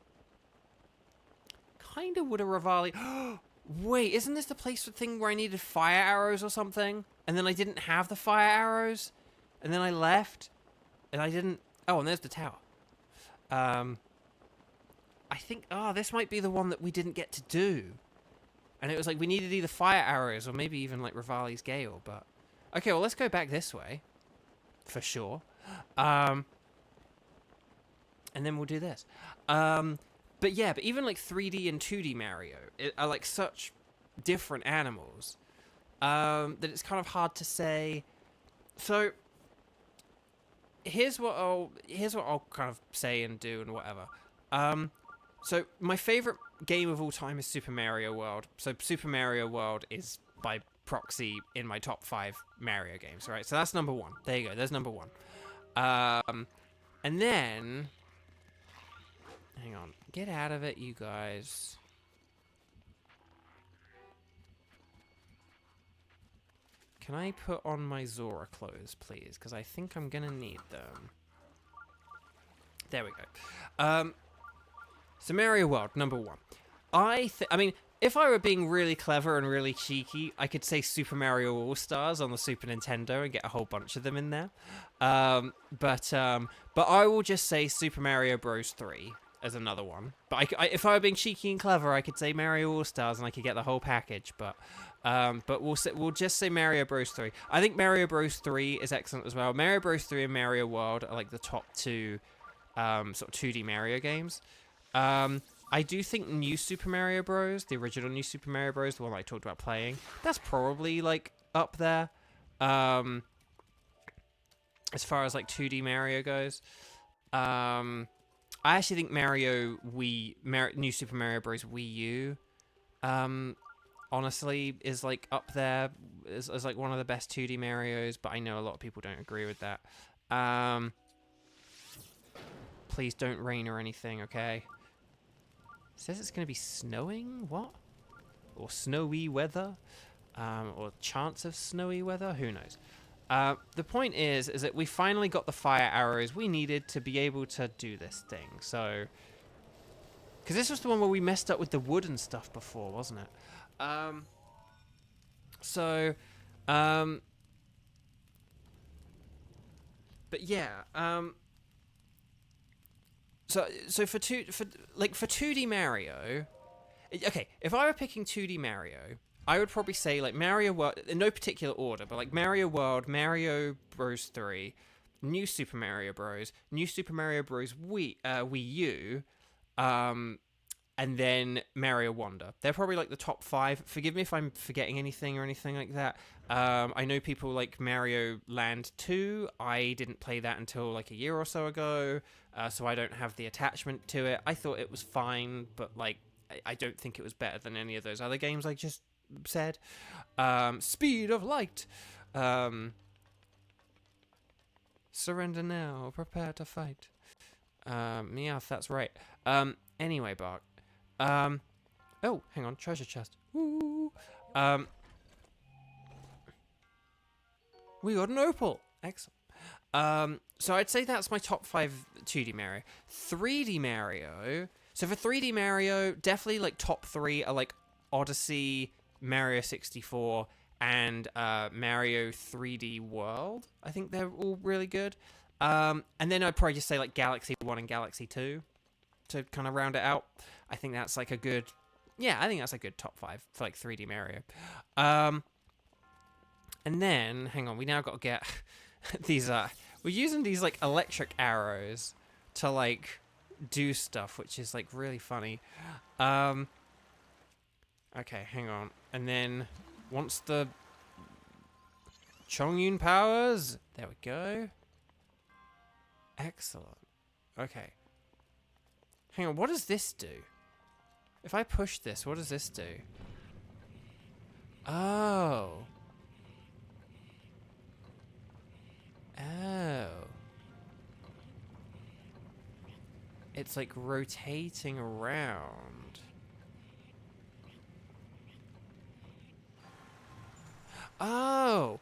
of would have Rivali. Wait, isn't this the thing where I needed fire arrows or something? And then I didn't have the fire arrows? And then I left? And I didn't... Oh, and there's the tower. I think... Oh, this might be the one that we didn't get to do. And it was like we needed either fire arrows or maybe even like Rivali's Gale, but... Okay, well, let's go back this way. For sure. And then we'll do this. But yeah, but even like 3D and 2D Mario are like such different animals that it's kind of hard to say. So here's what I'll kind of say and do and whatever. So my favorite game of all time is Super Mario World. So Super Mario World is by proxy in my top 5 Mario games, right? So that's number 1. There you go. There's number 1. And then, hang on, get out of it, you guys. Can I put on my Zora clothes, please? Because I think I'm gonna need them. There we go. So Mario World, number 1. I mean, if I were being really clever and really cheeky, I could say Super Mario All-Stars on the Super Nintendo and get a whole bunch of them in there. But I will just say Super Mario Bros. 3 as another one. But if I were being cheeky and clever, I could say Mario All-Stars and I could get the whole package. But we'll just say Mario Bros. 3. I think Mario Bros. 3 is excellent as well. Mario Bros. 3 and Mario World are like the top 2 sort of 2D Mario games. I do think New Super Mario Bros., the original New Super Mario Bros., the one I talked about playing, that's probably, like, up there, as far as, like, 2D Mario goes. I actually think New Super Mario Bros. Wii U, honestly, is, like, up there as, like, one of the best 2D Marios, but I know a lot of people don't agree with that. Please don't rain or anything, okay? It says it's going to be snowing? What? Or snowy weather? Or chance of snowy weather? Who knows? The point is that we finally got the fire arrows we needed to be able to do this thing. So, because this was the one where we messed up with the wood and stuff before, wasn't it? But yeah, So for 2D Mario, okay, if I were picking 2D Mario, I would probably say like Mario World in no particular order, but like Mario World, Mario Bros. 3, New Super Mario Bros., New Super Mario Bros. Wii U, and then Mario Wonder. They're probably like the top 5. Forgive me if I'm forgetting anything or anything like that. I know people like Mario Land 2. I didn't play that until like a year or so ago, so I don't have the attachment to it. I thought it was fine, but like I don't think it was better than any of those other games I just said. Speed of Light. Surrender now, prepare to fight. Meowth, that's right. Anyway, Bark. Oh, hang on, treasure chest. Woo! We got an opal. Excellent. So I'd say that's my top 5 2D Mario. 3D Mario. So for 3D Mario, definitely like top 3 are like Odyssey, Mario 64, and Mario 3D World. I think they're all really good. And then I'd probably just say like Galaxy 1 and Galaxy 2 to kind of round it out. I think that's like a good, I think that's a good top 5 for like 3D Mario. And then, hang on, we now got to get these, we're using these like electric arrows to like do stuff, which is like really funny. Okay, hang on. And then once the Chongyun powers, there we go. Excellent. Okay. Hang on, what does this do? If I push this, what does this do? Oh. Oh. It's like rotating around. Oh.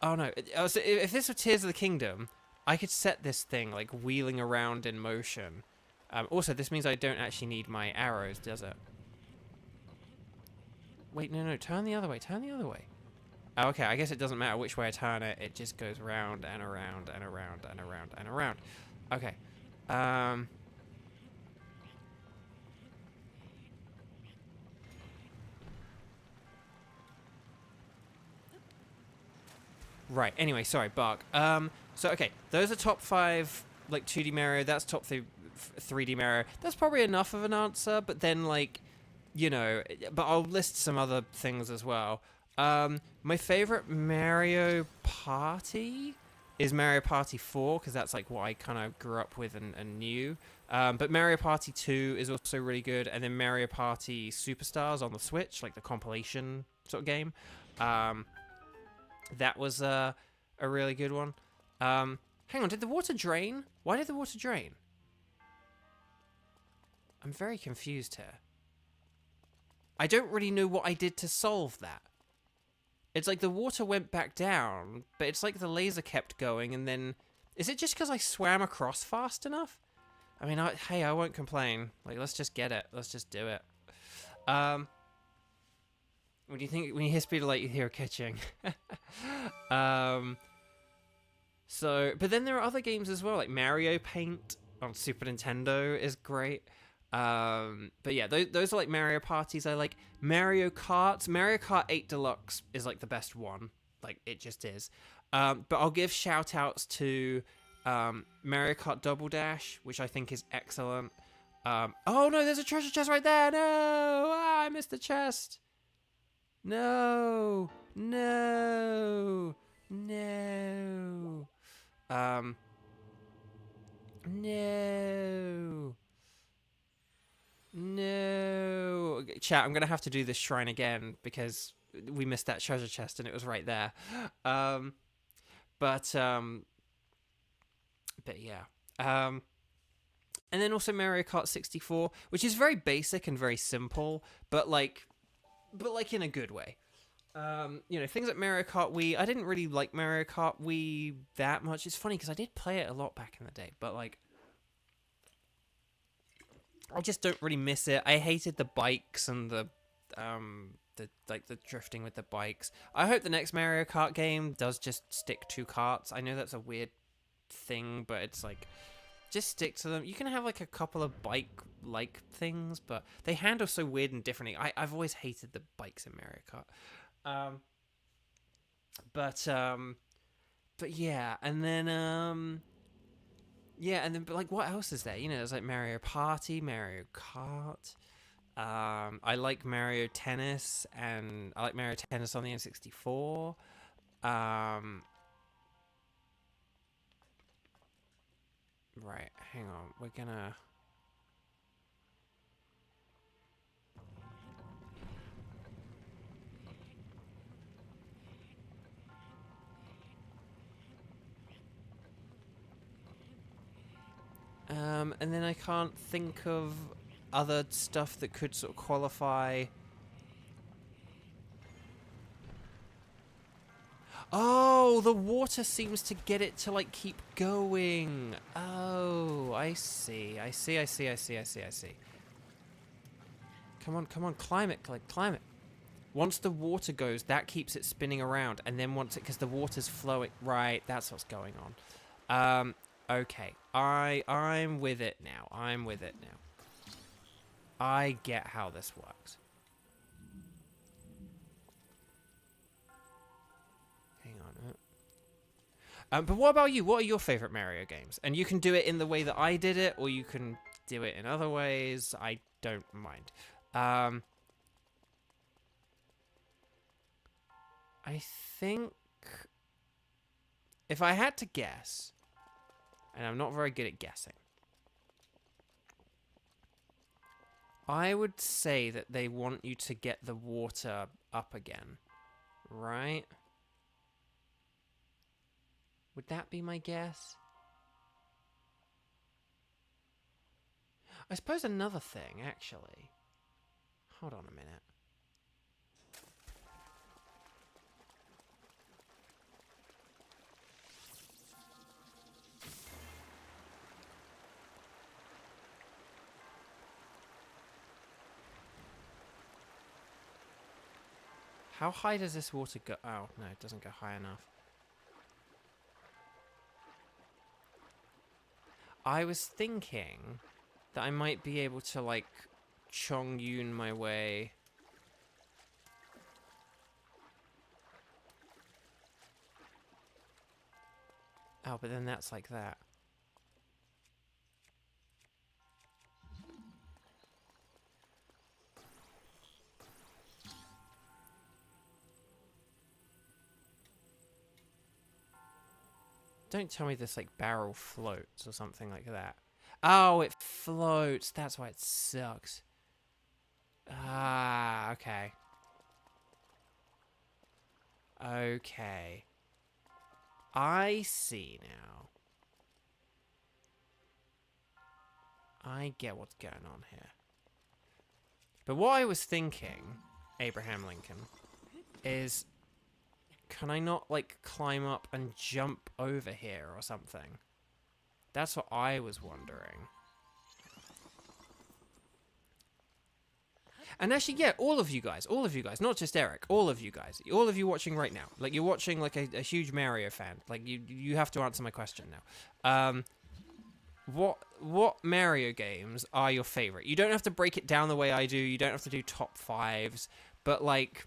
Oh no. So if this were Tears of the Kingdom, I could set this thing like wheeling around in motion. Also, this means I don't actually need my arrows, does it? Wait, no, turn the other way, turn the other way. Oh, okay, I guess it doesn't matter which way I turn it, it just goes round and around and around and around and around. Okay. Right, anyway, sorry, Bark. So, okay, those are top 5, like, 2D Mario, that's top 3D Mario. That's probably enough of an answer, but then, like, you know, but I'll list some other things as well. My favorite Mario Party is Mario Party 4 because that's like what I kind of grew up with and knew. But Mario Party 2 is also really good, and then Mario Party Superstars on the Switch, like the compilation sort of game. That was a really good one. Hang on, did the water drain? Why did the water drain? I'm very confused here. I don't really know what I did to solve that. It's like the water went back down, but it's like the laser kept going, and then... Is it just because I swam across fast enough? I mean, hey, I won't complain. Like, let's just get it. Let's just do it. What do you think when you hear speed of light, you hear a catching? So, but then there are other games as well, like Mario Paint on Super Nintendo is great. But yeah, those are like Mario parties I like. Mario Kart 8 Deluxe is like the best one. Like, it just is. But I'll give shout outs to Mario Kart Double Dash, which I think is excellent. Oh no, there's a treasure chest right there. No, I missed the chest. No. No. No. No. Chat, I'm going to have to do this shrine again because we missed that treasure chest and it was right there. But yeah. And then also Mario Kart 64, which is very basic and very simple, but like in a good way. You know, things like Mario Kart Wii. I didn't really like Mario Kart Wii that much. It's funny because I did play it a lot back in the day, but like, I just don't really miss it. I hated the bikes and the drifting with the bikes. I hope the next Mario Kart game does just stick to karts. I know that's a weird thing, but it's like, just stick to them. You can have like a couple of bike-like things, but they handle so weird and differently. I've always hated the bikes in Mario Kart. But yeah, and then but like, what else is there? You know, there's like Mario Party, Mario Kart. I like Mario Tennis, and I like Mario Tennis on the N64. Right, hang on. We're gonna... and then I can't think of other stuff that could sort of qualify. Oh, the water seems to get it to like keep going. Oh, I see. Come on, climb it, climb it. Once the water goes, that keeps it spinning around, and then once it, because the water's flowing, right, that's what's going on. Okay, I'm with it now. I get how this works. Hang on. But what about you? What are your favorite Mario games? And you can do it in the way that I did it, or you can do it in other ways. I don't mind. I think if I had to guess, and I'm not very good at guessing, I would say that they want you to get the water up again, right? Would that be my guess? I suppose another thing, actually. Hold on a minute. How high does this water go? Oh, no, it doesn't go high enough. I was thinking that I might be able to, like, Chong Yun my way. Oh, but then that's like that. Don't tell me this, like, barrel floats or something like that. Oh, it floats. That's why it sucks. Ah, okay. Okay. I see now. I get what's going on here. But what I was thinking, Abraham Lincoln, is... Can I not, like, climb up and jump over here or something? That's what I was wondering. And actually, yeah, all of you guys, not just Eric, all of you guys, all of you watching right now, like, you're watching, like, a huge Mario fan. Like, you have to answer my question now. What Mario games are your favorite? You don't have to break it down the way I do. You don't have to do top 5s. But, like,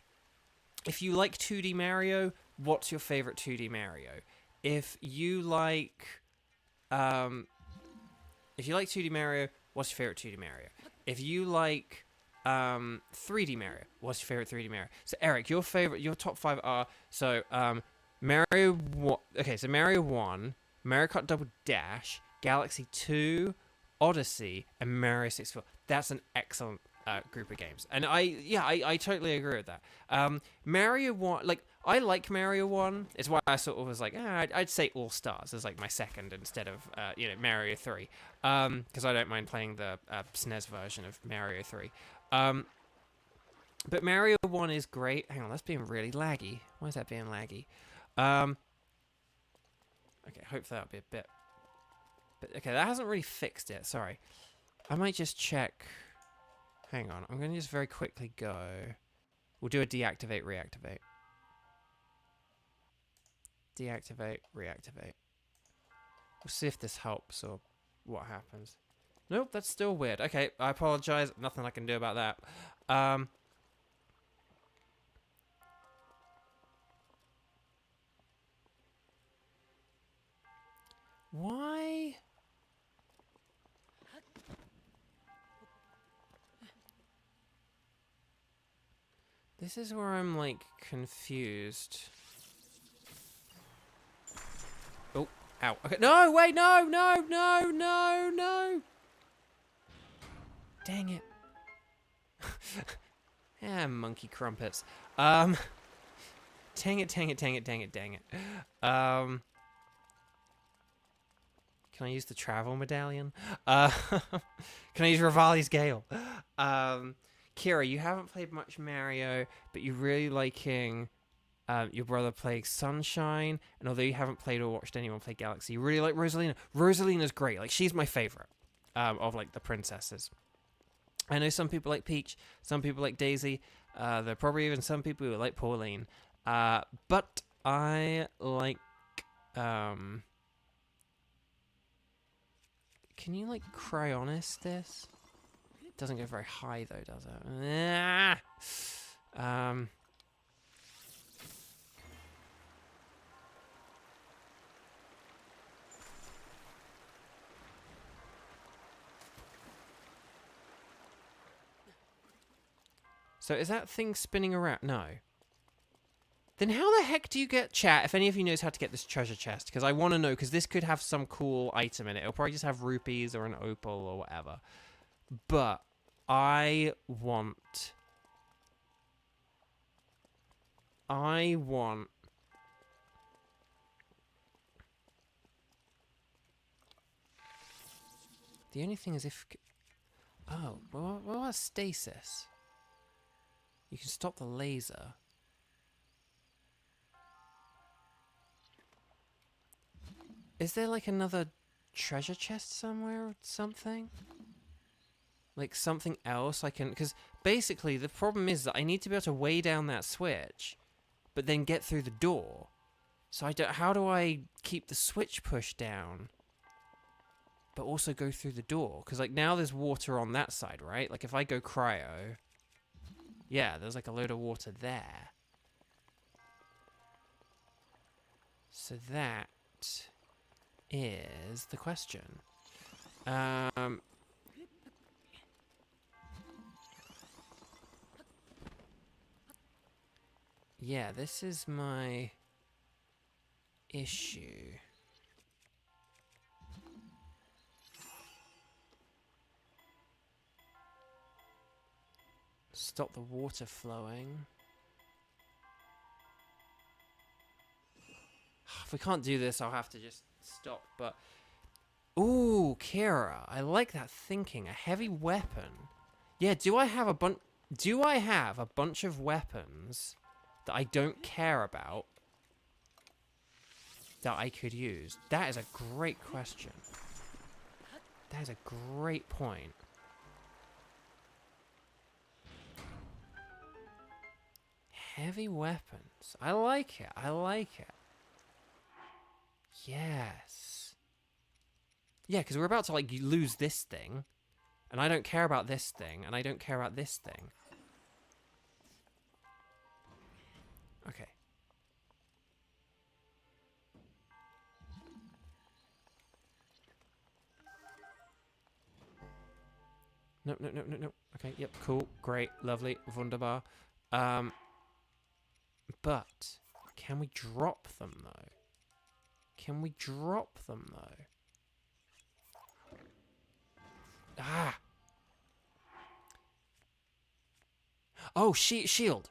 if you like 2D Mario, what's your favorite 2D Mario? If you like 2D Mario, what's your favorite 2D Mario? If you like 3D Mario, what's your favorite 3D Mario? So Eric, your top 5 are Mario 1. Okay, so Mario 1, Mario Kart Double Dash, Galaxy 2, Odyssey, and Mario 64. That's an excellent group of games, and I totally agree with that. Mario 1, like, I like Mario 1. It's why I sort of was like, I'd say All Stars as like my second instead of Mario 3, because I don't mind playing the SNES version of Mario 3. But Mario 1 is great. Hang on, that's being really laggy. Why is that being laggy? Okay, hopefully that'll be a bit. But okay, that hasn't really fixed it. Sorry, I might just check. Hang on, I'm going to just very quickly go. We'll do a deactivate, reactivate. Deactivate, reactivate. We'll see if this helps or what happens. Nope, that's still weird. Okay, I apologize. Nothing I can do about that. Why? This is where I'm, like, confused. Oh, ow. Okay, no, wait, no. Dang it. Monkey crumpets. Dang it. Can I use the travel medallion? Can I use Rivali's Gale? Kira, you haven't played much Mario, but you're really liking your brother playing Sunshine, and although you haven't played or watched anyone play Galaxy, you really like Rosalina. Rosalina's great. Like, she's my favorite of, like, the princesses. I know some people like Peach, some people like Daisy, there are probably even some people who like Pauline, but I like, can you, like, Cryonis this? Doesn't go very high though, does it? So is that thing spinning around? No. Then how the heck do you get, chat, if any of you knows how to get this treasure chest? Because I want to know, because this could have some cool item in it. It'll probably just have rupees or an opal or whatever. But I want... The only thing is if... Oh, what about stasis? You can stop the laser. Is there, like, another treasure chest somewhere or something? Like, something else I can... Because basically the problem is that I need to be able to weigh down that switch, but then get through the door. So I don't... How do I keep the switch pushed down, but also go through the door? Because, like, now there's water on that side, right? Like, if I go cryo... Yeah, there's, like, a load of water there. So that is the question. Yeah, this is my issue. Stop the water flowing. If we can't do this, I'll have to just stop, but... Ooh, Kira. I like that thinking. A heavy weapon. Yeah, do I have a bunch of weapons that I don't care about that I could use? That is a great question. That is a great point. Heavy weapons. I like it. I like it. Yes. Yeah, because we're about to, like, lose this thing. And I don't care about this thing. And I don't care about this thing. Okay. No, no, no, no, no. Okay, yep, cool, great, lovely, wunderbar. But can we drop them, though? Can we drop them, though? Ah! Oh, shield.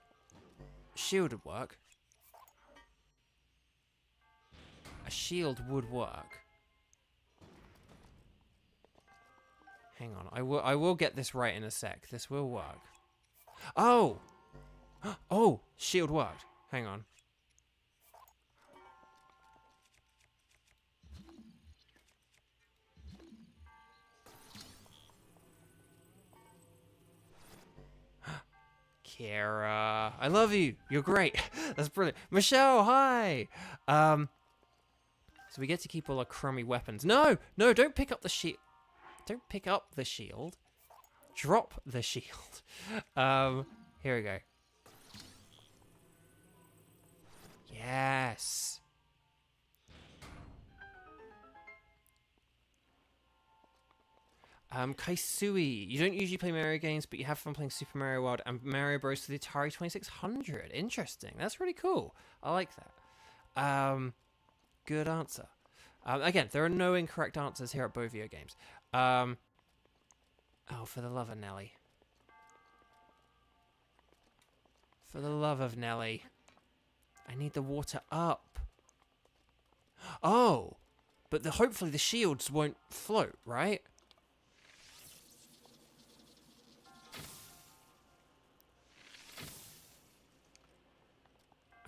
Shield would work. A shield would work. Hang on, I will get this right in a sec. This will work. Oh! Oh, shield worked. Hang on. Kara, I love you. You're great. That's brilliant. Michelle, hi. So we get to keep all our crummy weapons. No, no, don't pick up the shield. Don't pick up the shield. Drop the shield. Here we go. Yes. Kaisui, you don't usually play Mario games, but you have fun playing Super Mario World and Mario Bros. For the Atari 2600. Interesting. That's really cool. I like that. Good answer. Again, there are no incorrect answers here at Beau Video Games. Oh, for the love of Nelly. For the love of Nelly. I need the water up. Oh, but hopefully the shields won't float, right?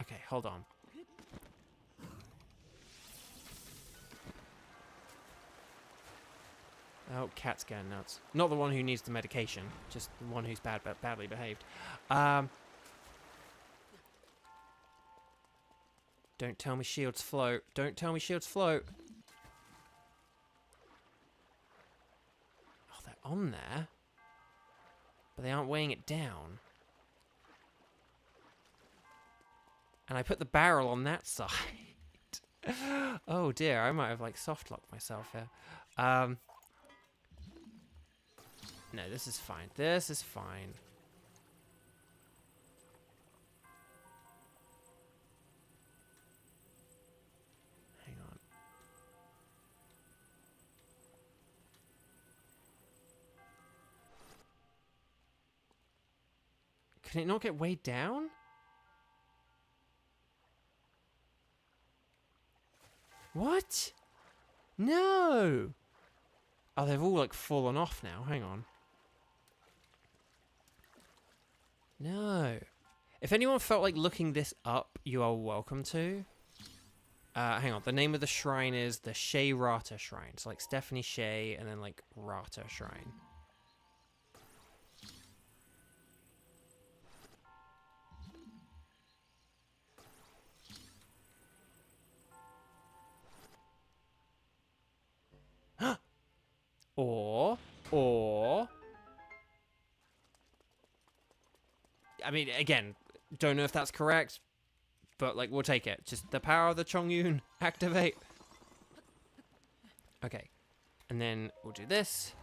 Okay, hold on. Oh, cat's going nuts. Not the one who needs the medication, just the one who's badly behaved. Don't tell me shields float. Don't tell me shields float. Oh, they're on there. But they aren't weighing it down. And I put the barrel on that side. Oh dear, I might have like soft locked myself here. No, this is fine. This is fine. Hang on. Can it not get weighed down? What? No! Oh, they've all like fallen off now. Hang on. No. If anyone felt like looking this up, you are welcome to. Hang on. The name of the shrine is the Shea Rata Shrine. So like Stephanie Shea and then like Rata Shrine. Or I mean, again, don't know if that's correct, but like we'll take it. Just the power of the Chongyun activate. Okay, and then we'll do this.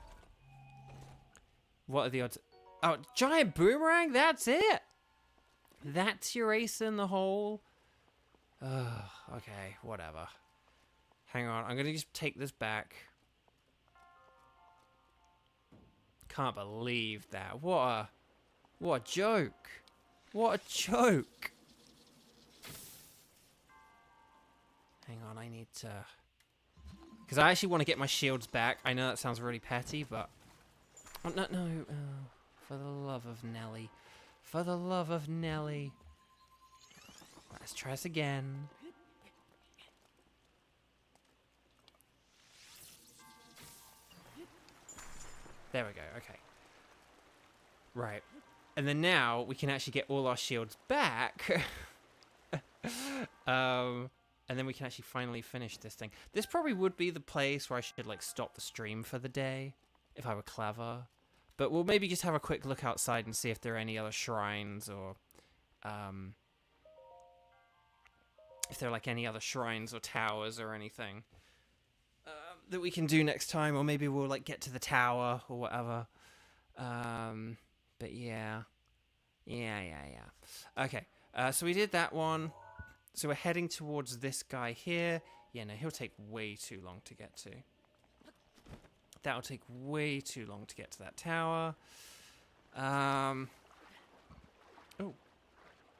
What are the odds? Oh, giant boomerang. That's it. That's your ace in the hole. Okay, whatever. Hang on, I'm gonna just take this back. Can't believe that. What a What a joke. What a joke. Hang on, I need to... Because I actually want to get my shields back. I know that sounds really petty, but... Oh, no, no. Oh, for the love of Nelly. For the love of Nelly. Let's try this again. There we go, okay. Right. And then now we can actually get all our shields back. And then we can actually finally finish this thing. This probably would be the place where I should like stop the stream for the day, if I were clever. But we'll maybe just have a quick look outside and see if there are any other shrines or if there are like any other shrines or towers or anything that we can do next time, or maybe we'll like get to the tower or whatever. But yeah. Okay, so we did that one. So we're heading towards this guy here. Yeah, no, he'll take way too long to get to. That'll take way too long to get to that tower. Oh.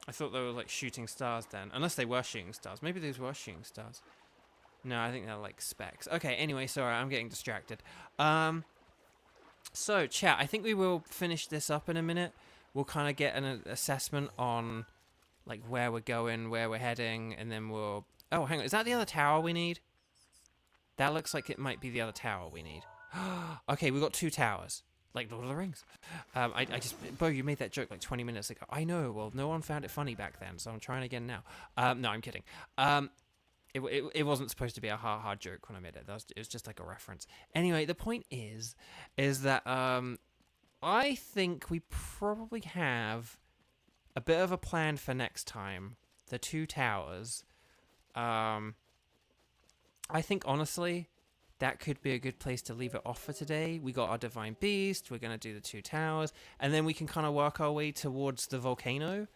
I thought they were like shooting stars then. Unless they were shooting stars. Maybe these were shooting stars. No, I think they're like specks. Okay, anyway, sorry, I'm getting distracted. So, chat, I think we will finish this up in a minute. We'll kind of get an assessment on like where we're going, where we're heading, and then we'll... Oh, hang on, is that the other tower we need? That looks like it might be the other tower we need. Okay, we've got 2 towers. Like Lord of the Rings. I just... Beau, you made that joke like 20 minutes ago. I know, well, no one found it funny back then, so I'm trying again now. No, I'm kidding. It wasn't supposed to be a hard joke when I made it. It was just like a reference. Anyway, the point is that I think we probably have a bit of a plan for next time. The 2 towers. I think honestly, that could be a good place to leave it off for today. We got our Divine Beast. We're gonna do the 2 towers, and then we can kind of work our way towards the volcano.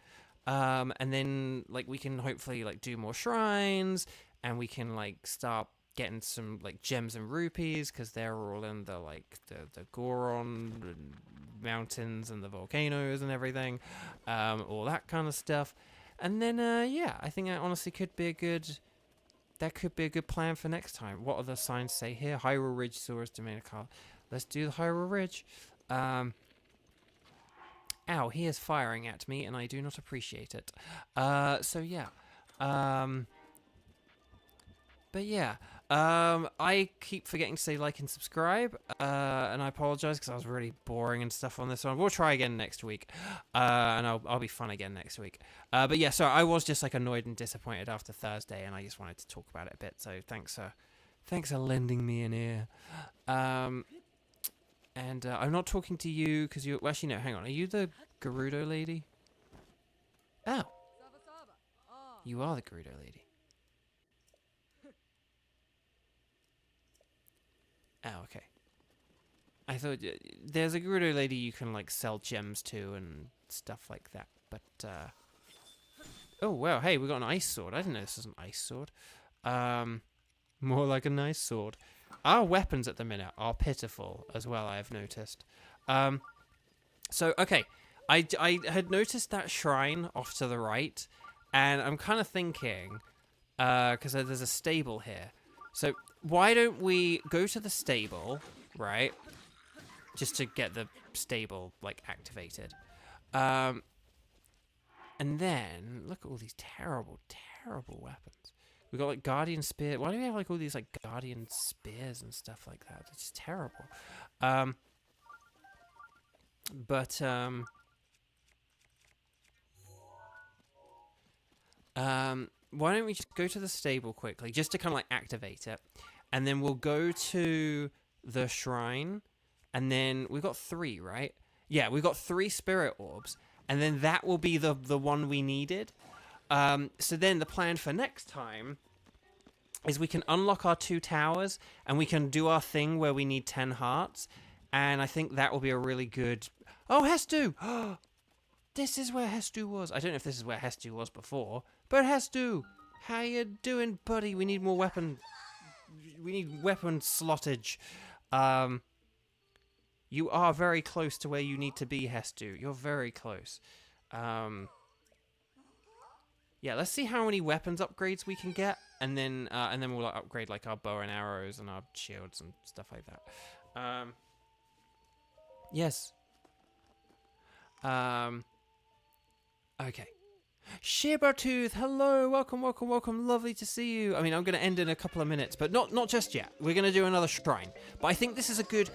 And then like we can hopefully like do more shrines, and we can like start getting some like gems and rupees, because they're all in the like the Goron mountains and the volcanoes and everything, all that kind of stuff. And then yeah, I think that honestly could be a good plan for next time. What are the signs say here? Hyrule Ridge, Zora's Dominical. Let's do the Hyrule Ridge. Ow, he is firing at me, and I do not appreciate it. So yeah. But yeah, I keep forgetting to say like and subscribe, and I apologize because I was really boring and stuff on this one. We'll try again next week, and I'll be fun again next week. But yeah, so I was just like annoyed and disappointed after Thursday, and I just wanted to talk about it a bit. So thanks for lending me an ear. And I'm not talking to you because you... Well, actually, no, hang on. Are you the Gerudo lady? Oh. You are the Gerudo lady. Oh, okay. I thought there's a Gerudo lady you can, like, sell gems to and stuff like that. But, oh, wow. Hey, we got an ice sword. I didn't know this was an ice sword. More like a nice sword. Our weapons at the minute are pitiful as well, I have noticed. So, okay. I had noticed that shrine off to the right, and I'm kind of thinking, because there's a stable here. So, why don't we go to the stable, right? Just to get the stable, like, activated. And then, look at all these terrible, terrible weapons. We got like guardian spear. Why do we have like all these like guardian spears and stuff like that? It's just terrible. Why don't we just go to the stable quickly, just to kind of like activate it, and then we'll go to the shrine, and then we've got 3, right? Yeah, we've got 3 spirit orbs, and then that will be the one we needed. So then the plan for next time is we can unlock our 2 towers, and we can do our thing where we need 10 hearts, and I think that will be a really good... Oh, Hestu! This is where Hestu was. I don't know if this is where Hestu was before, but Hestu, how you doing, buddy? We need more weapon... We need weapon slottage. You are very close to where you need to be, Hestu. You're very close. Yeah, let's see how many weapons upgrades we can get, and then we'll like, upgrade like our bow and arrows and our shields and stuff like that. Yes. Okay. Shibertooth, hello, welcome, welcome, welcome. Lovely to see you. I mean, I'm going to end in a couple of minutes, but not just yet. We're going to do another shrine. But I think this is good,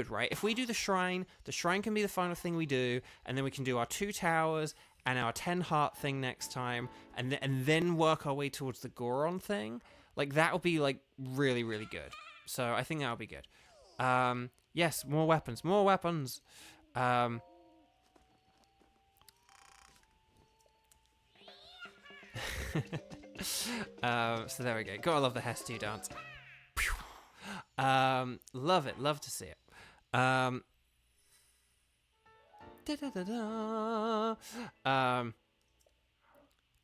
right? If we do the shrine can be the final thing we do, and then we can do our 2 towers and our 10 heart thing next time, and then work our way towards the Goron thing. Like, that'll be like really, really good. So I think that'll be good. Yes, more weapons, more weapons. So there we go. Gotta love the Hestu dance. Love it. Love to see it. And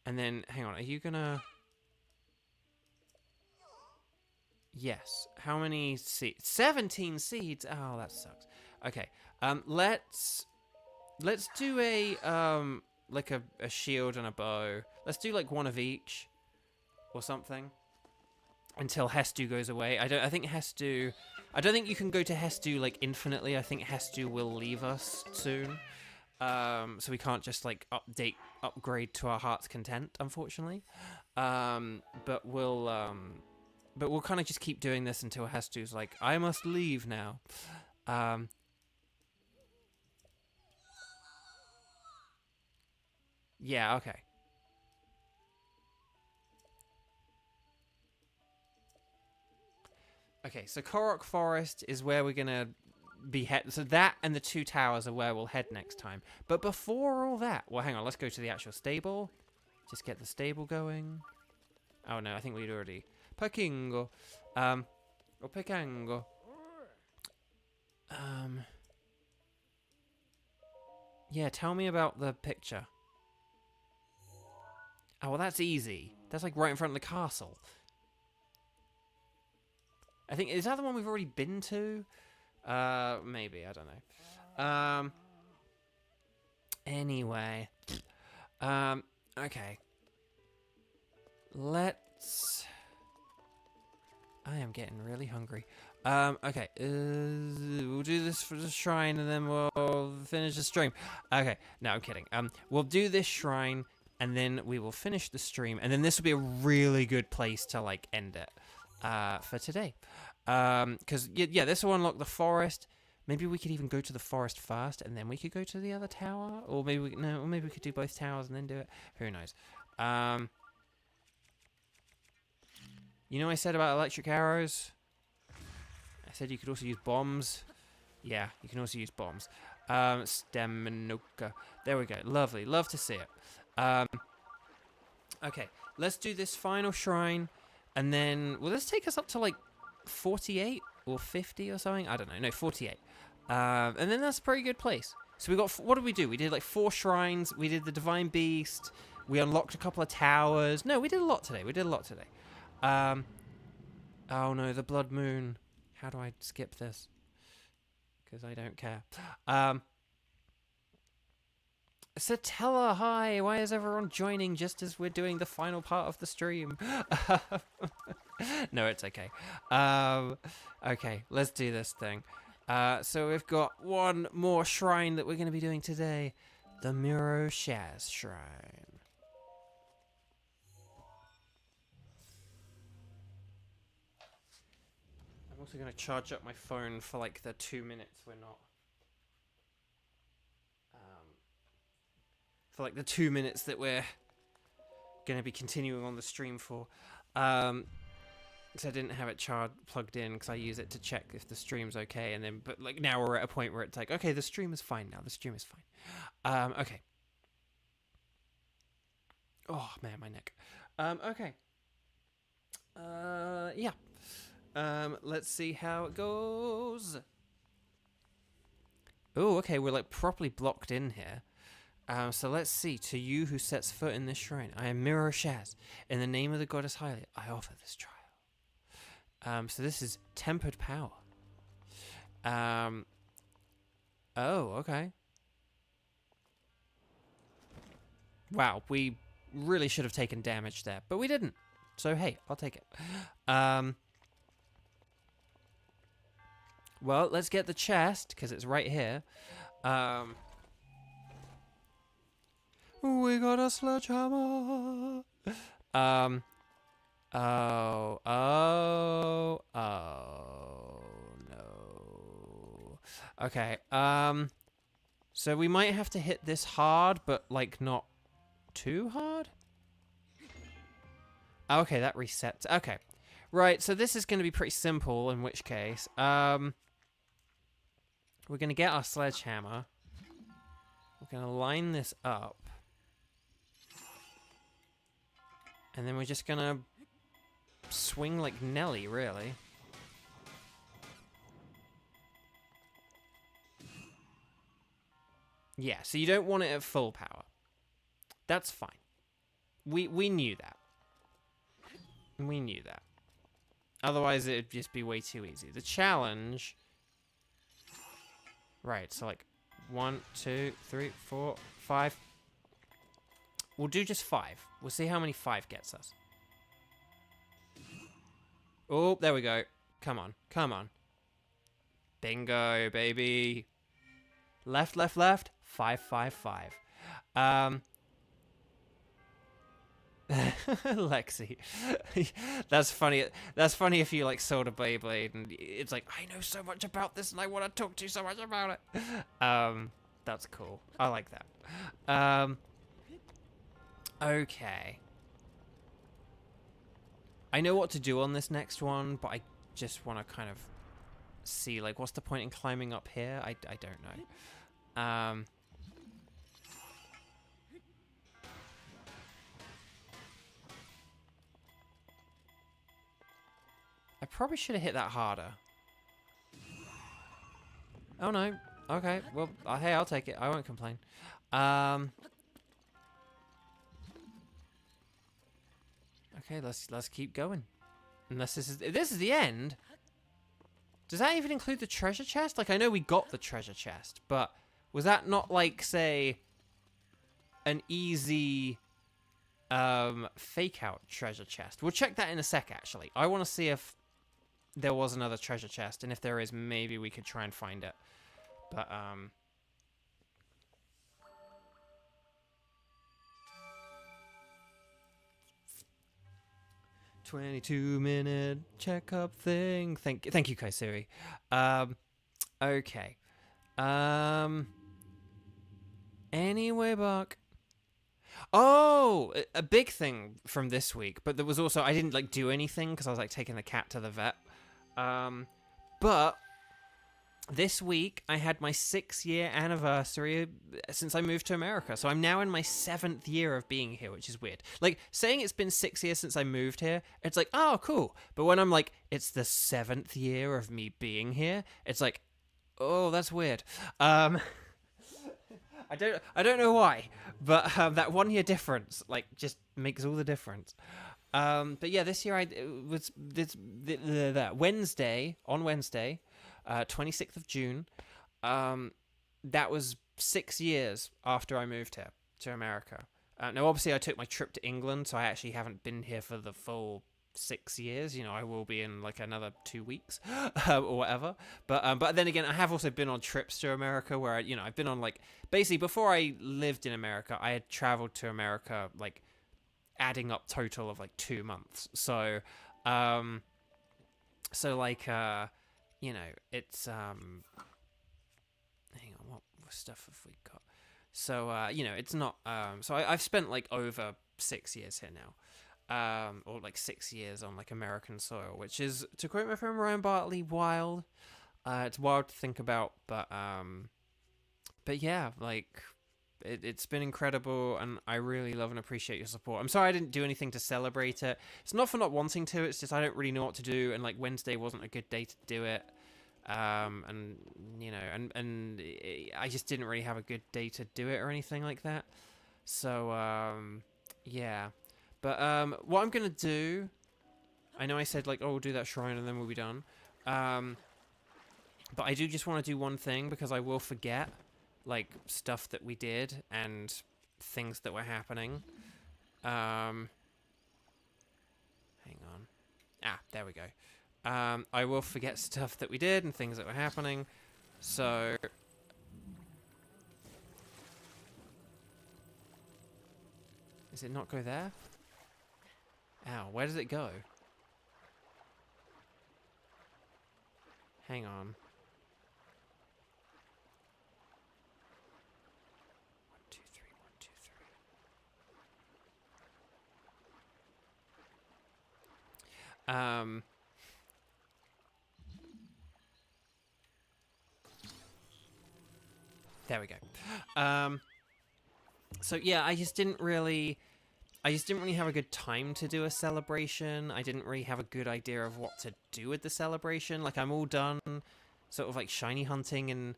then, hang on. Are you gonna? Yes. How many seeds? 17 seeds. Oh, that sucks. Okay. Let's do a like a shield and a bow. Let's do like one of each or something until Hestu goes away. I don't think you can go to Hestu like infinitely. I think Hestu will leave us soon. So we can't just like upgrade to our heart's content, unfortunately. But we'll kind of just keep doing this until Hestu's like, I must leave now. Yeah, okay. Okay, so Korok Forest is where we're gonna be so that and the 2 towers are where we'll head next time. But before all that, well, hang on, let's go to the actual stable. Just get the stable going. Oh no, I think we'd already Pekingo. Or Pekango. Yeah, tell me about the picture. Oh, well, that's easy. That's like right in front of the castle. I think, is that the one we've already been to? Maybe, I don't know. Anyway. Okay. I am getting really hungry. Okay. We'll do this for the shrine and then we'll finish the stream. Okay. No, I'm kidding. We'll do this shrine and then we will finish the stream. And then this will be a really good place to, like, end it. For today. Because, yeah, this will unlock the forest. Maybe we could even go to the forest first, and then we could go to the other tower. Or maybe we could do both towers and then do it. Who knows? You know what I said about electric arrows? I said you could also use bombs. Yeah, you can also use bombs. Steminoka. There we go. Lovely. Love to see it. Okay, let's do this final shrine. And then, will this take us up to like 48 or 50 or something? I don't know. No, 48. And then that's a pretty good place. So we got, what did we do? We did like 4 shrines. We did the Divine Beast. We unlocked a couple of towers. No, we did a lot today. Oh no, the Blood Moon. How do I skip this? Because I don't care. Satella, hi! Why is everyone joining just as we're doing the final part of the stream? No, it's okay. Okay, let's do this thing. So we've got one more shrine that we're going to be doing today. The Miro Shaz Shrine. I'm also going to charge up my phone for like the 2 minutes we're not. For like the 2 minutes that we're going to be continuing on the stream for. Because I didn't have it plugged in because I use it to check if the stream's okay. And then, but like now we're at a point where it's like, okay, the stream is fine now. The stream is fine. Okay. Oh man, my neck. Okay. Yeah. Let's see how it goes. Oh, okay. We're like properly blocked in here. So let's see. To you who sets foot in this shrine, I am Miro Shaz. In the name of the goddess Hylia, I offer this trial. So this is tempered power. Oh, okay. Wow, we really should have taken damage there, but we didn't. So hey, I'll take it. Well, let's get the chest, because it's right here. We got a sledgehammer. Oh, no. Okay, so we might have to hit this hard, but, like, not too hard? Okay, that resets. Okay. Right, so this is going to be pretty simple, in which case, we're going to get our sledgehammer. We're going to line this up. And then we're just going to swing like Nelly, really. Yeah, so you don't want it at full power. That's fine. We knew that. We knew that. Otherwise, it'd just be way too easy. The challenge... Right, so like 1, 2, 3, 4, 5. We'll do just 5. We'll see how many 5 gets us. Oh, there we go. Come on, come on. Bingo, baby. Left, left, left. 5, 5, 5. Lexi. That's funny. That's funny if you like sold a Beyblade and it's like, I know so much about this and I want to talk to you so much about it. That's cool. I like that. Okay. I know what to do on this next one, but I just want to kind of see, like, what's the point in climbing up here? I don't know. I probably should have hit that harder. Oh no. Okay. Well, hey, I'll take it. I won't complain. Okay, let's keep going. Unless this is the end. Does that even include the treasure chest? Like, I know we got the treasure chest, but was that not like, say, an easy fake out treasure chest? We'll check that in a sec, actually. I want to see if there was another treasure chest, and if there is, maybe we could try and find it. But 22-minute checkup thing. Thank you, Kaiseri. Okay. Anyway, Buck. Oh, a big thing from this week, but there was also, I didn't like do anything because I was like taking the cat to the vet. But this week I had my 6-year anniversary since I moved to America. So I'm now in my 7th year of being here, which is weird. Like, saying it's been 6 years since I moved here, it's like, oh, cool. But when I'm like, it's the 7th year of me being here, it's like, oh, that's weird. I don't know why, but that 1 year difference like just makes all the difference. But yeah, this year Wednesday, 26th of June, that was 6 years after I moved here to America. Now, obviously, I took my trip to England, so I actually haven't been here for the full 6 years. You know, I will be in like another 2 weeks or whatever. But then again, I have also been on trips to America where I've been on like basically before I lived in America, I had traveled to America like adding up total of like 2 months. So like it's hang on, what stuff have we got? So it's not so I've spent like over 6 years here now. Or like 6 years on like American soil, which is, to quote my friend Ryan Bartley, wild. It's wild to think about, but yeah, like it's been incredible, and I really love and appreciate your support. I'm sorry I didn't do anything to celebrate it. It's not for not wanting to. It's just I don't really know what to do, and like Wednesday wasn't a good day to do it. And I just didn't really have a good day to do it or anything like that. So yeah. But what I'm going to do, I know I said, like, oh, we'll do that shrine and then we'll be done. But I do just want to do one thing because I will forget, like, stuff that we did and things that were happening. Hang on. Ah, there we go. I will forget stuff that we did and things that were happening. So... Does it not go there? Ow, where does it go? Hang on. 1, 2, 3, 1, 2, 3. There we go. So yeah, I just didn't really have a good time to do a celebration. I didn't really have a good idea of what to do with the celebration. Like, I'm all done sort of like shiny hunting and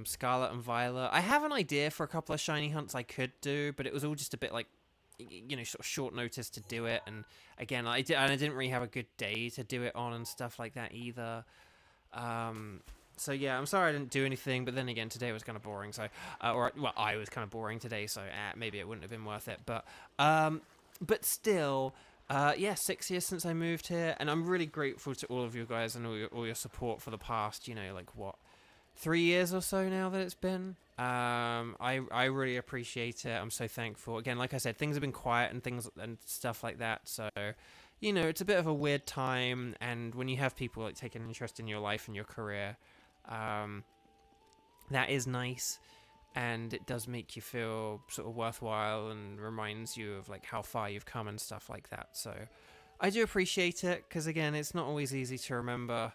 Scarlet and Violet. I have an idea for a couple of shiny hunts I could do, but it was all just a bit like, you know, sort of short notice to do it. And again, I didn't really have a good day to do it on and stuff like that either. So yeah, I'm sorry I didn't do anything, but then again, today was kind of boring, so, I was kind of boring today, so maybe it wouldn't have been worth it, but still, yeah, 6 years since I moved here, and I'm really grateful to all of you guys and all your support for the past, you know, like, what, 3 years or so now that it's been. I really appreciate it. I'm so thankful. Again, like I said, things have been quiet and things and stuff like that, so, you know, it's a bit of a weird time, and when you have people, like, taking an interest in your life and your career, that is nice, and it does make you feel sort of worthwhile and reminds you of like how far you've come and stuff like that. So I do appreciate it, because again, it's not always easy to remember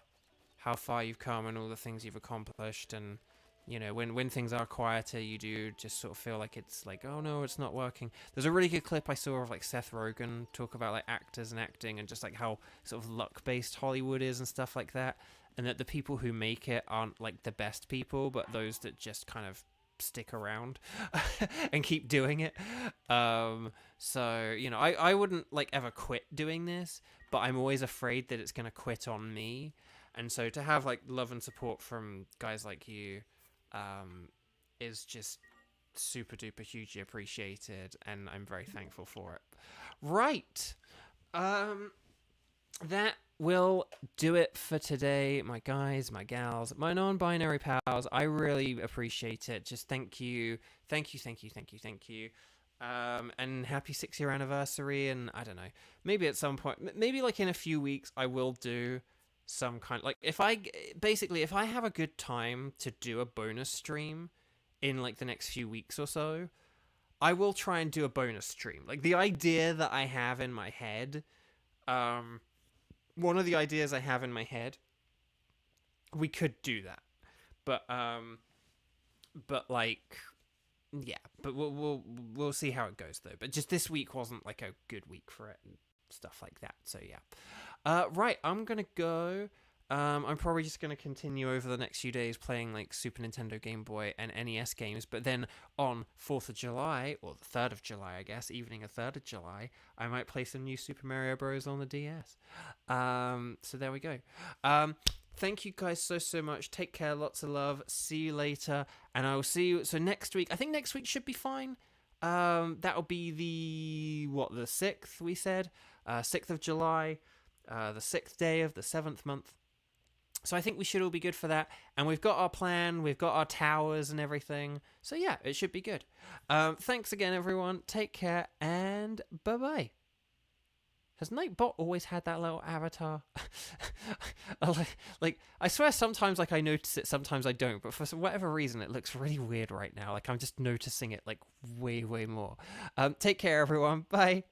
how far you've come and all the things you've accomplished, and you know, when things are quieter, you do just sort of feel like it's like, oh no, it's not working. There's a really good clip I saw of like Seth Rogen talk about like actors and acting and just like how sort of luck-based Hollywood is and stuff like that. And that the people who make it aren't like the best people, but those that just kind of stick around and keep doing it. So, you know, I wouldn't like ever quit doing this, but I'm always afraid that it's going to quit on me. And so to have like love and support from guys like you is just super duper hugely appreciated. And I'm very thankful for it. Right. That will do it for today, my guys, my gals, my non-binary pals. I really appreciate it. Just thank you. And happy 6-year anniversary. And I don't know, maybe at some point, maybe like in a few weeks, I will do some kind of, like, if I have a good time to do a bonus stream in like the next few weeks or so, I will try and do a bonus stream. Like, the idea that I have in my head, one of the ideas I have in my head, we could do that, but like, yeah, but we'll see how it goes though. But just this week wasn't like a good week for it and stuff like that. So yeah, right, I'm gonna go. I'm probably just going to continue over the next few days playing like Super Nintendo, Game Boy, and NES games. But then on 4th of July, or the 3rd of July, I guess, evening of 3rd of July, I might play some new Super Mario Bros. On the DS. So there we go. Thank you guys so much. Take care. Lots of love. See you later. And I will see you. So next week, I think next week should be fine. That'll be the 6th, we said. 6th of July. The 6th day of the 7th month. So I think we should all be good for that. And we've got our plan. We've got our towers and everything. So yeah, it should be good. Thanks again, everyone. Take care and bye-bye. Has Nightbot always had that little avatar? like, I swear sometimes like I notice it, sometimes I don't. But for whatever reason, it looks really weird right now. Like I'm just noticing it like way more. Take care, everyone. Bye.